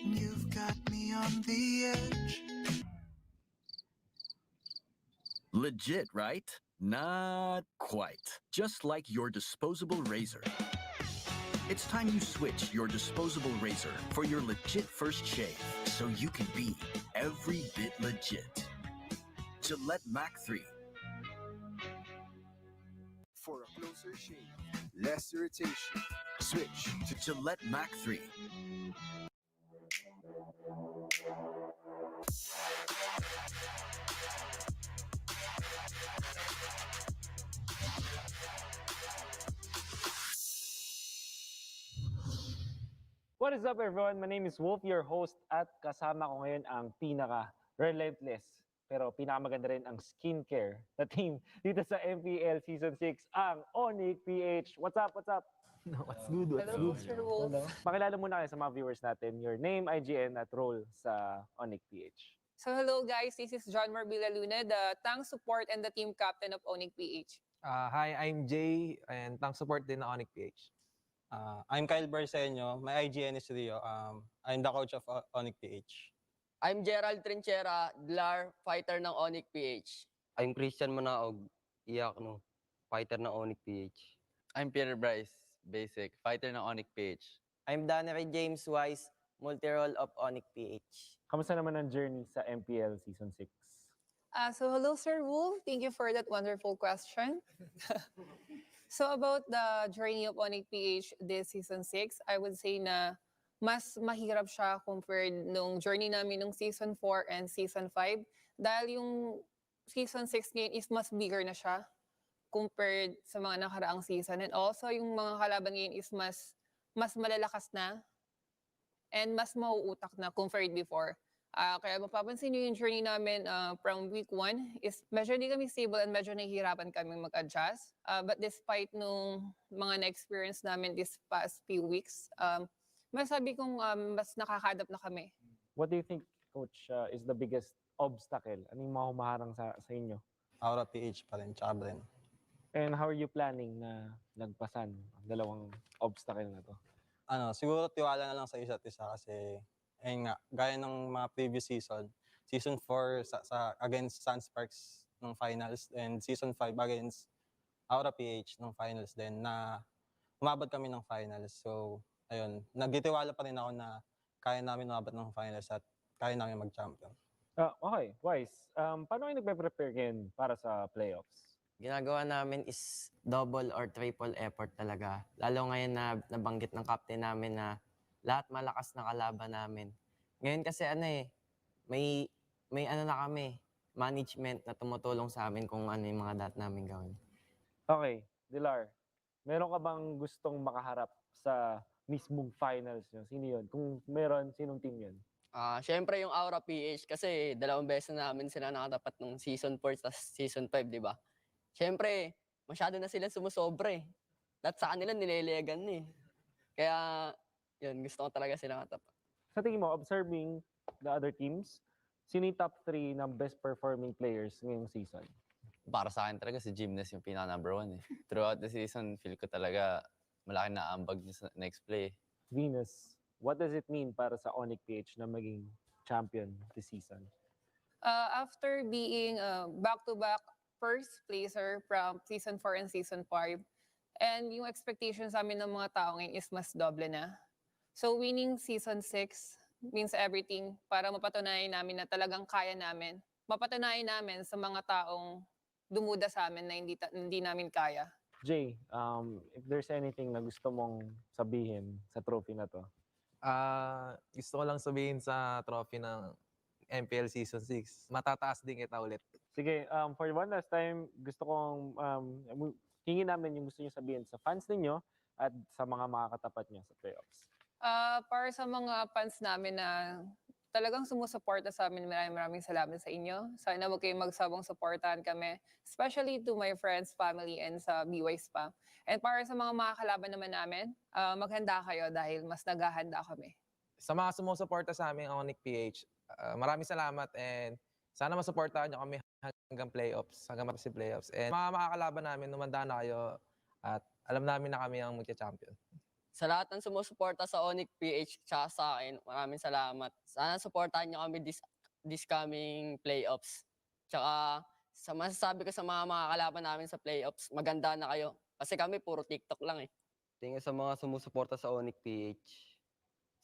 You've got me on the edge. Legit, right? Not quite. Just like your disposable razor. It's time you switch your disposable razor for your legit first shave so you can be every bit legit. Gillette Mac 3. for a closer shave, less irritation. Switch to Gillette Mac 3. What is up everyone? My name is Wolf, your host, at kasama ko ngayon ang pinaka-relentless pero pinakamaganda rin ang skincare na team dito sa MPL Season 6, ang Onic PH. What's up? What's up? What's good? What's Hello, good? Sir Wolf. Pakilala muna kayo sa mga viewers natin, your name, IGN, at role sa Onic PH. So hello guys, this is John Marbilla Luna, the tank support and the team captain of Onic PH. Hi, I'm Jay, and tank support din na Onic PH. I'm Kyle Barceño. My IGN is Rio. I'm the coach of Onic PH. I'm Gerald Trinchera, Dlar, fighter ng Onic PH. I'm Christian Manaog, Iakno, fighter ng Onic PH. I'm Peter Bryce, basic, fighter ng Onic PH. I'm Dannery James Wise, multi-role of Onic PH. Kamusta naman ang journey sa MPL Season 6? So hello Sir Wolf, thank you for that wonderful question. So about the journey of Onic PH this Season 6, I would say na mas mahirap siya compared nung journey namin nung Season 4 and Season 5. Dahil yung Season 6 ngayon is mas bigger na siya compared sa mga nakaraang season. And also yung mga kalaban ngayon is mas malalakas na and mas mauutak na compared before. Kaya mapapansin nyo yung journey namin from week 1 is medyo hindi kami stable and medyo nahihirapan kami mag-adjust. But despite nung mga na-experience namin this past few weeks, masabi kong mas nakaka-adapt na kami. What do you think, Coach, is the biggest obstacle? Anong mga humaharang sa inyo? Aura PH pa rin, tsaka Bren. And how are you planning na lagpasan ang dalawang obstacle na to? Siguro tiwala na lang sa isa't isa kasi ayun nga, gaya ng mga previous season, Season 4 sa against Sunsparks ng finals and Season 5 against Aura PH ng finals din na umabot kami ng finals. So, ayun, nagtitiwala pa rin ako na kaya namin umabot ng finals at kaya namin mag-champion. Okay, Wise, paano kayo nagpe-prepare ngayon para sa playoffs? Ginagawa namin is double or triple effort talaga. Lalo ngayon na nabanggit ng captain namin na lahat malakas na kalaban namin. Ngayon kasi may ano na kami, management na tumutulong sa amin kung ano yung mga dapat namin gawin. Okay, Dilar, meron ka bang gustong makaharap sa mismong finals nyo? Sino yun? Kung meron, sinong team yun? Siyempre yung Aura PH kasi 2 beses na namin sila nakatapat nung Season 4 tas Season 5, di ba? Siyempre, masyado na sila sumusobre. At sa kanila nilelegan na eh. Kaya, yun, gusto ko talaga sila katapat. Sa tingin mo, observing the other teams, sino yung top 3 ng best performing players ngayong season? Para sa akin talaga si Gymnast yung pinaka-number 1 eh. Throughout the season, feel ko talaga malaki na ambag niya sa next play. Venus, what does it mean para sa Onic PH na maging champion this season? After being back-to-back first placer from Season 4 and Season 5, and yung expectations namin ng mga tao ngayon is mas doble na. So winning Season 6 means everything para mapatunayan namin na talagang kaya namin. Mapatunayan namin sa mga taong dumuda sa amin na hindi namin kaya. Jay, if there's anything na gusto mong sabihin sa trophy na to? Gusto ko lang sabihin sa trophy ng MPL Season 6, matataas din kita ulit. Sige, for one last time, gusto kong hingin namin yung gusto nyo sabihin sa fans ninyo at sa mga makakatapat nyo sa playoffs. Para sa mga fans namin na talagang sumusuporta sa amin, maraming salamat sa inyo. Sana huwag kayong magsabong suportahan kami, especially to my friends, family, and sa BY Spa. And para sa mga makakalaban naman namin, maghanda kayo dahil mas naghahanda kami. Sa mga sumusuporta sa amin, Onic PH, maraming salamat and sana masuportahan nyo kami hanggang playoffs, hanggang matapos yung playoffs. And mga makakalaban namin, numanda na kayo at alam namin na kami ang magka-champion. Sa lahat ng sumusuporta sa Onic PH tsaka sa akin, maraming salamat. Sana supportahan niyo kami this coming playoffs. Tsaka sa masasabi ko sa mga makakalaban namin sa playoffs, maganda na kayo. Kasi kami puro TikTok lang eh. Tingin sa mga sumusuporta sa Onic PH.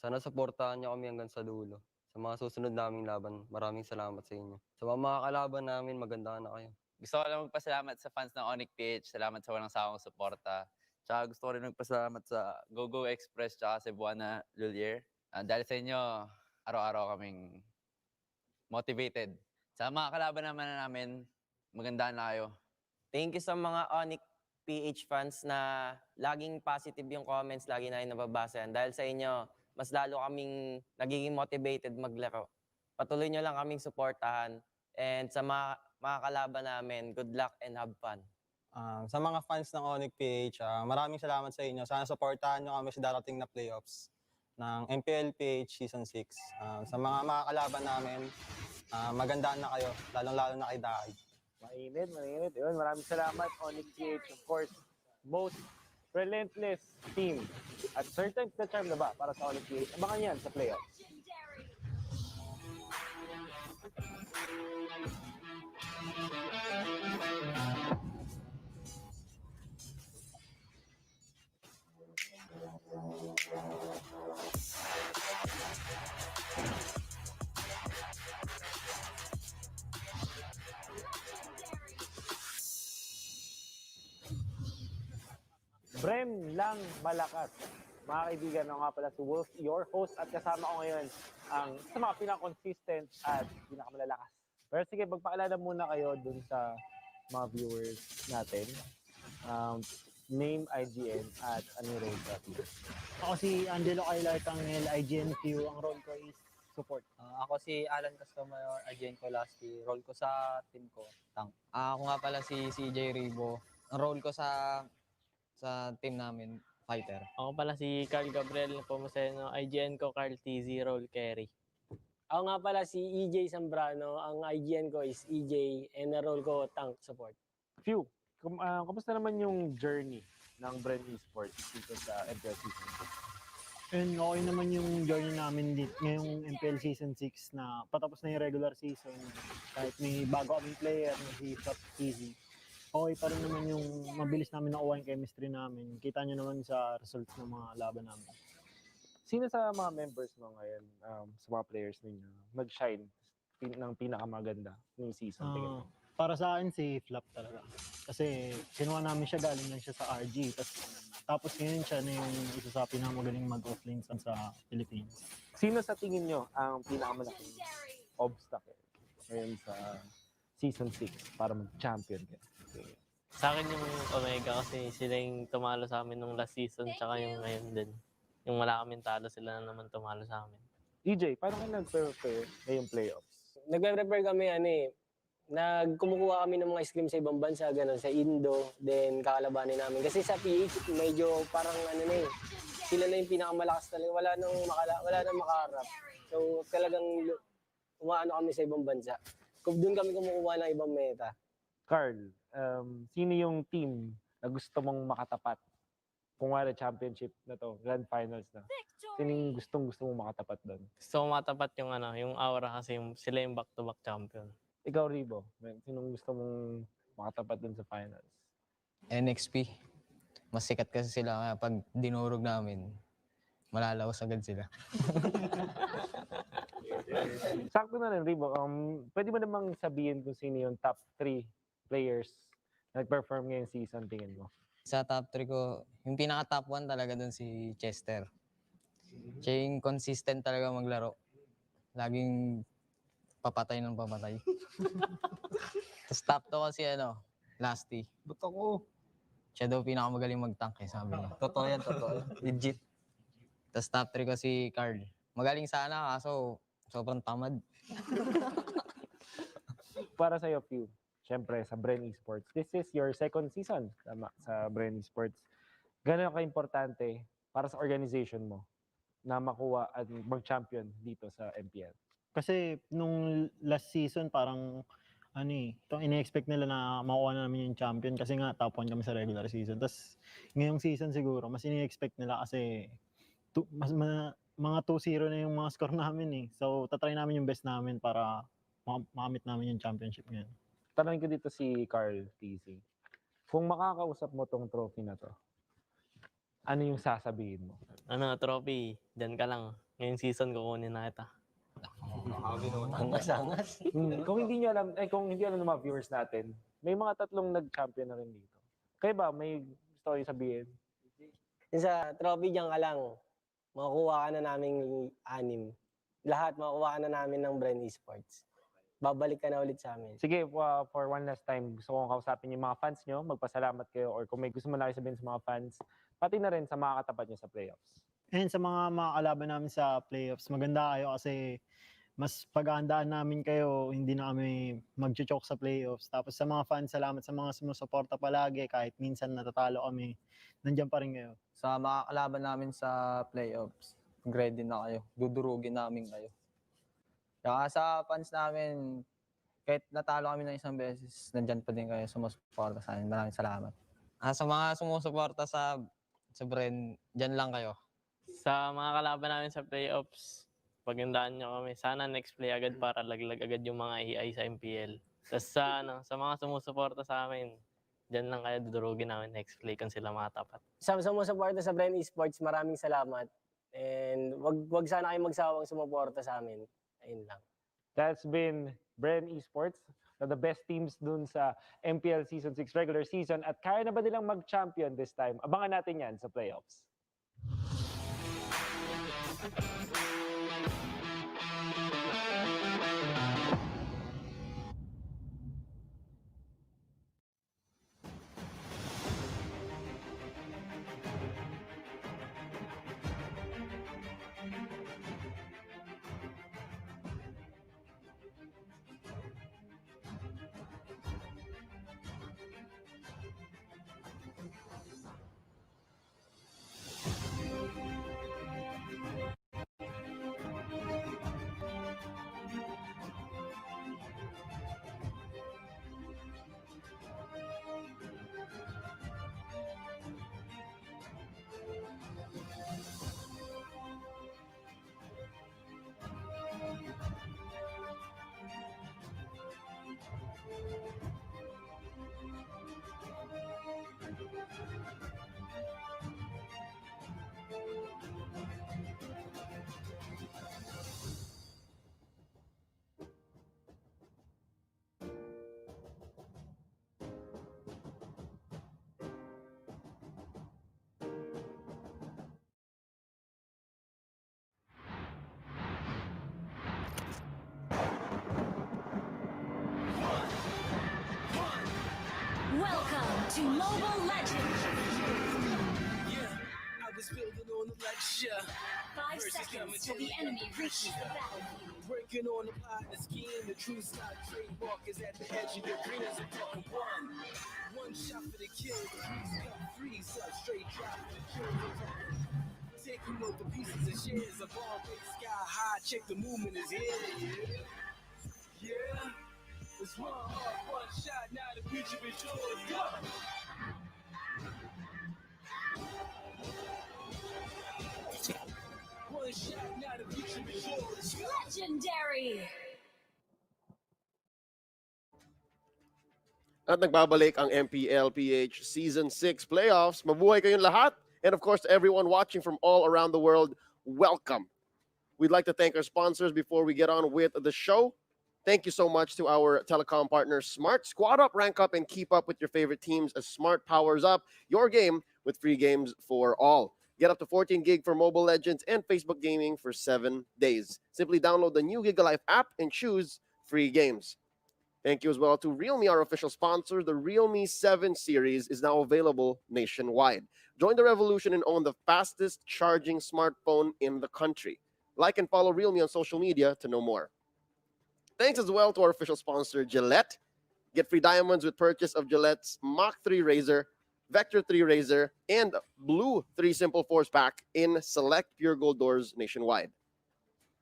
Sana suportahan niyo kami hanggang sa dulo. Sa mga susunod naming laban, maraming salamat sa inyo. Sa mga makakalaban namin, maganda na kayo. Gusto ko lang magpasalamat sa fans ng Onic PH. Salamat sa walang sawang suporta. Tsaka gusto ko rin magpasalamat sa GoGo Express tsaka Cebuana Lulier. Dahil sa inyo, araw-araw kaming motivated. Sa mga kalaban naman namin, magandaan na kayo. Thank you sa mga Onic PH fans na laging positive yung comments, lagi na nababasa yan. Dahil sa inyo, mas lalo kaming nagiging motivated maglaro. Patuloy nyo lang kaming suportahan. And sa mga kalaban namin, good luck and have fun. Sa mga fans ng Onic PH, maraming salamat sa inyo. Sana supportahan nyo kami sa darating na playoffs ng MPL-PH Season 6. Sa mga kalaban namin, magandaan na kayo, lalong-lalo na kay Daay. Mainit. Yun, maraming salamat, Onic PH. Of course, most relentless team. At certain the charm na ba para sa Onic PH? Abangan yan sa playoffs. Bren lang malakas. Mga kaibigan, ako nga pala si Wolf, your host, at kasama ko ngayon ang sa mga pinaka-consistent at pinakamalalakas. Pero sige, magpakilala muna kayo dun sa mga viewers natin. Name, IGN, at ano yung role sa team. Ako si Angelo Kailar-Tangel, IGNQ. Ang role ko is support. Ako si Alan Castomayor, IGN ko Lasky. Role ko sa team ko, tank. Ako nga pala si CJ Ribo. Ang role ko sa team namin, fighter. Ako pala si Carl Gabriel Pomoseno, IGN ko Carl TZ, role carry. Ako nga pala si EJ Zambrano, ang IGN ko is EJ, and the role ko tank support. Phew, kamusta naman yung journey ng Bren Esports dito sa MPL Season 6? And okay naman yung journey namin dito ngayong MPL Season 6 na patapos na yung regular season. Kahit may bago kaming player na si Top Easy. Okay pa rin naman yung mabilis namin nakuha yung chemistry namin. Kita nyo naman sa results ng mga laban namin. Sino sa mga members mo ngayon, sa mga players ninyo, nag-shine ng pinakamaganda ng season? Para sa akin, si Flop talaga. Kasi kinuha namin siya, galing lang siya sa RG. Tapos ngayon siya na yung isa sa pinakamagaling mag-offlane sa Philippines. Sino sa tingin nyo ang pinakamalaking obstacle ngayon sa Season 6 para mag-champion ka? Sa akin yung Omega kasi sila yung tumalo sa amin nung last season tsaka yung ngayon din. Yung wala kaming talo, sila na naman tumalo sa amin. EJ, paano ka nag-prepare ngayong playoffs? Nagpe-prepare kami, kumukuha kami ng mga scrim sa ibang bansa, gano'n, sa Indo, then kakalabanin namin. Kasi sa PH, medyo parang sila na yung pinakamalakas talaga, wala nang makaharap. So talagang umaano kami sa ibang bansa. Doon kami kumukuha ng ibang meta. Carl, sino yung team na gusto mong makatapat? Kung wala championship na to, grand finals na. Sino yung gusto mong makatapat doon? Gusto ko matapat yung Aura kasi sila yung back-to-back champion. Ikaw, Ribo, sinong gusto mong makatapat doon sa finals? NXP. Mas sikat kasi sila kaya pag dinurog namin, malalawas agad sila. Sakto na rin, Ribo. Pwede mo namang sabihin kung sino yung top 3 players na nag-perform ngayong season, tingin mo? Sa top 3 ko, yung pinaka-top 1 talaga dun si Chester. Siya yung consistent talaga maglaro. Laging papatay ng papatay. Tapos top 2 kasi Lasty. Ba't ako? Siya daw pinakamagaling mag-tank sabi niya. Totoo yan, totoo. Legit. Tapos top 3 ko si Carl. Magaling sana kaso sobrang tamad. Para sa'yo, Pew, syempre sa Bren Esports, this is your second season sa Bren Esports. Gano'n ka-importante para sa organization mo na makuha at mag-champion dito sa MPL? Kasi nung last season parang ine-expect nila na makuha na namin yung champion kasi nga top 1 kami sa regular season. Tapos ngayong season siguro mas ine-expect nila kasi mga 2-0 na yung mga score namin eh. So tatry namin yung best namin para makamit namin yung championship ngayon. Tanongin ko dito si Carl TZ. Kung makakausap mo tong trophy na to, ano yung sasabihin mo? Trophy, dyan ka lang. Ngayong season kukunin na kita. Kung hindi niyo alam, kung hindi alam ng mga viewers natin, may mga tatlong nag-champion na rin dito. Kayo ba, may gusto kayo sabihin? Yung sa trophy diyan ka lang, makukuha ka na naming 6. Lahat makukuha ka na namin ng Bren Esports. Babalik ka na ulit sa amin. Sige, for one last time, gusto kong kausapin yung mga fans nyo, magpasalamat kayo, or kung may gusto mo na kayo sabihin sa mga fans, pati na rin sa mga katapat nyo sa playoffs. And sa mga kalaban namin sa playoffs, maganda kayo kasi mas pag-aandaan namin kayo, hindi na kami mag-choke sa playoffs. Tapos sa mga fans, salamat sa mga sumusuporta palagi, kahit minsan natatalo kami, nandiyan pa rin kayo. Sa mga kalaban namin sa playoffs, ready na kayo. Dudurugin namin kayo. Saka sa fans namin, kahit natalo kami ng isang beses, nandyan pa din kayo sumusuporta sa amin. Maraming salamat. Sa mga sumusuporta sa Bren, dyan lang kayo. Sa mga kalaban namin sa playoffs, pagandaan nyo kami. Sana next play agad para laglag agad yung mga AI sa MPL. Tapos sa mga sumusuporta sa amin, dyan lang kayo dudurugin namin next play kung sila makatapat. Sa sumusuporta sa Bren Esports, maraming salamat. And wag sana kayong magsawang sumuporta sa amin. Ayun lang. That's been Bren Esports, the best teams dun sa MPL Season 6 regular season. At kaya na ba nilang mag-champion this time? Abangan natin yan sa playoffs. Welcome to Mobile Legends. I was building on the lecture. 5 seconds till the enemy reaches the battlefield. Working on the partner scheme. The true stock trademark is at the edge of your dreams. I'm talking one shot for the kill. Freeze up, straight drop for the kill. Taking out the pieces and shares of all big sky high. Check the movement is here. Yeah. It's one shot. Now the future is yours. Go. One shot. Now the future is yours. Legendary. At nagbabalik ang MPL-PH Season 6 Playoffs. Mabuhay kayong lahat. And of course, to everyone watching from all around the world, welcome. We'd like to thank our sponsors before we get on with the show. Thank you so much to our telecom partners, Smart. Squad up, rank up, and keep up with your favorite teams as Smart powers up your game with free games for all. Get up to 14 gig for Mobile Legends and Facebook Gaming for 7 days. Simply download the new GigaLife app and choose free games. Thank you as well to Realme, our official sponsor. The Realme 7 series is now available nationwide. Join the revolution and own the fastest charging smartphone in the country. Like and follow Realme on social media to know more. Thanks as well to our official sponsor, Gillette. Get free diamonds with purchase of Gillette's Mach 3 Razor, Vector 3 Razor, and Blue 3 Simple Force Pack in select Pure Gold doors nationwide.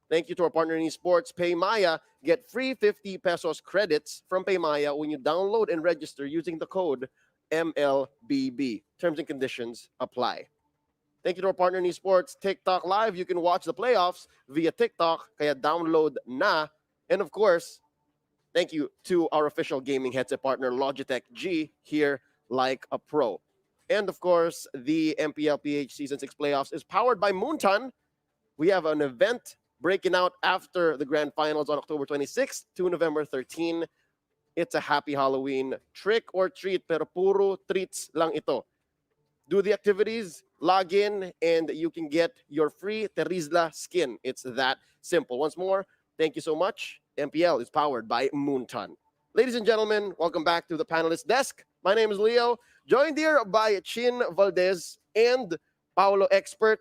Thank you to our partner in esports, PayMaya. Get free 50 pesos credits from PayMaya when you download and register using the code MLBB. Terms and conditions apply. Thank you to our partner in esports, TikTok Live. You can watch the playoffs via TikTok, kaya download na. And of course, thank you to our official gaming headset partner, Logitech G, here like a pro. And of course, the MPL-PH Season 6 Playoffs is powered by Moonton. We have an event breaking out after the grand finals on October 26th to November 13. it's a happy Halloween. Trick or treat, pero puro treats lang ito. Do the activities, log in, and you can get your free Terizla skin. It's that simple. Once more, thank you so much. MPL is powered by Moonton. Ladies and gentlemen, welcome back to the panelist desk. My name is Leo, joined here by Chin Valdez and Paolo Expert.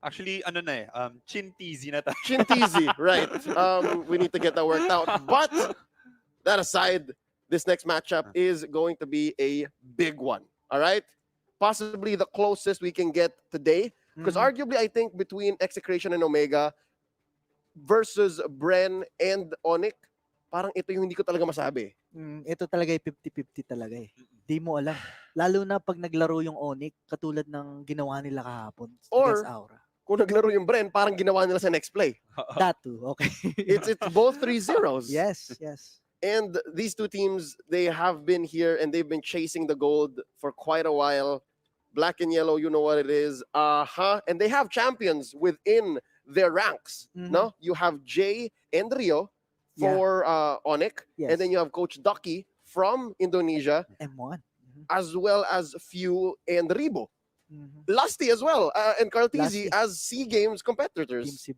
Actually, ano na chintizi na tayo. Chintizi, right. We need to get that worked out. But that aside, this next matchup is going to be a big one. All right? Possibly the closest we can get today. Because arguably, I think between Execration and Omega versus Bren and Onic, parang ito yung hindi ko talaga masabi. Ito talaga yung 50-50 talaga eh. Di mo alam. Lalo na pag naglaro yung Onic, katulad ng ginawa nila kahapon Or, against Aura. kung naglaro yung Bren, parang ginawa nila sa next play. That too, okay. It's both 3-0s. Yes, yes. And these two teams, they have been here and they've been chasing the gold for quite a while. Black and yellow, you know what it is. And they have champions within their ranks. No? You have Jay and Rio for Onic. Yes. And then you have Coach Ducky from Indonesia. M1. As well as Few and Ribo. Lusty as well. And Cartesi as SEA Games competitors.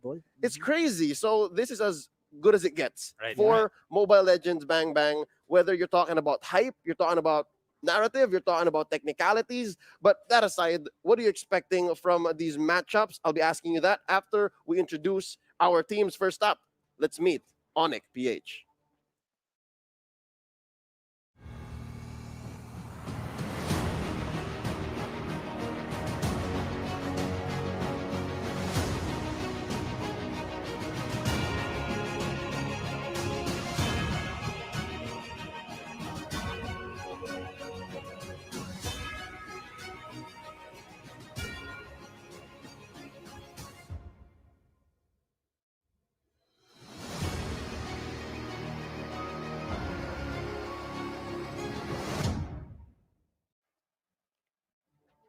It's crazy. So this is as good as it gets for Mobile Legends Bang Bang. Whether you're talking about hype, you're talking about narrative, you're talking about technicalities. But that aside, what are you expecting from these matchups? I'll be asking you that after we introduce our teams. First up, let's meet Onic PH.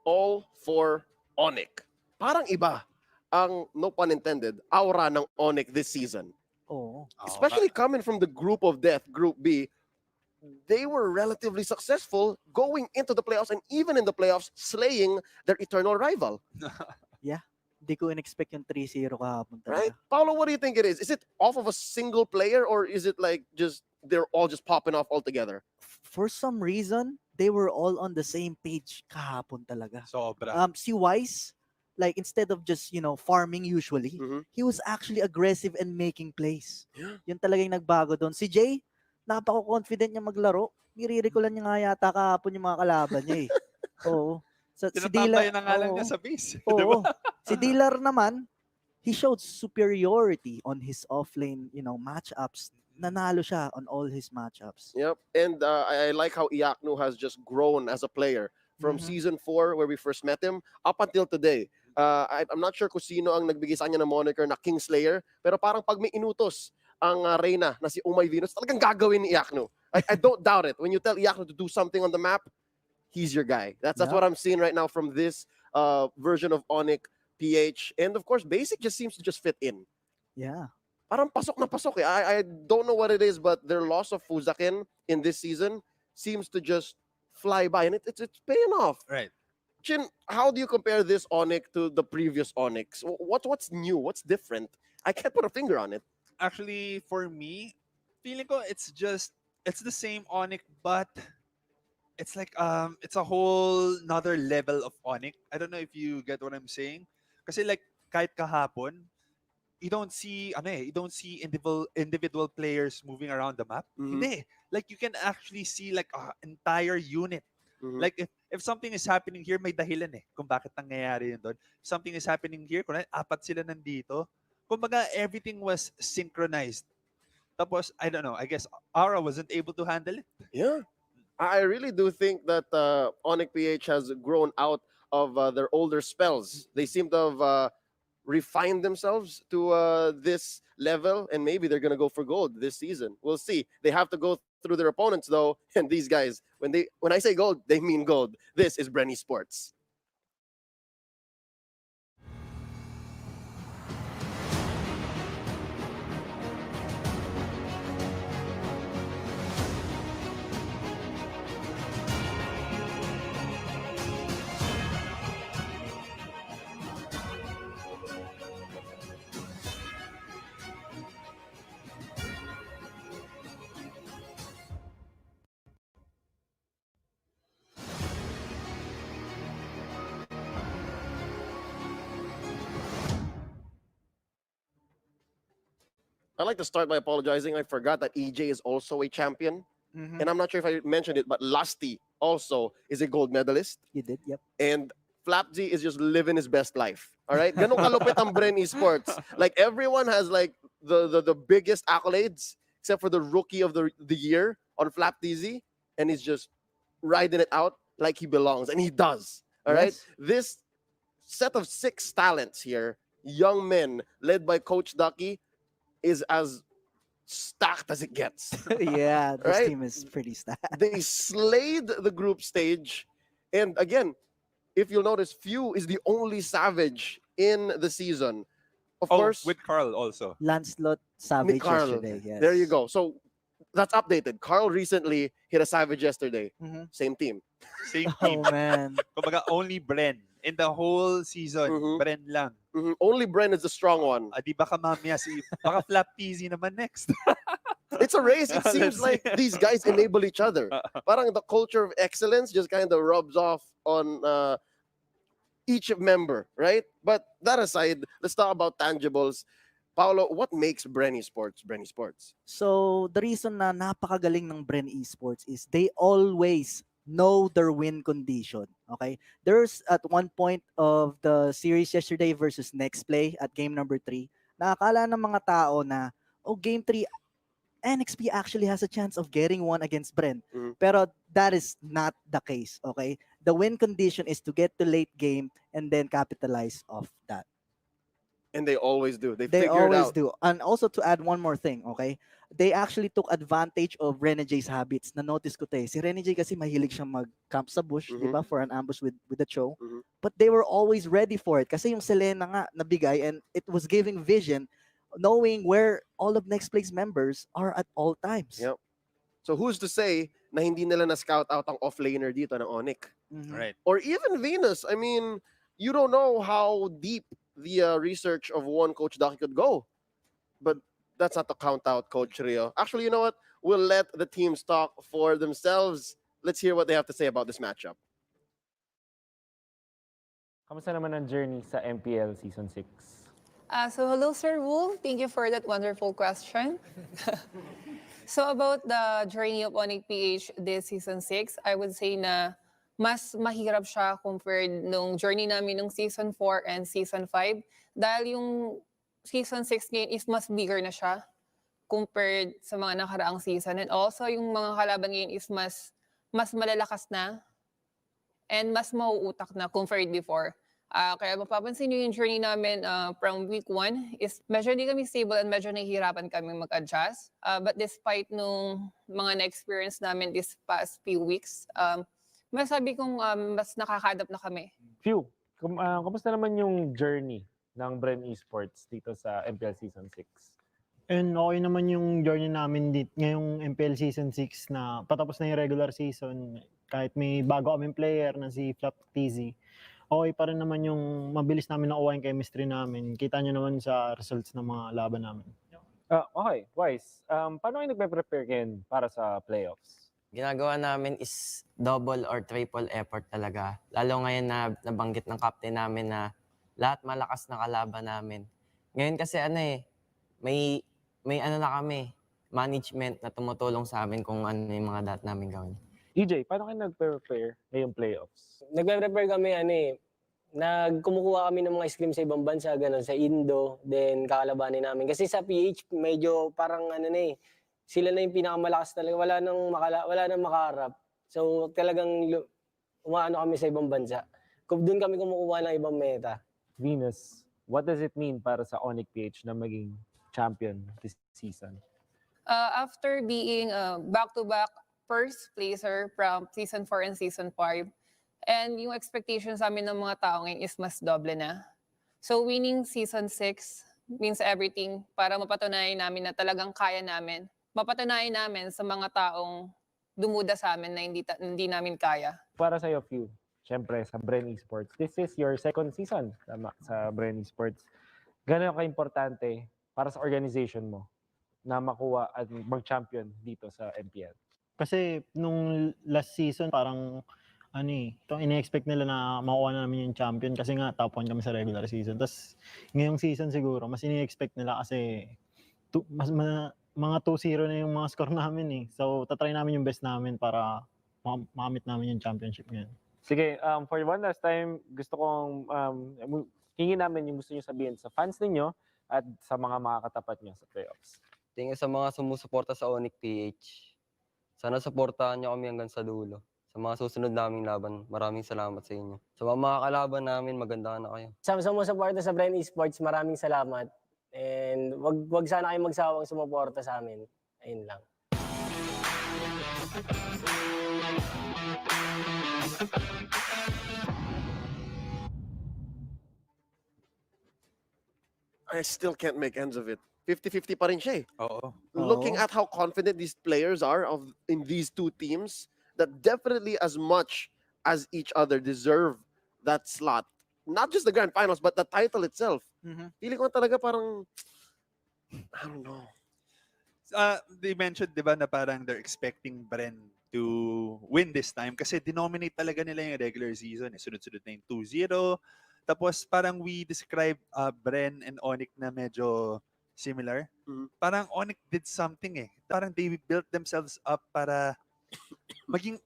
All for Onic. Parang iba ang, no pun intended, aura ng Onic this season. Oo. Especially coming from the group of death, Group B, they were relatively successful going into the playoffs and even in the playoffs slaying their eternal rival. Yeah. Hindi ko in-expect yung 3-0 kahapon talaga. Right? Paolo, what do you think it is? Is it off of a single player or is it like just they're all just popping off altogether? For some reason, they were all on the same page kahapon talaga. Sobra. Si Wise, like instead of just, farming usually, he was actually aggressive and making plays. Yun talaga yung nagbago doon. Si Jay, napaka-confident niya maglaro. Nire-recallan niya nga yata kahapon yung mga kalaban niya eh. Oo. Si Tinatambay na nga lang niya sa base. Oo. Di ba? Si Dealer naman, he showed superiority on his offlane, matchups. Nanalo siya on all his matchups. Yep. And I like how Iaknu has just grown as a player from season 4 where we first met him up until today. I'm not sure kung sino ang nagbigay sa kanya ng moniker na Kingslayer, pero parang pag may inutos ang Reyna na si Umay Venus, talagang gagawin ni Iaknu. I don't doubt it. When you tell Iaknu to do something on the map, he's your guy. That's what I'm seeing right now from this version of Onic PH. And of course, Basic just seems to just fit in. Yeah. Parang pasok na pasok eh. I don't know what it is, but their loss of Fuzakin in this season seems to just fly by, and it's paying off. Right. Chin, how do you compare this Onic to the previous Onics? What's new? What's different? I can't put a finger on it. Actually, for me, feeling ko it's the same Onic, but it's like it's a whole another level of Onic. I don't know if you get what I'm saying. Kasi like kahit kahapon, you don't see individual players moving around the map. Hindi. Like you can actually see like an entire unit. Like if something is happening here, may dahilan eh kung bakit nangyayari yun doon. If something is happening here, kung apat sila nandito, kumbaga everything was synchronized. Tapos, I don't know, I guess Aura wasn't able to handle it. Yeah. I really do think that Onic PH has grown out of their older spells. They seem to have refined themselves to this level, and maybe they're gonna go for gold this season. We'll see. They have to go through their opponents though, and these guys, when I say gold, they mean gold. This is Bren Esports. I'd like to start by apologizing. I forgot that EJ is also a champion. And I'm not sure if I mentioned it, but Lusty also is a gold medalist. You did, yep. And Flapsy is just living his best life. All right? Ganun kalupit ang Bren Esports. Like, everyone has, like, the biggest accolades, except for the rookie of the year on Flap DZ. And he's just riding it out like he belongs. And he does. All right? Yes. This set of 6 talents here, young men, led by Coach Ducky, is as stacked as it gets. Yeah, this Right? team is pretty stacked. They slayed the group stage. And again, if you'll notice, Few is the only Savage in the season. Of course, with Carl also. Lancelot Nick Savage Carl. yesterday, yes. There you go. So that's updated. Carl recently hit a Savage yesterday. Mhm. Same team. Same Oh, team. man. Kumbaga, only Bren. In the whole season, Bren lang. Only Bren is the strong one. Di baka mamaya baka Flap PZ naman next. It's a race. It seems Let's like see. these guys enable each other. Parang the culture of excellence just kind of rubs off on each member, right? But that aside, let's talk about tangibles. Paolo, what makes Bren Esports Bren Esports? So, the reason na napakagaling ng Bren Esports is they always know their win condition. Okay? There's at one point of the series yesterday versus next play at game number 3, nakakala ng mga tao na, oh, game 3, NXP actually has a chance of getting one against Bren. Pero that is not the case. Okay? The win condition is to get to late game and then capitalize off that. And they always do. They They figure it always out. do. And also to add one more thing, okay? They actually took advantage of Rene J's habits. Na-notice ko si Rene J kasi mahilig siyang mag-camp sa bush, di ba? For an ambush with the Cho. But they were always ready for it. Kasi yung Selena nga nabigay and it was giving vision knowing where all of Next Play's members are at all times. Yep. So who's to say na hindi nila na-scout out ang offlaner dito ng Onic? Right. Or even Venus. I mean, you don't know how deep the research of one Coach Ducky could go. But that's not to count out Coach Rio. Actually, you know what? We'll let the teams talk for themselves. Let's hear what they have to say about this matchup. Kamusta naman ang journey sa MPL Season 6? So hello, Sir Wolf. Thank you for that wonderful question. So about the journey of Onic PH this Season 6, I would say na mas mahirap siya compared nung journey namin nung Season 4 and Season 5. Dahil yung Season 6 ngayon is mas bigger na siya compared sa mga nakaraang season. And also, yung mga kalaban ngayon is mas malalakas na and mas mauutak na compared before. Kaya mapapansin nyo yung journey namin from week 1 is medyo hindi kami stable and medyo nahihirapan kami mag-adjust. But despite nung mga na-experience namin this past few weeks, masabi kong mas nakaka-adapt na kami. Few, kamusta naman yung journey ng Bren Esports dito sa MPL Season 6? And okay naman yung journey namin ngayong MPL Season 6 na patapos na yung regular season. Kahit may bago kaming player na si Flap TZ, okay pa rin naman yung mabilis namin nakuha yung chemistry namin. Kita nyo naman sa results ng mga laban namin. Okay, Wise, paano kayo nagpe-prepare ngayon para sa playoffs? Ginagawa namin is double or triple effort talaga. Lalo ngayon na nabanggit ng captain namin na lahat malakas na kalaban namin. Ngayon kasi may ano na kami, management na tumutulong sa amin kung ano yung mga dapat namin gawin. EJ, paano kayo nag-prepare ngayong playoffs? Nagpe-prepare kami, kumukuha kami ng mga scrim sa ibang bansa, ganun, sa Indo, then kakalabanin namin. Kasi sa PH, medyo parang sila na yung pinakamalakas talaga, wala nang makaharap. So talagang umaano kami sa ibang bansa. Doon kami kumukuha ng ibang meta. Venus, what does it mean para sa Onic PH na maging champion this season? After being back-to-back first placer from Season 4 and Season 5, and yung expectations namin ng mga tao ngayon is mas doble na. So winning Season 6 means everything para mapatunayan namin na talagang kaya namin. Mapatunayan namin sa mga taong dumuda sa amin na hindi namin kaya. Para sa'yo, Few, syempre sa Bren Esports, this is your second season sa Bren Esports. Gano'n ka-importante para sa organization mo na makuha at mag-champion dito sa MPL? Kasi nung last season, parang ini-expect nila na makuha na namin yung champion kasi nga top 1 kami sa regular season. Tapos ngayong season siguro, mas ini-expect nila kasi mga 2-0 na yung mga score namin eh. So, tatry namin yung best namin para makamit namin yung championship ngayon. Sige, for one last time, gusto kong hingin namin yung gusto niyo sabihin sa fans ninyo at sa mga makakatapat niyo sa playoffs. Tingin sa mga sumusuporta sa Onic PH. Sana suportahan niyo kami hanggang sa dulo. Sa mga susunod naming laban, maraming salamat sa inyo. Sa mga kalaban namin, maganda na kayo. Sa sumusuporta sa Bren Esports, maraming salamat. And wag sana kayong magsawang sumuporta sa amin. Ayun lang. I still can't make ends of it. 50-50 pa rin siya eh. Oo. Looking at how confident these players are in these two teams, that definitely as much as each other deserve that slot. Not just the grand finals, but the title itself. Feeling ko talaga parang, I don't know. They mentioned, di ba, na parang they're expecting Bren to win this time kasi denominate talaga nila yung regular season. Sunod-sunod na yung 2-0. Tapos parang we describe Bren and Onic na medyo similar. Parang Onic did something eh. Parang they built themselves up para maging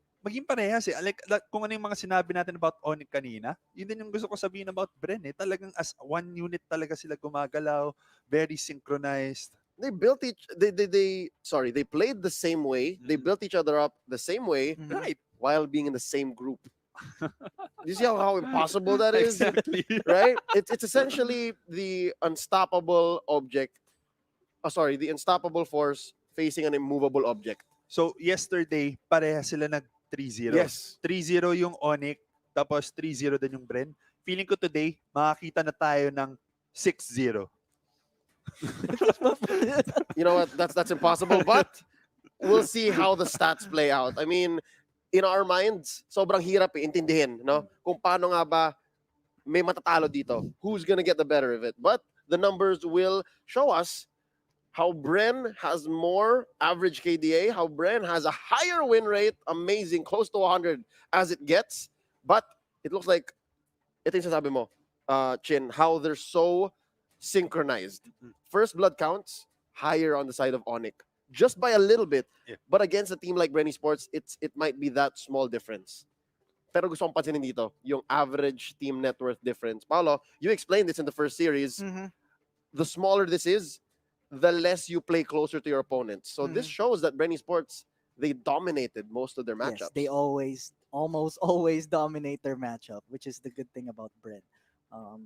parehas eh. Like kung ano yung mga sinabi natin about Onic kanina, yun din yung gusto ko sabihin about Bren eh. Talagang as one unit talaga sila gumagalaw, very synchronized. They built they played the same way. They built each other up the same way, right? While being in the same group. Do you see how impossible that is? Exactly. Right? It's essentially the unstoppable object. The unstoppable force facing an immovable object. So yesterday, pareha sila nag 3-0. Yes. 3-0 yung Onic, tapos 3-0 din yung Bren. Feeling ko today, makakita na tayo ng 6-0. You know what? That's impossible, but we'll see how the stats play out. I mean, in our minds, sobrang hirap intindihin, no? Kung paano nga ba may matatalo dito. Who's gonna get the better of it? But the numbers will show us how Bren has more average KDA, how Bren has a higher win rate, amazing, close to 100 as it gets. But it looks like, ito yung sasabi mo, Chin, how they're so synchronized. First blood counts higher on the side of Onic, just by a little bit. Yeah. But against a team like Bren Esports, it might be that small difference. Pero gusto kong pansinin dito, yung average team net worth difference. Paolo, you explained this in the first series. The smaller this is, the less you play closer to your opponents. So this shows that Bren Esports, they dominated most of their matchups. Yes, they almost always dominate their matchup, which is the good thing about Bren.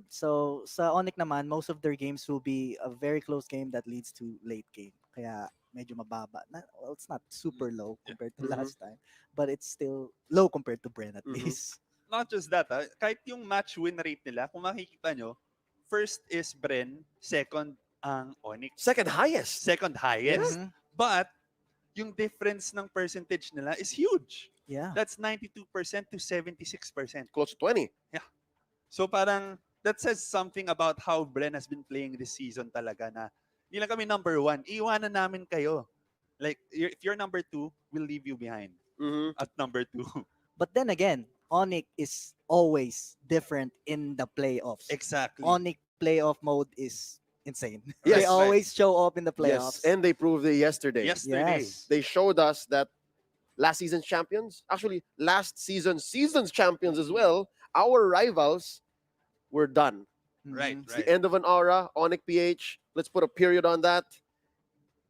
So sa Onic naman, most of their games will be a very close game that leads to late game. Kaya medyo mababa. Well, it's not super low compared to last time, but it's still low compared to Bren at least. Not just that, kahit yung match win rate nila, kung makikita nyo, first is Bren, second ang Onic. Second highest. Second highest. But yung difference ng percentage nila is huge. Yeah. That's 92% to 76%. Close to 20. Yeah. So parang that says something about how Bren has been playing this season talaga na hindi lang kami number 1. Iwanan namin kayo. Like, if you're number 2, we'll leave you behind at number 2. But then again, Onic is always different in the playoffs. Exactly. Onic playoff mode is insane. Yes, they always show up in the playoffs. Yes, and they proved it yesterday. Yes. They showed us that last season's champions, actually last season's champions as well, our rivals were done. Right, It's the end of an aura. Onic PH, let's put a period on that.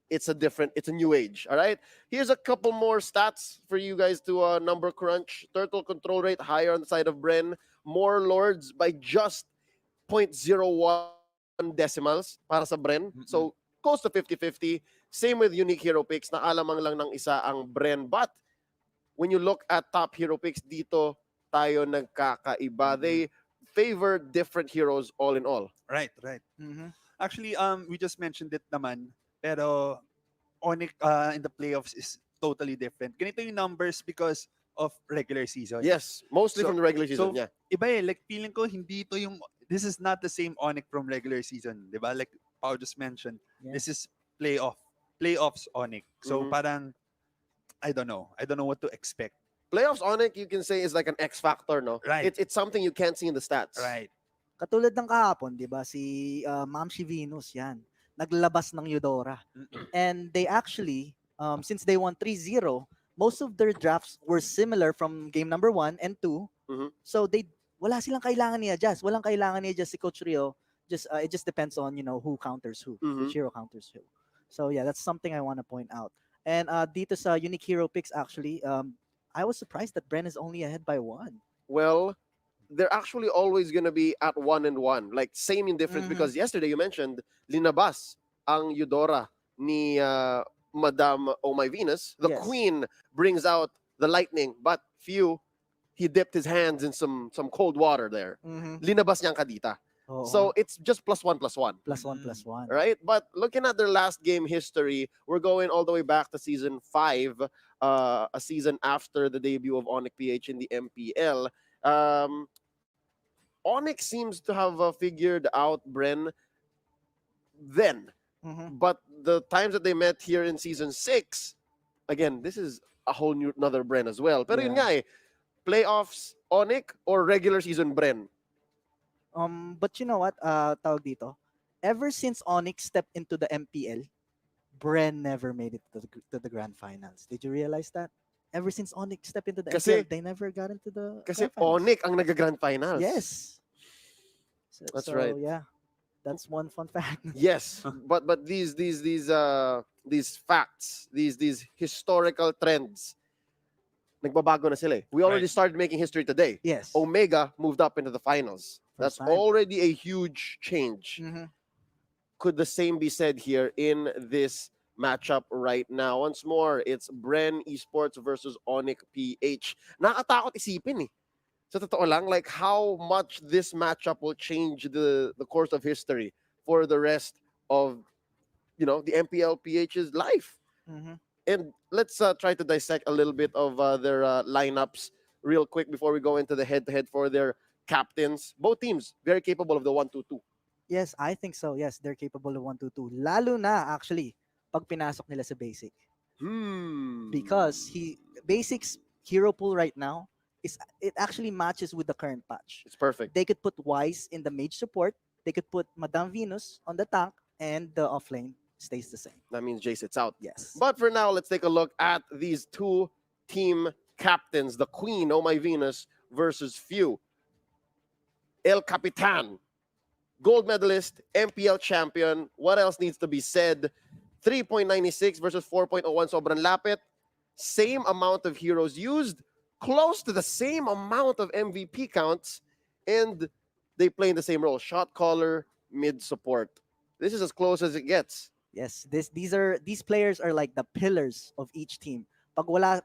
It's a new age. All right. Here's a couple more stats for you guys to number crunch. Turtle control rate higher on the side of Bren. More lords by just 0.01 decimals para sa Bren. So close to 50-50. Same with unique hero picks. Naalamang lang ng isa ang Bren. But when you look at top hero picks, dito tayo nagkakaiba. They favor different heroes all in all. Right. Actually, we just mentioned it naman. Pero Onic in the playoffs is totally different. Ganito yung numbers because of regular season. Yes, mostly from the regular season. So, iba eh. Like, feeling ko hindi ito yung... This is not the same Onic from regular season. Diba? Like Pao just mentioned. Yeah. This is playoffs Onic. So parang, I don't know what to expect. Playoffs Onic, you can say, is like an X factor, no? Right. It's something you can't see in the stats. Right. Katulad ng kahapon, 'di ba? Si Ma'am si Venus 'yan. naglabas ng Eudora. And they actually, since they won 3-0, most of their drafts were similar from game number 1 and 2. So wala silang kailangan i-adjust. Walang kailangan i-adjust si Coach Rio. It just depends on, who counters who. Which hero counters who. So yeah, that's something I want to point out. And dito sa unique hero picks, actually, I was surprised that Bren is only ahead by 1. Well, they're actually always gonna be at 1-1. Like, same in difference, because yesterday you mentioned linabas ang Eudora ni Madame Oh My Venus. The Yes. Queen brings out the lightning, but he dipped his hands in some cold water there. Linabas niya ang kadita. So it's just +1/+1. +1/+1. Right? But looking at their last game history, we're going all the way back to season 5, a season after the debut of Onic PH in the MPL. Onic seems to have figured out Bren then. But the times that they met here in season 6, again, this is a whole new another Bren as well. Pero yun nga playoffs Onic or regular season Bren? But you know what, tawag dito, ever since Onyx stepped into the MPL, Bren never made it to the grand finals. Did you realize that? Ever since Onyx stepped into the MPL, they never got into the Kasi grand finals. Onic ang nag-grand finals. Yes. That's so, right. Yeah, that's one fun fact. Yes, but these facts, these historical trends, nagbabago na sila. We already started making history today. Yes. Omega moved up into the finals. That's time. already a huge change. Could the same be said here in this matchup right now? Once more, it's Bren Esports versus Onic PH. Nakatakot isipin eh. Sa totoo lang, like how much this matchup will change the course of history for the rest of, the MPL-PH's life. And let's try to dissect a little bit of their lineups real quick before we go into the head-to-head for their captains. Both teams very capable of the 1-2-2. Yes, I think so. Yes, they're capable of 1-2-2. Lalo na, actually, pag pinasok nila sa basic. Because Basic's hero pool right now, it actually matches with the current patch. It's perfect. They could put Wise in the mage support. They could put Madame Venus on the tank, and the offlane stays the same. That means Jay sits out. Yes. But for now, let's take a look at these two team captains. The Queen, Oh My Venus, versus Few. El Capitan, gold medalist, MPL champion. What else needs to be said? 3.96 versus 4.01. Sobrang lapit. Same amount of heroes used. Close to the same amount of MVP counts. And they play in the same role. Shot caller, mid support. This is as close as it gets. Yes, these players are like the pillars of each team. Pag wala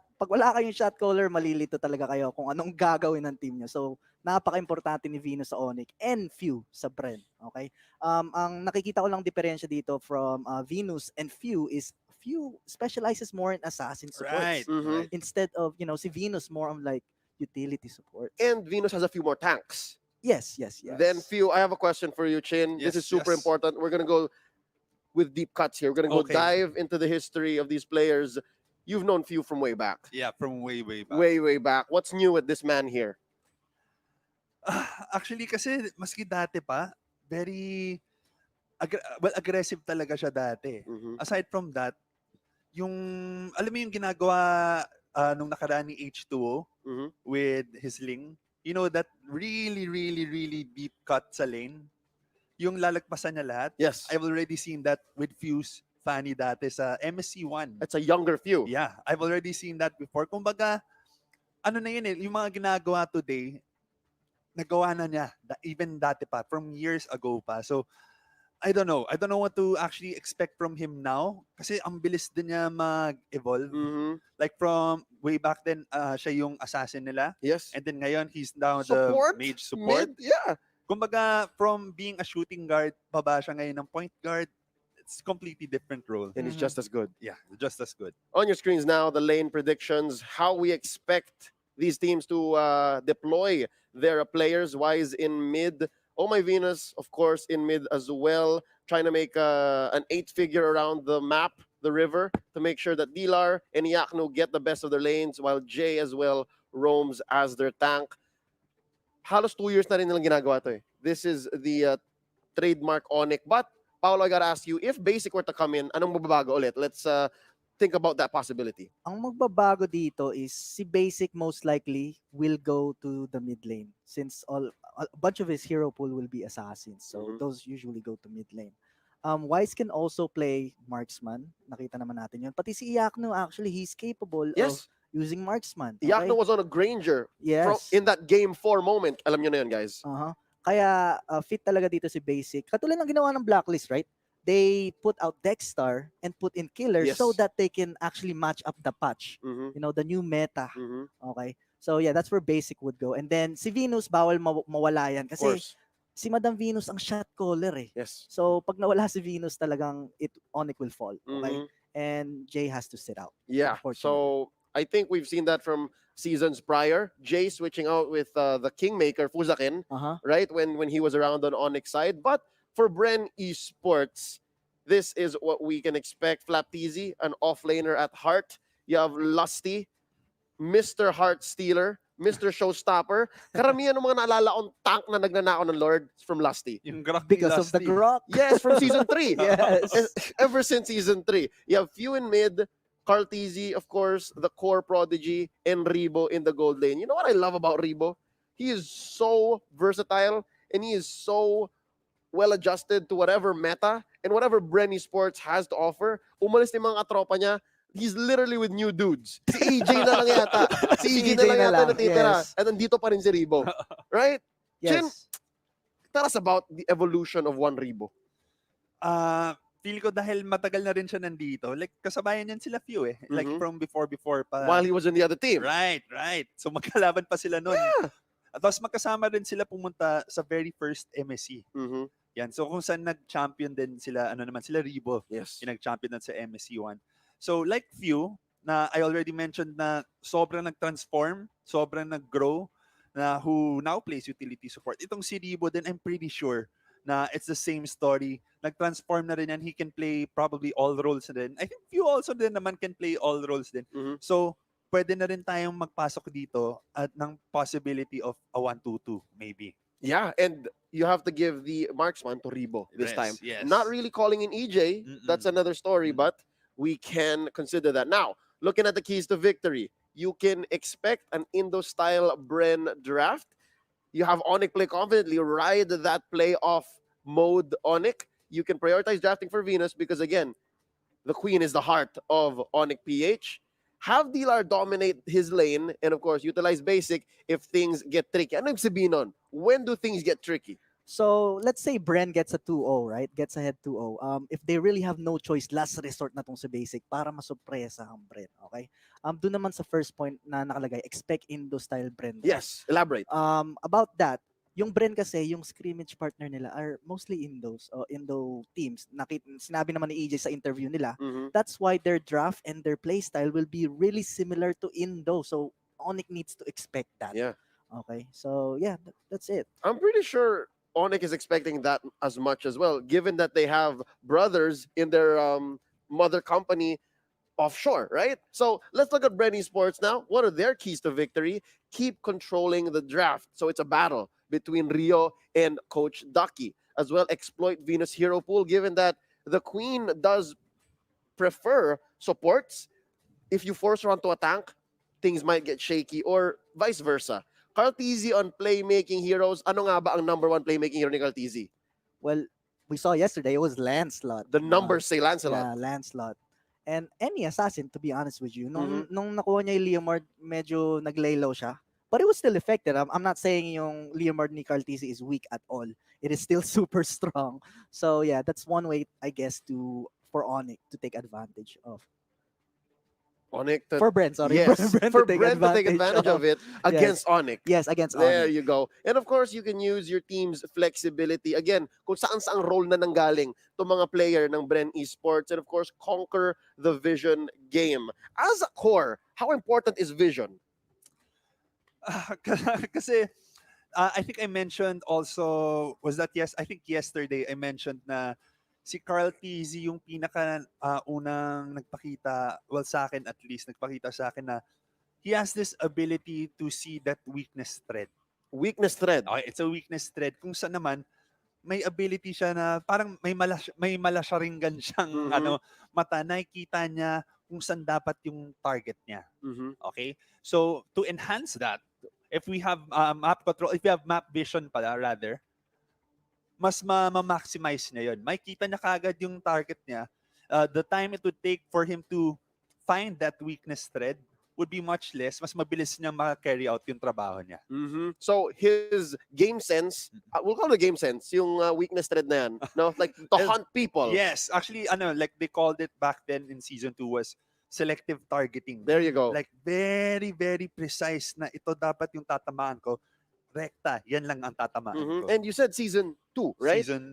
kayong shot caller, malilito talaga kayo kung anong gagawin ng team nyo. So, napaka-importante ni Venus sa Onic and Few sa Bren. Okay? Ang nakikita ko lang diferensya dito from Venus and Few is Few specializes more in assassin supports. Right. Instead of, si Venus more on like utility support. And Venus has a few more tanks. Yes. Then Few, I have a question for you, Chin. Yes, this is super important. We're going to go with deep cuts here. We're going to go dive into the history of these players. You've known Few from way back. Yeah, from way back. Way back. What's new with this man here? Actually, kasi maski dati pa, very aggressive talaga siya dati. Aside from that, alam mo yung ginagawa nung nakaraan ni H2O with his Ling, that really deep cut sa lane, yung lalagpasan niya lahat. Yes. I've already seen that with Fuse Fanny dati sa MSC1. It's a younger Few. Yeah, I've already seen that before. Kumbaga, ano na yun yung mga ginagawa today, nagawa na niya, even dati pa, from years ago pa. So, I don't know what to actually expect from him now kasi ang bilis din niya mag-evolve. Like from way back then, siya yung assassin nila. Yes. And then ngayon, he's now Support? the mage support. Mid? Yeah. Kumbaga, from being a shooting guard, baba siya ngayon ng point guard. It's completely different role. And he's just as good. Yeah, just as good. On your screens now, the lane predictions, how we expect these teams to deploy their players. Wise in mid. Oh My Venus, of course, in mid as well. Trying to make an 8-figure around the map, the river, to make sure that Dilar and Yakno get the best of their lanes, while Jay as well roams as their tank. Halos 2 years na rin nilang ginagawa to eh. This is the trademark Onic. But Paolo, I gotta ask you, if Basic were to come in, anong mababago ulit? Let's think about that possibility. Ang magbabago dito is si Basic most likely will go to the mid lane since a bunch of his hero pool will be assassins. So those usually go to mid lane. Wise can also play marksman. Nakita naman natin yun. Pati si Iakno actually, he's capable of Yes. using marksman. Iakno was on a Granger Yes. in that game 4 moment. Alam nyo na yun, guys. Kaya fit talaga dito si Basic. Katulad ng ginawa ng Blacklist, right? They put out Dexstar and put in Killer so Yes. that they can actually match up the patch. You know, the new meta. Okay? So yeah, that's where Basic would go. And then si Venus, bawal mawala yan. Kasi course. si Madam Venus ang shot caller eh. Yes. So pag nawala si Venus talagang Onic will fall. Okay? Mhm. And Jay has to sit out. Yeah. So I think we've seen that from seasons prior. Jay switching out with the Kingmaker, Fuzakin, right? When he was around on Onyx side. But for Bren Esports, this is what we can expect. Flaptizi, an offlaner at heart. You have Lusty, Mr. Heart Stealer, Mr. Showstopper. Karamihan ng mga naalala kong tank na nagnanakaw ng Lord from Lusty. Yung Grok ni Because of the Lusty. Grok. Yes, from season 3. Yes. Ever since season 3. You have Few in mid, Cartesi, of course, the core prodigy, and Rebo in the gold lane. You know what I love about Rebo? He is so versatile and he is so well adjusted to whatever meta and whatever Bren Esports has to offer. Umalis yung mga katropa niya. He's literally with new dudes. Si EJ na lang yata. Si EJ na lang yata natitira. yes. At nandito pa rin si Rebo. Right? Chin, Yes. tell us about the evolution of one Rebo. Feel ko dahil matagal na rin siya nandito. Like, kasabayan yan sila few eh. Like, Mhm. from before pa. While he was in the other team. Right. So, magkalaban pa sila nun. At tapos magkasama rin sila pumunta sa very first MSC. Mhm. Yan. So, kung saan nag-champion din sila, sila Rebo. Yes. Yung nag-champion din sa MSC 1. So, like few, na I already mentioned na sobrang nag-transform, sobrang nag-grow, na who now plays utility support. Itong si Rebo din, I'm pretty sure na it's the same story. Nag-transform na rin yan. He can play probably all roles na rin. I think few also din naman can play all roles din. So, pwede na rin tayong magpasok dito at ng possibility of a 1-2-2 maybe. Yeah, and you have to give the marksman to Rebo this Yes, time. yes. Not really calling in EJ. That's another story, but we can consider that. Now, looking at the keys to victory, you can expect an Indo-style Bren draft. You have Onic play confidently, ride that playoff mode Onic. You can prioritize drafting for Venus because, again, the queen is the heart of Onic PH. Have Dilar dominate his lane and, of course, utilize basic if things get tricky. Ano ibig sabihin nun? When do things get tricky? So, let's say Bren gets a 2-0, right? Gets ahead 2-0. If they really have no choice, last resort na tong sa basic para masurpresa ang Bren, okay? Doon naman sa first point na nakalagay, expect Indo-style Bren. Yes, elaborate. About that, yung Bren kasi, yung scrimmage partner nila are mostly Indos, Indo teams. Sinabi naman ni EJ sa interview nila, that's why their draft and their play style will be really similar to Indo. So, Onic needs to expect that. Yeah. Okay, so yeah, that's it. I'm pretty sure Onic is expecting that as much as well, given that they have brothers in their mother company offshore, right? So let's look at Bren Esports now. What are their keys to victory? Keep controlling the draft. So it's a battle between Rio and Coach Ducky. As well, exploit Venus hero pool, given that the queen does prefer supports. If you force her onto a tank, things might get shaky, or vice versa. Cartesi on playmaking heroes. Ano nga ba ang number one playmaking hero ni Cartesi? Well, we saw yesterday it was Lancelot. The numbers say Lancelot. Yeah, Lancelot. And any assassin, to be honest with you, nung nakuha niya yung Leomord, medyo naglay low siya. But it was still effective. I'm not saying yung Leomord ni Cartesi is weak at all. It is still super strong. So yeah, that's one way, I guess, for Onic to take advantage of. Onic For Bren, sorry. Yes, Bren for to take Bren to take advantage of it against Onic. Yes, against There Onic. you go. And of course, you can use your team's flexibility. Again, kung saan-saang role na nanggaling itong mga player ng Bren Esports. And of course, conquer the vision game. As a core, how important is vision? Kasi, I think I mentioned also, I think yesterday I mentioned na si Carl Tizzy yung pinaka unang nagpakita, well sa akin at least, nagpakita sa akin na he has this ability to see that weakness thread. Weakness thread? Okay, it's a weakness thread. Kung saan naman, may ability siya na parang may malasyaringgan siyang Mhm. mata, nakikita niya kung saan dapat yung target niya. Mhm. Okay? So to enhance that, if we have map vision pala rather, mas ma-maximize niya yun. Makikita niya kagad yung target niya. The time it would take for him to find that weakness thread would be much less. Mas mabilis niya ma-carry out yung trabaho niya. Mhm. So his game sense, we'll call it game sense, yung weakness thread na yan, no? Like to hunt people. Yes, actually, like they called it back then in season 2 was selective targeting. There you go. Like very, very precise na ito dapat yung tatamaan ko. Rekta, yan lang ang tatamaan Mhm. ko. And you said season 2, right? Season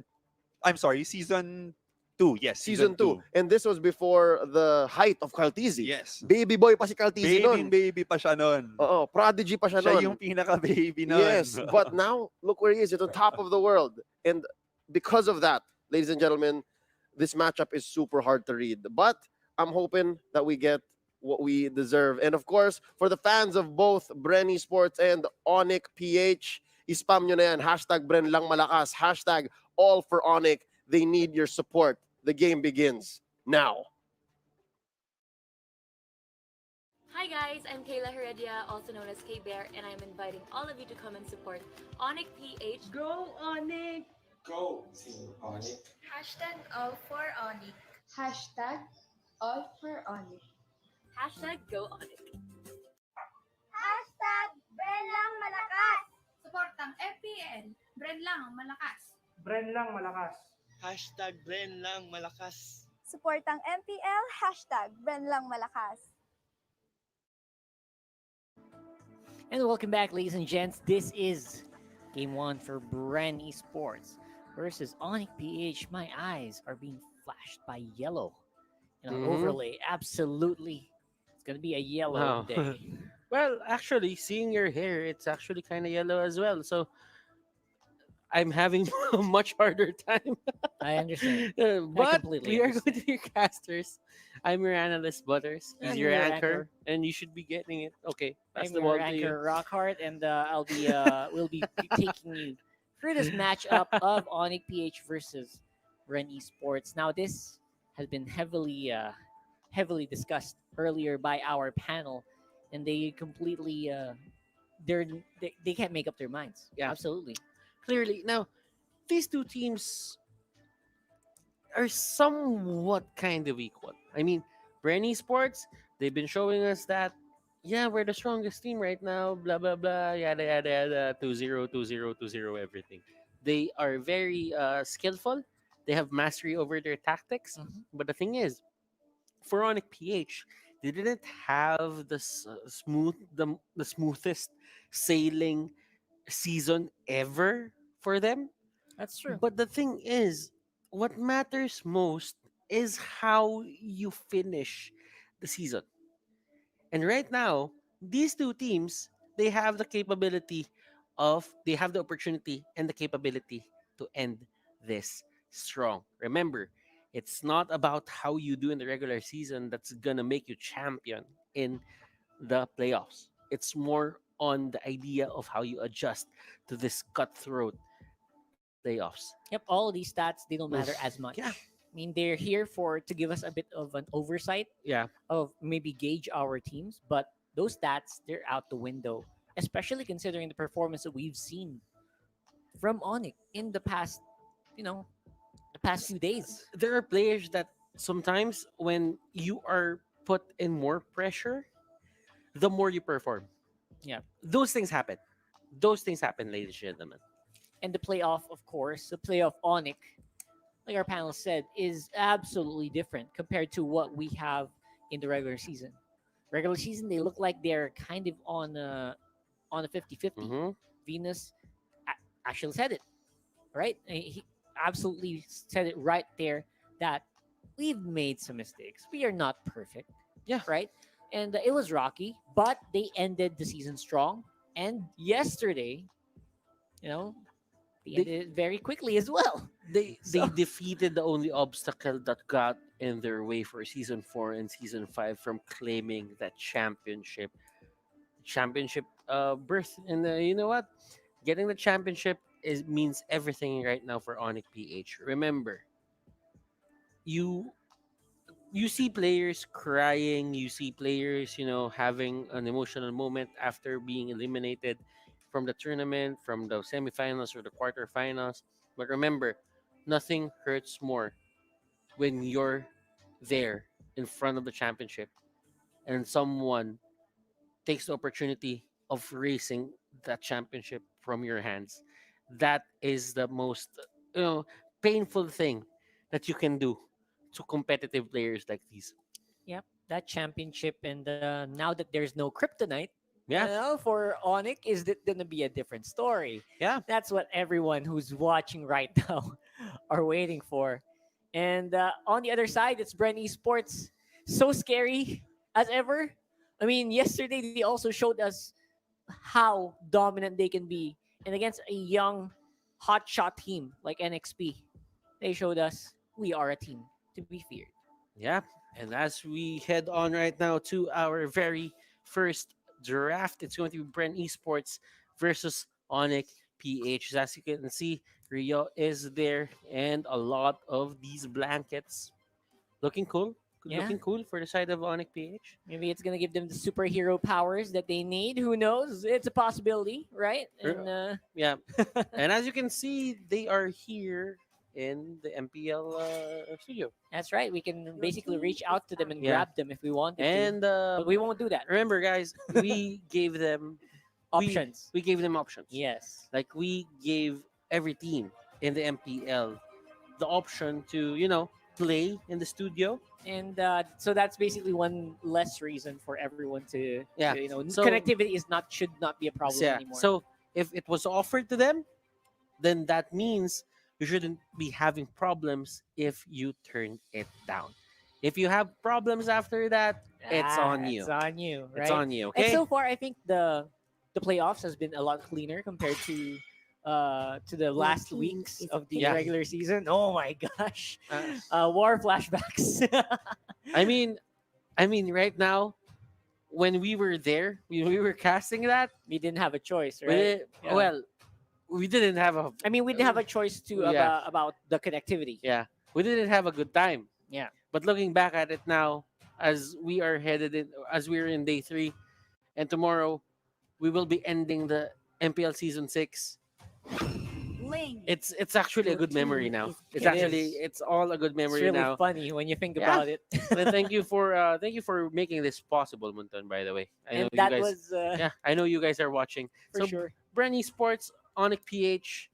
2, yes. Season 2. And this was before the height of Caltizi. Yes. Baby boy pa si Caltizi nun. Baby pa siya nun. Oo, prodigy pa siya Siya nun. yung pinaka-baby nun. Yes, but now, look where he is. He's on top of the world. And because of that, ladies and gentlemen, this matchup is super hard to read. But I'm hoping that we get what we deserve. And of course, for the fans of both Bren Esports and Onic PH, ispam nyo na yan. Hashtag Bren lang malakas. Hashtag all for Onic. They need your support. The game begins now. Hi guys, I'm Kayla Heredia, also known as K-Bear, and I'm inviting all of you to come and support Onic PH. Go Onic! Go Team Onic. Hashtag all for Onic. Hashtag all for Onic. Hashtag go Onic. Hashtag Bren lang malakas. Suportang MPL. Bren lang malakas. Bren lang malakas. Hashtag Bren lang malakas. Suportang MPL. Hashtag Bren lang malakas. And welcome back, ladies and gents. This is Game 1 for Bren Esports versus Onic PH. My eyes are being flashed by yellow. Overlay, absolutely. It's going to be a yellow day. Well, actually, seeing your hair, it's actually kind of yellow as well. So I'm having a much harder time. I understand. But completely we are understand. going to your casters. I'm your analyst, Butters. He's I'm your your anchor, anchor. and you should be getting it. Okay, pass I'm the your ball to you. anchor, Rockhart, and we'll be taking you through this matchup of Onic PH versus Bren Esports. Now, this has been heavily discussed earlier by our panel, and they completely they can't make up their minds. Yeah. Absolutely. Clearly, now these two teams are somewhat kind of equal. I mean, Bren Esports, they've been showing us that, yeah, we're the strongest team right now, blah, blah, blah, yada, yada, yada, 2-0, 2-0, 2-0, everything. They are very skillful. They have mastery over their tactics. But the thing is, for Onic PH, they didn't have the smoothest sailing season ever for them. That's true. But the thing is, what matters most is how you finish the season. And right now, these two teams, they have the opportunity and the capability to end this strong. Remember, it's not about how you do in the regular season that's gonna make you champion in the playoffs. It's more on the idea of how you adjust to this cutthroat playoffs. Yep, all of these stats, they don't matter Oof. as much. Yeah. I mean, they're here to give us a bit of an oversight Yeah. of maybe gauge our teams, but those stats, they're out the window, especially considering the performance that we've seen from Onic in the past, the past few days. There are players that sometimes when you are put in more pressure, the more you perform. Yeah. Those things happen. Those things happen, ladies and gentlemen. And the playoff, of course, the playoff Onic, like our panel said, is absolutely different compared to what we have in the regular season. Regular season, they look like they're kind of on a 50-50. Venus actually said it, right? He absolutely said it right there that we've made some mistakes. We are not perfect. Yeah. Right? And it was rocky, but they ended the season strong. And yesterday, they ended it very quickly as well. They defeated the only obstacle that got in their way for season 4 and season 5 from claiming that championship berth. And you know what? Getting the championship means everything right now for Onic PH. Remember, you you see players crying, you see players, having an emotional moment after being eliminated from the tournament, from the semifinals or the quarterfinals. But remember, nothing hurts more when you're there in front of the championship and someone takes the opportunity of racing that championship from your hands. That is the most you know painful thing that you can do to competitive players like these. Yep, that championship, and now that there's no kryptonite, Yeah. for Onic, is that gonna be a different story? Yeah. That's what everyone who's watching right now are waiting for. And on the other side, it's Bren Esports. So scary as ever. I mean, yesterday they also showed us how dominant they can be, and against a young, hotshot team like NXP, they showed us we are a team to be feared. Yeah. And as we head on right now to our very first draft, it's going to be Bren Esports versus Onic PH. As you can see, Rio is there and a lot of these blankets. Looking cool. Yeah. Looking cool for the side of Onic PH. Maybe it's gonna give them the superhero powers that they need. Who knows? It's a possibility, right? And Yeah. And as you can see, they are here in the MPL studio. that's right. We can basically reach out to them and Yeah. grab them if we wanted And to, but we won't do that. remember, guys, we gave them Options. We gave them options. Yes. Like we gave every team in the MPL the option to play in the studio. And so that's basically one less reason for everyone to, Yeah. So- connectivity is not should not be a problem Yeah. anymore. So if it was offered to them, then that means you shouldn't be having problems if you turn it down. If you have problems after that, it's on you. It's on you, right? It's on you. And Okay. so far, I think the playoffs has been a lot cleaner compared to the last weeks of the Yeah. regular season. Oh my gosh, war flashbacks. I mean, right now, when we were there, we were casting that. We didn't have a choice, We right? did- Yeah. Well, we didn't have a. I mean, we didn't have a choice to Yeah. about the connectivity. Yeah, we didn't have a good time. Yeah. But looking back at it now, as we're in day 3, and tomorrow we will be ending the MPL season 6. It's actually a good memory now. It's It actually is. it's all a good It's memory really now. funny when you think Yeah. about it. And thank you for making this possible, Munton. By the way, I know And you that guys. was, yeah, I know you guys are watching. For sure. Bren Esports, Onic PH.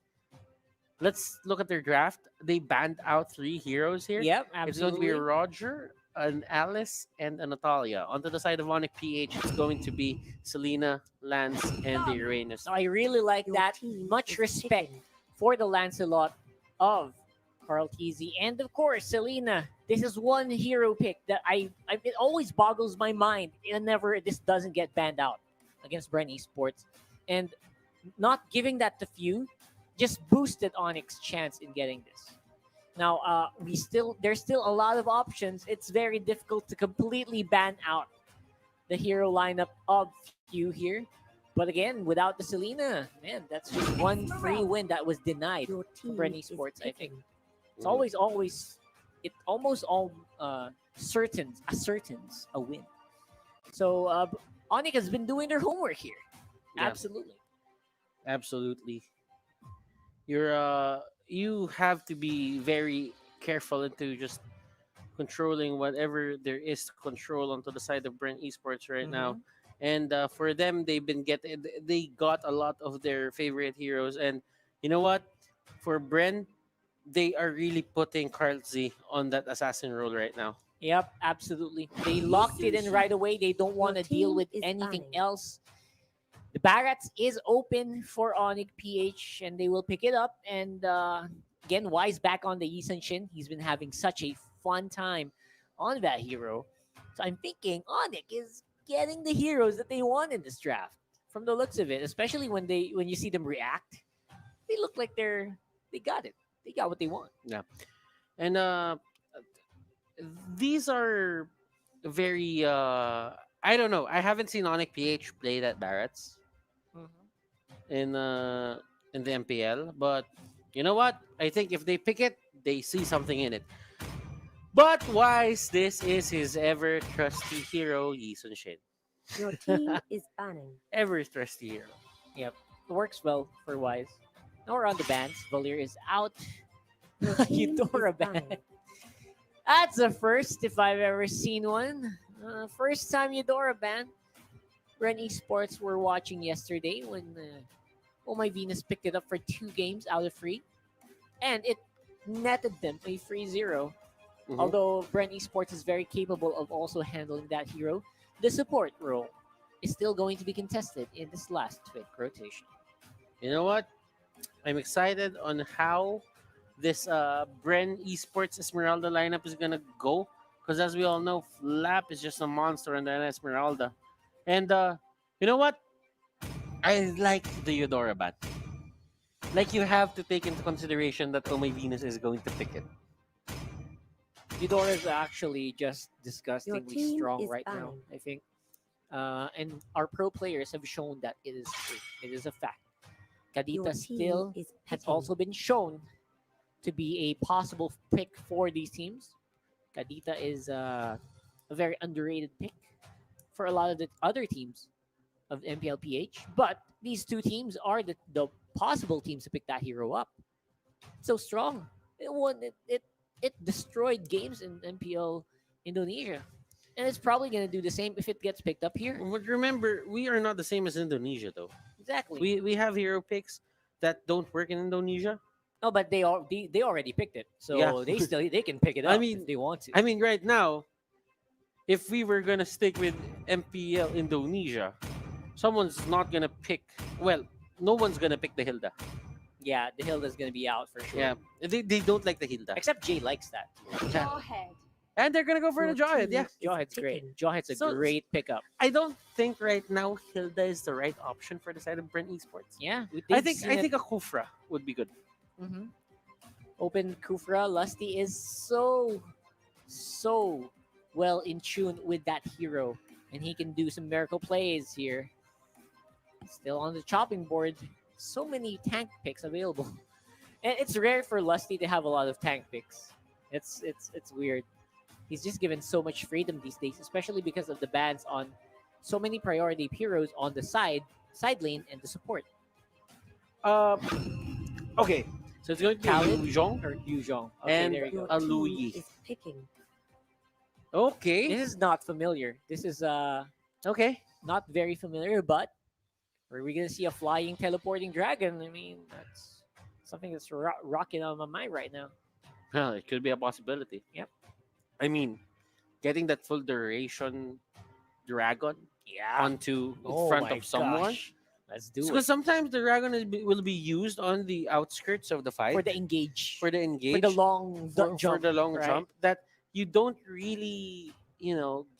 Let's look at their draft. They banned out 3 heroes here. Yep, It's going to be absolutely. Roger, an Alice, and a Natalia. Onto the side of Onic PH, it's going to be Selena, Lance, and the Uranus. So I really like that. Much respect for the Lancelot of Carl Tizzy. And of course, Selena. This is one hero pick that it always boggles my mind. This doesn't get banned out against Bren Esports. And not giving that to few just boosted Onyx's chance in getting this. Now, there's still a lot of options. It's very difficult to completely ban out the hero lineup of few here. But again, without the Selena, man, that's just one free win that was denied for Bren Esports, I think. It's always, it almost all certain a win. So Onic has been doing their homework here. Yeah. Absolutely. Absolutely. You have to be very careful into just controlling whatever there is to control onto the side of Brent Esports right now. And for them, they got a lot of their favorite heroes. And you know what? For Bren, they are really putting Carl Z on that assassin role right now. Yep, absolutely. They locked it in right away. They don't want to deal with anything else. The Barats is open for Onic PH, and they will pick it up. And again, Wise back on the Yisan Shin. He's been having such a fun time on that hero. So I'm thinking Onic is getting the heroes that they want in this draft. From the looks of it, especially when you see them react, they look like they got it. They got what they want. Yeah. And these are very I don't know. I haven't seen Onic PH play that Barats. And in the MPL, but you know what? I think if they pick it, they see something in it. But Wise, this is his ever trusty hero, Yi Sun Shin. Your team is banning. Ever trusty hero. Yep. Works well for Wise. Now we're on the bans. Valir is out. Eudora ban. That's the first if I've ever seen one. First time Eudora ban. Ren Esports were watching yesterday when Oh My Venus picked it up for 2 games out of 3. And it netted them a free 0. Mhm. Although Bren Esports is very capable of also handling that hero, the support role is still going to be contested in this last pick rotation. You know what? I'm excited on how this Bren Esports Esmeralda lineup is gonna go. Because as we all know, Flap is just a monster in the Esmeralda. And you know what? I like the Eudora bat. Like you have to take into consideration that Oh My Venus is going to pick it. Eudora is actually just disgustingly team strong is right now, banned. I think. And our pro players have shown that it is true. It is a fact. Your Kadita team still is has picking. also been shown to be a possible pick for these teams. Kadita is a very underrated pick for a lot of the other teams of MPL-PH, but these two teams are the possible teams to pick that hero up. It's so strong. It won. It destroyed games in MPL Indonesia, and it's probably gonna do the same if it gets picked up here. But remember, we are not the same as Indonesia, though. Exactly. We have hero picks that don't work in Indonesia. No, but they already picked it, so Yeah. they can pick it up I mean, if they want to. I mean, right now, if we were gonna stick with MPL Indonesia, someone's not gonna pick. Well, no one's gonna pick the Hilda. Yeah, the Hilda's gonna be out for sure. Yeah, they don't like the Hilda. Except Jay likes that. Jawhead. And they're gonna go for the Jawhead. Yeah, Jawhead's great. Jawhead's a So- great pickup. I don't think right now Hilda is the right option for the side of Brent Esports. Yeah, I think a Kufra would be good. Open Kufra. Lusty is so well in tune with that hero, and he can do some miracle plays here. Still on the chopping board. So many tank picks available, and it's rare for Lusty to have a lot of tank picks. It's weird. He's just given so much freedom these days, especially because of the bans on so many priority heroes on the side lane, and the support. Okay, so it's going to be Khaled Yu Zhong or Yu Zhong. Okay, and there you go. a Luyi. Picking. Okay, This is not familiar. This is okay. not very familiar, but are we gonna see a flying teleporting dragon? I mean, that's something that's rocking on my mind right now. Well, it could be a possibility. Yep. I mean, getting that full duration dragon onto in Oh front my of someone. gosh. Let's do Because it. sometimes the dragon will be used on the outskirts of the fight For the engage. for the engage, For the long for jump. the long right? jump that you don't really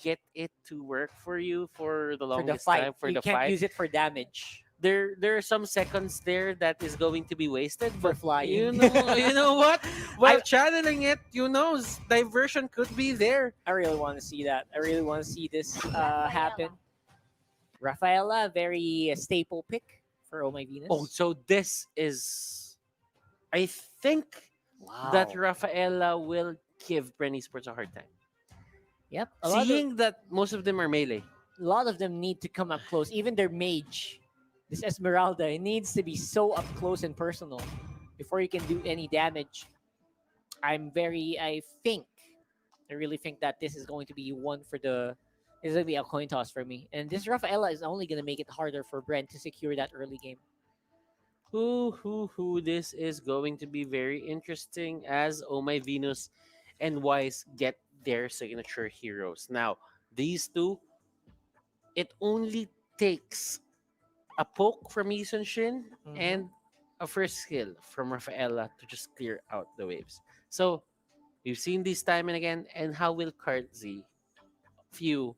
get it to work for you for the For the longest fight. time for You the can't fight. use it for damage. There are some seconds there that is going to be wasted For but flying. you know what, while channeling it, diversion could be there. I really want to see that. I really want to see this happen. Rafaela, very staple pick for Oh My Venus. Oh, so this is, I think that Rafaela will give Brenny Sports a hard time. Yep. Seeing that most of them are melee. A lot of them need to come up close. Even their mage, this Esmeralda, it needs to be so up close and personal before you can do any damage. I really think that this is going to be one for the. This is going to be a coin toss for me. And this Rafaela is only going to make it harder for Brent to secure that early game. This is going to be very interesting as Oh My Venus and Wise get their signature heroes. Now, these two, it only takes a poke from Yisun Shin and a first skill from Rafaela to just clear out the waves. So, we've seen this time and again, and how will Kartzi, Few,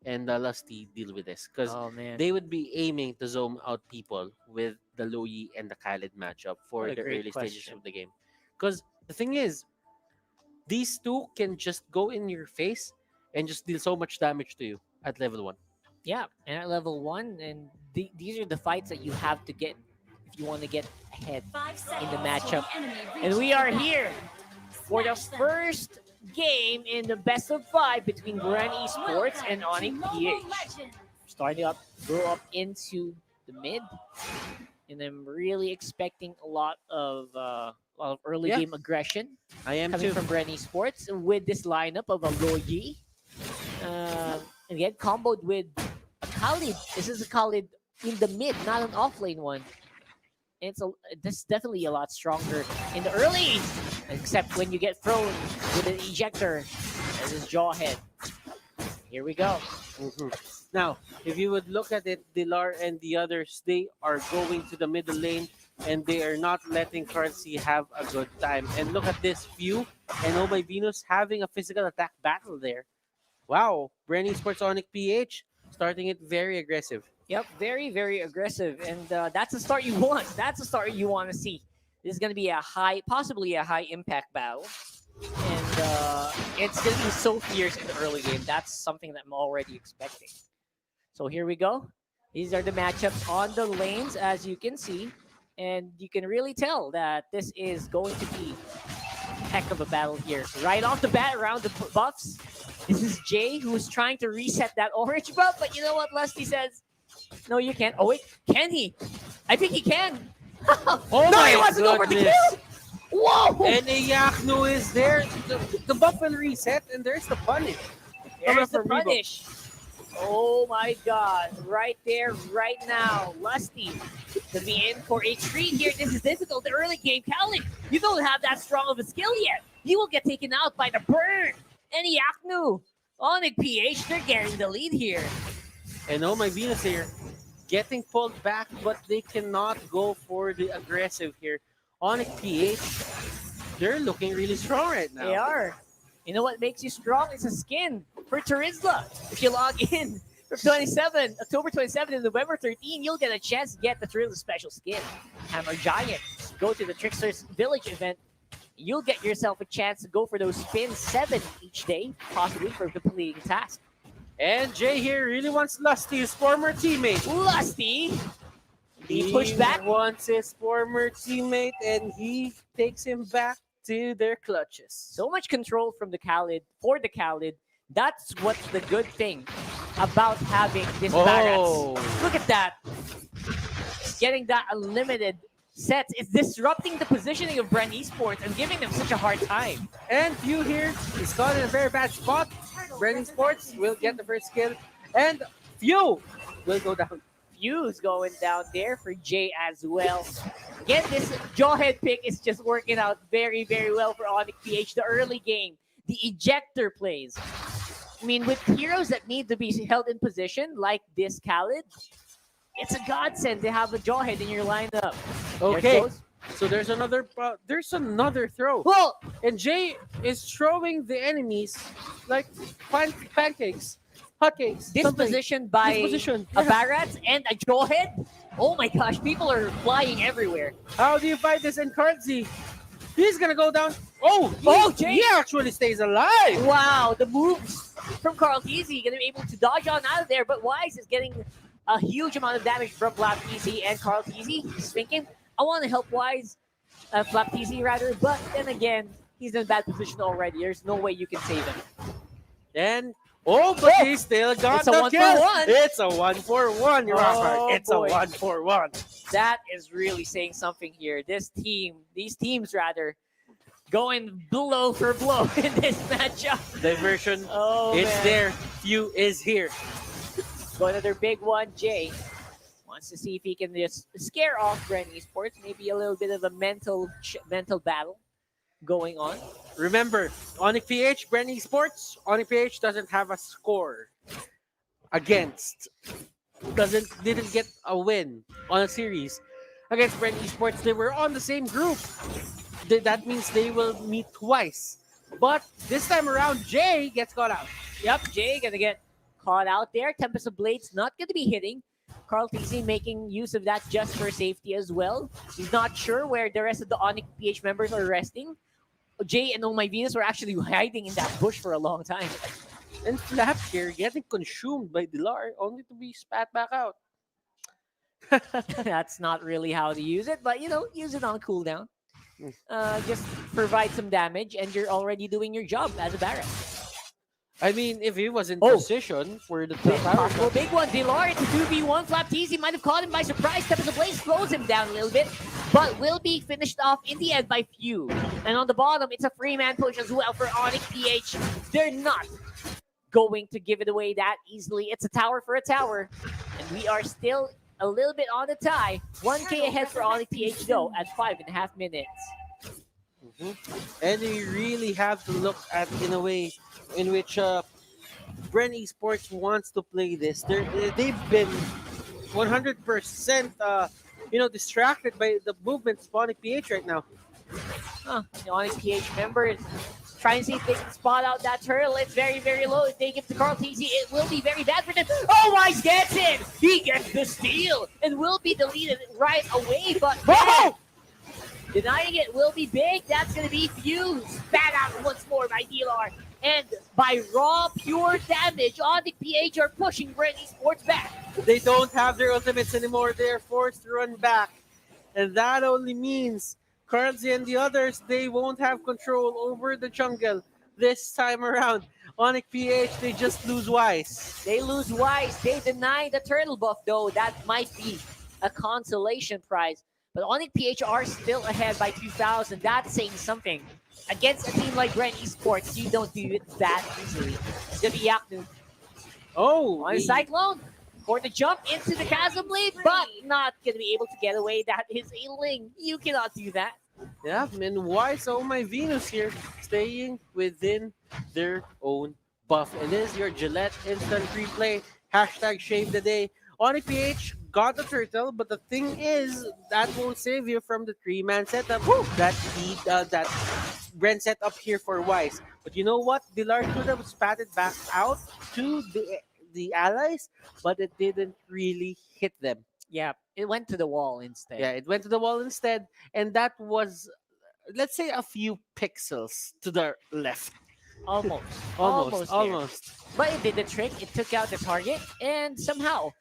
and Lusty deal with this? Because Oh, man. they would be aiming to zone out people with the Loyi and the Khaled matchup for What a the great early stages question. of the game. Because the thing is, these two can just go in your face and just deal so much damage to you at level 1. Yeah, and at level 1, and these are the fights that you have to get if you want to get ahead in the matchup. And we are here for the first game in the best of 5 between Bren Esports and Onic PH. Starting up, go up into the mid, and I'm really expecting a lot of early game aggression. I am coming too. from Bren Esports with this lineup of a Loyi. Again, comboed with a Khalid. This is a Khalid in the mid, not an offlane one. And this is definitely a lot stronger in the early, except when you get thrown with an ejector as his jawhead. Here we go. Now, if you would look at it, Dilar and the others, they are going to the middle lane and they are not letting Currency have a good time. And look at this view and Oh My Venus having a physical attack battle there. Wow, Bren Sports Onic PH starting it very aggressive. Yep, very, very aggressive. And that's the start you want. That's the start you want to see. This is going to be possibly a high impact battle. And it's going to be so fierce in the early game. That's something that I'm already expecting. So here we go. These are the matchups on the lanes, as you can see. And you can really tell that this is going to be a heck of a battle here. Right off the bat, around the buffs, this is Jay, who's trying to reset that orange buff. But you know what Lusty says? No, you can't. Oh, wait. Can he? I think he can. Oh no, my he wasn't over the goodness. kill. Whoa! And Iyakno is there. The buff will reset and there's the punish. There's the punish. Oh my god. Right there, right now. Lusty to be in for a treat here. This is difficult. The early game, Khalid, you don't have that strong of a skill yet. You will get taken out by the burn. And Iyakno, Onic PH, they're getting the lead here. And Oh My Venus here getting pulled back, but they cannot go for the aggressive here. Onic PH, they're looking really strong right now. They are. You know what makes you strong? It's a skin for Turizla. If you log in from October 27 and November 13, you'll get a chance to get the Turizla special skin. Hammer Giant. Go to the Trickster's Village event. You'll get yourself a chance to go for those spins 7 each day, possibly for completing a task. And Jay here really wants Lusty, his former teammate. Lusty! He pushed back. Wants his former teammate and he takes him back to their clutches. So much control from the Khalid, for the Khalid. That's what's the good thing about having this Barats. Look at that. Getting that unlimited sets is disrupting the positioning of Bren Esports and giving them such a hard time. And Few here is caught in a very bad spot. Bren Esports will get the first kill. And Few will go down. Few's going down there for Jay as well. Again, this jawhead pick is just working out very, very well for Onic PH. The early game, the ejector plays. I mean, with heroes that need to be held in position, like this Khalid, it's a godsend to have a jawhead in your lineup. Okay, so there's another throw. Well, and Jay is throwing the enemies like pancakes. Hotcakes. Dispositioned by a Barats and a jawhead. Oh my gosh, people are flying everywhere. How do you fight this in currency? He's gonna go down. Jay! He actually stays alive. Wow, the moves from Carl Teasy gonna be able to dodge on out of there, but Wise is getting a huge amount of damage from Flap Teasy, and Carl Teasy is thinking, I want to help Wise, Flap Teasy rather, but then again, he's in a bad position already. There's no way you can save him. Then he still got It's a the 1 kill. for 1. It's a 1-for-1, It's boy. a 1-for-1. That is really saying something here. These teams rather, going blow for blow in this matchup. Diversion. It's man. There. Few is here. Go another big one. Jay wants to see if he can just scare off Bren Esports. Maybe a little bit of a mental battle going on. Remember, Onic PH, Bren Esports, Onic PH doesn't have a score against. Didn't get a win on a series against Bren Esports. They were on the same group. That means they will meet twice. But this time around, Jay gets caught out. Yep, Jay gonna get caught out there. Tempest of Blades not gonna be hitting. Carl TC making use of that just for safety as well. He's not sure where the rest of the Onic PH members are resting. Jay and Oh My Venus were actually hiding in that bush for a long time. And Flap here getting consumed by Dilar only to be spat back out. That's not really how to use it, but use it on cooldown. Just provide some damage, and you're already doing your job as a Baron. I mean, if he was in Oh. position for the Big, tower possible shot, big one. Dilar, it's a 2v1. Flap Teasy might have caught him by surprise. Step of the Blaze slows him down a little bit, but will be finished off in the end by Few. And on the bottom, it's a free man push as well for Onic PH. They're not going to give it away that easily. It's a tower for a tower, and we are still a little bit on the tie. 1K ahead for Onic PH though at 5.5 minutes. and you really have to look at in a way in which Bren Esports wants to play this. They've been 100% distracted by the movements of Onic PH right now. The Onic PH members trying to see if they can spot out that turtle. It's very, very low. If they give to Carl TZ, it will be very bad for them. Oh, Wise gets it! He gets the steal and will be deleted right away, but denying it will be big. That's going to be Fuse. Spat out once more by DLR. And by raw, pure damage, Onic PH are pushing Bren Esports back. They don't have their ultimates anymore. They're forced to run back. And that only means Carlsy and the others, they won't have control over the jungle this time around. Onic PH, they just lose Wise. They lose Wise. They deny the turtle buff, though. That might be a consolation prize. But Onic PH are still ahead by 2,000. That's saying something. Against a team like Bren Esports, you don't do it that easily. It's going to be Yaknu. Oh! On the Cyclone. For the jump into the Chasm Blade, but not going to be able to get away. That is a Ling. You cannot do that. Yeah, and Wise, oh my Venus here, staying within their own buff. And this is your Gillette instant replay. Hashtag shave the day. Onic PH got the turtle, but the thing is, that won't save you from the 3-man setup that Bren set up here for Wise. But you know what? Dilar could have spatted back out to the allies, but it didn't really hit them. Yeah, it went to the wall instead. Yeah, it went to the wall instead, and that was, let's say, a few pixels to the left. Almost. Almost. But it did the trick. It took out the target, and somehow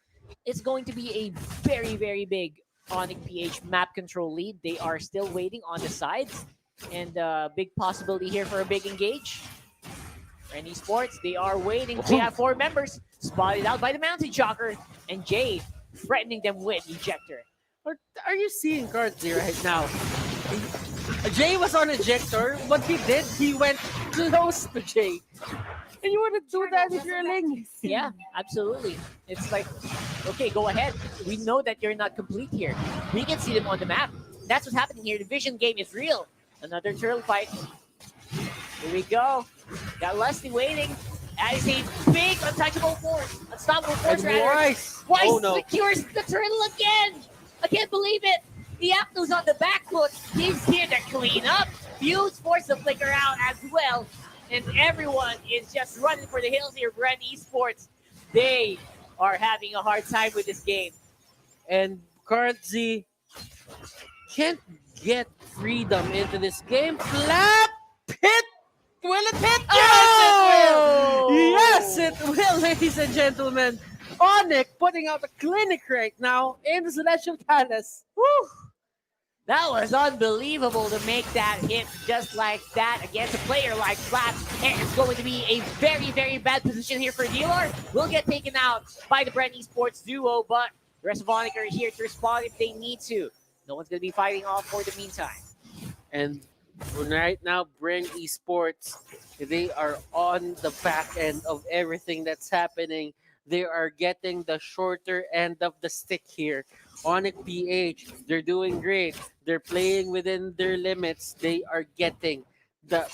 it's going to be a very, very big Onic PH map control lead. They are still waiting on the sides, and big possibility here for a big engage. Bren Esports, they are waiting. They have 4 members spotted out by the Mountain Shocker, and Jay threatening them with Ejector. Are you seeing Cardsy right now? Jay was on Ejector. What he did, he went close to Jay. And you wouldn't do that if you're a Ling. Yeah, absolutely. It's like, okay, go ahead. We know that you're not complete here. We can see them on the map. That's what's happening here. The vision game is real. Another turtle fight. Here we go. Got Leslie waiting. That is a big untouchable force. Unstoppable force, rather. Wise secures the turtle again. I can't believe it. The Apno's on the back foot. He's here to clean up. Fuse forced the flicker out as well. And everyone is just running for the hills here. Bren Esports, they are having a hard time with this game. And Cardsy can't get freedom into this game. Flap hit! Will it hit? Yes, it will, ladies and gentlemen. Onic putting out a clinic right now in the Celestial Palace. Woo! That was unbelievable to make that hit just like that against a player like Flap. And it's going to be a very, very bad position here for Dealer. Will get taken out by the Bren Esports duo, but the rest of Onic are here to respond if they need to. No one's going to be fighting off for the meantime. And right now, Bren Esports, they are on the back end of everything that's happening. They are getting the shorter end of the stick here. Onic PH, they're doing great. They're playing within their limits. They are getting the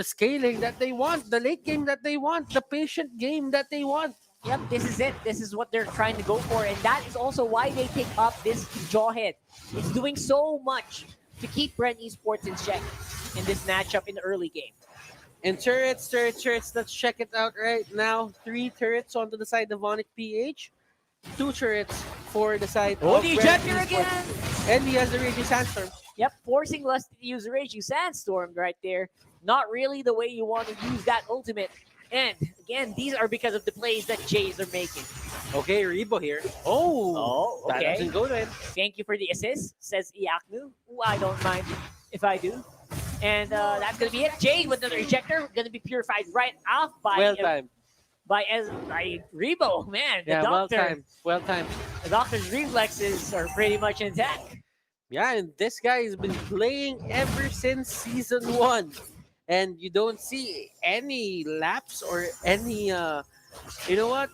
scaling that they want, the late game that they want, the patient game that they want. Yep, this is it. This is what they're trying to go for. And that is also why they pick up this Jawhead. It's doing so much to keep Bren Esports in check in this matchup in the early game. And turrets. Let's check it out right now. 3 turrets onto the side of Onic PH. 2 turrets for the side of the Ejector again! And he has the Raging Sandstorm. Yep, forcing Lust to use the Raging Sandstorm right there. Not really the way you want to use that ultimate. And again, these are because of the plays that Jays are making. Okay, Rebo here. Oh, that okay. doesn't go then. Thank you for the assist, says Iaknu. Ooh, I don't mind if I do. And that's going to be it. Jay with another ejector. Going to be purified right off by Well timed. by Rebo. Man, the Yeah, well doctor. timed. Well timed. The doctor's reflexes are pretty much intact. Yeah, and this guy has been playing ever since season 1. And you don't see any lapse or any, you know what?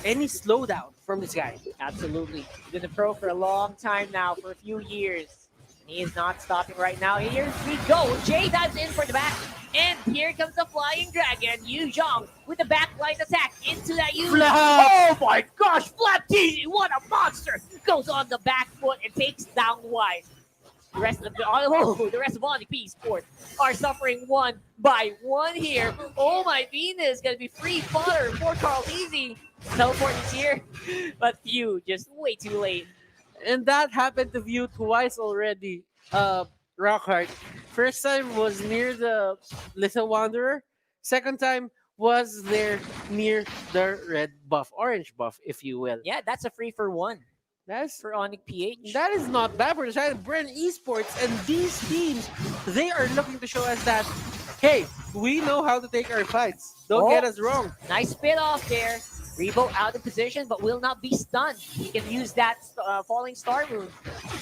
Any slowdown from this guy. Absolutely. He's been a pro for a long time now, for a few years. And he is not stopping right now. Here we go. Jay dives in for the back. And here comes the Flying Dragon. Yu Zhong with the backline attack into that Yu. Flap! Oh my gosh! Flap TZ, what a monster! Goes on the back foot and takes down Wise. The rest of Onic Esports are suffering one by one here. Oh my Venus, gonna be free fodder for Carl Easy. Teleport is here, but few just way too late. And that happened to View twice already. Rockhart. First time was near the Little Wanderer. Second time was there near the red buff, orange buff, if you will. Yeah, that's a free for one. That's for Onic PH. That is not bad for the side of Bren Esports, and these teams, they are looking to show us that, hey, we know how to take our fights. Don't get us wrong. Nice spit off there. Rebo out of position, but will not be stunned. He can use that falling star move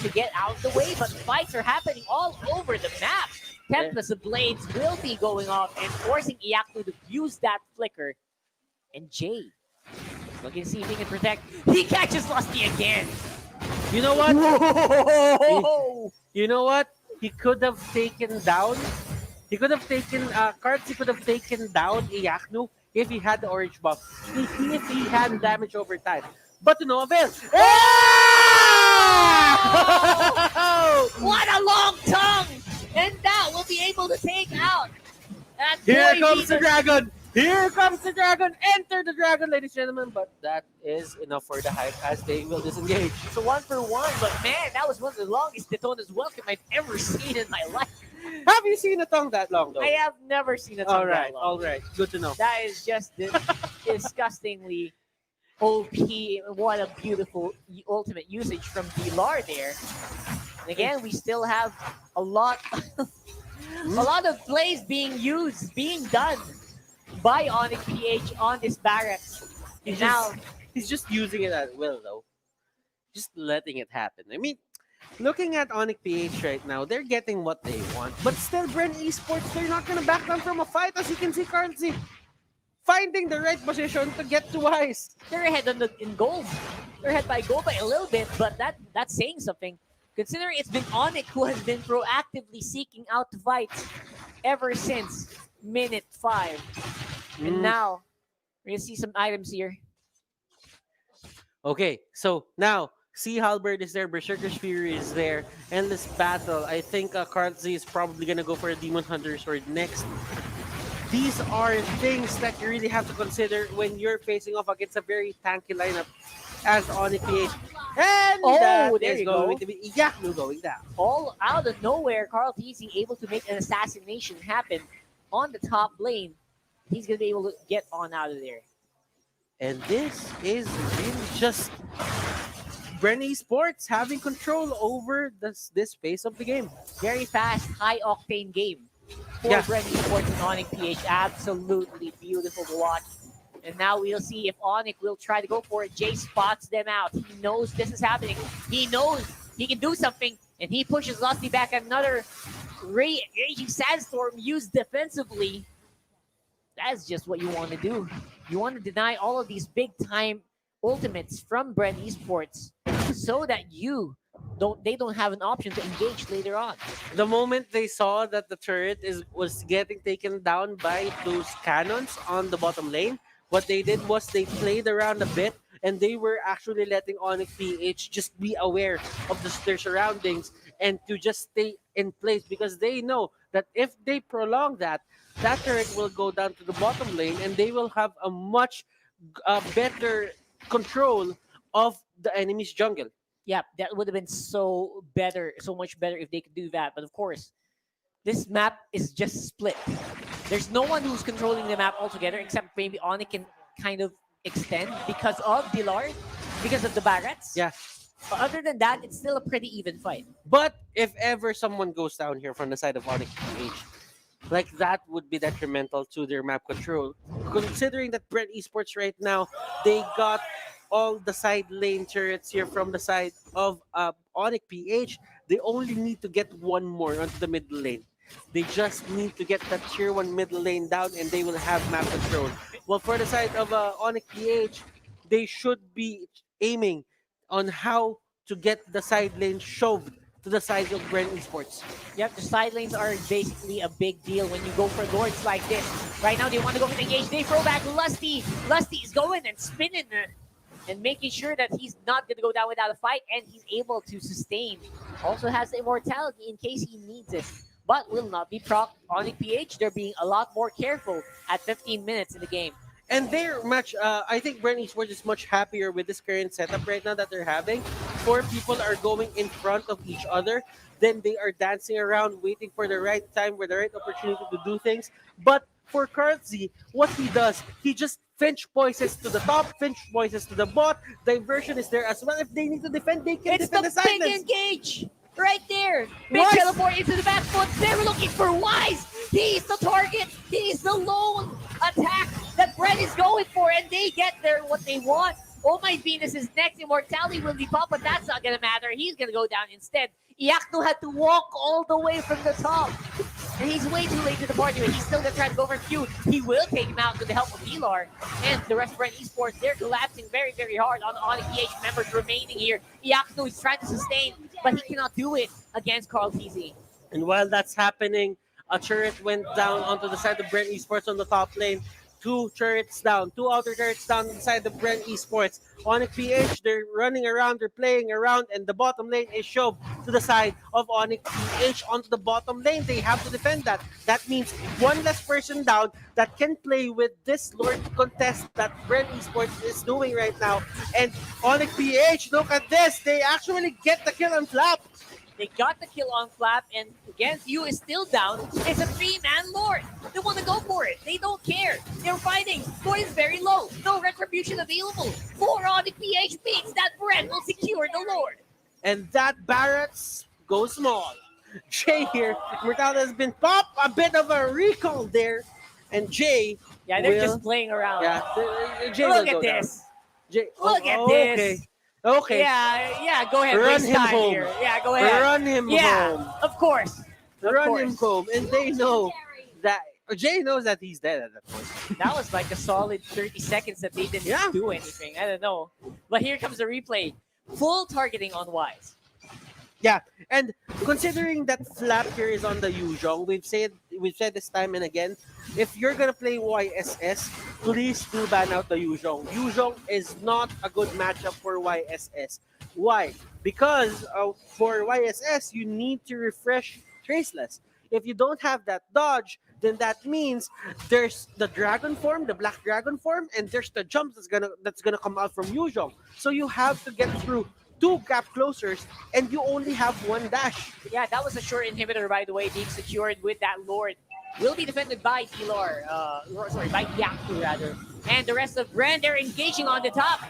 to get out of the way, but fights are happening all over the map. Tempest of Blades will be going off and forcing Iaknu to use that flicker. And Jay, looking to see if he can protect. He catches Lusty again. You know what? Whoa! You know what? He could have taken down. He could have taken cards. He could have taken down Iaknu if he had the orange buff. If he had damage over time, but to no avail. Oh! What a long tongue! And that will be able to take out. That Here boy comes the Venus. dragon. Here comes the dragon. Enter the dragon, ladies and gentlemen. But that is enough for the hype as they will disengage. It's a 1-for-1, but man, that was one of the longest Detona's welcome I've ever seen in my life. Have you seen a tongue that long, though? I have never seen a tongue All right, that long. all right. Good to know. That is just disgustingly OP. What a beautiful ultimate usage from Dilar there. And again, we still have a lot of plays being used, being done by Onic PH on this barracks. And He's just using it at will, though. Just letting it happen. I mean, looking at Onic PH right now, they're getting what they want. But still, Bren Esports, they're not going to back down from a fight. As you can see, currently finding the right position to get to Wise. They're ahead in gold. They're ahead by gold by a little bit, but that's saying something. Considering it's been Onic who has been proactively seeking out fights ever since minute 5. And now, we're going to see some items here. Okay, so now, Sea Halberd is there, Berserker's Fury is there, Endless Battle. I think Karlzy is probably going to go for a Demon Hunter Sword next. These are things that you really have to consider when you're facing off against a very tanky lineup as Onic PH. And that there is you going go. to be Iyaku going down. All out of nowhere, Carl TZ able to make an assassination happen on the top lane. He's going to be able to get on out of there. And this is really just Bren Esports having control over this phase of the game. Very fast, high-octane game for Bren Esports and Onic PH. Absolutely beautiful to watch. And now we'll see if Onic will try to go for it. Jay spots them out. He knows this is happening. He knows he can do something. And he pushes Lusty back. Another raging sandstorm used defensively. That's just what you want to do. You want to deny all of these big-time ultimates from Bren Esports so that they don't have an option to engage later on. The moment they saw that the turret was getting taken down by those cannons on the bottom lane, what they did was they played around a bit and they were actually letting Onic PH just be aware of their surroundings and to just stay in place because they know that if they prolong that turret will go down to the bottom lane and they will have a much better control of the enemy's jungle. Yeah, that would have been so much better if they could do that. But of course, this map is just split. There's no one who's controlling the map altogether except maybe Onic can kind of extend because of Dilar, because of the Barats. Yeah. But other than that, it's still a pretty even fight. But if ever someone goes down here from the side of Onic PH, like that would be detrimental to their map control. Considering that Bren Esports right now, they got all the side lane turrets here from the side of Onic PH. They only need to get one more onto the middle lane. They just need to get that tier 1 middle lane down and they will have map control. Well, for the side of Onic PH, they should be aiming on how to get the side lane shoved to the side of Bren Esports. Yep, the side lanes are basically a big deal when you go for lords like this. Right now, they want to go for the engage. They throw back Lusty. Lusty is going and spinning and making sure that he's not going to go down without a fight, and he's able to sustain. Also has the immortality in case he needs it, but will not be proc on the PH. They're being a lot more careful at 15 minutes in the game. And they're much, I think Bren Esports is much happier with this current setup right now that they're having. 4 people are going in front of each other. Then they are dancing around, waiting for the right time, for the right opportunity to do things. But for Karlzy, what he does, he just finch poises to the top, finch poises to the bot. Diversion is there as well. If they need to defend, they can defend the big silence. engage! Right there! Big Wise. teleport into the back foot. They're looking for Wise! He's the target! He's the lone attack that Bren is going for, and they get there what they want. Oh my Venus is next. Immortality will be popped, but that's not gonna matter. He's gonna go down instead. Iacno had to walk all the way from the top. And he's way too late to the party, but he's still gonna try to go for Q. He will take him out with the help of Elar. And the rest of Bren Esports, they're collapsing very, very hard on the Onic PH members remaining here. Iacno is trying to sustain, but he cannot do it against Carl TZ. And while that's happening, a turret went down onto the side of Bren Esports on the top lane. 2 turrets down, 2 outer turrets down on the side of Bren Esports. Onic PH, they're running around, they're playing around, and the bottom lane is shoved to the side of Onic PH onto the bottom lane. They have to defend that. That means one less person down that can play with this Lord contest that Bren Esports is doing right now. And Onic PH, look at this. They actually get the kill on Flap. They got the kill on Flap, and again, Yu is still down. It's a 3-man Lord. They want to go for it. They don't care. They're fighting. Lord is very low. No retribution available. 4 on the PH means that Bren will secure the Lord. And that Barracks goes small. Jay here, Mortal has been popped. A bit of a recall there. And Jay Yeah, they're just playing around. Yeah, Jay Look will at go down. this. Jay, Look at okay. this. Okay. Yeah, go ahead. Run waste him time home. Here. Yeah, go ahead. Run him home. Of course. Run him home. And they know that Jay knows that he's dead at that point. That was like a solid 30 seconds that they didn't do anything. I don't know. But here comes the replay. Full targeting on Wise. Yeah, and considering that Flap here is on the Yuzhong, we've said this time and again, if you're gonna play YSS, please do ban out the Yuzhong. Yuzhong is not a good matchup for YSS. Why? Because for YSS, you need to refresh Traceless. If you don't have that dodge, then that means there's the dragon form, the black dragon form, and there's the jump that's gonna come out from Yuzhong. So you have to get through 2 gap closers, and you only have 1 dash. Yeah, that was a short inhibitor, by the way, being secured with that Lord. Will be defended by Elar, by Yaku rather. And the rest of Bren, they're engaging on the top.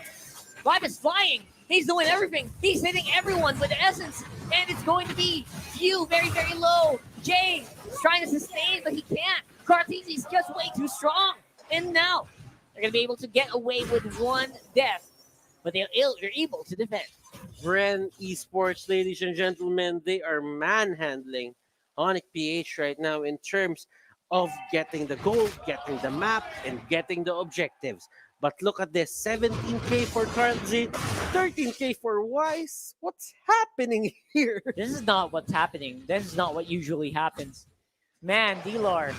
Vibe is flying. He's doing everything. He's hitting everyone with the essence. And it's going to be Q very, very low. Jay is trying to sustain, but he can't. Cartesi is just way too strong. And now they're going to be able to get away with 1 death. But they're able to defend. Bren Esports, ladies and gentlemen, they are manhandling Onic PH right now in terms of getting the goal, getting the map, and getting the objectives. But look at this, 17k for Karlzy, 13k for Wise. What's happening here? This is not what's happening. This is not what usually happens. Man, Dilar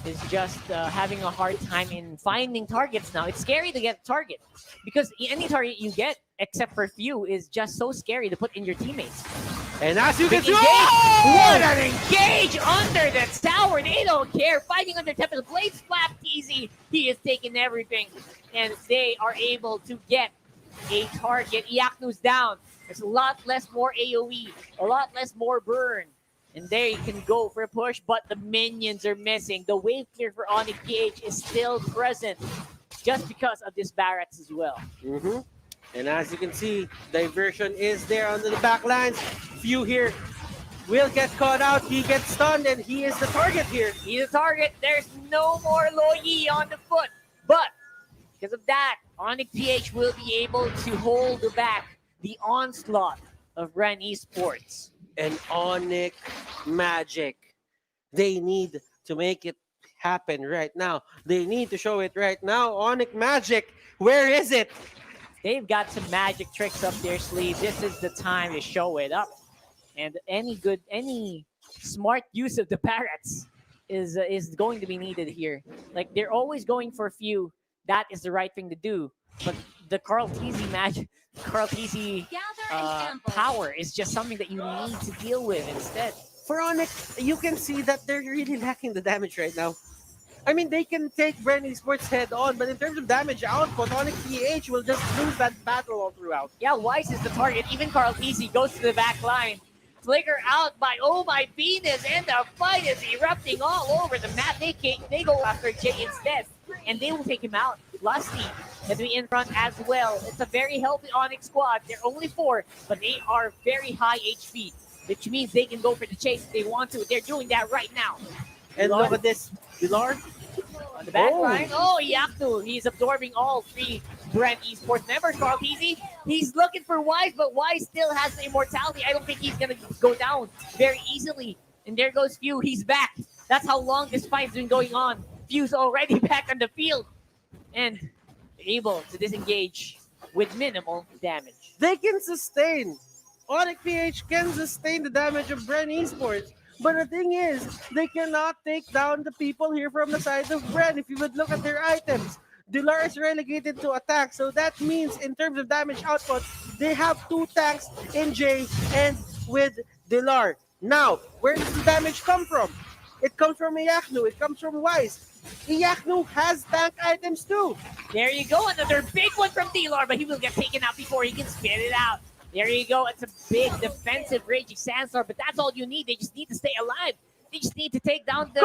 is just having a hard time in finding targets now. It's scary to get a target because any target you get, except for few, is just so scary to put in your teammates. And as you can see, what an engage under the tower. They don't care. Fighting under Tempest Blades, Flap easy. He is taking everything. And they are able to get a target. Iacnu's down. There's a lot less more AoE, a lot less more burn. And there you can go for a push, but the minions are missing. The wave clear for Onic PH is still present just because of this Barracks as well. And as you can see, diversion is there under the back lines. Few here will get caught out. He gets stunned, and he is the target here. He's a target. There's no more Loyi on the foot. But because of that, Onic PH will be able to hold back the onslaught of Bren Esports. And Onic Magic, they need to make it happen right now. They need to show it right now. Onic Magic, where is it? They've got some magic tricks up their sleeve. This is the time to show it up. And any smart use of the parrots is going to be needed here. Like, they're always going for a few. That is the right thing to do. But the Carl Teasy magic, Carl Teasy power is just something that you need to deal with instead. For Onic, you can see that they're really lacking the damage right now. I mean, they can take Bren Esports head on, but in terms of damage output, Onic PH will just lose that battle all throughout. Yeah, Weiss is the target. Even Carl Teasy goes to the back line. Flicker out by Oh My Venus, and the fight is erupting all over the map. They go after Jay instead, and they will take him out. Lusty has to be in front as well. It's a very healthy Onyx squad. They're only 4, but they are very high HP, which means they can go for the chase if they want to. They're doing that right now. And look at this. Pilar on the back line. Oh, Yaktu. He's absorbing all 3 Bren Esports members. Carl Peasy, he's looking for Wise, but Wise still has the immortality. I don't think he's going to go down very easily. And there goes Few. He's back. That's how long this fight's been going on. Few's already back on the field and able to disengage with minimal damage. They can sustain. Onic PH can sustain the damage of Bren Esports. But the thing is, they cannot take down the people here from the side of Bren. If you would look at their items, Dilar is relegated to attack. So that means in terms of damage output, they have 2 tanks in J and with Dilar. Now, where does the damage come from? It comes from Iyaknu. It comes from Wise. Iyaknu has tank items too. There you go. Another big one from Dilar, but he will get taken out before he can spit it out. There you go. It's a big defensive Raging Sandstorm, but that's all you need. They just need to stay alive. They just need to take down the...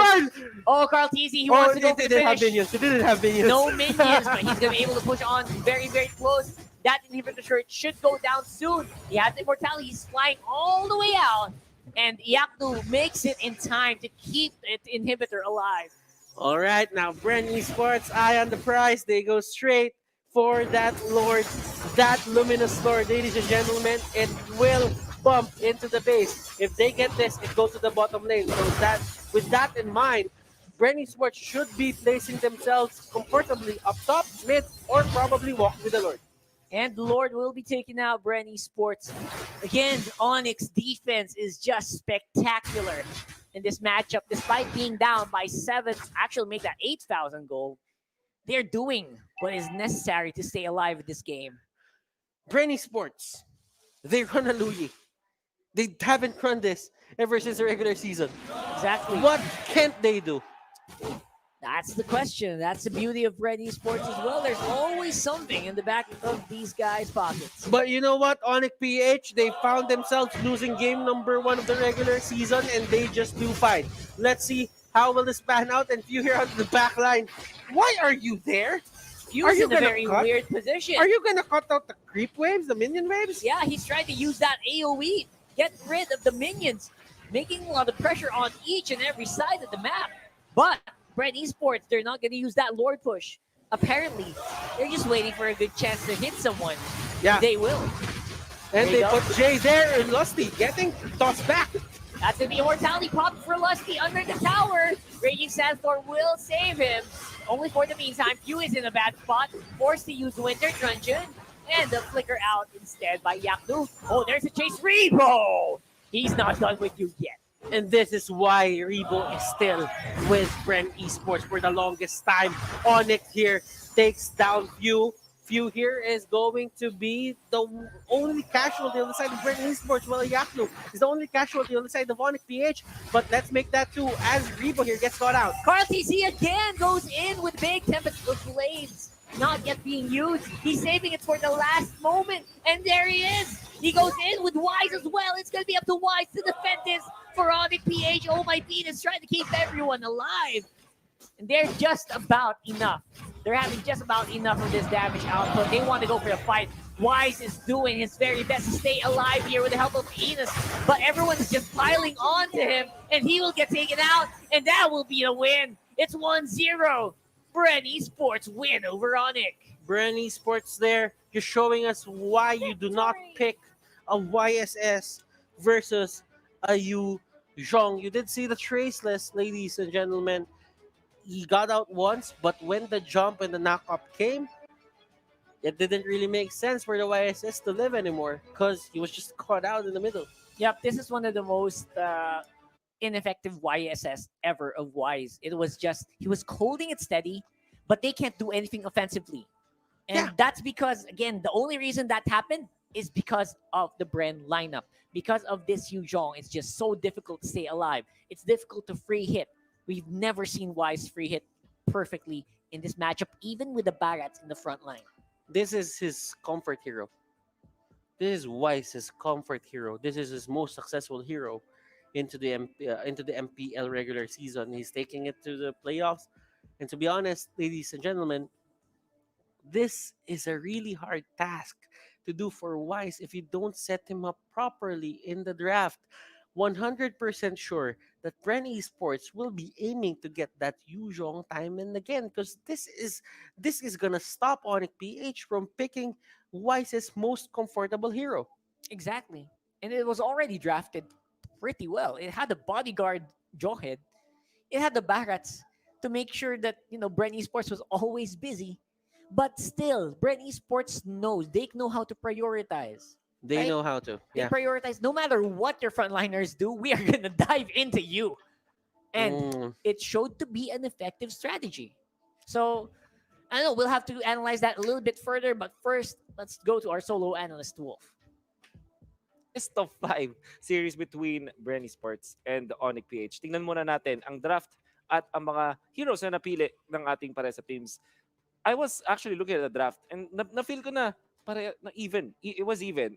Carl Teasy, he wants to go for the finish. He didn't have minions. No minions, but he's going to be able to push on very, very close. That inhibitor shirt should go down soon. He has the immortality. He's flying all the way out. And Yaknu makes it in time to keep the inhibitor alive. All right, now Bren Esports, eye on the prize. They go straight for that Lord, that Luminous Lord. Ladies and gentlemen, it will bump into the base. If they get this, it goes to the bottom lane. So that, with that in mind, Bren Esports should be placing themselves comfortably up top, mid, or probably walk with the Lord. And the Lord will be taking out Bren Esports. Again, Onyx defense is just spectacular in this matchup. Despite being down by 7, actually make that 8,000 gold. They're doing what is necessary to stay alive in this game. Bren Esports, they run a Luyi. They haven't run this ever since the regular season. Exactly. What can't they do? That's the question. That's the beauty of Bren Esports as well. There's always something in the back of these guys' pockets. But you know what? Onic PH, they found themselves losing game number 1 of the regular season, and they just do fine. Let's see how will this pan out. And Few here on the back line. Why are you there? Few's in a very weird position. Are you going to cut out the creep waves, the minion waves? Yeah, he's trying to use that AoE. Get rid of the minions, making a lot of pressure on each and every side of the map. But Bren Esports, they're not going to use that Lord push. Apparently, they're just waiting for a good chance to hit someone. Yeah. They will. And they put Jay there and Lusty getting tossed back. That's the immortality pop for Lusty under the tower. Raging Sandstorm will save him. Only for the meantime, Few is in a bad spot. Forced to use Winter Truncheon. And the flicker out instead by Yaknu. Oh, there's a chase. Rebo! He's not done with you yet. And this is why Rebo is still with Bren Esports for the longest time. Onic here takes down Few. Few here is going to be the only casualty on the side of Bren Esports. Well, Yaknu is the only casualty on the side of Onic PH. But let's make that 2 as Rebo here gets caught out. Carl TC again goes in with big Tempest of Blades. Not yet being used. He's saving it for the last moment. And there he is. He goes in with Wise as well. It's going to be up to Wise to defend this for Onic might be just trying to keep everyone alive. And they're just about enough. They're having just about enough of this damage output. They want to go for the fight. Wise is doing his very best to stay alive here with the help of Enos, but everyone's just piling on to him, and he will get taken out, and that will be a win. It's 1-0. Bren Esports win over Onic. Bren Esports there, you're showing us why you do not pick a YSS versus a Yu Zhong. You did see the traceless, ladies and gentlemen. He got out once, but when the jump and the knockup came, it didn't really make sense for the YSS to live anymore because he was just caught out in the middle. Yep, this is one of the most ineffective YSS ever of Wise. It was just, he was holding it steady, but they can't do anything offensively. And that's because, again, the only reason that happened is because of the Bren lineup. Because of this Yu Zhong, it's just so difficult to stay alive. It's difficult to free hit. We've never seen Wise free hit perfectly in this matchup, even with the Barats in the front line. This is his comfort hero. This is Wise's comfort hero. This is his most successful hero into the MPL regular season. He's taking it to the playoffs. And to be honest, ladies and gentlemen, this is a really hard task to do for Wise if you don't set him up properly in the draft. 100% sure that Bren Esports will be aiming to get that Yu Zhong time and again because this is gonna stop Onic PH from picking Wise's most comfortable hero. Exactly. And it was already drafted pretty well. It had the bodyguard Johead. It had the Barats to make sure that, Bren Esports was always busy. But still, Bren Esports knows. They know how to prioritize. They right? know how to. They Yeah. prioritize. No matter what your frontliners do, we are going to dive into you. And it showed to be an effective strategy. So, I know we'll have to analyze that a little bit further. But first, let's go to our solo analyst, Wolf. Best of 5 series between Bren Esports and Onic PH. Tingnan muna natin ang draft at ang mga heroes na napili ng ating pare sa teams. I was actually looking at the draft and na-feel ko na even. It was even.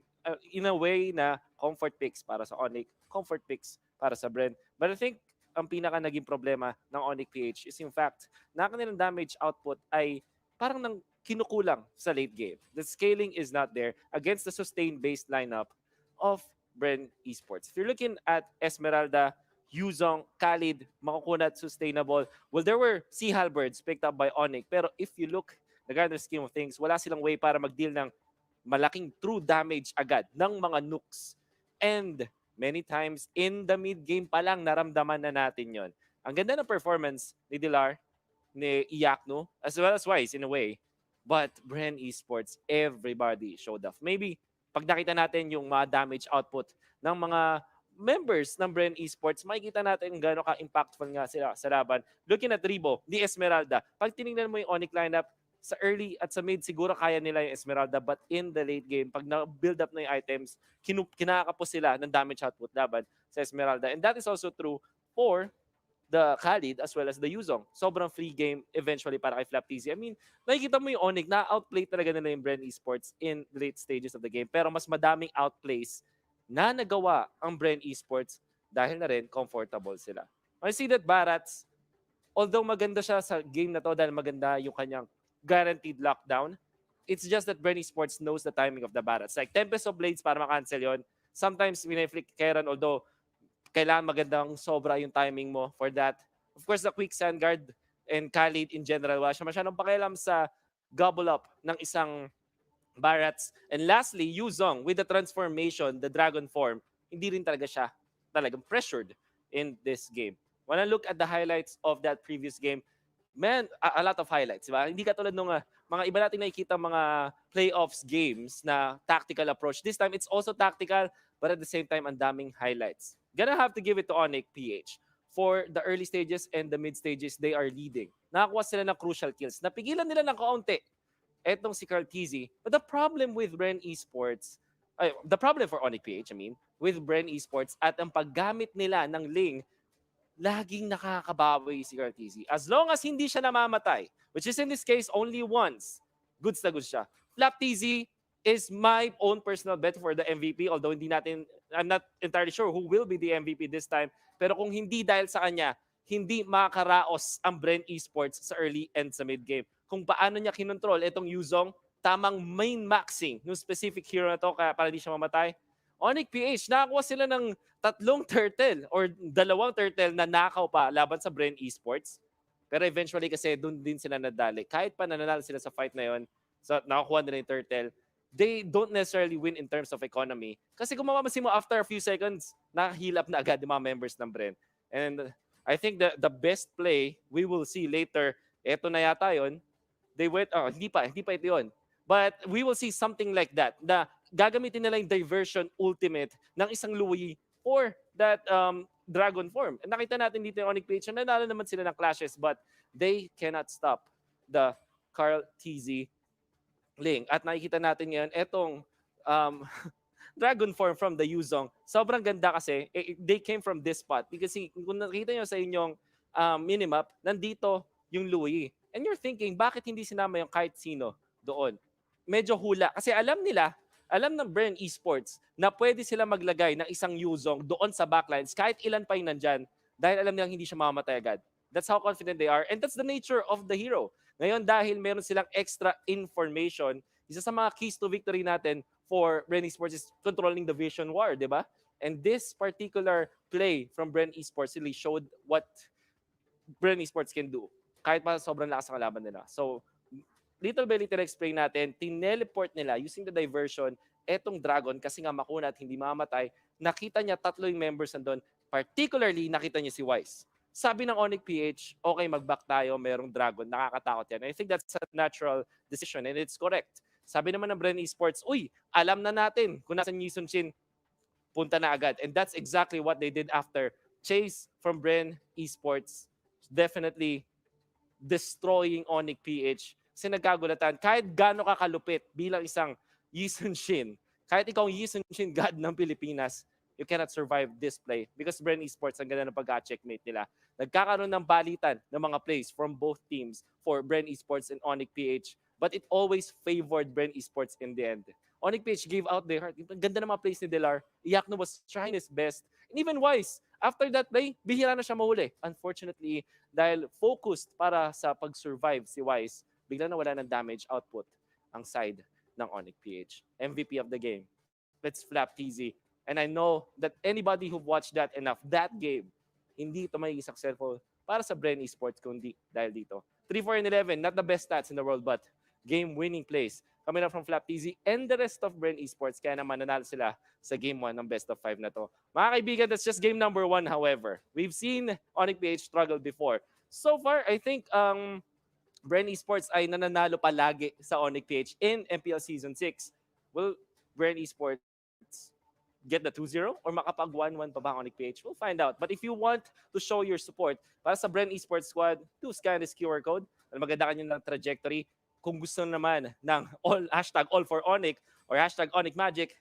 In a way na comfort picks para sa Onic, comfort picks para sa Bren. But I think ang pinaka naging problema ng Onic PH is in fact na kanilang damage output ay parang nang kinukulang sa late game. The scaling is not there against the sustained-based lineup of Bren Esports. If you're looking at Esmeralda, Yuzong, Khalid, makukunat, sustainable. Well, there were Sea Halberds picked up by Onic. Pero if you look, the grand scheme of things, wala silang way para mag-deal ng malaking true damage agad ng mga nukes. And many times, in the mid-game pa lang, naramdaman na natin yon. Ang ganda ng performance ni Dilar, ni Iyakno, as well as Wise in a way. But Bren Esports, everybody showed off. Maybe, pag nakita natin yung mga damage output ng mga members ng Bren Esports, makikita natin gano'n ka-impactful nga sila sa laban. Looking at Ribo, ni Esmeralda, pag tinignan mo yung Onic lineup, sa early at sa mid, siguro kaya nila yung Esmeralda, but in the late game, pag na-build up na yung items, kinakapos sila ng damage output laban sa Esmeralda. And that is also true for the Khalid as well as the Yuzong. Sobrang free game eventually para kay Flap TZ. I mean, nakikita mo yung Onic, na-outplay talaga nila yung Bren Esports in the late stages of the game. Pero mas madaming outplays na nagawa ang Bren Esports dahil na rin comfortable sila. I see that Barats, although maganda siya sa game na to dahil maganda yung kanyang guaranteed lockdown, it's just that Bren Esports knows the timing of the Barats. Like Tempest of Blades para makancel yon. Sometimes piniflick Karen, although kailangan magandang sobra yung timing mo for that. Of course, the quick Sandguard and Khalid in general, wala siya masyadong pakialam sa gobble up ng isang Barats. And lastly, Yuzong with the transformation, the dragon form, hindi rin talaga siya talagang pressured in this game. When I look at the highlights of that previous game, man, a lot of highlights. Diba? Hindi katulad nung mga iba natin nakikita mga playoffs games na tactical approach. This time, it's also tactical, but at the same time, ang daming highlights. Gonna have to give it to Onic PH. For the early stages and the mid stages, they are leading. Nakakuha sila ng crucial kills. Napigilan nila ng kaunti etong si Carl TZ. But the problem with Bren Esports, the problem for Onic PH, with Bren Esports at ang paggamit nila ng Ling, laging nakakabawi si Carl TZ. As long as hindi siya namamatay, which is in this case only once, goods na goods siya. Flap TZ, is my own personal bet for the MVP. Although I'm not entirely sure who will be the MVP this time. Pero kung hindi dahil sa kanya, hindi makakaraos ang Bren Esports sa early and sa mid game. Kung paano niya kinontrol itong Yuzong, tamang main maxing ng specific hero na to kaya para hindi siya mamatay. Onic PH, nakakuha sila ng tatlong turtle or dalawang turtle na nakaw pa laban sa Bren Esports. Pero eventually kasi doon din sila nadali. Kahit pa nananalo sila sa fight na yon, so nakakuha nila yung turtle, they don't necessarily win in terms of economy. Kasi kung mamamasin mo after a few seconds, nakahilap na agad yung mga members ng Bren. And I think the best play we will see later, eto na yata yon. They went, hindi pa ito yun. But we will see something like that, na gagamitin nila yung diversion ultimate ng isang Louis for that dragon form. And nakita natin dito yung Onic PH, nanalo naman sila ng clashes, but they cannot stop the Carl TZ Ling. At nakikita natin ngayon, etong dragon form from the Yuzong. Sobrang ganda kasi, they came from this spot. Because kung nakita nyo sa inyong minimap, nandito yung Louis. And you're thinking, bakit hindi sinama yung kahit sino doon? Medyo hula. Kasi alam ng Bren Esports na pwede sila maglagay ng isang Yuzong doon sa backlines kahit ilan pa yung nandyan dahil alam nilang hindi siya mamamatay agad. That's how confident they are. And that's the nature of the hero. Ngayon, dahil meron silang extra information, isa sa mga keys to victory natin for Bren Esports is controlling the Vision War, di ba? And this particular play from Bren Esports really showed what Bren Esports can do. Kahit pa sobrang lakas ang kalaban nila. So, little by little explain natin, tineleport nila using the diversion, etong dragon, kasi nga makuna at hindi mamamatay, nakita niya tatlo yung members nandun. Particularly, nakita niya si Wise. Sabi ng Onic PH, okay, mag-back tayo, merong dragon, nakakatakot yan. I think that's a natural decision and it's correct. Sabi naman ng Bren Esports, uy, alam na natin kung nasan Yi Sun-shin, punta na agad. And that's exactly what they did after. Chase from Bren Esports, definitely destroying Onic PH. Kasi nagkagulatan, kahit gaano ka kalupit bilang isang Yi Sun-shin, kahit ikaw ang Yi Sun-shin God ng Pilipinas, you cannot survive this play because Bren Esports ang ganda ng pagka-checkmate nila. Nagkakaroon ng balitan ng mga plays from both teams for Bren Esports and Onic PH, but it always favored Bren Esports in the end. Onic PH gave out their heart. Ang ganda ng mga plays ni Delar. Iakno was trying his best. And even Wise, after that play, bihira na siya mahuli. Unfortunately, dahil focused para sa pag-survive si Wise, bigla na wala ng damage output ang side ng Onic PH. MVP of the game. Let's flap TZ. And I know that anybody who watched that enough, that game, hindi ito magiging successful para sa Bren Esports kundi dahil dito. 3-4-11, not the best stats in the world, but game-winning plays coming up from Flap TZ and the rest of Bren Esports. Kaya naman nanalo sila sa game 1 ng best of 5 na to. Mga kaibigan, that's just game number 1, however. We've seen Onic PH struggle before. So far, I think Bren Esports ay nananalo palagi sa Onic PH in MPL Season 6. Will Bren Esports get the 2-0 or makapag 1-1 pa ba ang Onic PH? We'll find out. But if you want to show your support para sa Bren Esports squad, do scan this QR code. Maganda kanyang trajectory. Kung gusto naman ng all for Onic or #Onic Magic,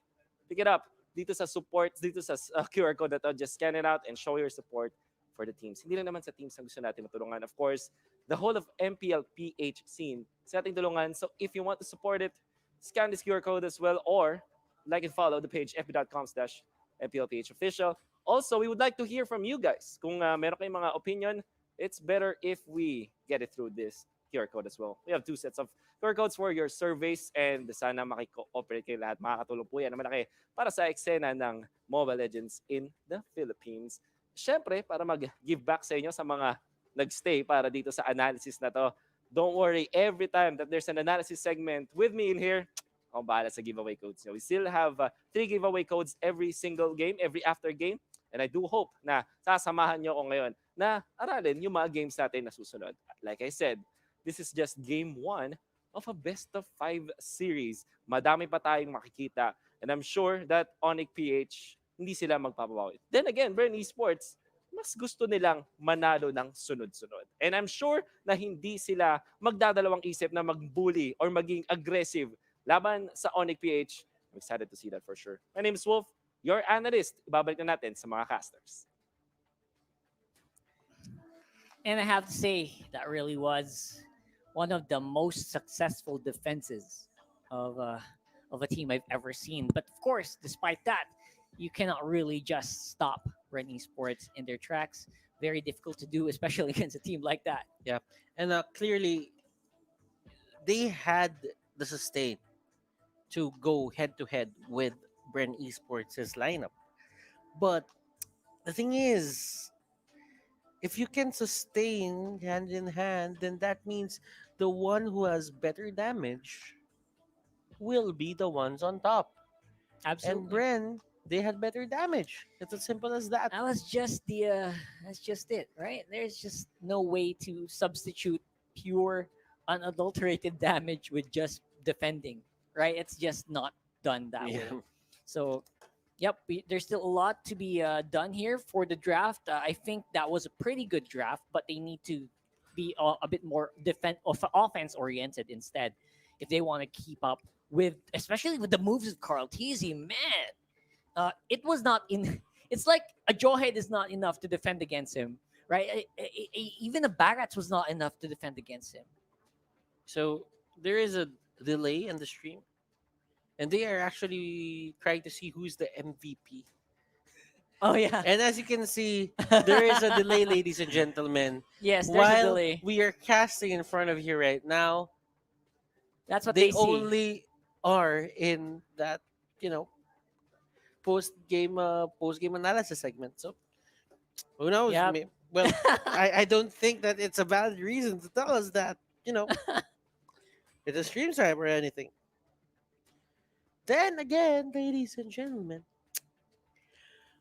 pick it up dito sa support, dito sa QR code na to. Just scan it out and show your support for the teams. Hindi lang naman sa teams na gusto natin matulungan. Of course, the whole of MPL-PH scene sa ating tulungan. So if you want to support it, scan this QR code as well or like and follow the page fb.com/MPL-PH official. Also, we would like to hear from you guys. Kung meron kayong mga opinion, it's better if we get it through this QR code as well. We have 2 sets of QR codes for your surveys and sana makikooperate kayo lahat. Makakatulong po yan na malaki para sa eksena ng Mobile Legends in the Philippines. Siyempre, para mag-give back sa inyo sa mga nagstay para dito sa analysis na to. Don't worry, every time that there's an analysis segment with me in here, ako bahala sa giveaway codes. We still have 3 giveaway codes every single game, every after game. And I do hope na sasamahan nyo ako ngayon na aralin yung mga games natin na susunod. Like I said, this is just game 1 of a best of 5 series. Madami pa tayong makikita. And I'm sure that Onic PH, hindi sila magpapabawi. Then again, Bren Esports, mas gusto nilang manalo ng sunod-sunod. And I'm sure na hindi sila magdadalawang isip na magbully or maging aggressive laban sa Onic PH. I'm excited to see that for sure. My name is Wolf, your analyst. Ibabalik na natin sa mga casters. And I have to say, that really was one of the most successful defenses of of a team I've ever seen. But of course, despite that, you cannot really just stop Bren Esports in their tracks. Very difficult to do, especially against a team like that. Yeah, and clearly they had the sustain to go head to head with Bren Esports' lineup. But the thing is, if you can sustain hand in hand, then that means the one who has better damage will be the ones on top. And Absolutely. Bren, they had better damage. It's as simple as that. That's just it, right? There's just no way to substitute pure unadulterated damage with just defending, right? It's just not done that way. Yeah. So, yep, there's still a lot to be done here for the draft. I think that was a pretty good draft, but they need to be a bit more offense oriented instead if they want to keep up with, especially with the moves of Carl Teasy. Man, it was not in. It's like a jawhead is not enough to defend against him, right? Even a Barats was not enough to defend against him. So there is a delay in the stream, and they are actually trying to see who's the MVP. Oh yeah. And as you can see, there is a delay, ladies and gentlemen. Yes, there's a While delay. we are casting in front of you right now, That's what they they see. only are in that, you know, post game analysis segment. So who knows? Yep. Well, I don't think that it's a valid reason to tell us that, you know, it's a stream swipe or anything. Then again, ladies and gentlemen,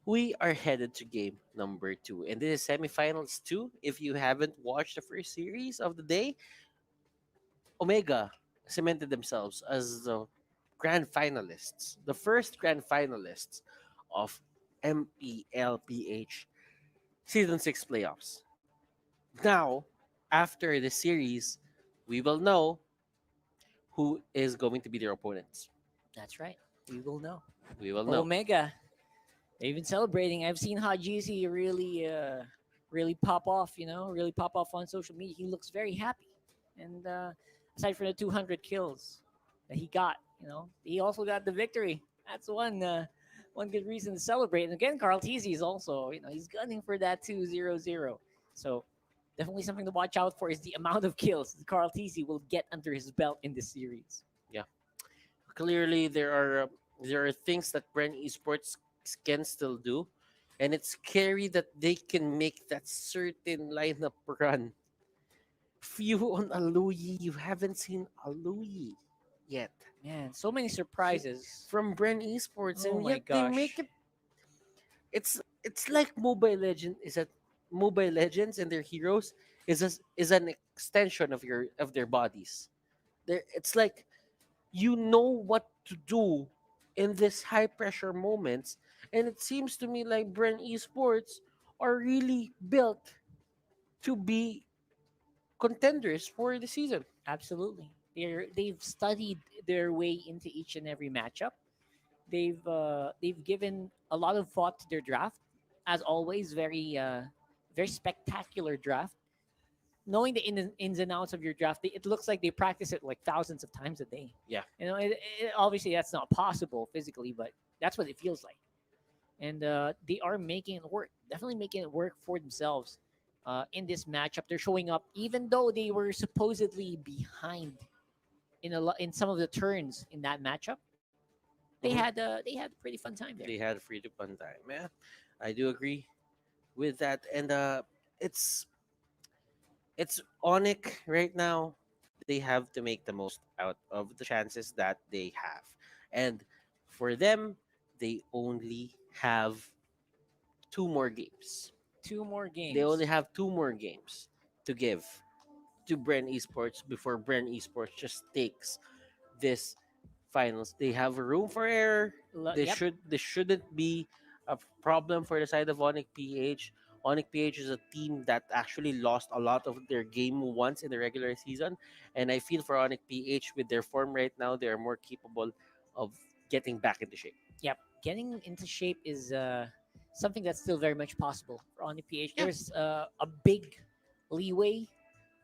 we are headed to game number 2. And this is semifinals 2. If you haven't watched the first series of the day, Omega cemented themselves as the grand finalists, the first grand finalists of MPL-PH Season 6 playoffs. Now, after the series, we will know who is going to be their opponents. That's right. We will know. We will For know. Omega, they've been celebrating. I've seen Hajizi really pop off. Really pop off on social media. He looks very happy, and aside from the 200 kills that he got, he also got the victory. That's one good reason to celebrate. And again, Carl Teasy is also, he's gunning for that 2-0-0. So definitely something to watch out for is the amount of kills that Carl Teasy will get under his belt in this series. Yeah. Clearly, there are things that Bren Esports can still do, and it's scary that they can make that certain lineup run. Few on Aluyi, you haven't seen Aluyi yet. Man, so many surprises From Bren Esports, Oh and my yet they gosh. make it. It's like Mobile Legends and their heroes is an extension of their bodies. It's like you know what to do in this high pressure moments, and it seems to me like Bren Esports are really built to be contenders for the season. Absolutely. They've studied their way into each and every matchup. They've given a lot of thought to their draft. As always, very spectacular draft. Knowing the ins and outs of your draft, it looks like they practice it like thousands of times a day. Yeah. Obviously that's not possible physically, but that's what it feels like. And they are making it work. Definitely making it work for themselves. In this matchup, they're showing up even though they were supposedly behind in some of the turns in that matchup. They Mhm. they had a pretty fun time there. They had a free to fun time. Yeah, I do agree with that. And it's Onic right now. They have to make the most out of the chances that they have. And for them, they only have 2 more games. 2 more games. They only have 2 more games to give to Bren Esports before Bren Esports just takes this finals. They have room for error. Yep. This shouldn't be a problem for the side of Onic PH. Onic PH is a team that actually lost a lot of their game once in the regular season, and I feel for Onic PH with their form right now, they are more capable of getting back into shape. Yep, getting into shape is something that's still very much possible for Onic PH. There's a big leeway.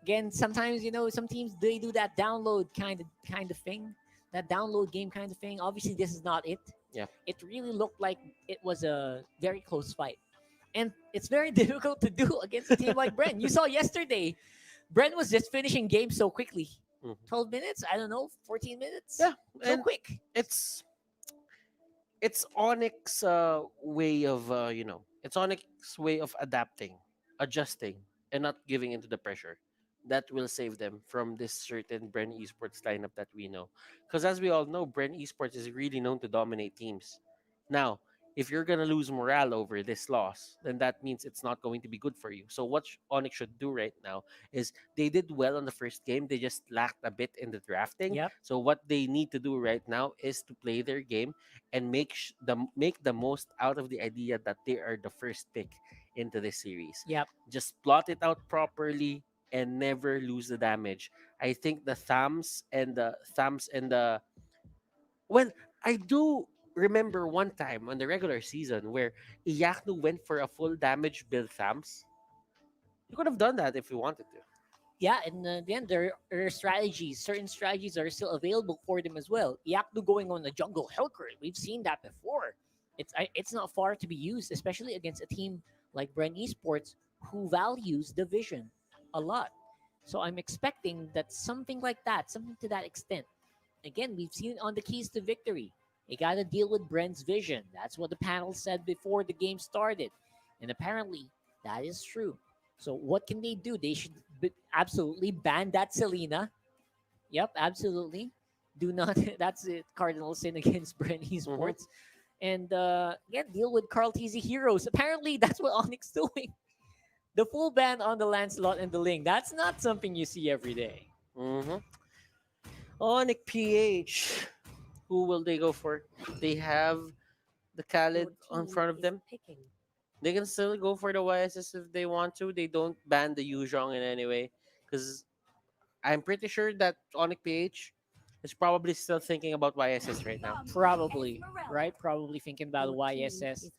Again, sometimes some teams they do that download kind of thing. that download game kind of thing. Obviously, this is not it. Yeah. It really looked like it was a very close fight. And it's very difficult to do against a team like Bren. You saw yesterday, Bren was just finishing games so quickly. Mhm. 12 minutes, I don't know, 14 minutes. Yeah, So and quick. it's Onyx way of it's Onyx way of adapting, adjusting, and not giving into the pressure. That will save them from this certain Bren Esports lineup that we know. Because as we all know, Bren Esports is really known to dominate teams. Now, if you're gonna lose morale over this loss, then that means it's not going to be good for you. So what Onyx should do right now is they did well on the first game. They just lacked a bit in the drafting. Yep. So what they need to do right now is to play their game and make the most out of the idea that they are the first pick into this series. Yep. Just plot it out properly and never lose the damage. I think the Thams and the well, I do remember one time on the regular season where Iyaknu went for a full damage build Thams. You could have done that if you wanted to. Yeah, and then there are strategies. Certain strategies are still available for them as well. Yakdu going on the jungle Hellcurt. We've seen that before. It's not far to be used, especially against a team like Bren Esports who values the vision a lot. So I'm expecting that something like that, something to that extent. Again, we've seen it on the keys to victory. You got to deal with Bren's vision. That's what the panel said before the game started. And apparently, that is true. So what can they do? They should absolutely ban that Selena. Yep, absolutely. Do not. That's it. Cardinal sin against Bren Esports. And again, deal with Carl TZ heroes. Apparently, that's what Onyx doing. The full ban on the Lancelot and the Ling. That's not something you see every day. Mm-hmm. Onic PH. Who will they go for? They have the Khalid in front of them. They can still go for the YSS if they want to. They don't ban the Yuzhong in any way. Because I'm pretty sure that Onic PH is probably still thinking about YSS right now. Probably, right? Probably thinking about YSS.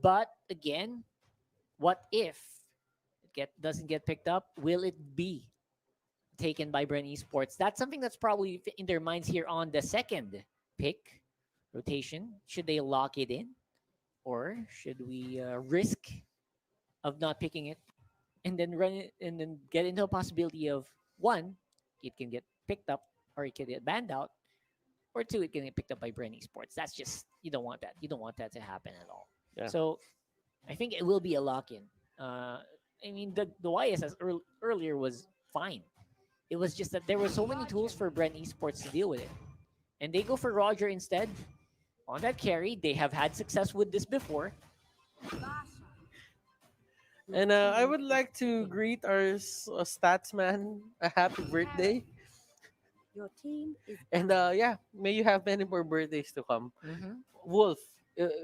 But again, what if doesn't get picked up? Will it be taken by Bren Esports? That's something that's probably in their minds here on the second pick rotation. Should they lock it in? Or should we risk of not picking it and then run it and then get into a possibility of one, it can get picked up or it can get banned out, or two, it can get picked up by Bren Esports. That's just you don't want that. You don't want that to happen at all. Yeah. So I think it will be a lock-in. I mean, the YSS earlier was fine. It was just that there were so many tools for Bren Esports to deal with it, and they go for Roger instead on that carry. They have had success with this before. And I would like to greet our stats man a happy birthday. Your team is And yeah, may you have many more birthdays to come. Mhm. Wolf,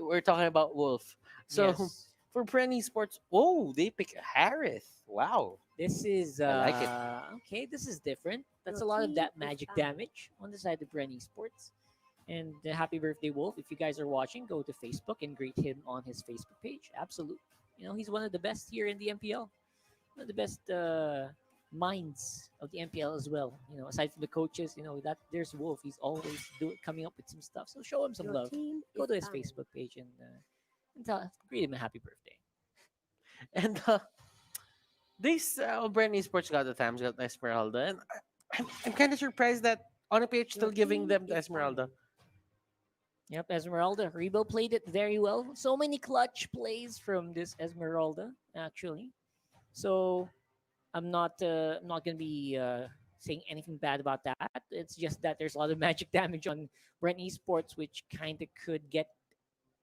we're talking about Wolf. So Yes. for Bren Esports, oh, they pick Harith. Wow. This is I like it. okay. This is different. That's a lot of that magic damage on the side of Bren Esports. And happy birthday, Wolf! If you guys are watching, go to Facebook and greet him on his Facebook page. Absolutely, you know he's one of the best here in the MPL. One of the best minds of the MPL as well. You know, aside from the coaches, you know that there's Wolf. He's always coming up with some stuff. So show him some Your love. team Go is to his banned. Facebook page and greet him a happy birthday. And this Bren Esports got the Tams, got Esmeralda. And I'm kind of surprised that on a page still giving them the Esmeralda. Yep, Esmeralda. Rebo played it very well. So many clutch plays from this Esmeralda, actually. So I'm not gonna be saying anything bad about that. It's just that there's a lot of magic damage on Brent Esports, which kind of could get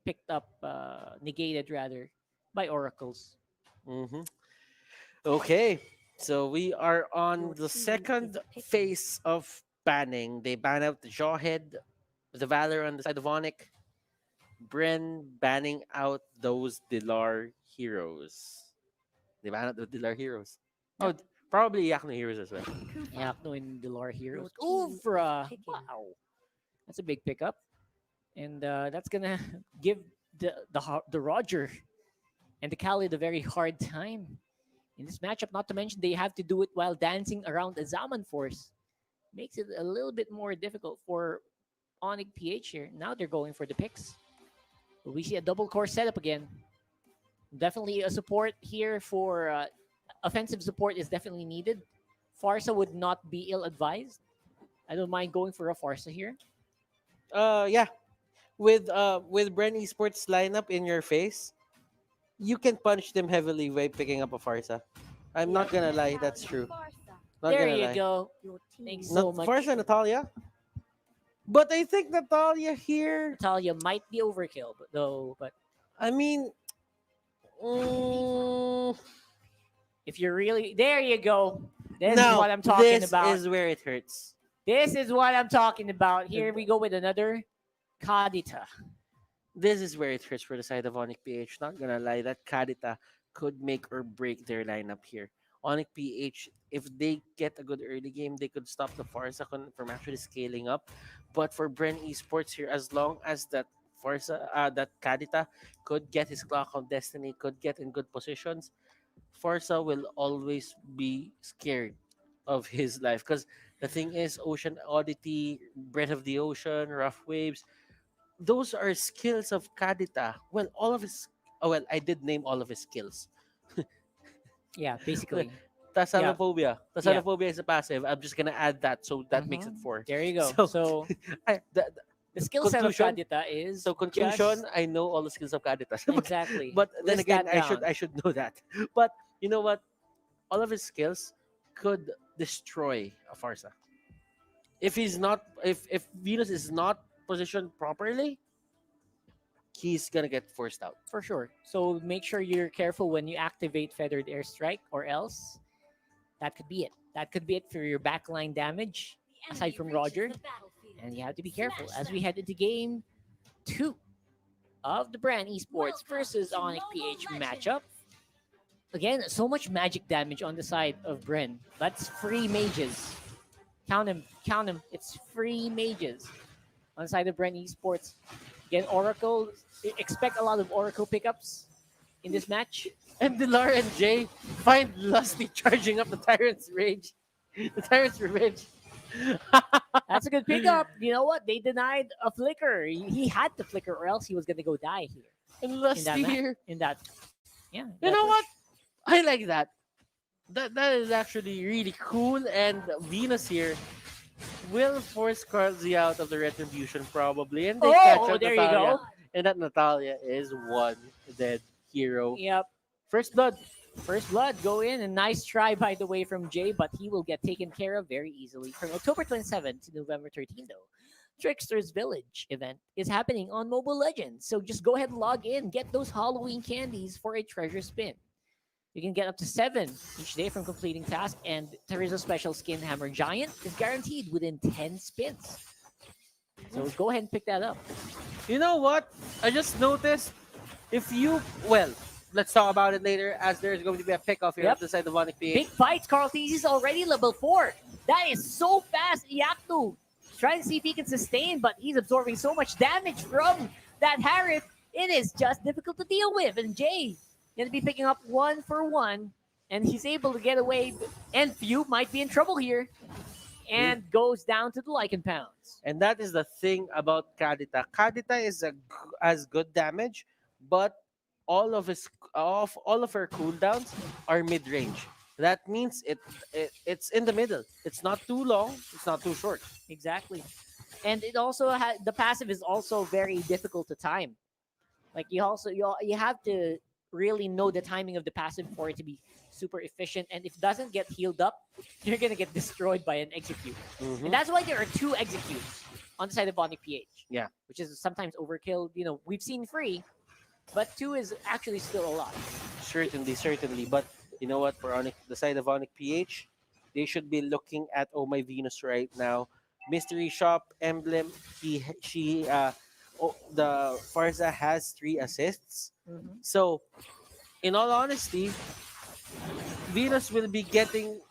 picked up, negated rather, by oracles. Mm-hmm. Okay, so we are on the second phase of banning. They ban out the Jawhead, the Valor on the side of Onic, Bren banning out those Dilar heroes. They ban out the Dilar heroes. Oh, probably Yakno heroes as well. Yakno and Dilar heroes. Uvra! Wow. That's a big pickup. And that's gonna give the Roger and the Khalid a very hard time in this matchup. Not to mention they have to do it while dancing around the Zaman Force. Makes it a little bit more difficult for Onic PH here. Now they're going for the picks. We see a double core setup again. Definitely a support here for offensive support is definitely needed. Farsa would not be ill advised. I don't mind going for a Farsa here. Yeah, with Bren Esports lineup in your face, you can punch them heavily by picking up a Farsa. I'm not gonna lie, that's true. Not There gonna you lie. go. Thanks so much. Farsa Natalia. But I think Natalia here. Natalia might be overkill, but I mean, if you're really there, you go. This is no, what I'm talking this about. is where it hurts. This is what I'm talking about. Here we go with another Kadita. This is where it hurts for the side of Onic PH. Not gonna lie, that Kadita could make or break their lineup here. Onic PH, if they get a good early game, they could stop the Farsa from actually scaling up. But for Bren Esports here, as long as that that Kadita could get his clock of destiny, could get in good positions, Farsa will always be scared of his life. Because the thing is, Ocean Oddity, Breath of the Ocean, Rough Waves, those are skills of Kadita. Well, all of his. Oh, well, I did name all of his skills. Yeah, basically. Tasanophobia. Tasanophobia is a passive. I'm just gonna add that, so that makes it 4. There you go. So the skill set of conclusion- Kadita is So conclusion, just- I know all the skills of Kadita. Exactly. But then List again, that down. I should know that. But you know what? All of his skills could destroy a Farsa. If if Venus is not positioned properly, he's gonna get forced out. For sure. So make sure you're careful when you activate Feathered Airstrike, or else that could be it. That could be it for your backline damage, aside from Roger. And you have to be careful as we head into game 2 of the Bren Esports versus Onic PH matchup. Again, so much magic damage on the side of Bren. That's free mages. Count him, count him. It's free mages on the side of Bren Esports. Again, Oracle, expect a lot of Oracle pickups in this match. And Dilar and Jay find Lusty charging up the Tyrant's Rage. The Tyrant's Revenge. That's a good pickup. You know what? They denied a flicker. He had to flicker, or else he was gonna go die here. And Lusty here. In that, yeah. You that know push. what? I like that. That is actually really cool. And Venus here will force Carl Z out of the Retribution probably. And they catch up there Natalia. you go. And that Natalia is one dead hero. Yep. First blood. First blood, go in. And nice try, by the way, from Jay, but he will get taken care of very easily. From October 27th to November 13th, though, Trickster's Village event is happening on Mobile Legends. So just go ahead and log in. Get those Halloween candies for a treasure spin. You can get up to 7 each day from completing tasks, and there is a special skin Hammer Giant is guaranteed within 10 spins. So go ahead and pick that up. You know what? I just noticed let's talk about it later as there's going to be a pick-off here Yep. at the side of Onic PH. Big fights. Carl Thesis is already level 4. That is so fast. Iactu trying to see if he can sustain, but he's absorbing so much damage from that Harith. It is just difficult to deal with. And Jay going to be picking up 1 for 1, and he's able to get away. And Few might be in trouble here, and goes down to the Lycan Pounds. And that is the thing about Kadita. Kadita is as good damage, but all of her cooldowns are mid-range. That means it's in the middle. It's not too long. It's not too short. Exactly. And it also the passive is also very difficult to time. Like you have to really know the timing of the passive for it to be super efficient. And if it doesn't get healed up, you're gonna get destroyed by an execute. Mhm. And that's why there are 2 executes on the side of Onic PH. Yeah. Which is sometimes overkill. You know, we've seen 3, but 2 is actually still a lot. Certainly. But you know what? For the side of Onic PH, they should be looking at Oh My Venus right now. Mystery Shop emblem. The Farza has 3 assists. So, in all honesty, Venus will be getting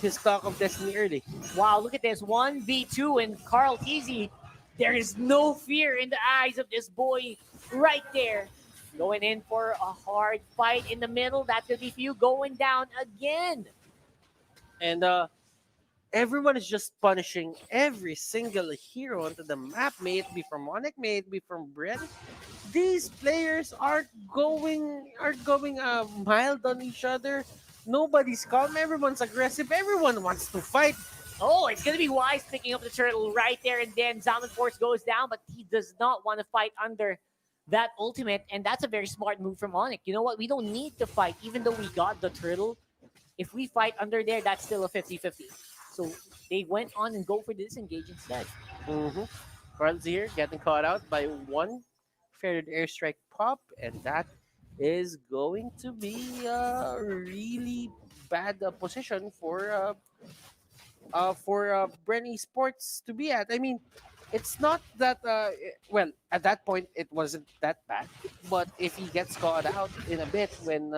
his clock of destiny early. Wow, look at this. 1v2 and Carl Teasy. There is no fear in the eyes of this boy right there. Going in for a hard fight in the middle. That could be Few going down again. And everyone is just punishing every single hero onto the map, may it be from Onic, may it be from Bren. These players are going mild on each other. Nobody's calm. Everyone's aggressive. Everyone wants to fight. Oh, it's gonna be Wise picking up the turtle right there, and then Zaman Force goes down, but he does not want to fight under that ultimate, and that's a very smart move from Onic. You know what? We don't need to fight, even though we got the turtle. If we fight under there, that's still a 50-50. So they went on and go for the disengage instead. Mm-hmm. Carl's here getting caught out by one faired airstrike pop, and that is going to be a really bad position for Bren Esports to be at. I mean, it's not that well at that point it wasn't that bad, but if he gets caught out in a bit when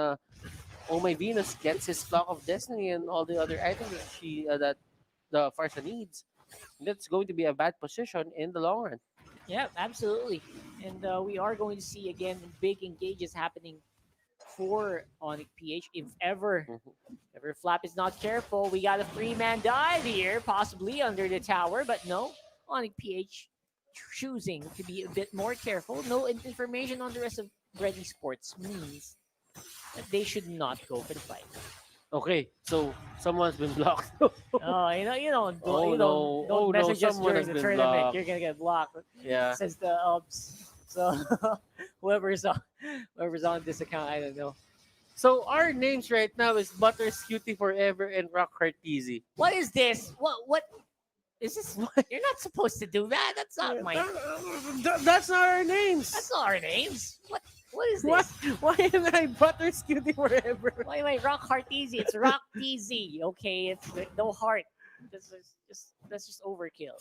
Oh My Venus gets his Flock of Destiny and all the other items that the Farsa needs, that's going to be a bad position in the long run. Yeah, absolutely. And we are going to see again big engages happening for Onic PH. If ever Flap is not careful, we got a 3-man dive here, possibly under the tower, but no, Onic PH choosing to be a bit more careful. No information on the rest of Ready Sports means that they should not go for the fight. Okay, so someone's been blocked. Oh, you don't, Oh, no. don't Oh, no, message us someone during has the been tournament. blocked. You're gonna get blocked. Yeah. Says the ups. So whoever's on this account, I don't know. So our names right now is Butters Cutie Forever and Rock Heart Easy. What is this? What is this? You're not supposed to do that. That's not my. That's not our names. That's not our names. What is Why, this? why am I Butters Cutie Forever? Why am I Rock Heart Easy? It's Rock Easy. Okay, it's no heart. That's just overkill.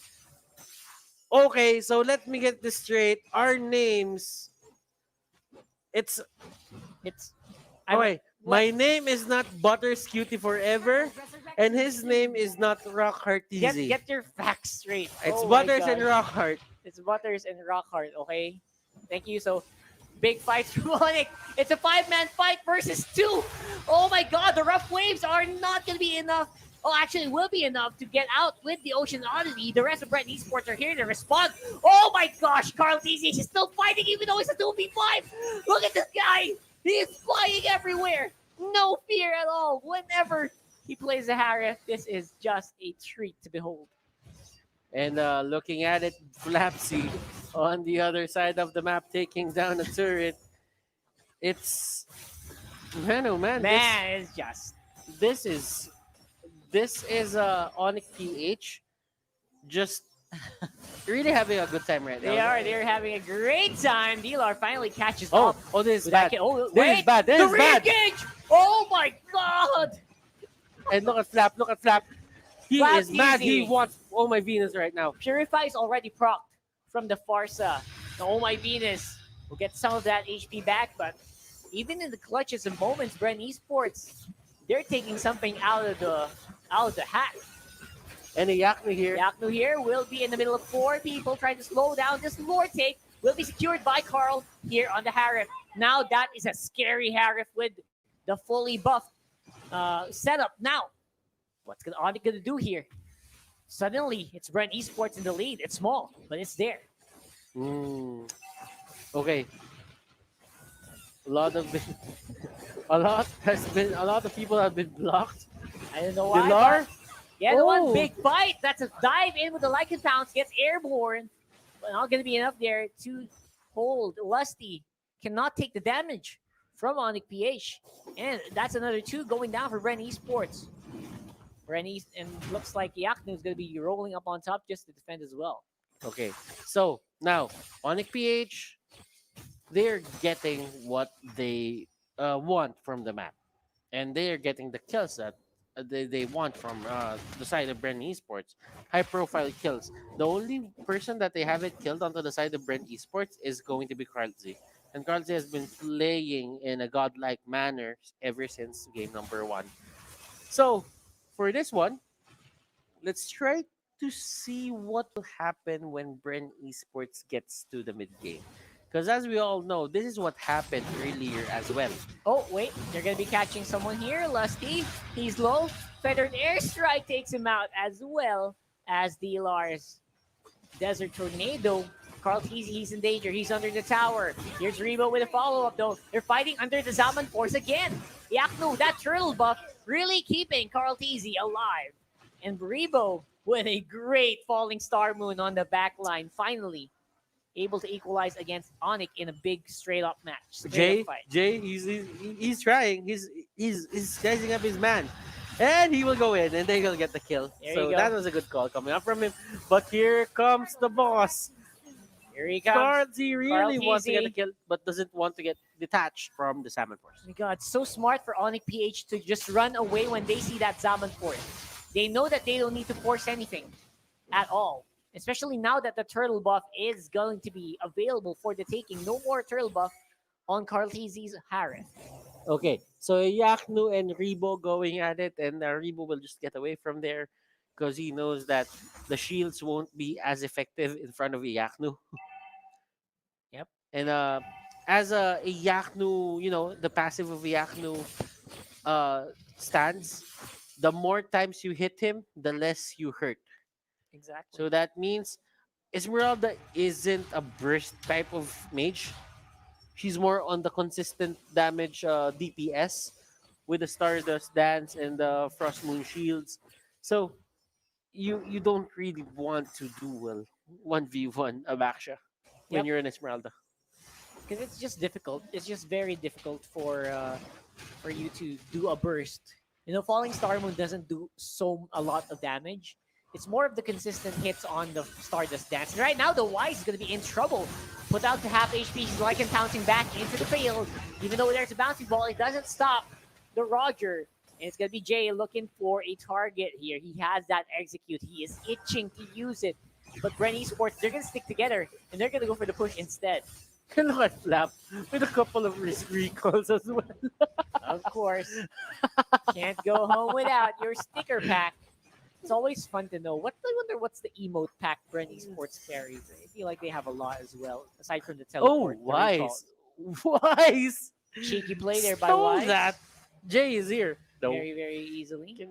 Okay, so let me get this straight. Our names, it's okay. My name is not Butters Cutie Forever, and his name is not Rock Heart Easy. Get your facts straight. It's Oh my Butters and God. Rock Heart. It's Butters and Rockheart, okay? Thank you. So, big fight from Onic. It's a 5-man fight versus 2. Oh my God, the rough waves are not going to be enough. Oh, actually, will be enough to get out with the Ocean Odyssey. The rest of Brent Esports are here to respond. Oh my gosh, Carl TZ is still fighting even though it's a 2v5. Look at this guy. He's flying everywhere. No fear at all. Whenever he plays the Harif, this is just a treat to behold. And looking at it, Flapsy on the other side of the map taking down a turret. It's man, oh man, Man, it's just this is Onic PH just really having a good time right now. They're having a great time. Dealar finally catches Oh, up. oh, this is with that bad. kid. Oh, This wait, is bad. This the is bad. re-engage! Oh my God! And look at Flap. Look at Flap. He Flap is mad. easy. He wants Oh My Venus right now. Purify is already procced from the Farsa. The Oh My Venus will get some of that HP back, but even in the clutches and moments, Bren Esports, they're taking something out of the hat. And a Yaknu here. Yaknu here will be in the middle of 4 people trying to slow down this lore take. Will be secured by Carl here on the Harif. Now that is a scary Harif with the fully buffed setup. Now, what's Onic gonna do here? Suddenly, it's Brent Esports in the lead. It's small, but it's there. Okay. A lot of people have been blocked. I don't know why. Dilar? but Yeah, the one Oh. big fight. That's a dive in with the Lycan Pounce. Gets airborne. But not going to be enough there to hold. Lusty cannot take the damage from Onic PH. And that's another 2 going down for Bren Esports. And looks like Yaknu is going to be rolling up on top just to defend as well. Okay. So now Onic PH, they're getting what they want from the map. And they are getting the kills that they want from the side of Bren Esports. High profile kills. The only person that they haven't killed onto the side of Bren Esports is going to be Karlzy. And Karlzy has been playing in a godlike manner ever since game number 1. So for this one, let's try to see what will happen when Bren Esports gets to the mid game. Because as we all know, this is what happened earlier as well. Oh, wait. They're going to be catching someone here. Lusty. He's low. Feathered Airstrike takes him out as well as the Lars. Desert Tornado. Carl Teasy, he's in danger. He's under the tower. Here's Rebo with a follow-up, though. They're fighting under the Zaman Force again. Yakno, that turtle buff, really keeping Carl Teasy alive. And Rebo with a great falling star moon on the back line. Finally able to equalize against Onic in a big straight-up match. Straight-up fight. Jay, he's trying. He's sizing up his man. And he will go in, and then he'll get the kill. There So you go. that was a good call coming up from him. But here comes the boss. Here he comes. Cardsy really Carl wants to get Teasy. the kill, but doesn't want to get detached from the Salmon Force. Oh my God, so smart for Onic PH to just run away when they see that Zaman Force. They know that they don't need to force anything at all. Especially now that the turtle buff is going to be available for the taking. No more turtle buff on Carl Teasy's Harith. Okay, so Yaknu and Rebo going at it, and Rebo will just get away from there because he knows that the shields won't be as effective in front of Yaknu. Yep. And as a Yaknu, the passive of Yaknu stands, the more times you hit him, the less you hurt. Exactly. So that means Esmeralda isn't a burst type of mage. She's more on the consistent damage DPS with the Stardust Dance and the Frost Moon Shields. So you don't really want to duel 1v1 Abaxia when Yep. you're an Esmeralda. Because it's just difficult. It's just very difficult for you to do a burst. Falling Star Moon doesn't do a lot of damage. It's more of the consistent hits on the Stardust Dance. And right now, the Wise is going to be in trouble. Put out to half HP. He's like pouncing back into the field. Even though there's a bouncing ball, it doesn't stop the Roger. And it's going to be Jay looking for a target here. He has that execute. He is itching to use it. But Bren Esports, they're going to stick together. And they're going to go for the push instead. Look at Flap with a couple of recalls as well. Of course. Can't go home without your sticker pack. It's always fun to know. I wonder what's the emote pack Bren Esports carries. I feel like they have a lot as well, aside from the teleport. the recalls. Wise. Cheeky play there by Stole Wise. that. Jay is here. No. Very, very easily.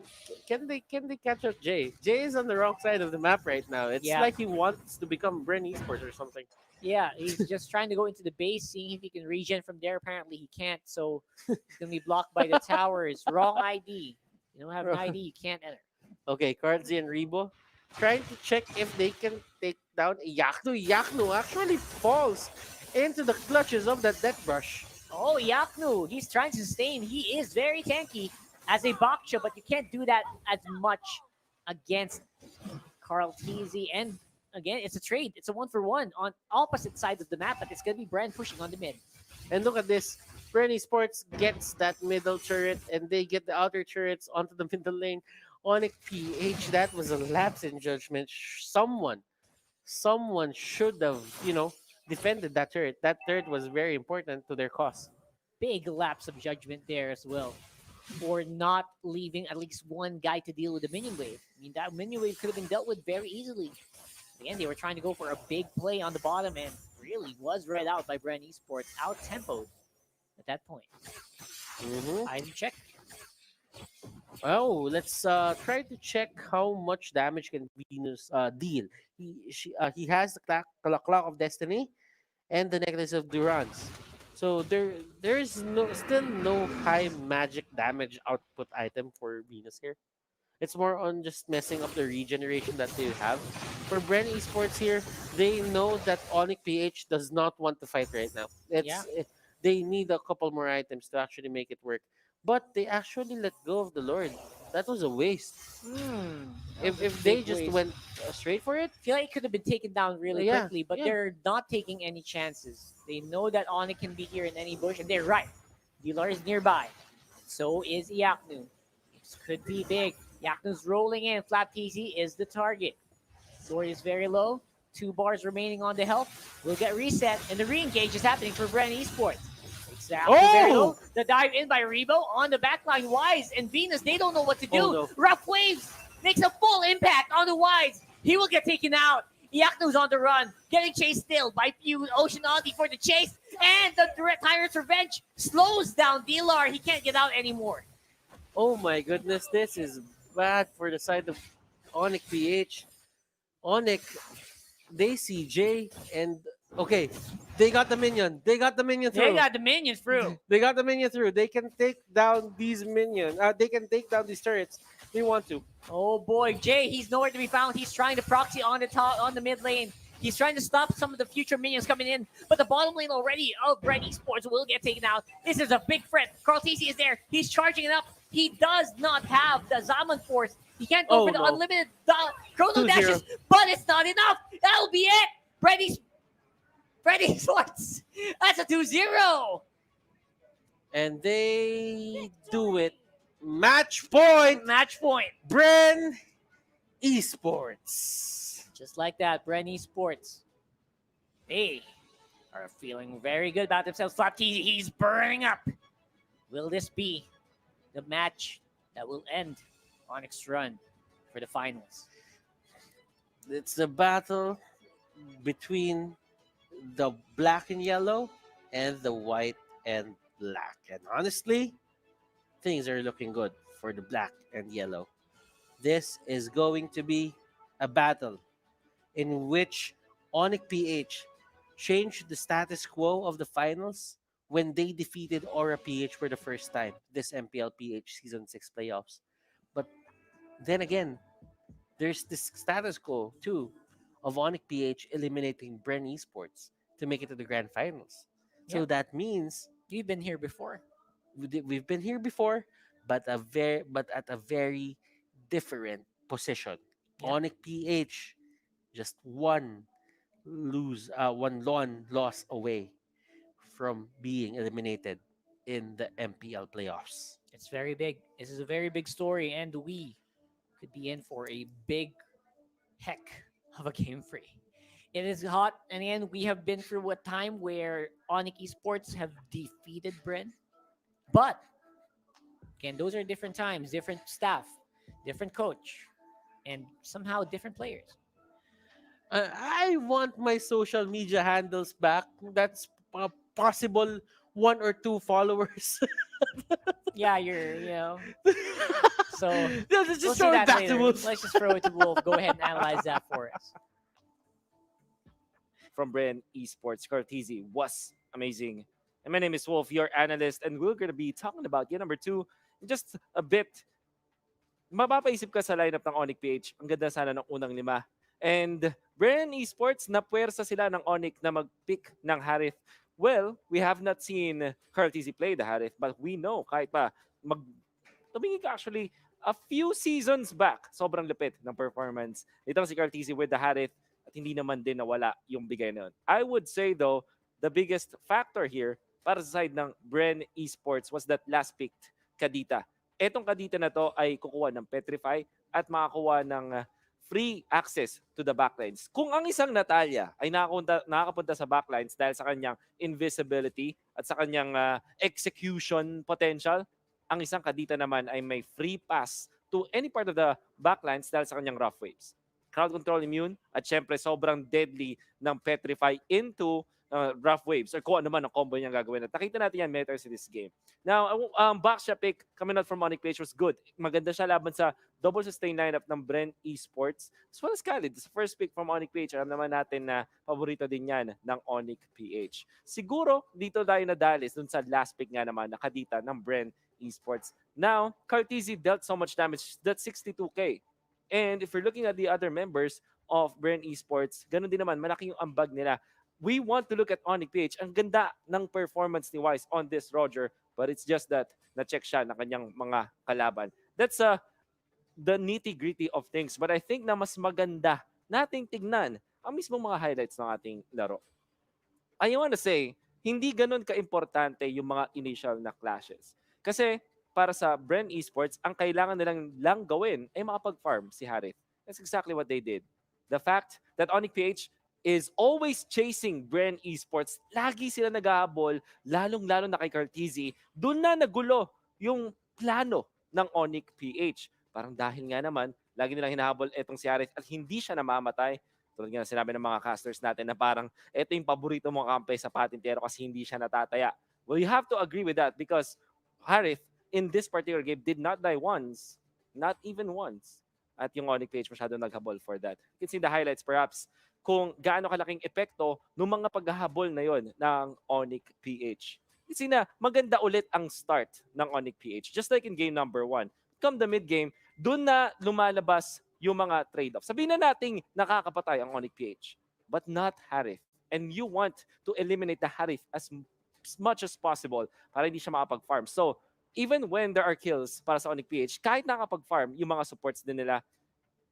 Can they catch up Jay? Jay is on the wrong side of the map right now. It's Yeah. like he wants to become Bren Esports or something. Yeah, he's just trying to go into the base, seeing if he can regen from there. Apparently, he can't, so he's going to be blocked by the towers. Wrong ID. You don't have an ID, you can't enter. Okay, Cardzi and Rebo trying to check if they can take down Yaknu. Yaknu actually falls into the clutches of that death brush. Oh, Yaknu, he's trying to sustain. He is very tanky as a Baksha, but you can't do that as much against Carl Teasy. And again, it's a trade. It's a 1-for-1 on opposite sides of the map, but it's going to be Bren pushing on the mid. And look at this. Bren Esports gets that middle turret, and they get the outer turrets onto the middle lane. Onic PH, that was a lapse in judgment. Someone should have, defended that turret. That turret was very important to their cause. Big lapse of judgment there as well for not leaving at least one guy to deal with the minion wave. I mean, that minion wave could have been dealt with very easily. Again, they were trying to go for a big play on the bottom and really was read out by Bren Esports, out-tempoed at that point. Item check. Oh, let's try to check how much damage can Venus deal. He has the clock of destiny and the necklace of Durance. So there's still no high magic damage output item for Venus here. It's more on just messing up the regeneration that they have. For Bren Esports here, they know that Onic PH does not want to fight right now. They need a couple more items to actually make it work. But they actually let go of the Lord. That was a waste. If they just went straight for it, I feel like it could have been taken down really quickly, but they're not taking any chances. They know that Onic can be here in any bush, and they're right. Dilar is nearby. So is Yaknu. This could be big. Yaknu's rolling in. Flap TC is the target. Sword is very low. 2 bars remaining on the health. Will get reset, and the re-engage is happening for Bren Esports. Very low. The dive in by Rebo on the backline. Wise and Venus, they don't know what to do. Oh, no. Rough Waves makes a full impact on the Wise. He will get taken out. Yaknu's on the run, getting chased still by Feud. Oceanati for the chase, and the Tyrant's Revenge slows down Dilar. He can't get out anymore. Oh my goodness, this is bad for the side of Onic PH. Onic, they see Jay, and okay, they got the minion. They got the minion through. They got the minions through. They got the minion through. They can take down these minions. They can take down these turrets. They want to. Oh boy, Jay, he's nowhere to be found. He's trying to proxy on the top, on the mid lane. He's trying to stop some of the future minions coming in, but the bottom lane already of Bren Esports will get taken out. This is a big threat. Carl TC is there. He's charging it up. He does not have the Zaman Force. He can't go for the unlimited chrono dashes, but it's not enough. That'll be it. Bren Esports. That's a 2-0. And they do it. Match point. Match point. Bren Esports. Just like that, Bren Esports. They are feeling very good about themselves. Flapkey, he's burning up. Will this be the match that will end Onyx's run for the finals? It's a battle between the black and yellow and the white and black. And honestly, things are looking good for the black and yellow. This is going to be a battle in which Onic PH changed the status quo of the finals when they defeated Aura PH for the first time, this MPL-PH Season 6 playoffs. But then again, there's this status quo, too, of Onic PH eliminating Bren Esports to make it to the grand finals. So Yeah. that means You've been here before. we've been here before, but at a very different position. Yeah. Onic PH just one loss away from being eliminated in the MPL playoffs. It's very big. This is a very big story, and we could be in for a big heck of a game 3. It is hot, and again, we have been through a time where Onic Esports have defeated Bren. But, again, those are different times, different staff, different coach, and somehow different players. I want my social media handles back. That's possible 1 or 2 followers. Yeah, So, Yeah, let's just we'll see throw it that back later. to Wolf. Let's just throw it to Wolf. Go ahead and analyze that for us. From Bren Esports, Cortese was amazing. And my name is Wolf, your analyst, and we're going to be talking about year number 2 in just a bit. Mapapaisip ka sa lineup ng Onic PH. Ang ganda sana ng unang 5. And Bren Esports, napuwersa sila ng Onic na mag-pick ng Harith. Well, we have not seen Cortese play the Harith, but we know kahit pa tumingin ka actually a few seasons back, sobrang lupit ng performance itong si Cortese with the Harith at hindi naman din nawala yung bigay na yun. I would say though, the biggest factor here para sa side ng Bren Esports was that last picked Kadita. Etong Kadita na to ay kukuha ng Petrify at makakuha ng free access to the backlines. Kung ang isang Natalia ay nakakapunta sa backlines dahil sa kanyang invisibility at sa kanyang execution potential, ang isang Kadita naman ay may free pass to any part of the backlines dahil sa kanyang rough waves. Crowd control immune at syempre sobrang deadly ng Petrify into rough waves or kung ano man ang combo niyang gagawin. At nakita natin yan matters in this game. Now, backshot pick coming out from Onic PH was good. Maganda siya laban sa double sustain lineup ng Bren Esports as well as Khalid. This first pick from Onic PH. Alam naman natin na paborito din yan ng Onic PH. Siguro, dito tayo nadalis dun sa last pick nga naman na Kadita ng Bren Esports. Now, Cortese dealt so much damage. That's 62k. And if you're looking at the other members of Bren Esports, ganun din naman, malaki yung ambag nila. We want to look at Onic PH. Ang ganda ng performance ni Wise on this Roger, but it's just that na-check siya ng kanyang mga kalaban. That's the nitty-gritty of things. But I think na mas maganda nating tignan ang mismong mga highlights ng ating laro. I want to say, hindi ganun ka-importante yung mga initial na clashes. Kasi para sa Bren Esports, ang kailangan nilang lang gawin ay makapag-farm si Harith. That's exactly what they did. The fact that Onic PH is always chasing Bren Esports. Lagi sila naghahabol, lalong-lalo na kay Cortese. Doon na nagulo yung plano ng Onic PH. Parang dahil nga naman, lagi nilang hinahabol etong si Harith at hindi siya namamatay. Tulad nga sinabi ng mga casters natin na parang ito yung paborito mong kampe sa patintero kasi hindi siya natataya. Well, you have to agree with that because Harith in this particular game did not die once, not even once. At yung Onic PH masyado naghabol for that. You can see the highlights perhaps kung gaano kalaking epekto ng mga paghahabol na yon ng Onic PH. Kasi na maganda ulit ang start ng Onic PH. Just like in game number 1. Come the mid-game, doon na lumalabas yung mga trade-off. Sabihin na nating nakakapatay ang Onic PH, but not Harith. And you want to eliminate the Harith as much as possible para hindi siya makapag-farm. So, even when there are kills para sa Onic PH, kahit nakapag-farm, yung mga supports din nila,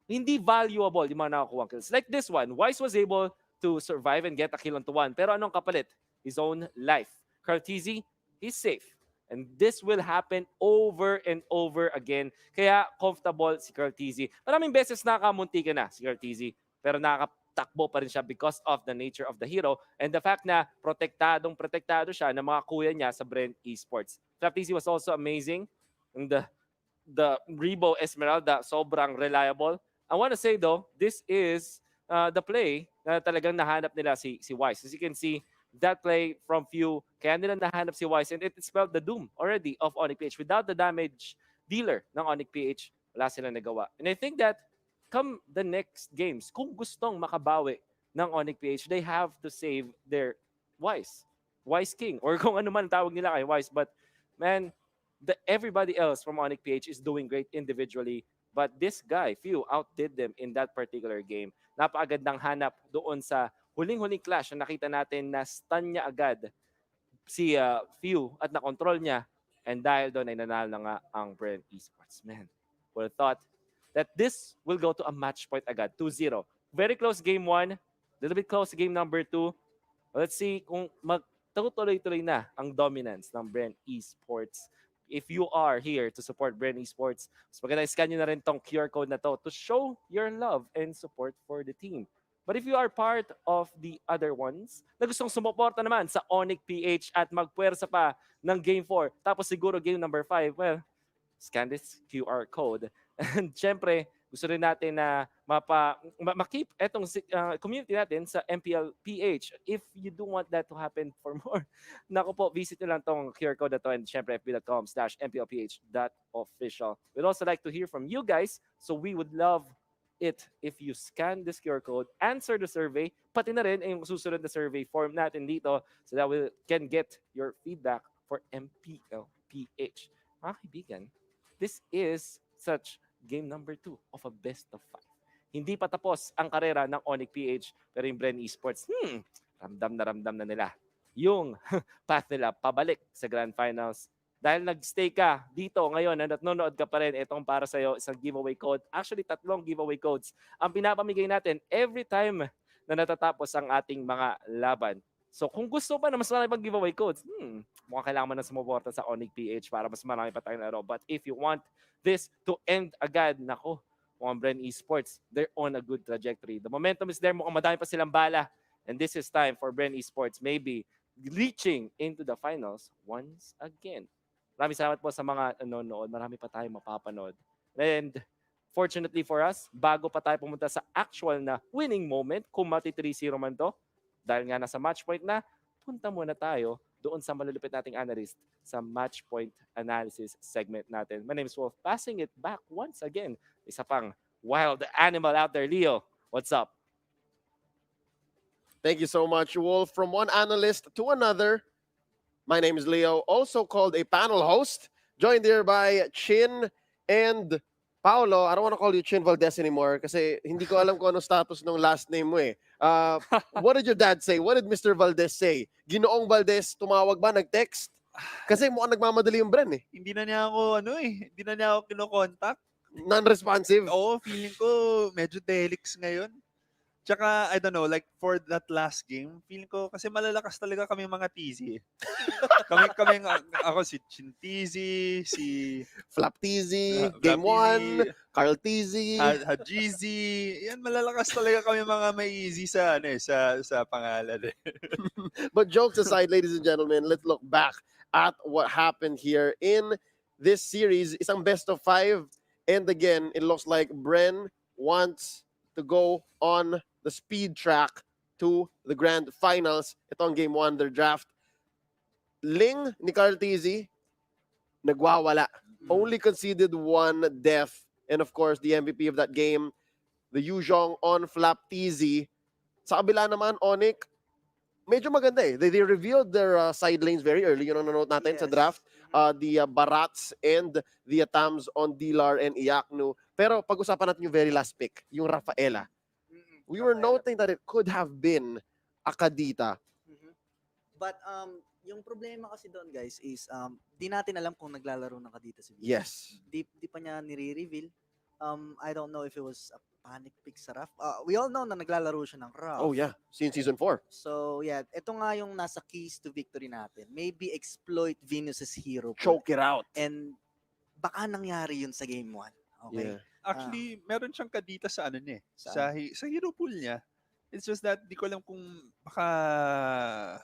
hindi valuable yung mga nakakuha kills. Like this one, Wise was able to survive and get a kill onto 1. Pero anong kapalit? His own life. Cartesi, he's safe. And this will happen over and over again. Kaya comfortable si Cartesi. Maraming beses nakamunti ka na si Cartesi. Pero nakakatakbo pa rin siya because of the nature of the hero and the fact na protektado siya ng mga kuya niya sa Bren Esports. Cartesi was also amazing. And the Rebo Esmeralda, sobrang reliable. I want to say though, this is the play na talagang nahanap nila si Wise. As you can see, that play from Few, kaya nila nahanap si Wise and it spelled the doom already of Onic PH. Without the damage dealer ng Onic PH, wala silang nagawa. And I think that come the next games, kung gustong makabawi ng Onic PH, they have to save their Wise King, or kung ano man tawag nila kay Wise. But man, everybody else from Onic PH is doing great individually. But this guy, Few, outdid them in that particular game. Napakagandang hanap doon sa huling-huling clash na nakita natin na stun niya agad si Few at na-control niya. And dahil doon ay nanalo na nga ang Bren Esports. Man, would have thought that this will go to a match point agad, 2-0. Very close game 1, little bit close game number 2. Let's see kung magtutuloy-tuloy na ang dominance ng Bren Esports. If you are here to support Bren Esports, mas maganda scan nyo na rin tong QR code na to show your love and support for the team. But if you are part of the other ones na gustong sumuporta naman sa Onic PH at magpuwersa pa ng Game 4, tapos siguro Game number 5, well, scan this QR code. And syempre, gusto rin natin na ma-keep etong community natin sa MPL-PH. If you do want that to happen for more, naku po, visit nyo lang tong QR code na to and syempre fb.com/mplph.official. We'd also like to hear from you guys, so we would love it if you scan this QR code, answer the survey, pati na rin yung susunod na survey form natin dito so that we can get your feedback for MPL-PH. Mga kaibigan, this is such game number 2 of a best of 5. Hindi pa tapos ang karera ng Onic PH pero yung Bren Esports, ramdam na nila yung path nila pabalik sa Grand Finals. Dahil nag-stay ka dito ngayon at nanonood ka pa rin, itong para sa'yo isang giveaway code. Actually, 3 giveaway codes ang pinapamigay natin every time na natatapos ang ating mga laban. So kung gusto pa na mas marami pang giveaway codes, mukhang kailangan mo na sumuporta sa Onic PH para mas marami pa tayong laro. But if you want this to end agad, nako, mga Bren Esports, they're on a good trajectory. The momentum is there, mukhang madami pa silang bala. And this is time for Bren Esports maybe reaching into the finals once again. Maraming salamat po sa mga nanonood. Marami pa tayong mapapanood. And fortunately for us, bago pa tayo pumunta sa actual na winning moment, kung mati 3-0 man to, dahil nga nasa match point na, punta muna tayo doon sa malulupit nating analyst sa match point analysis segment natin. My name is Wolf, passing it back once again. Isa pang wild animal out there. Leo, what's up? Thank you so much, Wolf. From one analyst to another, my name is Leo, also called a panel host, joined here by Chin and Paolo. I don't want to call you Chin Valdez anymore kasi hindi ko alam kung ano status ng last name mo eh. What did your dad say? What did Mr. Valdez say? Ginoong Valdez, tumawag ba? Nag-text? Kasi mukhang nagmamadali yung Bren eh. Hindi na niya ako, hindi na niya ako kinokontak. Non-responsive? Oo, feeling ko medyo delix ngayon. Tsaka, I don't know, like for that last game, feeling ko, kasi malalakas talaga kami mga TZ. Ako si Chin TZ, si Flap TZ, Game 1, Carl TZ, Hajiz. Yan, malalakas talaga kami mga may easy sa, sa pangalan. But jokes aside, ladies and gentlemen, let's look back at what happened here in this series. Isang best of 5. And again, it looks like Bren wants to go on the speed track to the grand finals. Ito ang game 1, their draft. Ling ni Carl Tizzy, nagwawala. Only conceded 1 death. And of course, the MVP of that game, the Yuzhong on Flap Tizzy. Sa kabila naman, Onic, medyo maganda eh. They revealed their side lanes very early. Yun ang nanonood natin sa draft. The Barats and the Atams on Dilar and Iaknu. Pero pag-usapan natin yung very last pick, yung Rafaela. We were noting that it could have been a Kadita. But yung problema kasi doon, guys, is di natin alam kung naglalaro na Kadita si Venus. Yes. Di pa niya nire-reveal. I don't know if it was a panic pick sa Raf. We all know na naglalaro siya ng Raf. Oh yeah, since season 4. So yeah, ito nga yung nasa keys to victory natin. Maybe exploit Venus's hero pool. Choke it out. And baka nangyari yun sa game 1. Okay? Yeah. Actually, meron siyang kadita sa ano niya, Saan? sa hero pool niya. It's just that di ko alam kung baka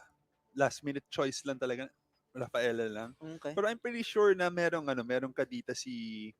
last minute choice lang talaga, Rafaela lang. Okay. Pero I'm pretty sure na merong kadita si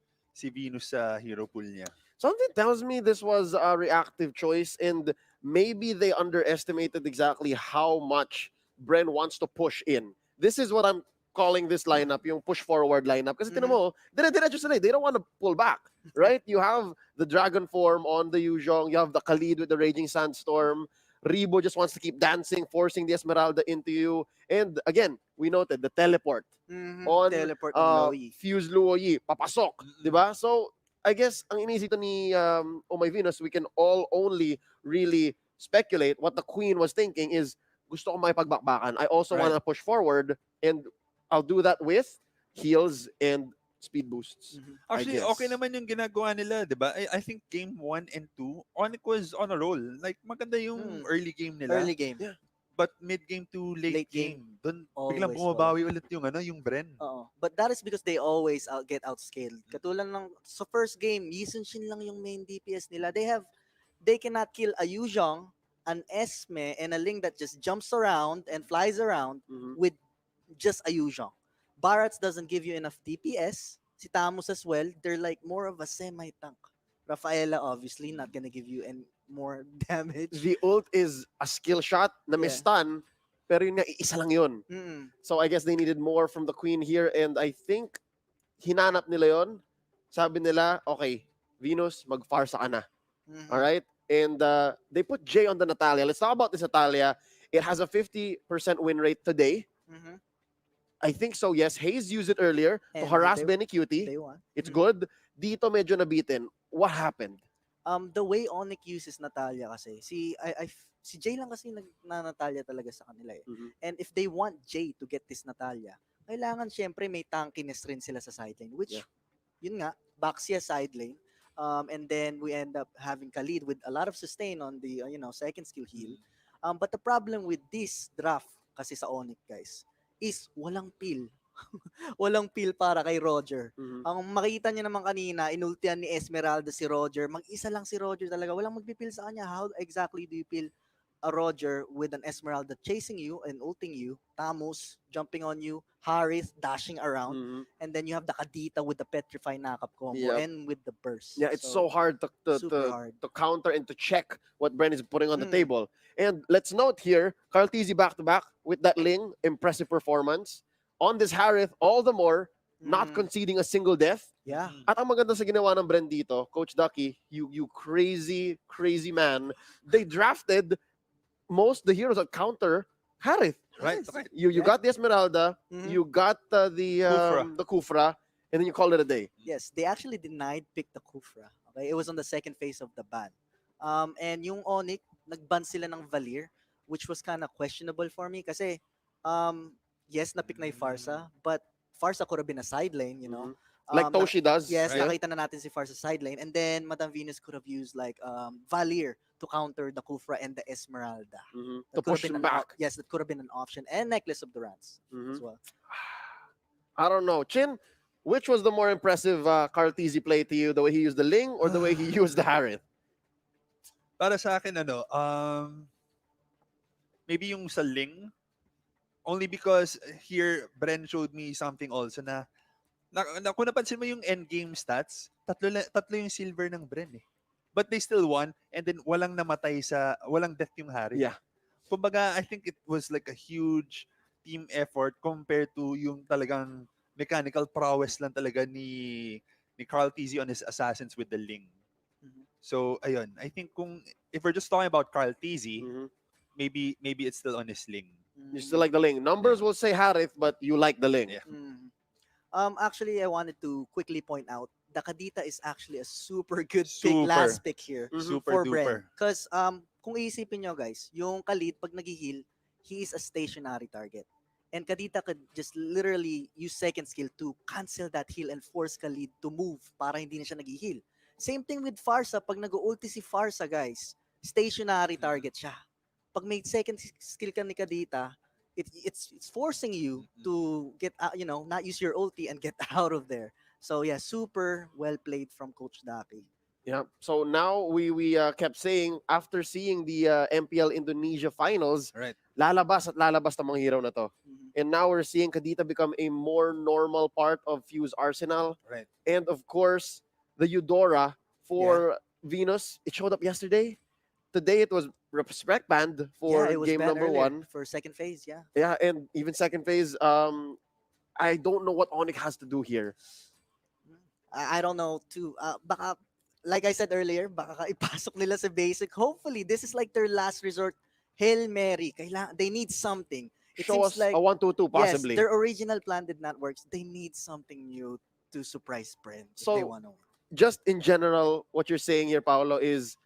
Venus sa hero pool niya. Something tells me this was a reactive choice and maybe they underestimated exactly how much Bren wants to push in. This is what I'm calling this lineup, yung push forward lineup. Kasi tinan mo, dire-diretso sila. They don't want to pull back, right? You have the Dragon form on the Yuzhong. You have the Khalid with the Raging Sandstorm. Rebo just wants to keep dancing, forcing the Esmeralda into you. And again, we noted the teleport on Teleport ng Luoyi. Fuse Luoyi. Papasok, di ba? So, I guess, ang inisip ni Oh My Venus, we can all only really speculate what the Queen was thinking is, gusto ko makipagbakbakan. I also want to push forward and I'll do that with heals and speed boosts. Actually, okay naman yung ginagawa nila, di ba? I think game 1 and 2, Onic was on a roll. Like, maganda yung early game nila. Early game. Yeah. But mid-game to late game, doon biglang Always bumabawi ulit yung Bren. But that is because they always get outscaled. Katulad ng sa first game, Yisen Shin lang yung main DPS nila. They cannot kill a Yuzhong, an Esme, and a Ling that just jumps around and flies around with just a Yuzhong. Barats doesn't give you enough DPS. Si Tamus as well, they're like more of a semi-tank. Rafaela obviously not gonna give you any more damage. The ult is a skill shot na may stun, pero yun nga, isa lang yun. So I guess they needed more from the Queen here and I think hinanap nila yon. Sabi nila, okay, Venus, mag-farsa ka na. Alright? And they put J on the Natalia. Let's talk about this Natalia. It has a 50% win rate today. I think so, yes. Hayes used it earlier to And harass they- Benny Cutie. they won. It's good. Dito medyo nabitin. What happened? The way Onic uses Natalia kasi, si Jay lang kasi na Natalia talaga sa kanila eh. And if they want Jay to get this Natalia, kailangan syempre may tankiness rin sila sa side lane, which yun nga, Baxia side lane. And then we end up having Khalid with a lot of sustain on the second skill heal. But the problem with this draft kasi sa Onic, guys, is walang peel. Walang peel para kay Roger. Ang makita niyo naman kanina, inultian ni Esmeralda si Roger. Mag-isa lang si Roger talaga. Walang magpipil sa kanya. How exactly do you peel a Roger with an Esmeralda chasing you and ulting you, Tamus jumping on you, Harith dashing around, and then you have the Kadita with the Petrify knockup combo and with the burst. Yeah, it's so hard super hard. to counter and to check what Bren is putting on the table. And let's note here, Carl Tizzy back-to-back with that Ling, impressive performance. On this Harith, all the more, not conceding a single death. Yeah. At ang maganda sa ginawa ng Bren dito, Coach Ducky, you crazy, crazy man, they drafted the heroes that counter Harith. Right. You got the Esmeralda, you got the Kufra, and then you call it a day. Yes, they actually denied pick the Kufra. Okay, it was on the second phase of the ban. And yung Onic, nagban sila ng Valir, which was kind of questionable for me kasi yes, na-pick na yung Farsa, but Farsa could have been a side lane, you know. Like Toshi does. Yes, right? nakita na natin si Farsa side lane. And then Madame Venus could have used like Valir to counter the Kufra and the Esmeralda. To That could have push been them an back. yes, that could have been an option. And Necklace of the Rats as well. I don't know. Chin, which was the more impressive Carl Tizzy play to you? The way he used the Ling or the way he used the Harith? Para sa akin, maybe yung sa Ling, only because here, Bren showed me something also na kung napansin mo yung endgame stats, tatlo yung silver ng Bren eh. but they still won, and then walang death yung Harith. Yeah. Kumbaga, I think it was like a huge team effort compared to yung talagang mechanical prowess lang talaga ni Carl Tizzy on his assassins with the Ling. So, ayun. I think if we're just talking about Carl Tizzy, maybe it's still on his Ling. You still like the Ling. Numbers will say Harith, but you like the Ling. Actually, I wanted to quickly point out the Kadita is actually a super good pick, Super. last pick here Super for duper. Bren. Because kung iisipin nyo guys, yung Khalid pag nag-heal, he is a stationary target. And Kadita could just literally use second skill to cancel that heal and force Khalid to move para hindi na siya nag-heal. Same thing with Farsa. Pag nag-ulti si Farsa guys, stationary target siya. Pag may second skill ka ni Kadita, it's forcing you to get not use your ulti and get out of there. So yeah, super well played from Coach Daki. Yeah. So now we kept saying after seeing the MPL Indonesia finals, right, lalabas at lalabas ng mga hero na to. And now we're seeing Kadita become a more normal part of Fuse Arsenal. Right. And of course, the Eudora for Venus, it showed up yesterday. Today it was respect band for it was game banned number earlier 1. for second phase. Yeah. Yeah, and even second phase, I don't know what Onic has to do here. I don't know too. Baka, like I said earlier, baka ipasok nila sa basic. Hopefully, this is like their last resort. Hail Mary. They need something. It Show seems us like a 1-2-2 possibly. Yes, their original plan did not work. They need something new to surprise Bren if they So, want to. just in general, what you're saying here, Paolo, is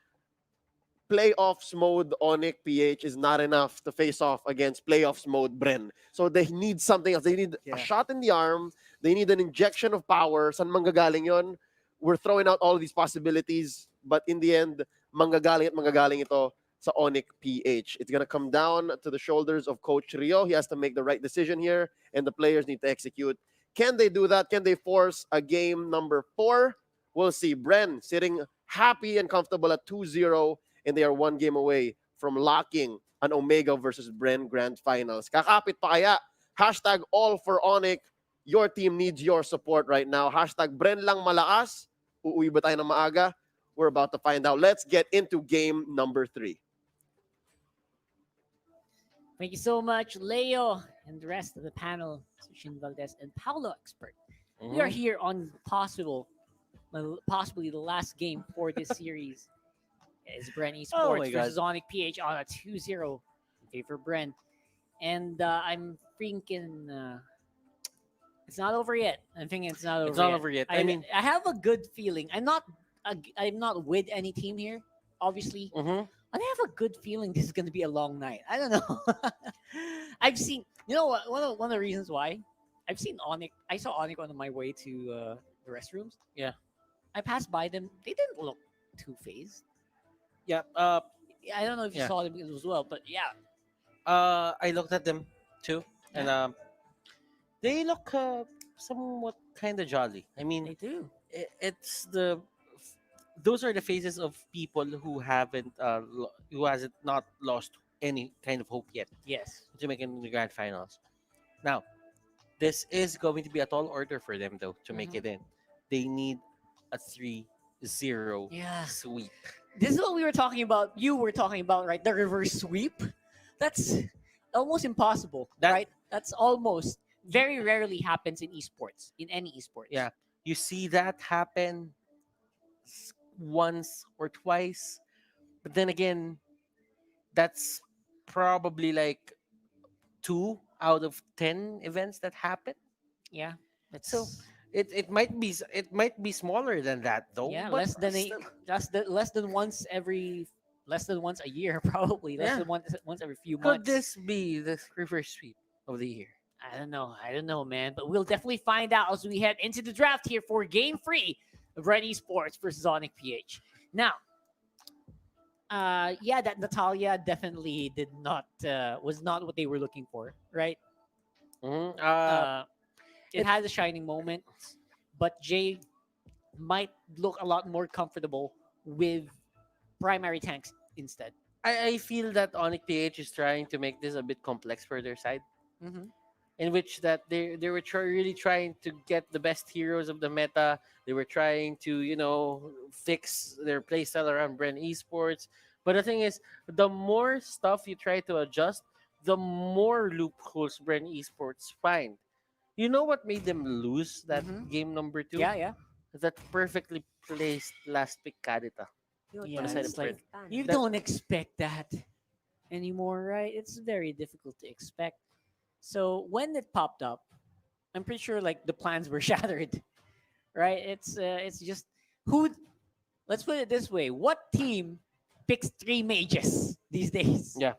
playoffs mode Onic PH is not enough to face off against playoffs mode Bren. So they need something else. They need a shot in the arm. They need an injection of power. San manggagaling yon? We're throwing out all of these possibilities, but in the end, manggagaling ito sa Onic PH. It's gonna come down to the shoulders of Coach Rio. He has to make the right decision here, and the players need to execute. Can they do that? Can they force a game number 4? We'll see. Bren sitting happy and comfortable at 2-0, and they are 1 game away from locking an Omega versus Bren Grand Finals. Kakapit pa kaya? Hashtag all for Onic. Your team needs your support right now. Hashtag Bren lang malakas. Uuwi ba tayo ng maaga? We're about to find out. Let's get into game number 3. Thank you so much, Leo, and the rest of the panel, Sushin Valdez and Paolo Expert. We are here on possibly the last game for this series. It's Bren Esports versus Onic PH on a 2-0 in favor of Bren. And I'm thinking it's not over yet. I'm thinking it's not over It's not over yet. I mean, I have a good feeling. I'm not with any team here, obviously. I have a good feeling this is going to be a long night. I don't know. I've seen, what, one of the reasons why I've seen Onic. I saw Onic on my way to the restrooms. Yeah. I passed by them. They didn't look two-phased. Yeah. I don't know if you saw them as well, but yeah. I looked at them too, and they look somewhat kind of jolly. I mean, they do. Those are the faces of people who haven't who hasn't not lost any kind of hope yet. Yes. To make it in the grand finals. Now, this is going to be a tall order for them though to make it in. They need a 3-0 sweep. This is what we were talking about. You were talking about, right? The reverse sweep. That's almost impossible, right? That's almost very rarely happens in esports, in any esports. Yeah, you see that happen once or twice, but then again, that's probably like 2 out of 10 events that happen. Yeah, so it might be smaller than that though. Yeah, but less than once a year, probably less than once every few months. Could this be the reverse sweep of the year? I don't know, man. But we'll definitely find out as we head into the draft here for Game 3 of Bren Esports versus Onic PH. Now, that Natalia definitely was not what they were looking for, right? It has a shining moment, but Jay might look a lot more comfortable with primary tanks instead. I feel that Onic PH is trying to make this a bit complex for their side. in which that they were really trying to get the best heroes of the meta. They were trying to fix their playstyle around Bren Esports. But the thing is, the more stuff you try to adjust, the more loopholes Bren Esports find. You know what made them lose that game number two? Yeah, yeah. That perfectly placed last pick Kadita on the Yeah, side of it's Bren. like you That don't expect that anymore, right? It's very difficult to expect. So when it popped up, I'm pretty sure like the plans were shattered, right? It's just who. Let's put it this way: what team picks three mages these days? Yeah.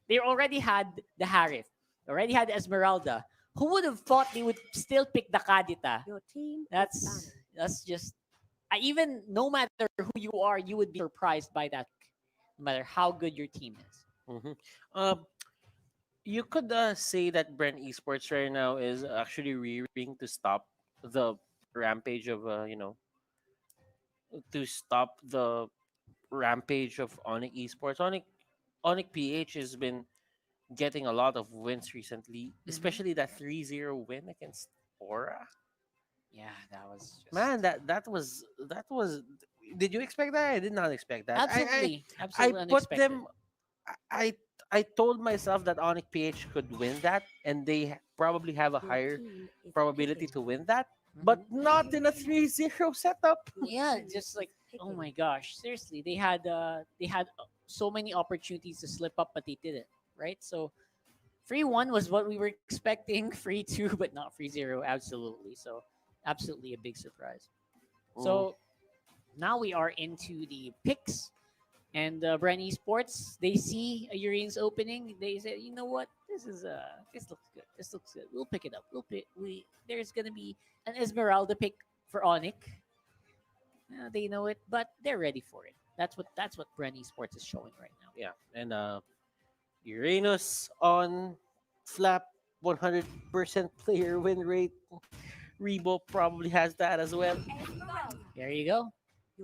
They already had the Harith, already had Esmeralda. Who would have thought they would still pick the Kadita? Your team is That's just even no matter who you are, you would be surprised by that, no matter how good your team is. hmm you could say that Brent Esports right now is actually rearing to stop the rampage of to stop the rampage of Onic Esports. Onic PH has been getting a lot of wins recently, especially that 3-0 win against Aura. Yeah, that was just Man, that was. Did you expect that? I did not expect that. I absolutely put unexpected. them. I I told myself that Onic PH could win that, and they probably have a higher probability to win that, but not in a 3-0 setup. Yeah, just like oh my gosh, seriously, they had so many opportunities to slip up, but they didn't. Right, so free one was what we were expecting. Free two, but not free zero. Absolutely, so absolutely a big surprise. Mm. So now we are into the picks. And Bren Esports, they see a Urine's opening. They say, you know what? This looks good. This looks good. We'll pick it up. There's gonna be an Esmeralda pick for Onic. They know it, but they're ready for it. That's what Bren Esports is showing right now. Yeah, and Uranus on flap 100% player win rate. Rebo probably has that as well. There you go.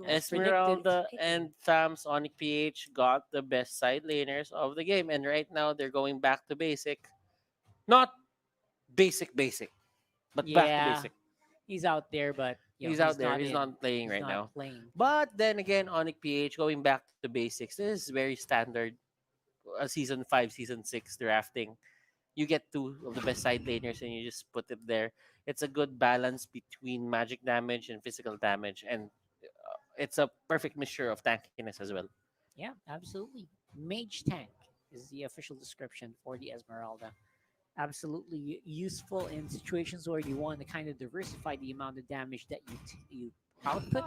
As predicted. Esmeralda and Thams Onic PH got the best side laners of the game, and right now they're going back to basic. Not basic, but back to Yeah, basic. he's out there, but He's out there. not He's in. not playing He's right not now. playing. But then again, Onic PH going back to basics. This is very standard. Season 5, season 6 drafting. You get two of the best side laners and you just put it there. It's a good balance between magic damage and physical damage, and it's a perfect mixture of tankiness as well. Yeah, absolutely. Mage tank is the official description for the Esmeralda. Absolutely useful in situations where you want to kind of diversify the amount of damage that you output.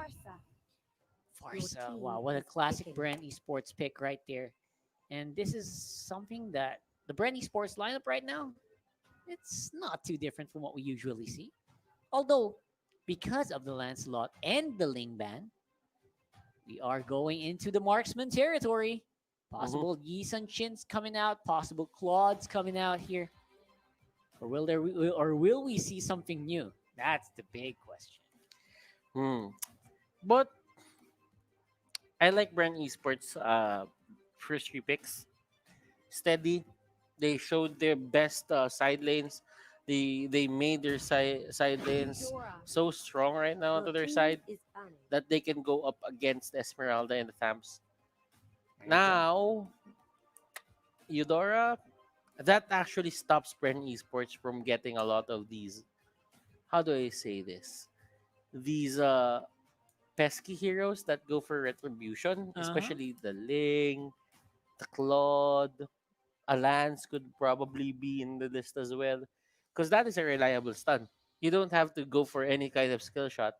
Farsa, wow, what a classic Bren Esports pick right there. And this is something that the Bren Esports lineup right now, it's not too different from what we usually see. Although, because of the Lancelot and the Ling ban, we are going into the marksman territory. Possible Yi Sun Chins coming out, possible Claude's coming out here. Or will we see something new? That's the big question. But I like Brand Esports first three picks. Steady. They showed their best side lanes. They made their side lanes so strong right now to their side that they can go up against Esmeralda and the Thams. Now, Eudora, that actually stops Bren Esports from getting a lot of these. How do I say this? These pesky heroes that go for retribution, especially the Ling, the Claude, a Lance could probably be in the list as well, because that is a reliable stun. You don't have to go for any kind of skill shot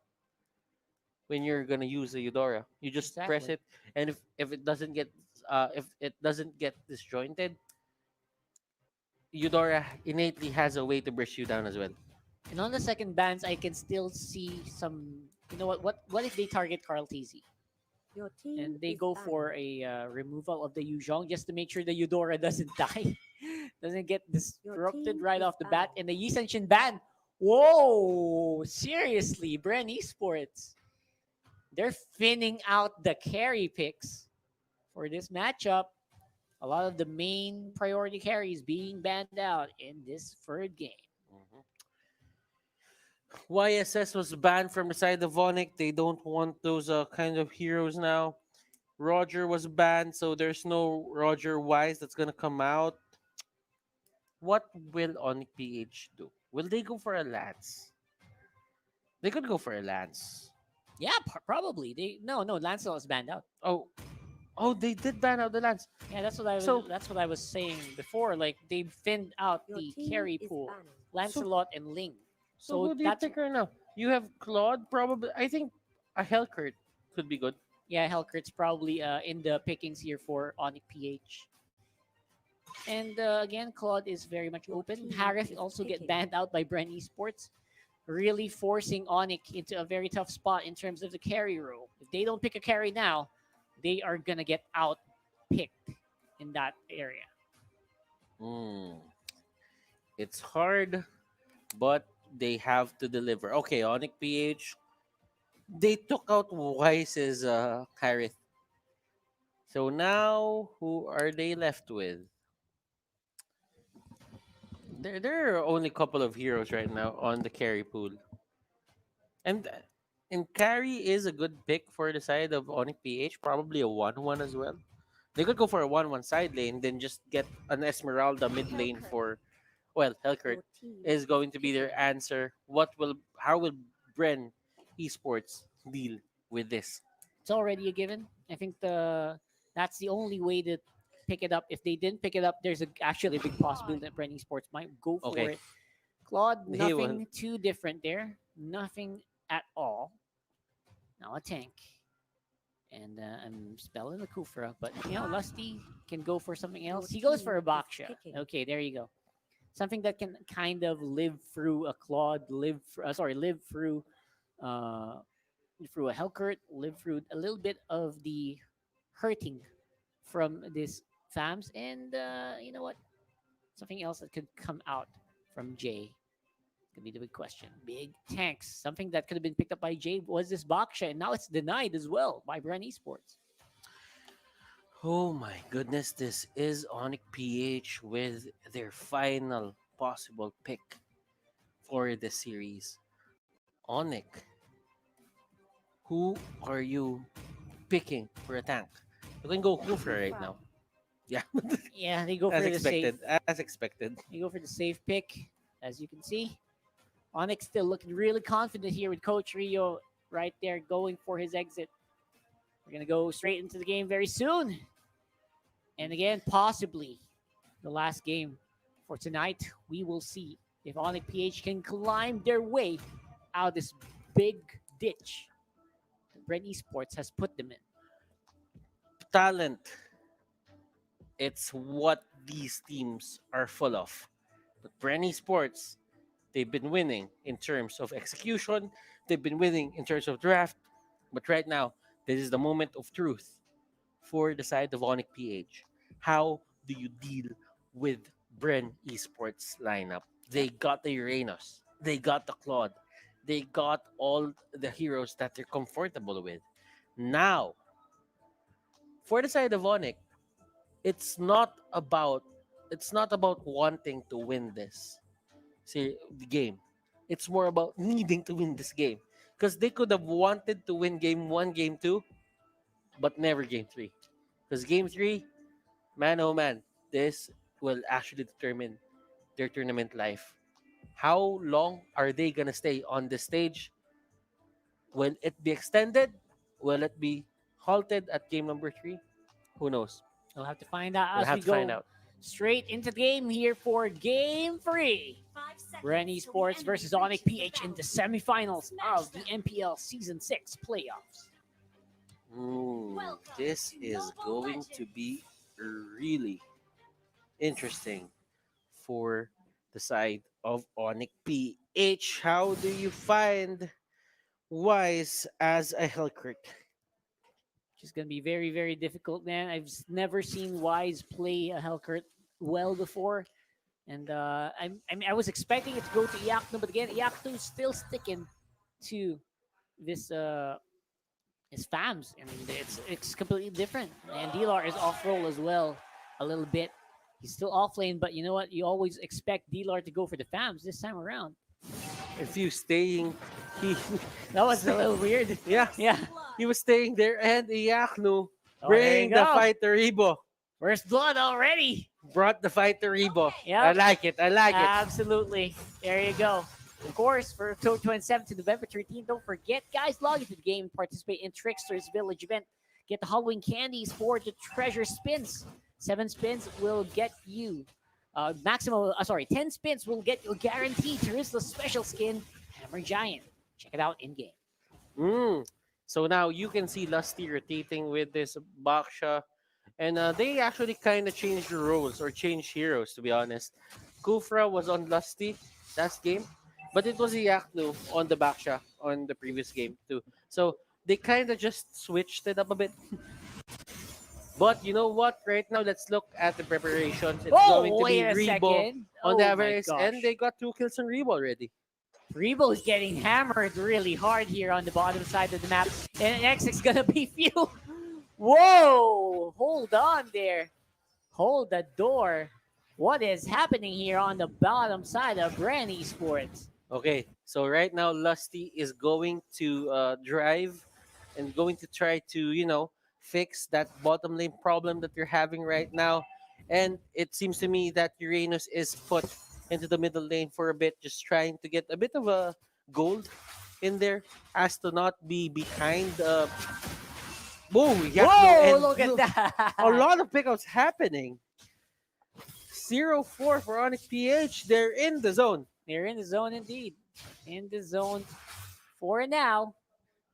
when you're gonna use a Eudora. You just press it, and if it doesn't get disjointed, Eudora innately has a way to brush you down as well. And on the second bans, I can still see some. You know what? What if they target Carl TZ? Your team And they is go banned. for a removal of the Yuzhong just to make sure the Eudora doesn't die, doesn't get disrupted team right is off the bat. And the Yi Senshin ban. Whoa! Seriously, Bren Esports. They're thinning out the carry picks for this matchup. A lot of the main priority carries being banned out in this third game. YSS was banned from the side of Onic. They don't want those kind of heroes now. Roger was banned, so there's no Roger Wise that's gonna come out. What will Onic PH do? Will they go for a Lance? They could go for a Lance. Yeah, probably. They no Lancelot was banned out. Oh, they did ban out the Lance. Yeah, that's what I was. So That's what I was saying before. Like they thinned out Your the team carry is pool, banned. Lancelot and Ling. so So who do you that's pick right now? You have Claude, probably. I think a Hellcurt could be good. yeah, Hellcurt's probably in the pickings here for Onic PH. And again, Claude is very much Your open. team Harith is also get picking. banned out by Bren Esports, really forcing Onic into a very tough spot in terms of the carry role. If they don't pick a carry now, they are gonna get out picked in that area. Hmm. It's hard, but they have to deliver. Okay, Onic PH. They took out Wise's Harith. So now, who are they left with? There are only a couple of heroes right now on the carry pool. And carry is a good pick for the side of Onic PH. Probably a 1-1 as well. They could go for a 1-1 side lane, then just get an Esmeralda mid lane for, well, Hellcurt Your team is is going to be picking. their answer. How will Bren Esports deal with this? It's already a given. I think that's the only way to pick it up. If they didn't pick it up, there's actually a big possibility that Bren Esports might go for Okay. it. Claude, They will. nothing too different there. Nothing at all. Now a tank. And I'm spelling the Kufra, but Lusty can go for something else. He goes for a Baksha. Okay, there you go. Something that can kind of live through a Claude, live uh, through a Hellcurt, live through a little bit of the hurting from this FAMS, and you know what? Something else that could come out from Jay. Could be the big question. Big tanks. Something that could have been picked up by Jay was this Baksha, and now it's denied as well by Bren Esports. Oh my goodness, this is Onic PH with their final possible pick for the series. Onic, who are you picking for a tank? You can go Kufra right now. Yeah. Yeah, they go for As the safe. expected. As expected. They go for the safe pick, as you can see. Onyx still looking really confident here with Coach Rio right there going for his exit. We're going to go straight into the game very soon. And again, possibly the last game for tonight. We will see if Onyx PH can climb their way out of this big ditch that Bren Esports has put them in. Talent. It's what these teams are full of. But Bren Sports, they've been winning in terms of execution. They've been winning in terms of draft. But right now, this is the moment of truth for the side of Onic PH. How do you deal with Bren Esports lineup? They got the Uranus. They got the Claude. They got all the heroes that they're comfortable with. Now, for the side of Onic, it's not about wanting to win this the game. It's more about needing to win this game. Because they could have wanted to win game 1, game 2, but never game 3. Because game 3, man oh man, this will actually determine their tournament life. How long are they gonna stay on the stage? Will it be extended? Will it be halted at game number 3? Who knows? We'll have to find out We'll as have we to find go out. straight into the game here for game 3. Bren Esports versus Onic PH in the semifinals of the MPL Season 6 playoffs. This is going to be really interesting for the side of Onic PH. How do you find Wise as a Hellcurt? Which is going to be very, very difficult, man. Never seen Wise play a Hellcurt well before. And I was expecting it to go to Iacno, but again, Iacno is still sticking to this his FAMs. I mean, it's completely different. And Delar is off roll as well a little bit. He's still off lane, but you know what? You always expect Delar to go for the FAMs this time around. If you staying, he That was a little weird. yeah, Yeah. he was staying there, and Iyaknu Oh, there you bring the go. fight to Rebo. First blood already. Brought the fight to Rebo. Yep. I like it. I like it. Absolutely. There you go. Of course, for October 27th to November 13th, don't forget, guys, log into the game and participate in Trickster's Village event. Get the Halloween candies for the treasure spins. 7 spins will get you 10 spins will get you guaranteed Terizla's special skin, Hammer Giant. Check it out in game. So now you can see Lusty rotating with this Baksha. And they actually kind of changed the roles or changed heroes, to be honest. Kufra was on Lusty last game, but it was Iyaknu on the Baksha on the previous game too. So they kind of just switched it up a bit. But you know what? Right now, let's look at the preparations. It's going to be wait a Rebo second. on the Oh my Everest, and gosh. they got 2 kills on Rebo already. Rebo is getting hammered really hard here on the bottom side of the map. And X is going to be few. Whoa! Hold on there. Hold the door. What is happening here on the bottom side of Bren Esports? Okay, so right now Lusty is going to drive and going to try to, fix that bottom lane problem that you're having right now. And it seems to me that Uranus is put into the middle lane for a bit, just trying to get a bit of a gold in there as to not be behind. Whoa, Whoa, look at that. A lot of pickups happening. 0-4 for Onic PH. They're in the zone. They're in the zone indeed. In the zone for now.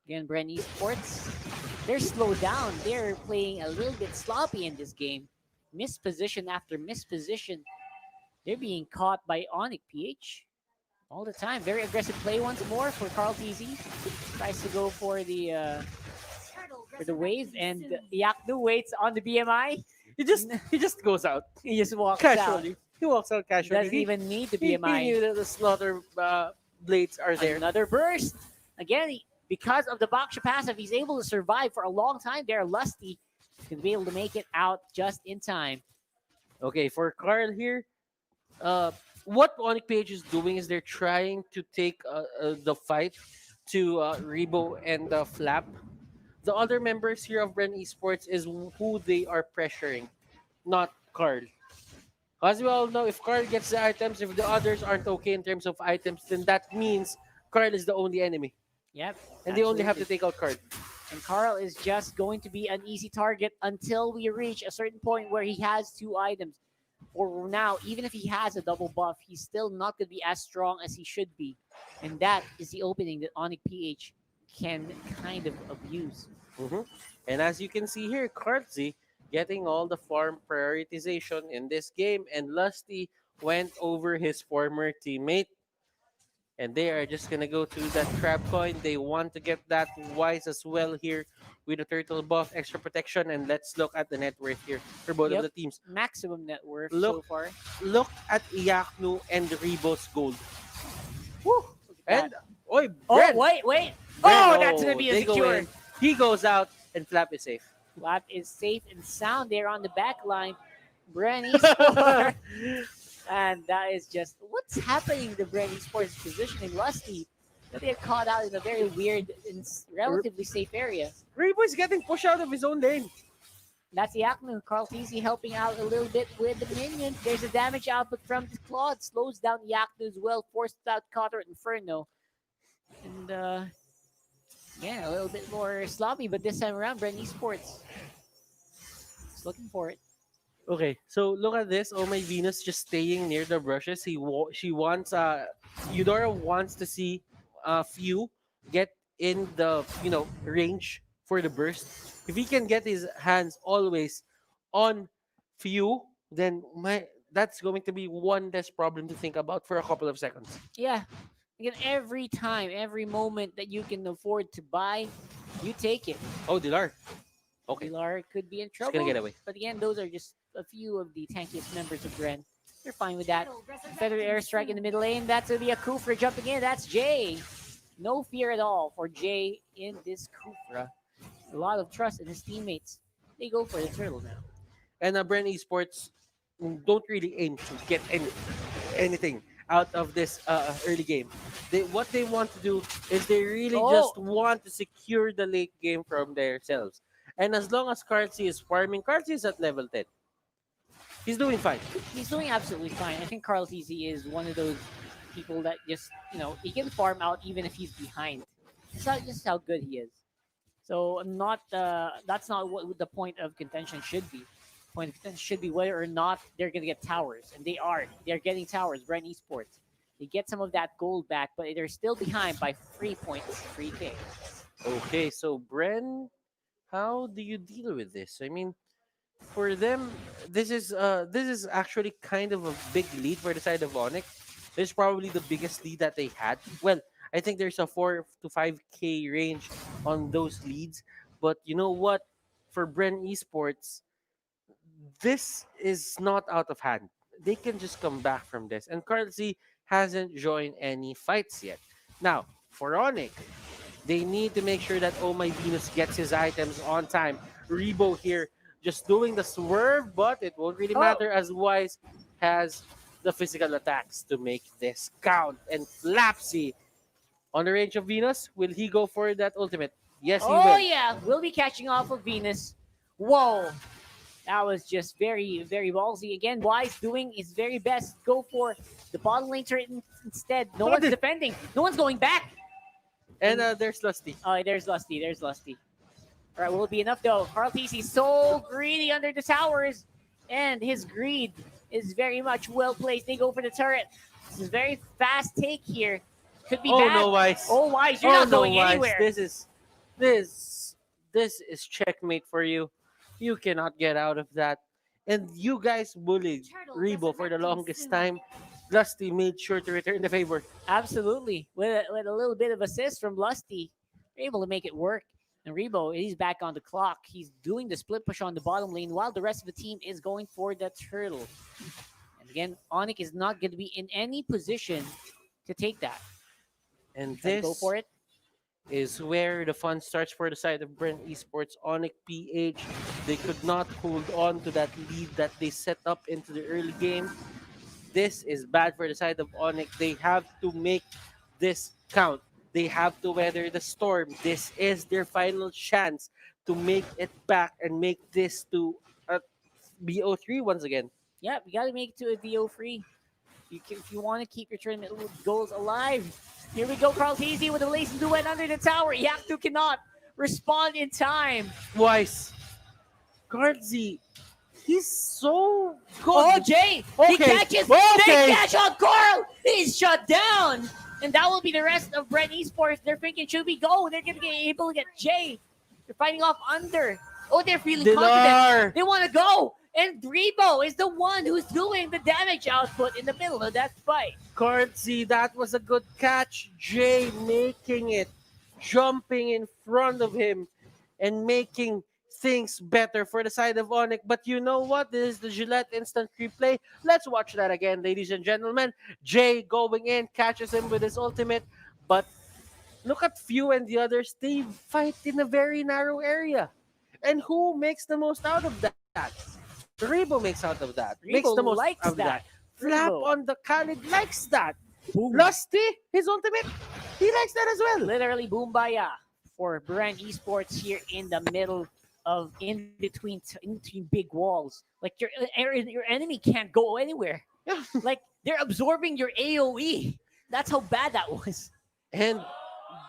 Again, Bren Esports, they're slowed down. They're playing a little bit sloppy in this game. Misposition after misposition. They're being caught by Onic PH all the time. Very aggressive play once more for Carl TZ. Tries to go for the wave, and Yaknu waits on the BMI. He just goes out. He just walks casually. out. He walks out casually. Doesn't even need the He BMI. knew that the slaughter blades are there. Another burst. Again, because of the Baksha passive, he's able to survive for a long time there. Lusty is going to be able to make it out just in time. Okay, for Carl here, what Onic PH is doing is they're trying to take the fight to Rebo and Flap. The other members here of Bren Esports is who they are pressuring, not Carl. As we all know, if Carl gets the items, if the others aren't okay in terms of items, then that means Carl is the only enemy. Yep. And they only have to absolutely. take out Carl. And Carl is just going to be an easy target until we reach a certain point where he has 2 items. For now, even if he has a double buff, he's still not going to be as strong as he should be. And that is the opening that Onic PH can kind of abuse. And as you can see here, Kartzy getting all the farm prioritization in this game, and Lusty went over his former teammate. And they are just gonna go to that trap coin. They want to get that Wise as well here with the turtle buff, extra protection, and let's look at the net worth here for both of the teams. Maximum net worth Look, so far. Look at Iyaknu and Rebo's gold. Woo! And Oi, Oh, Bren. wait. Bren, Oh, that's going to be a they go secure. in. He goes out, and Flap is safe. Flap is safe and sound there on the back line. Bren Esports. And that is just what's happening to Bren Esports positioning Lusty. That they're caught out in a very weird and relatively safe area. Rebo is getting pushed out of his own lane. That's Yaknu. Carl TZ helping out a little bit with the minions. There's a damage output from the Claude. Slows down Yaknu as well. Forced out Cotter Inferno. And yeah, a little bit more sloppy, but this time around, Bren Esports is looking for it. Okay, so look at this. Oh my Venus just staying near the brushes. She wants Eudora wants to see Few get in the range for the burst. If he can get his hands always on Few, then that's going to be one less problem to think about for a couple of seconds. Yeah. Again, every time, every moment that you can afford to buy, you take it. Oh, Dilar. Okay. Dilar could be in She's trouble. gonna get away. But again, those are just a few of the tankiest members of Bren. They're fine with that. Feather airstrike in the middle lane. That's going to be a Kufra jumping in. That's Jay. No fear at all for Jay in this Kufra. A lot of trust in his teammates. They go for the turtle now. And Bren Esports don't really aim to get anything out of this early game. What they want to do is they really Oh, just want to secure the late game from themselves. And as long as Carlsy is farming, Carlsy is at level 10. He's doing fine. he's doing absolutely fine. I think Carl TZ is one of those people that just, he can farm out even if he's behind. It's not just how good he is. So I'm not. That's not what the point of contention should be. Point of contention should be whether or not they're gonna get towers, and they are. They're getting towers. Bren Esports. They get some of that gold back, but they're still behind by 3 points, 3K. Okay, so Bren, how do you deal with this? I mean, for them, this is actually kind of a big lead for the side of Onic. This is probably the biggest lead that they had. Well, I think there's a 4 to 5K range on those leads. But you know what? For Bren Esports, this is not out of hand. They can just come back from this. And currently hasn't joined any fights yet. Now, for Onic, they need to make sure that Oh My Venus gets his items on time. Rebo here just doing the swerve, but it won't really matter as Wise has the physical attacks to make this count. And Flapsy on the range of Venus, will he go for that ultimate? Yes, he Oh will. yeah, we'll be catching off of Venus. Whoa, that was just very, very ballsy. Again, Wise doing his very best. Go for the bottom lane turret instead. No one's defending. No one's going back. And there's Lusty. Oh, there's Lusty. There's Lusty. All right, will it be enough though? Carl TC so greedy under the towers, and his greed is very much well placed. They go for the turret. This is very fast take here. Could be Oh bad. no, Wise. Oh, Wise, you're not going Wise. anywhere. This is checkmate for you. You cannot get out of that. And you guys bullied Rebo for the longest time. Lusty made sure to return the favor. Absolutely. With a little bit of assist from Lusty, they're able to make it work. And Rebo, he's back on the clock. He's doing the split push on the bottom lane while the rest of the team is going for the turtle. And again, Onic is not going to be in any position to take that. And Try to this go for it. is where the fun starts for the side of Brent Esports. Onic PH, they could not hold on to that lead that they set up into the early game. This is bad for the side of Onic. They have to make this count. They have to weather the storm. This is their final chance to make it back and make this to BO3 once again. Yeah, you got to make it to a VO free. If you want to keep your tournament goals alive. Here we go, Carl TZ with a lace and duet under the tower. Yaktu cannot respond in time. Wise. Guardsy, he's so good. Oh, Jay! He catches! Okay. They catch on Carl! He's shut down! And that will be the rest of Bren Esports. They're thinking, should we go? They're going to be able to get Jay. They're fighting off under. Oh, they're feeling confident. They want to go. And Rebo is the one who's doing the damage output in the middle of that fight. Guardsy, that was a good catch. Jay making it, jumping in front of him, and making things better for the side of Onic. But you know what? This is the Gillette instant replay. Let's watch that again, ladies and gentlemen. Jay going in, catches him with his ultimate. But look at Few and the others. They fight in a very narrow area. And who makes the most out of that? Rebo makes out of that. Makes Rebo the most likes out of that. Flap Rebo. on the Khalid likes that. Boom. Lusty, his ultimate, he likes that as well. Literally boombaya for Bren Esports here in the middle of in between big walls. Like your enemy can't go anywhere. Like they're absorbing your AoE. That's how bad that was. And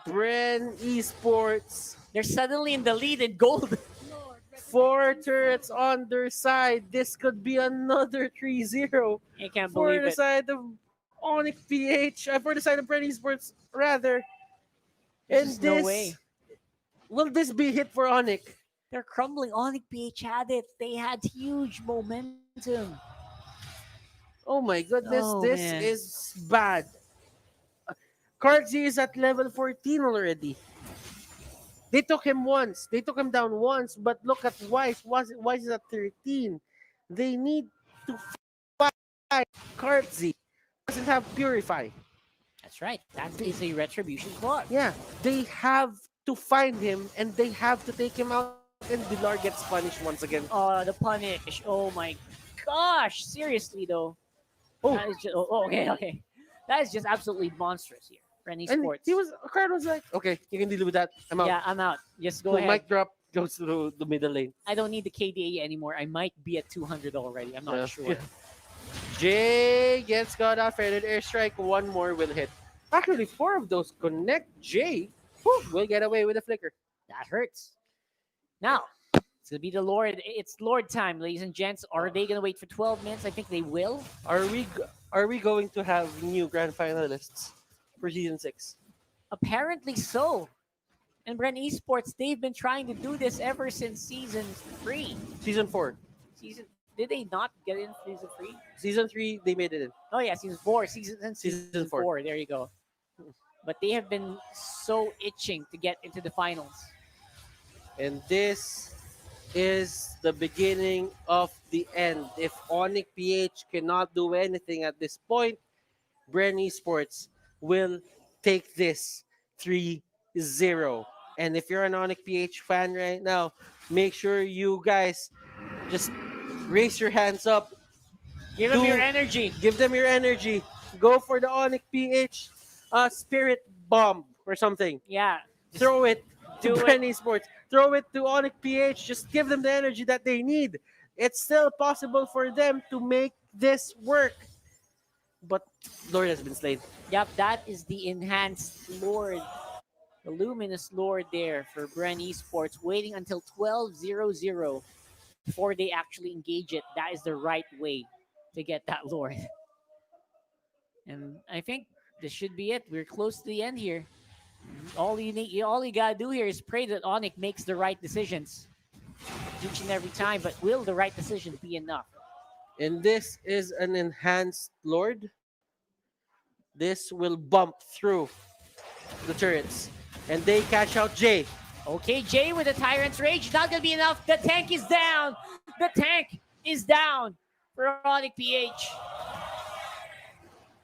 Bren Esports, they're suddenly in the lead in gold. 4 turrets on their side. This could be another 3-0 I can't for believe the it. side of Onic PH, for the side of Bren Esports, rather. And There's this, no way. Will this be hit for Onic? They're crumbling. Onic PH had it. They had huge momentum. Oh my goodness, Oh, this man. is bad. Kargzi is at level 14 already. They took him once. They took him down once, but look at Wise. Wise is at 13. They need to fight Kargzi. Doesn't have Purify. That's right. That is a retribution clause. Yeah, they have to find him and they have to take him out, and Dilar gets punished once again. Oh, the punish. Oh my gosh. Seriously though. Oh. That is just, okay. That is just absolutely monstrous here for any And sports. crowd was like, okay, you can deal with that. I'm out. Yeah, I'm out. Just go Cool, ahead. mic drop, goes to the middle lane. I don't need the KDA anymore. I might be at 200 already. I'm not Yeah. sure. Jay gets got out, faded airstrike. One more will hit. Actually, 4 of those connect. Jay will get away with a flicker. That hurts. Now, it's going to be the Lord. It's Lord time, ladies and gents. Are they going to wait for 12 minutes? I think they will. Are we going to have new grand finalists for season 6? Apparently so. And Bren Esports, they've been trying to do this ever since season 3. Season 4. Did they not get in season 3? Season 3, they made it in. Oh yeah, season 4. Season 4. 4. There you go. But they have been so itching to get into the finals. And this is the beginning of the end. If Onic PH cannot do anything at this point, Bren Esports will take this 3-0. And if you're an Onic PH fan right now, make sure you guys just raise your hands up. Give them your energy. Give them your energy. Go for the Onic PH spirit bomb or something. Yeah. Throw it to do Bren Esports. Throw it to Onic PH. Just give them the energy that they need. It's still possible for them to make this work. But Lord has been slain. Yep, that is the enhanced Lord. The luminous Lord there for Bren Esports, waiting until 12:00 before they actually engage it. That is the right way to get that Lord. And I think this should be it. We're close to the end here. All you gotta do here is pray that Onic makes the right decisions each and every time. But will the right decision be enough? And this is an enhanced Lord. This will bump through the turrets. And they catch out Jay. Okay, Jay with the Tyrant's Rage. Not going to be enough. The tank is down. The tank is down for Onic PH.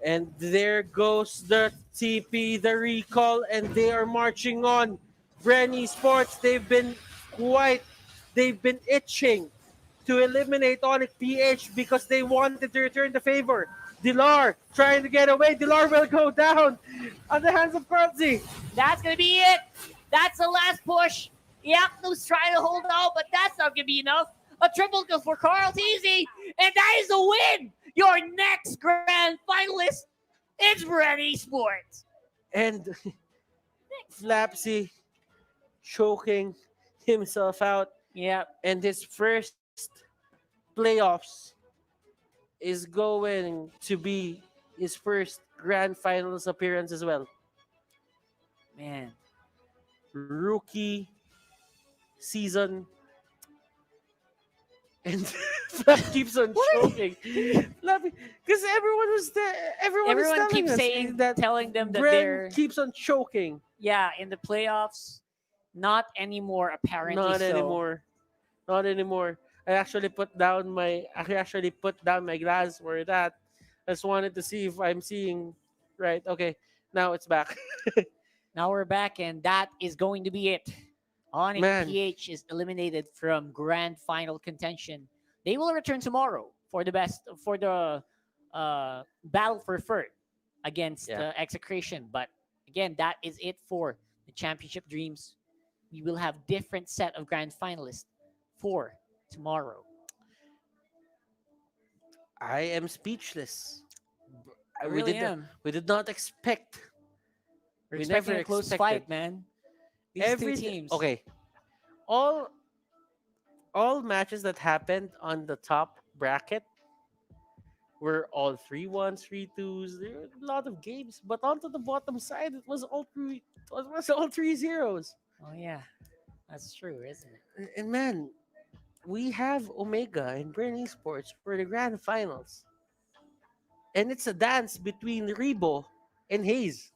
And there goes the TP, the recall, and they are marching on. Bren Esports, they've been itching to eliminate Onic PH because they wanted to return the favor. Dilar trying to get away. Dilar will go down on the hands of Carlsy. That's going to be it. That's the last push. Yaknu's trying to hold out, but that's not going to be enough. A triple kill for Carl Teasy, and that is a win. Your next grand finalist is Bren Esports. And Flapsy choking himself out. Yeah. And his first playoffs is going to be his first grand finals appearance as well. Man. Rookie season. And Flap keeps on choking. Because everyone was there. Everyone keeps telling them that they're keeps on choking. Yeah, in the playoffs, not anymore. Apparently, Not anymore. I actually put down my glass for that. I just wanted to see if I'm seeing right. Okay, now it's back. Now we're back, and that is going to be it. Onic PH is eliminated from grand final contention. They will return tomorrow for the battle for third against Execration. But again, that is it for the championship dreams. We will have different set of grand finalists for tomorrow. I am speechless. I really am. We did not expect. We're expecting a close fight, man. These two teams. Okay. All matches that happened on the top bracket were all 3-1s, 3-2s. There were a lot of games, but onto the bottom side, it was all 3-0s. Oh yeah, that's true, isn't it? And man, we have Omega and Bren Esports for the grand finals, and it's a dance between Rebo and Hayes.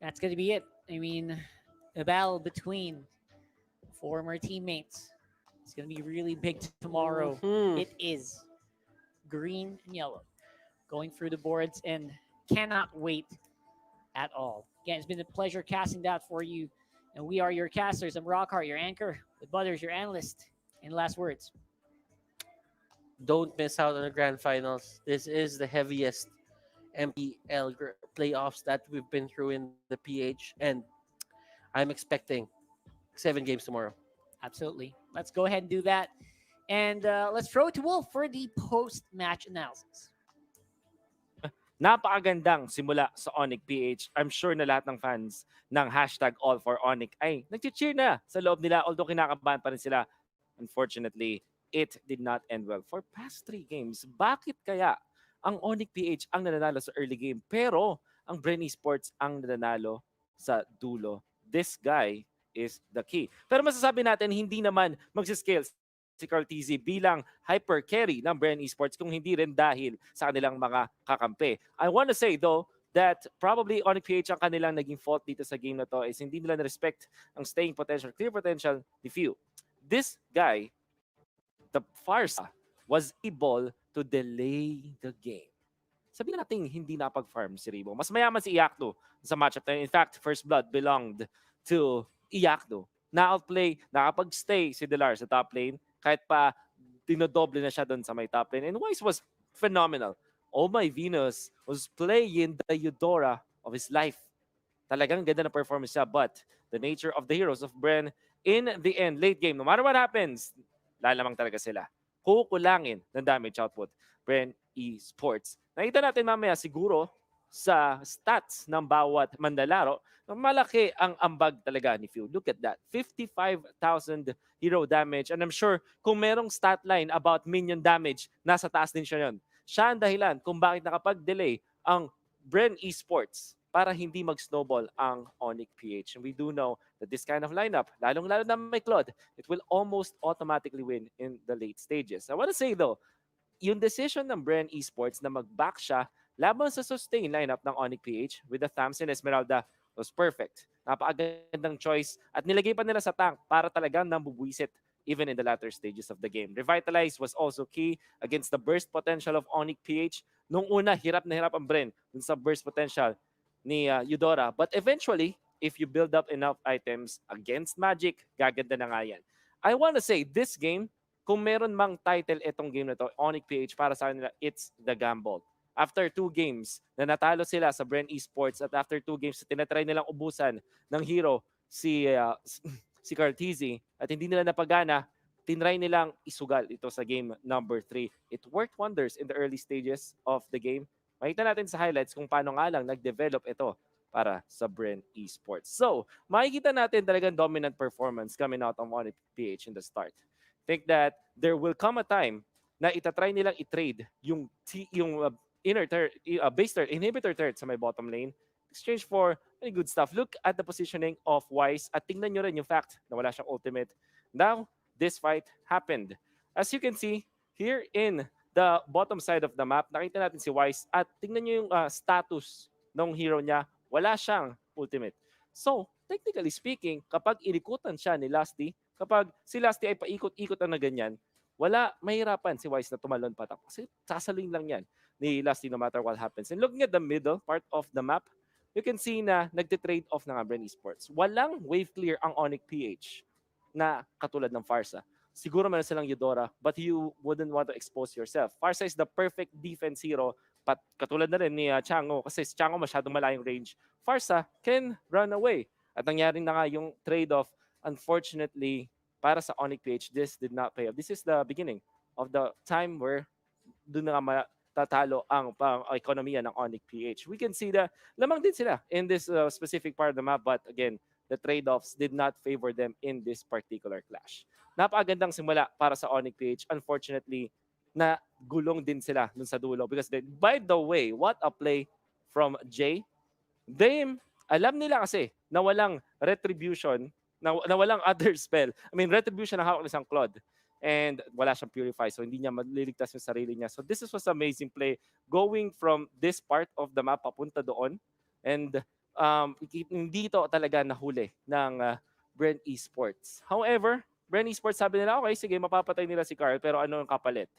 That's going to be it. I mean, the battle between former teammates. It's going to be really big tomorrow. It is green and yellow going through the boards and cannot wait at all. Again, it's been a pleasure casting that for you. And we are your casters. I'm Rockhart, your anchor. With Butters, your analyst. And last words. Don't miss out on the grand finals. This is the heaviest MPL playoffs that we've been through in the PH, and I'm expecting 7 games tomorrow. Absolutely. Let's go ahead and do that. And let's throw it to Wolf for the post-match analysis. Napakagandang simula sa Onic PH. I'm sure na lahat ng fans ng hashtag All for Onic ay nag-cheer na sa loob nila, although kinakabahan pa rin sila. Unfortunately, it did not end well for past 3 games. Bakit kaya ang Onic PH ang nananalo sa early game pero ang Bren Esports ang nananalo sa dulo? This guy is the key. Pero masasabi natin hindi naman magsiscale si Carl TZ bilang hyper carry ng Bren Esports kung hindi rin dahil sa kanilang mga kakampi. I want to say though that probably Onic PH ang kanilang naging fault dito sa game na to is hindi nila na-respect ang staying potential, clear potential ni Few. This guy, the Farsa, was able to delay the game. Sabihin natin hindi napag-farm si Ribo. Mas mayaman si Iakdo sa matchup na yun. In fact, first blood belonged to Iakdo. Na-outplay, nakapag-stay si Delar sa top lane kahit pa dinodoble na siya doon sa may top lane. And Wise was phenomenal. Oh my Venus was playing the Eudora of his life. Talagang ganda na performance siya, but the nature of the heroes of Bren in the end, late game, no matter what happens, lalamang talaga sila. Kukulangin ng damage output. Bren Esports. Nakita natin mamaya siguro sa stats ng bawat mandalaro, malaki ang ambag talaga ni Few. Look at that. 55,000 hero damage. And I'm sure kung merong stat line about minion damage, nasa taas din siya yun. Siya ang dahilan kung bakit nakapag-delay ang Bren Esports para hindi mag-snowball ang Onic PH. And we do know that this kind of lineup, lalong-lalo na may Claude, it will almost automatically win in the late stages. I want to say though, yung decision ng Bren Esports na mag-back siya laban sa sustain lineup ng Onic PH with the Thompson Esmeralda was perfect. Napakagandang choice at nilagay pa nila sa tank para talagang nambubuisit even in the latter stages of the game. Revitalize was also key against the burst potential of Onic PH. Nung una, hirap na hirap ang Bren dun sa burst potential ni Eudora. But eventually, if you build up enough items against Magic, gaganda na nga yan. I want to say, this game, kung meron mang title itong game na to, Onic PH, para sa kanila, it's the gamble. After 2 games na natalo sila sa Bren Esports at after 2 games na tinatry nilang ubusan ng hero si Carl TZ at hindi nila napagana, tinry nilang isugal ito sa game number 3. It worked wonders in the early stages of the game. Makita natin sa highlights kung paano nga lang nag-develop ito para sa Bren Esports. So, makikita natin talagang dominant performance coming out of Onic PH in the start. Think that there will come a time na itatry nilang i-trade yung base turret, inhibitor turret sa may bottom lane, exchange for any good stuff. Look at the positioning of Wise at tingnan nyo rin yung fact na wala siyang ultimate. Now, this fight happened. As you can see, here in the bottom side of the map, nakita natin si Wise at tingnan nyo yung status ng hero niya, wala siyang ultimate. So, technically speaking, kapag inikutan siya ni Lusty, kapag si Lusty ay paikot-ikot na ganyan, wala, mahirapan si Wise na tumalon patak. Kasi sasaluin lang yan ni Lusty no matter what happens. And looking at the middle part of the map, you can see na nagte-trade off na nga Bren Esports. Walang wave clear ang Onic PH na katulad ng Farsa. Siguro meron silang Eudora, but you wouldn't want to expose yourself. Farsa is the perfect defense hero, but katulad na rin ni Chango, kasi si Chango masyadong malayong range. Farsa can run away. At nangyari na nga yung trade-off. Unfortunately, para sa Onic PH, this did not pay off. This is the beginning of the time where doon na nga tatalo ang ekonomiya ng Onic PH. We can see that lamang din sila in this specific part of the map, but again, the trade-offs did not favor them in this particular clash. Napakagandang simula para sa Onic PH. Unfortunately, na gulong din sila dun sa dulo because by the way, what a play from Jay. Alam nila kasi na walang retribution, na walang other spell. I mean, retribution na hawak ng isang Claude. And wala siyang purify, so hindi niya maliligtas yung sarili niya. So this was amazing play going from this part of the map papunta doon. And hindi ito talaga nahuli ng Bren Esports. However, Bren Esports sabi nila, okay, sige, mapapatay nila si Carl, pero ano ang kapalit?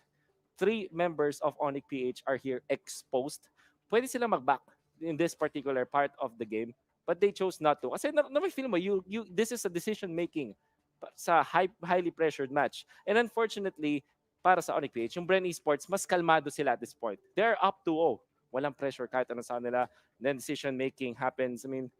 3 members of Onic PH are here exposed. Pwede silang mag-back in this particular part of the game, but they chose not to. Kasi na-feel mo, this is a decision-making sa highly pressured match. And unfortunately, para sa Onic PH. Yung Bren Esports, mas kalmado sila at this point. They're up 2-0. Walang pressure kahit ano sa kanila. Then decision making happens. I mean,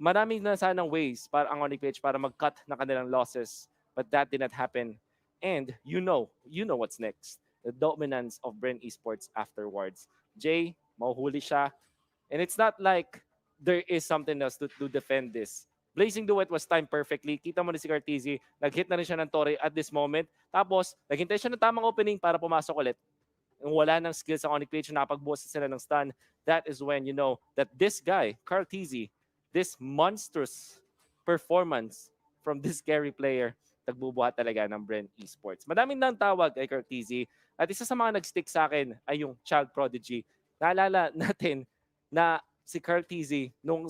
maraming na sanang ways para ang Onic PH para mag-cut ng kanilang losses. But that did not happen. And you know what's next. The dominance of Bren Esports afterwards. Jay, mahuhuli siya. And it's not like there is something else to defend this. Blazing Duet was timed perfectly. Kita mo na si Cartizzi, nag-hit na rin siya ng Torre at this moment. Tapos, naghintay siya ng tamang opening para pumasok ulit. Wala ng skills sa Onic PH na napagbuwas sila ng stun. That is when you know that this guy, Cartizzi, this monstrous performance from this scary player, nagbubuhat talaga ng Bren Esports. Madaming nang tawag kay Cartizzi. At isa sa mga nag-stick sa akin ay yung Child Prodigy. Naalala natin na si Cartizzi nung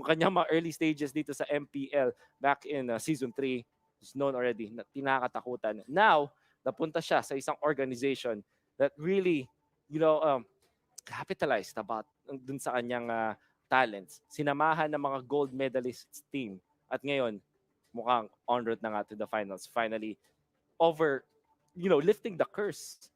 kanyang mga early stages dito sa MPL back in Season 3 is known already na tinakatakutan. Now, napunta siya sa isang organization that really, capitalized about dun sa kanyang talents. Sinamahan ng mga gold medalists team. At ngayon, mukhang en route na nga to the finals. Finally, lifting the curse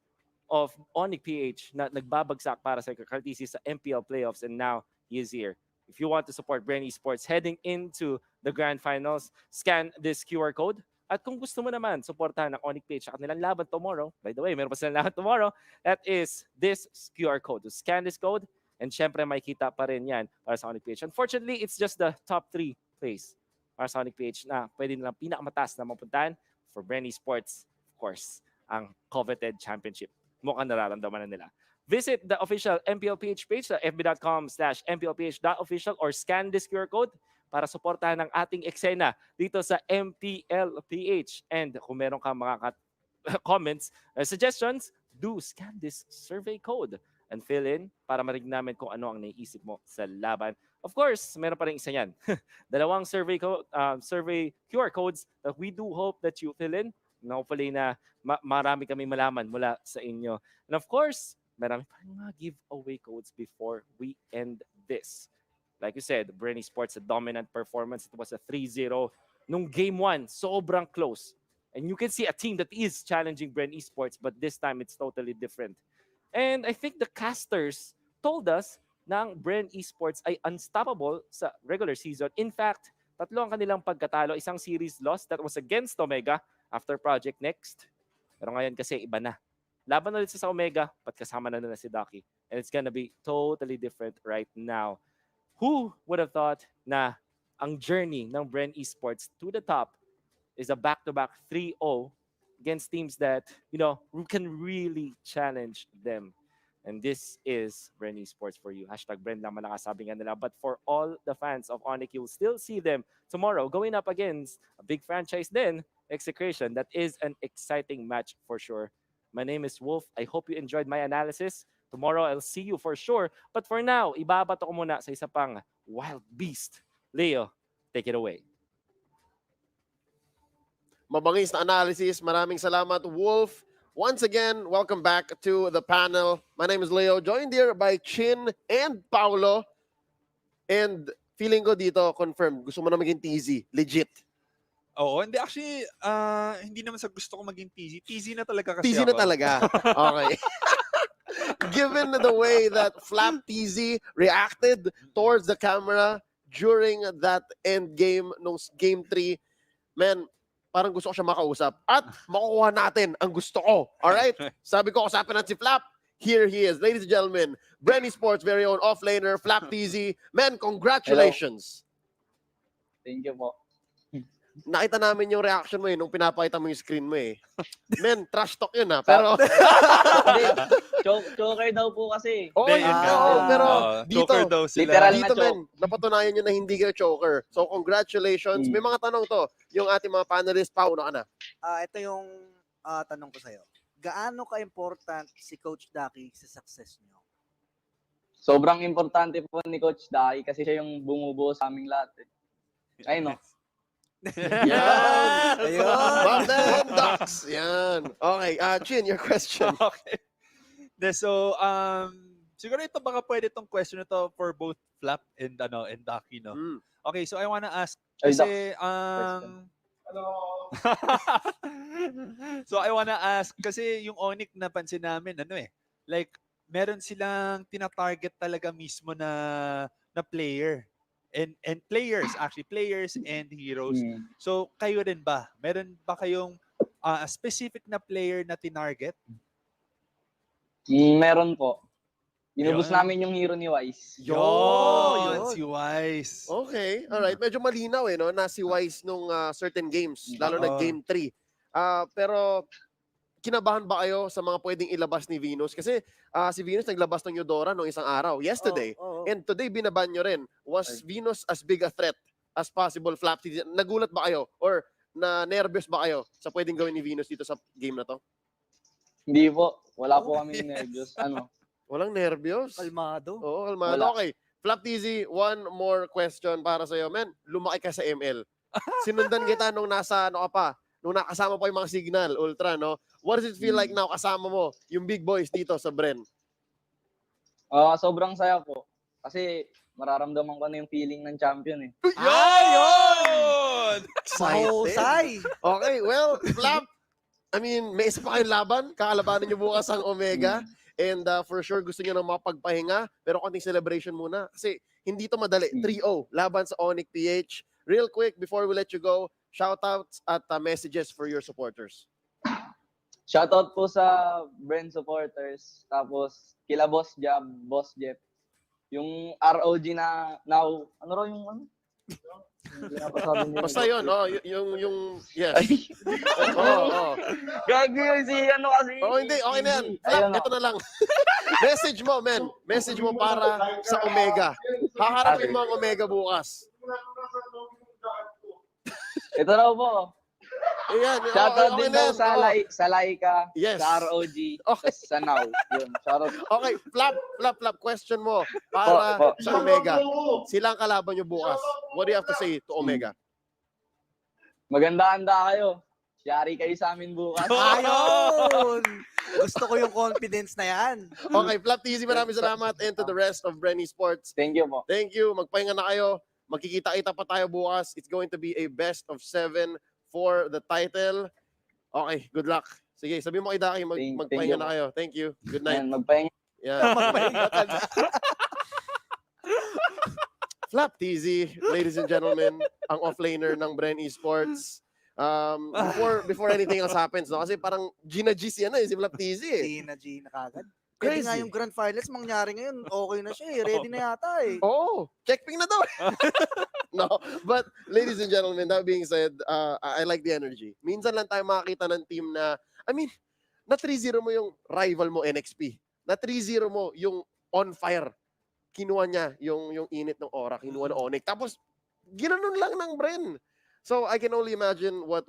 of Onic PH na nagbabagsak para sa Cartizzi sa MPL playoffs, and now he is here. If you want to support Bren Esports heading into the grand finals, scan this QR code. At kung gusto mo naman supportahan ng Onic PH sa kanilang laban tomorrow, by the way, meron pa silang laban tomorrow, that is this QR code. To scan this code, and syempre makikita pa rin yan para sa Onic PH. Unfortunately, it's just the top 3 plays para sa Onic PH na pwede nilang pinakamataas na mapuntahan for Bren Esports, of course, ang coveted championship. Mukhang nararamdaman na nila. Visit the official MPL-PH page sa fb.com/mplph.official or scan this QR code para suportahan ang ating eksena dito sa MPL-PH. And kung meron kang mga comments, suggestions, do scan this survey code and fill in para marinig namin kung ano ang naiisip mo sa laban. Of course, meron pa rin isa yan. Dalawang survey QR codes that we do hope that you fill in. And hopefully na marami kami malaman mula sa inyo. And of course, marami pa rin mga giveaway codes before we end this. Like you said, Bren Esports, a dominant performance. It was a 3-0. Nung game 1, sobrang close. And you can see a team that is challenging Bren Esports, but this time it's totally different. And I think the casters told us na ang Bren Esports ay unstoppable sa regular season. In fact, 3 ang kanilang pagkatalo. Isang series loss that was against Omega after Project Next. Pero ngayon kasi iba na. Laban ulit sa Omega, but kasama na nila si Ducky. And it's gonna be totally different right now. Who would have thought na ang journey ng Bren Esports to the top is a back-to-back 3-0 against teams that, can really challenge them. And this is Bren Esports for you. #Bren lang malakas, sabi nga nila. But for all the fans of Onic, you'll still see them tomorrow going up against a big franchise then, Execration. That is an exciting match for sure. My name is Wolf. I hope you enjoyed my analysis. Tomorrow, I'll see you for sure. But for now, ibabato ko muna sa isa pang wild beast. Leo, take it away. Mabangis na analysis. Maraming salamat, Wolf. Once again, welcome back to the panel. My name is Leo, joined here by Chin and Paulo. And feeling ko dito, confirmed, gusto mo na maging TZ. Legit. Oo, hindi actually, hindi naman sa gusto ko maging TZ. TZ na talaga kasi TZ na ako. talaga. Okay. Given the way that Flap TZ reacted towards the camera during that end game nung game 3, man, parang gusto ko siya makausap. At makukuha natin ang gusto ko. Alright? Sabi ko, kasapin natin si Flap. Here he is. Ladies and gentlemen, Bren Esports' very own offlaner, Flap TZ. Man, congratulations. Hello. Thank you po. Nakita namin yung reaction mo nung pinapakita mo yung screen mo Men, trash talk yun Pero... Choker daw po kasi. Oo, pero dito, dito men, napatunayan nyo na hindi kayo choker. So, congratulations. May mga tanong to. Yung ating mga panelists, pauna ka na. Ito yung tanong ko sa'yo. Gaano ka-important si Coach Ducky sa success nyo? Sobrang importante po ni Coach Ducky kasi siya yung bumubuo sa aming lahat. Ayun, no? Yan! Ayun! Ducks! Yan! Okay, Chin, your question. Okay. So, siguro ito baka pwede itong question na to for both Flap and Ducky, no? Okay, so I wanna ask kasi So I wanna ask, kasi yung Onic napansin namin, like, meron silang tina-target talaga mismo na player. And players, actually, players and heroes. So, kayo rin ba? Meron ba kayong specific na player na tinarget? Meron po. Inubos Ayun. namin yung hero ni Wise. Yun, si Wise. Okay, alright. Medyo malinaw no, na si Wise nung certain games, lalo na Oo. game 3. Pero kinabahan ba kayo sa mga pwedeng ilabas ni Venus? Kasi si Venus naglabas ng Eudora nung isang araw, yesterday. And today binaban nyo rin. Was Venus as big a threat as possible, Flapsy? Nagulat ba kayo? Or na nervous ba kayo sa pwedeng gawin ni Venus dito sa game na to? Hindi po. Wala po kami nervous. Walang nervyos? Kalmado. Oo, kalmado. Wala. Okay. Flap TZ, one more question para sa'yo. Men, lumaki ka sa ML. Sinundan kita nung nasa, nung nakasama pa yung mga Signal, Ultra, no? What does it feel like now kasama mo yung big boys dito sa Bren? Sobrang saya po. Kasi mararamdaman ko na yung feeling ng champion eh. Yun! Mahusay! Okay, well, Flap, I mean, may isa pa kayong laban. Kakalabanan nyo bukas ang Omega. And for sure, gusto nyo nang mapagpahinga. Pero konting celebration muna. Kasi hindi to madali. 3-0, laban sa Onic PH. Real quick, before we let you go, shoutouts at messages for your supporters. Shoutout po sa Bren supporters. Tapos, kila Boss Jab, Boss Jeff. Yung ROG na now, ano raw yung ano? Basta yun, yes. Gagi yun si ano kasi. Hindi, okay na yan. Flap, ito na lang. Message mo, men. Message mo para sa Omega. Haharapin mo ang Omega bukas. Ito raw po. Ayan. Shoutout din daw na yan. sa Laika, Yes. sa ROG, sa Now. Yun, shoutout. Okay, Flap, question mo para Po. sa Omega. Sila ang kalaban nyo bukas. What do you have to say to Omega? Maganda-handa kayo. Yari kayo sa amin bukas. Ayun! Gusto ko yung confidence na yan. Okay, Flap TZ, maraming salamat. And to the rest of Bren Esports. Thank you po. Thank you. Magpahinga na kayo. Magkikita-kita pa tayo bukas. It's going to be a best of 7 for the title. Okay, good luck. Sige, sabi mo kay Daki, magpahinga na kayo. Thank you. Good night. Magpahinga. Yeah. Magpahinga ka na. Flap TZ, ladies and gentlemen, ang offlaner ng Bren Esports. Before anything else happens, no? Kasi parang Gina-G siya na si Flap TZ eh. Gina-G na kagad. Pwede nga yung Grand Finals, mangyari ngayon, okay na siya eh. Ready na yata eh. Oo, checkping na daw. No, but ladies and gentlemen, that being said, I like the energy. Minsan lang tayo makakita ng team na, I mean, na 3-0 mo yung rival mo NXP. Na 3-0 mo yung on fire. Kinuha niya yung init ng aura, kinuha ng Onic. Tapos, ginanon lang ng Bren. So, I can only imagine what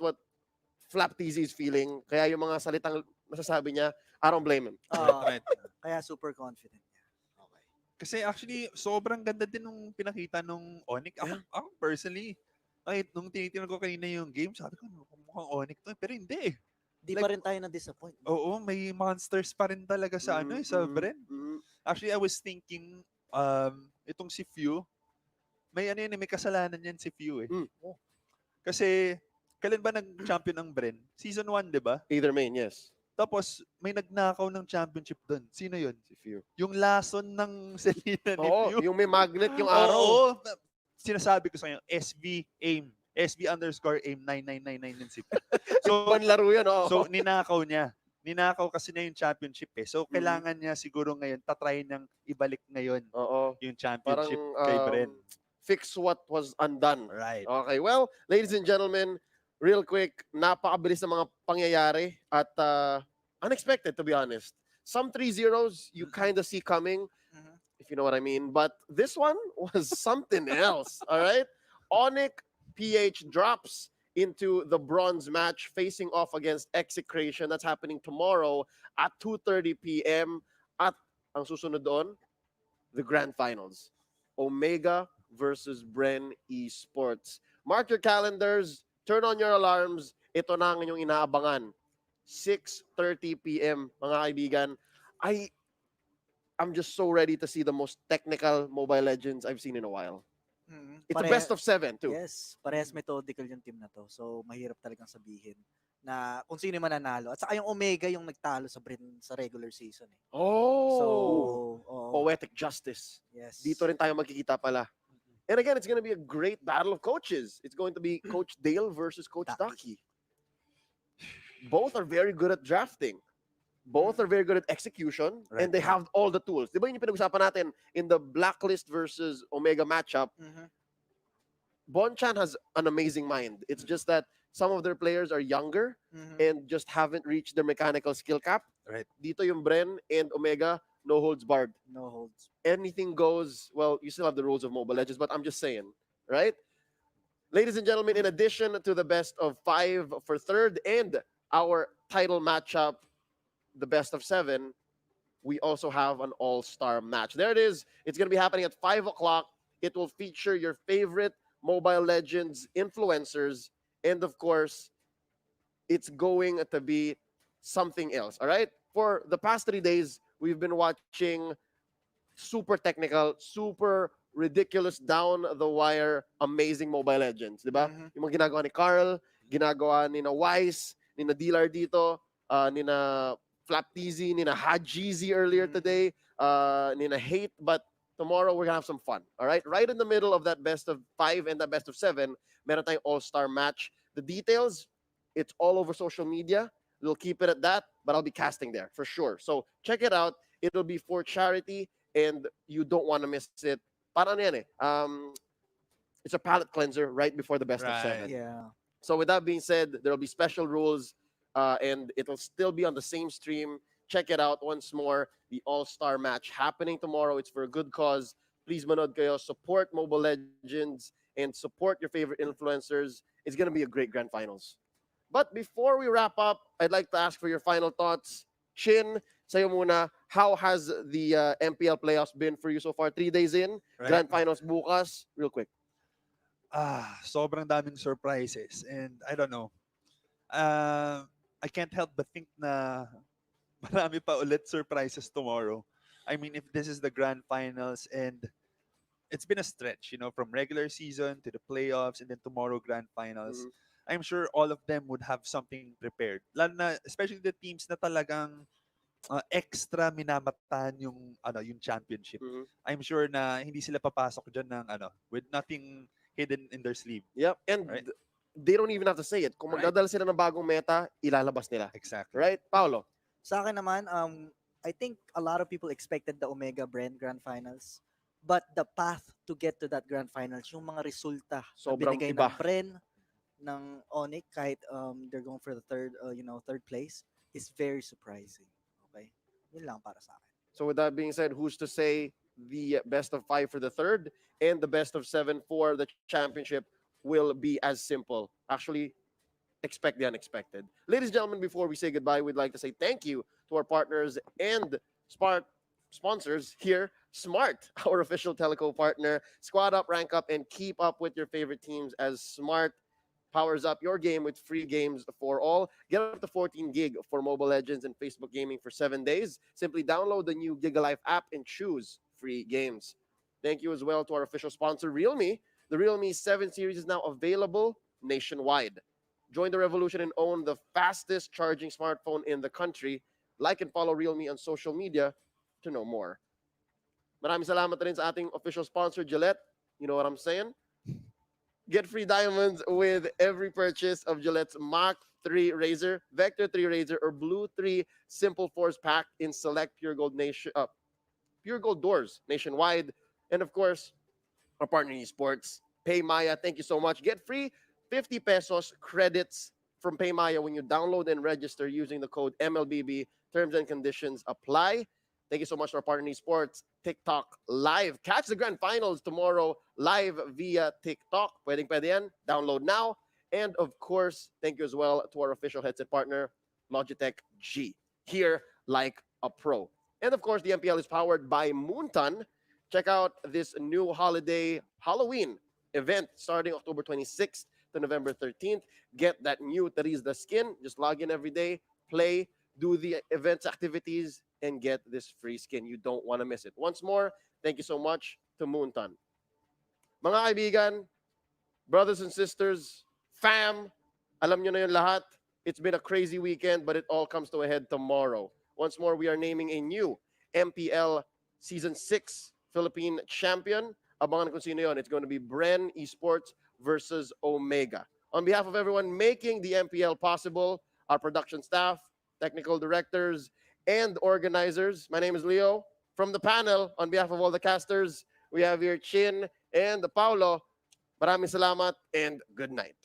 Flap TZ is feeling. Kaya yung mga salitang nasasabi niya, I don't blame him. Right. Kaya super confident niya. Kasi actually, sobrang ganda din nung pinakita nung Onic. Ako personally, nung tinitingnan ko kanina yung game, sabi ko, mukhang Onic to. Pero hindi. Di pa rin tayo na-disappoint. Oo, may monsters pa rin talaga sa sa Bren. Actually, I was thinking, itong si Few, may kasalanan yan si Few eh. Kasi, kailan ba nag-champion ang Bren? Season 1, di ba? Either main, yes. Tapos, may nagnakaw ng championship doon. Sino yun? Si Few. Yung lason ng Selena ni Oo, Few. yung may magnet yung araw. Oo. Sinasabi ko sa inyo, SV-AIM. SV_AIM 9999 din si Few. So, laro yan, oo. So, ninakaw niya. Ninakaw kasi na yung championship eh. So, kailangan niya siguro ngayon, tatry niyang ibalik ngayon yung championship kay Bren. Fix what was undone. Right. Okay, well, ladies and gentlemen, real quick, napakabilis ng mga pangyayari at unexpected, to be honest. Some 3-0s you kind of see coming, if you know what I mean. But this one was something else, all right? Onic PH drops into the bronze match, facing off against Execration. That's happening tomorrow at 2:30 p.m. At ang susunod doon, the grand finals. Omega versus Bren Esports. Mark your calendars. Turn on your alarms. Ito na ang inyong inaabangan. 6:30 p.m. mga kaibigan. I'm just so ready to see the most technical Mobile Legends I've seen in a while. It's a best of 7 too. Yes, parehas methodical yung team na to. So, mahirap talagang sabihin na kung sino yung mananalo. At saka yung Omega yung nagtalo sa Bren sa regular season. Eh. So, oo. Poetic justice. Yes. Dito rin tayo magkikita pala. And again, it's going to be a great battle of coaches. It's going to be Coach Dale versus Coach Ducky. Both are very good at drafting. Both are very good at execution. And they have all the tools. Di ba yun yung pinag-usapan natin in the Blacklist versus Omega matchup? Bonchan has an amazing mind. It's just that some of their players are younger and just haven't reached their mechanical skill cap. Right. Dito yung Bren and Omega, no holds barred. No holds. Anything goes. Well, you still have the rules of Mobile Legends, but I'm just saying, right? Ladies and gentlemen, in addition to the best of 5 for third and our title matchup, the best of 7, we also have an all-star match. There it is. It's going to be happening at 5 o'clock. It will feature your favorite Mobile Legends influencers. And of course, it's going to be something else. All right? For the past 3 days, we've been watching super technical, super ridiculous, down-the-wire, amazing Mobile Legends. Diba? Yung mga ginagawa ni Carl, ginagawa ni na Wise, ni na Dilar dito, ni na Flap TZ, ni na Hajizi earlier today, ni na Hate, but tomorrow we're gonna have some fun. All right? Right in the middle of that best of 5 and that best of 7, meron tayong all-star match. The details, it's all over social media. We'll keep it at that, but I'll be casting there for sure. So check it out. It'll be for charity, and you don't want to miss it. Parang yan eh. It's a palate cleanser right before the best of 7. Yeah. So with that being said, there'll be special rules, and it'll still be on the same stream. Check it out once more. The All-Star match happening tomorrow. It's for a good cause. Please manood kayo. Support Mobile Legends and support your favorite influencers. It's going to be a great grand finals. But before we wrap up, I'd like to ask for your final thoughts. Chin, sa'yo muna, how has the MPL playoffs been for you so far? 3 days in, grand finals bukas. Real quick. Sobrang daming surprises. And I don't know. I can't help but think na marami pa ulit surprises tomorrow. I mean, if this is the grand finals and it's been a stretch, you know, from regular season to the playoffs and then tomorrow grand finals. I'm sure all of them would have something prepared. Lalo na, especially the teams na talagang extra minamatan yung championship. I'm sure na hindi sila papasok dyan ng with nothing hidden in their sleeve. Yep, and they don't even have to say it. Kung magdadala sila ng bagong meta, ilalabas nila. Exactly. Right? Paolo? Sa akin naman, I think a lot of people expected the Omega Bren Grand Finals. But the path to get to that Grand Finals, yung mga resulta na Sobrang binigay iba. ng Bren, ng Onic, kahit they're going for the third place, is very surprising. Okay? Yun lang para sa akin. So with that being said, who's to say the best of 5 for the third and the best of 7 for the championship will be as simple? Actually, expect the unexpected. Ladies and gentlemen, before we say goodbye, we'd like to say thank you to our partners and smart sponsors here. Smart, our official teleco partner. Squad up, rank up, and keep up with your favorite teams as Smart powers up your game with free games for all. Get up to 14 gig for Mobile Legends and Facebook Gaming for 7 days. Simply download the new GigaLife app and choose free games. Thank you as well to our official sponsor, Realme. The Realme 7 series is now available nationwide. Join the revolution and own the fastest charging smartphone in the country. Like and follow Realme on social media to know more. Maraming salamat rin sa ating official sponsor, Gillette. You know what I'm saying? Get free diamonds with every purchase of Gillette's Mach 3 Razor, Vector 3 Razor, or Blue 3 Simple Force Pack in select Pure Gold doors nationwide. And of course, our partner in Esports, PayMaya. Thank you so much. Get free 50 pesos credits from PayMaya when you download and register using the code MLBB. Terms and conditions apply. Thank you so much to our partner in Esports, TikTok Live. Catch the grand finals tomorrow live via TikTok. Pwede yan. Download now. And of course, thank you as well to our official headset partner, Logitech G. Here like a pro. And of course, the MPL is powered by Moonton. Check out this new holiday Halloween event starting October 26th to November 13th. Get that new Teresa skin. Just log in every day, play, do the events activities, and get this free skin. You don't want to miss it. Once more, thank you so much to Moonton. Mga kaibigan, brothers and sisters, fam, alam nyo na yun lahat. It's been a crazy weekend, but it all comes to a head tomorrow. Once more, we are naming a new MPL Season 6 Philippine champion. Abangan kung sino yun. It's going to be Bren Esports versus Omega. On behalf of everyone making the MPL possible, our production staff, technical directors, and organizers, my name is Leo. From the panel, on behalf of all the casters, we have here Chin and Paulo. Maraming salamat and good night.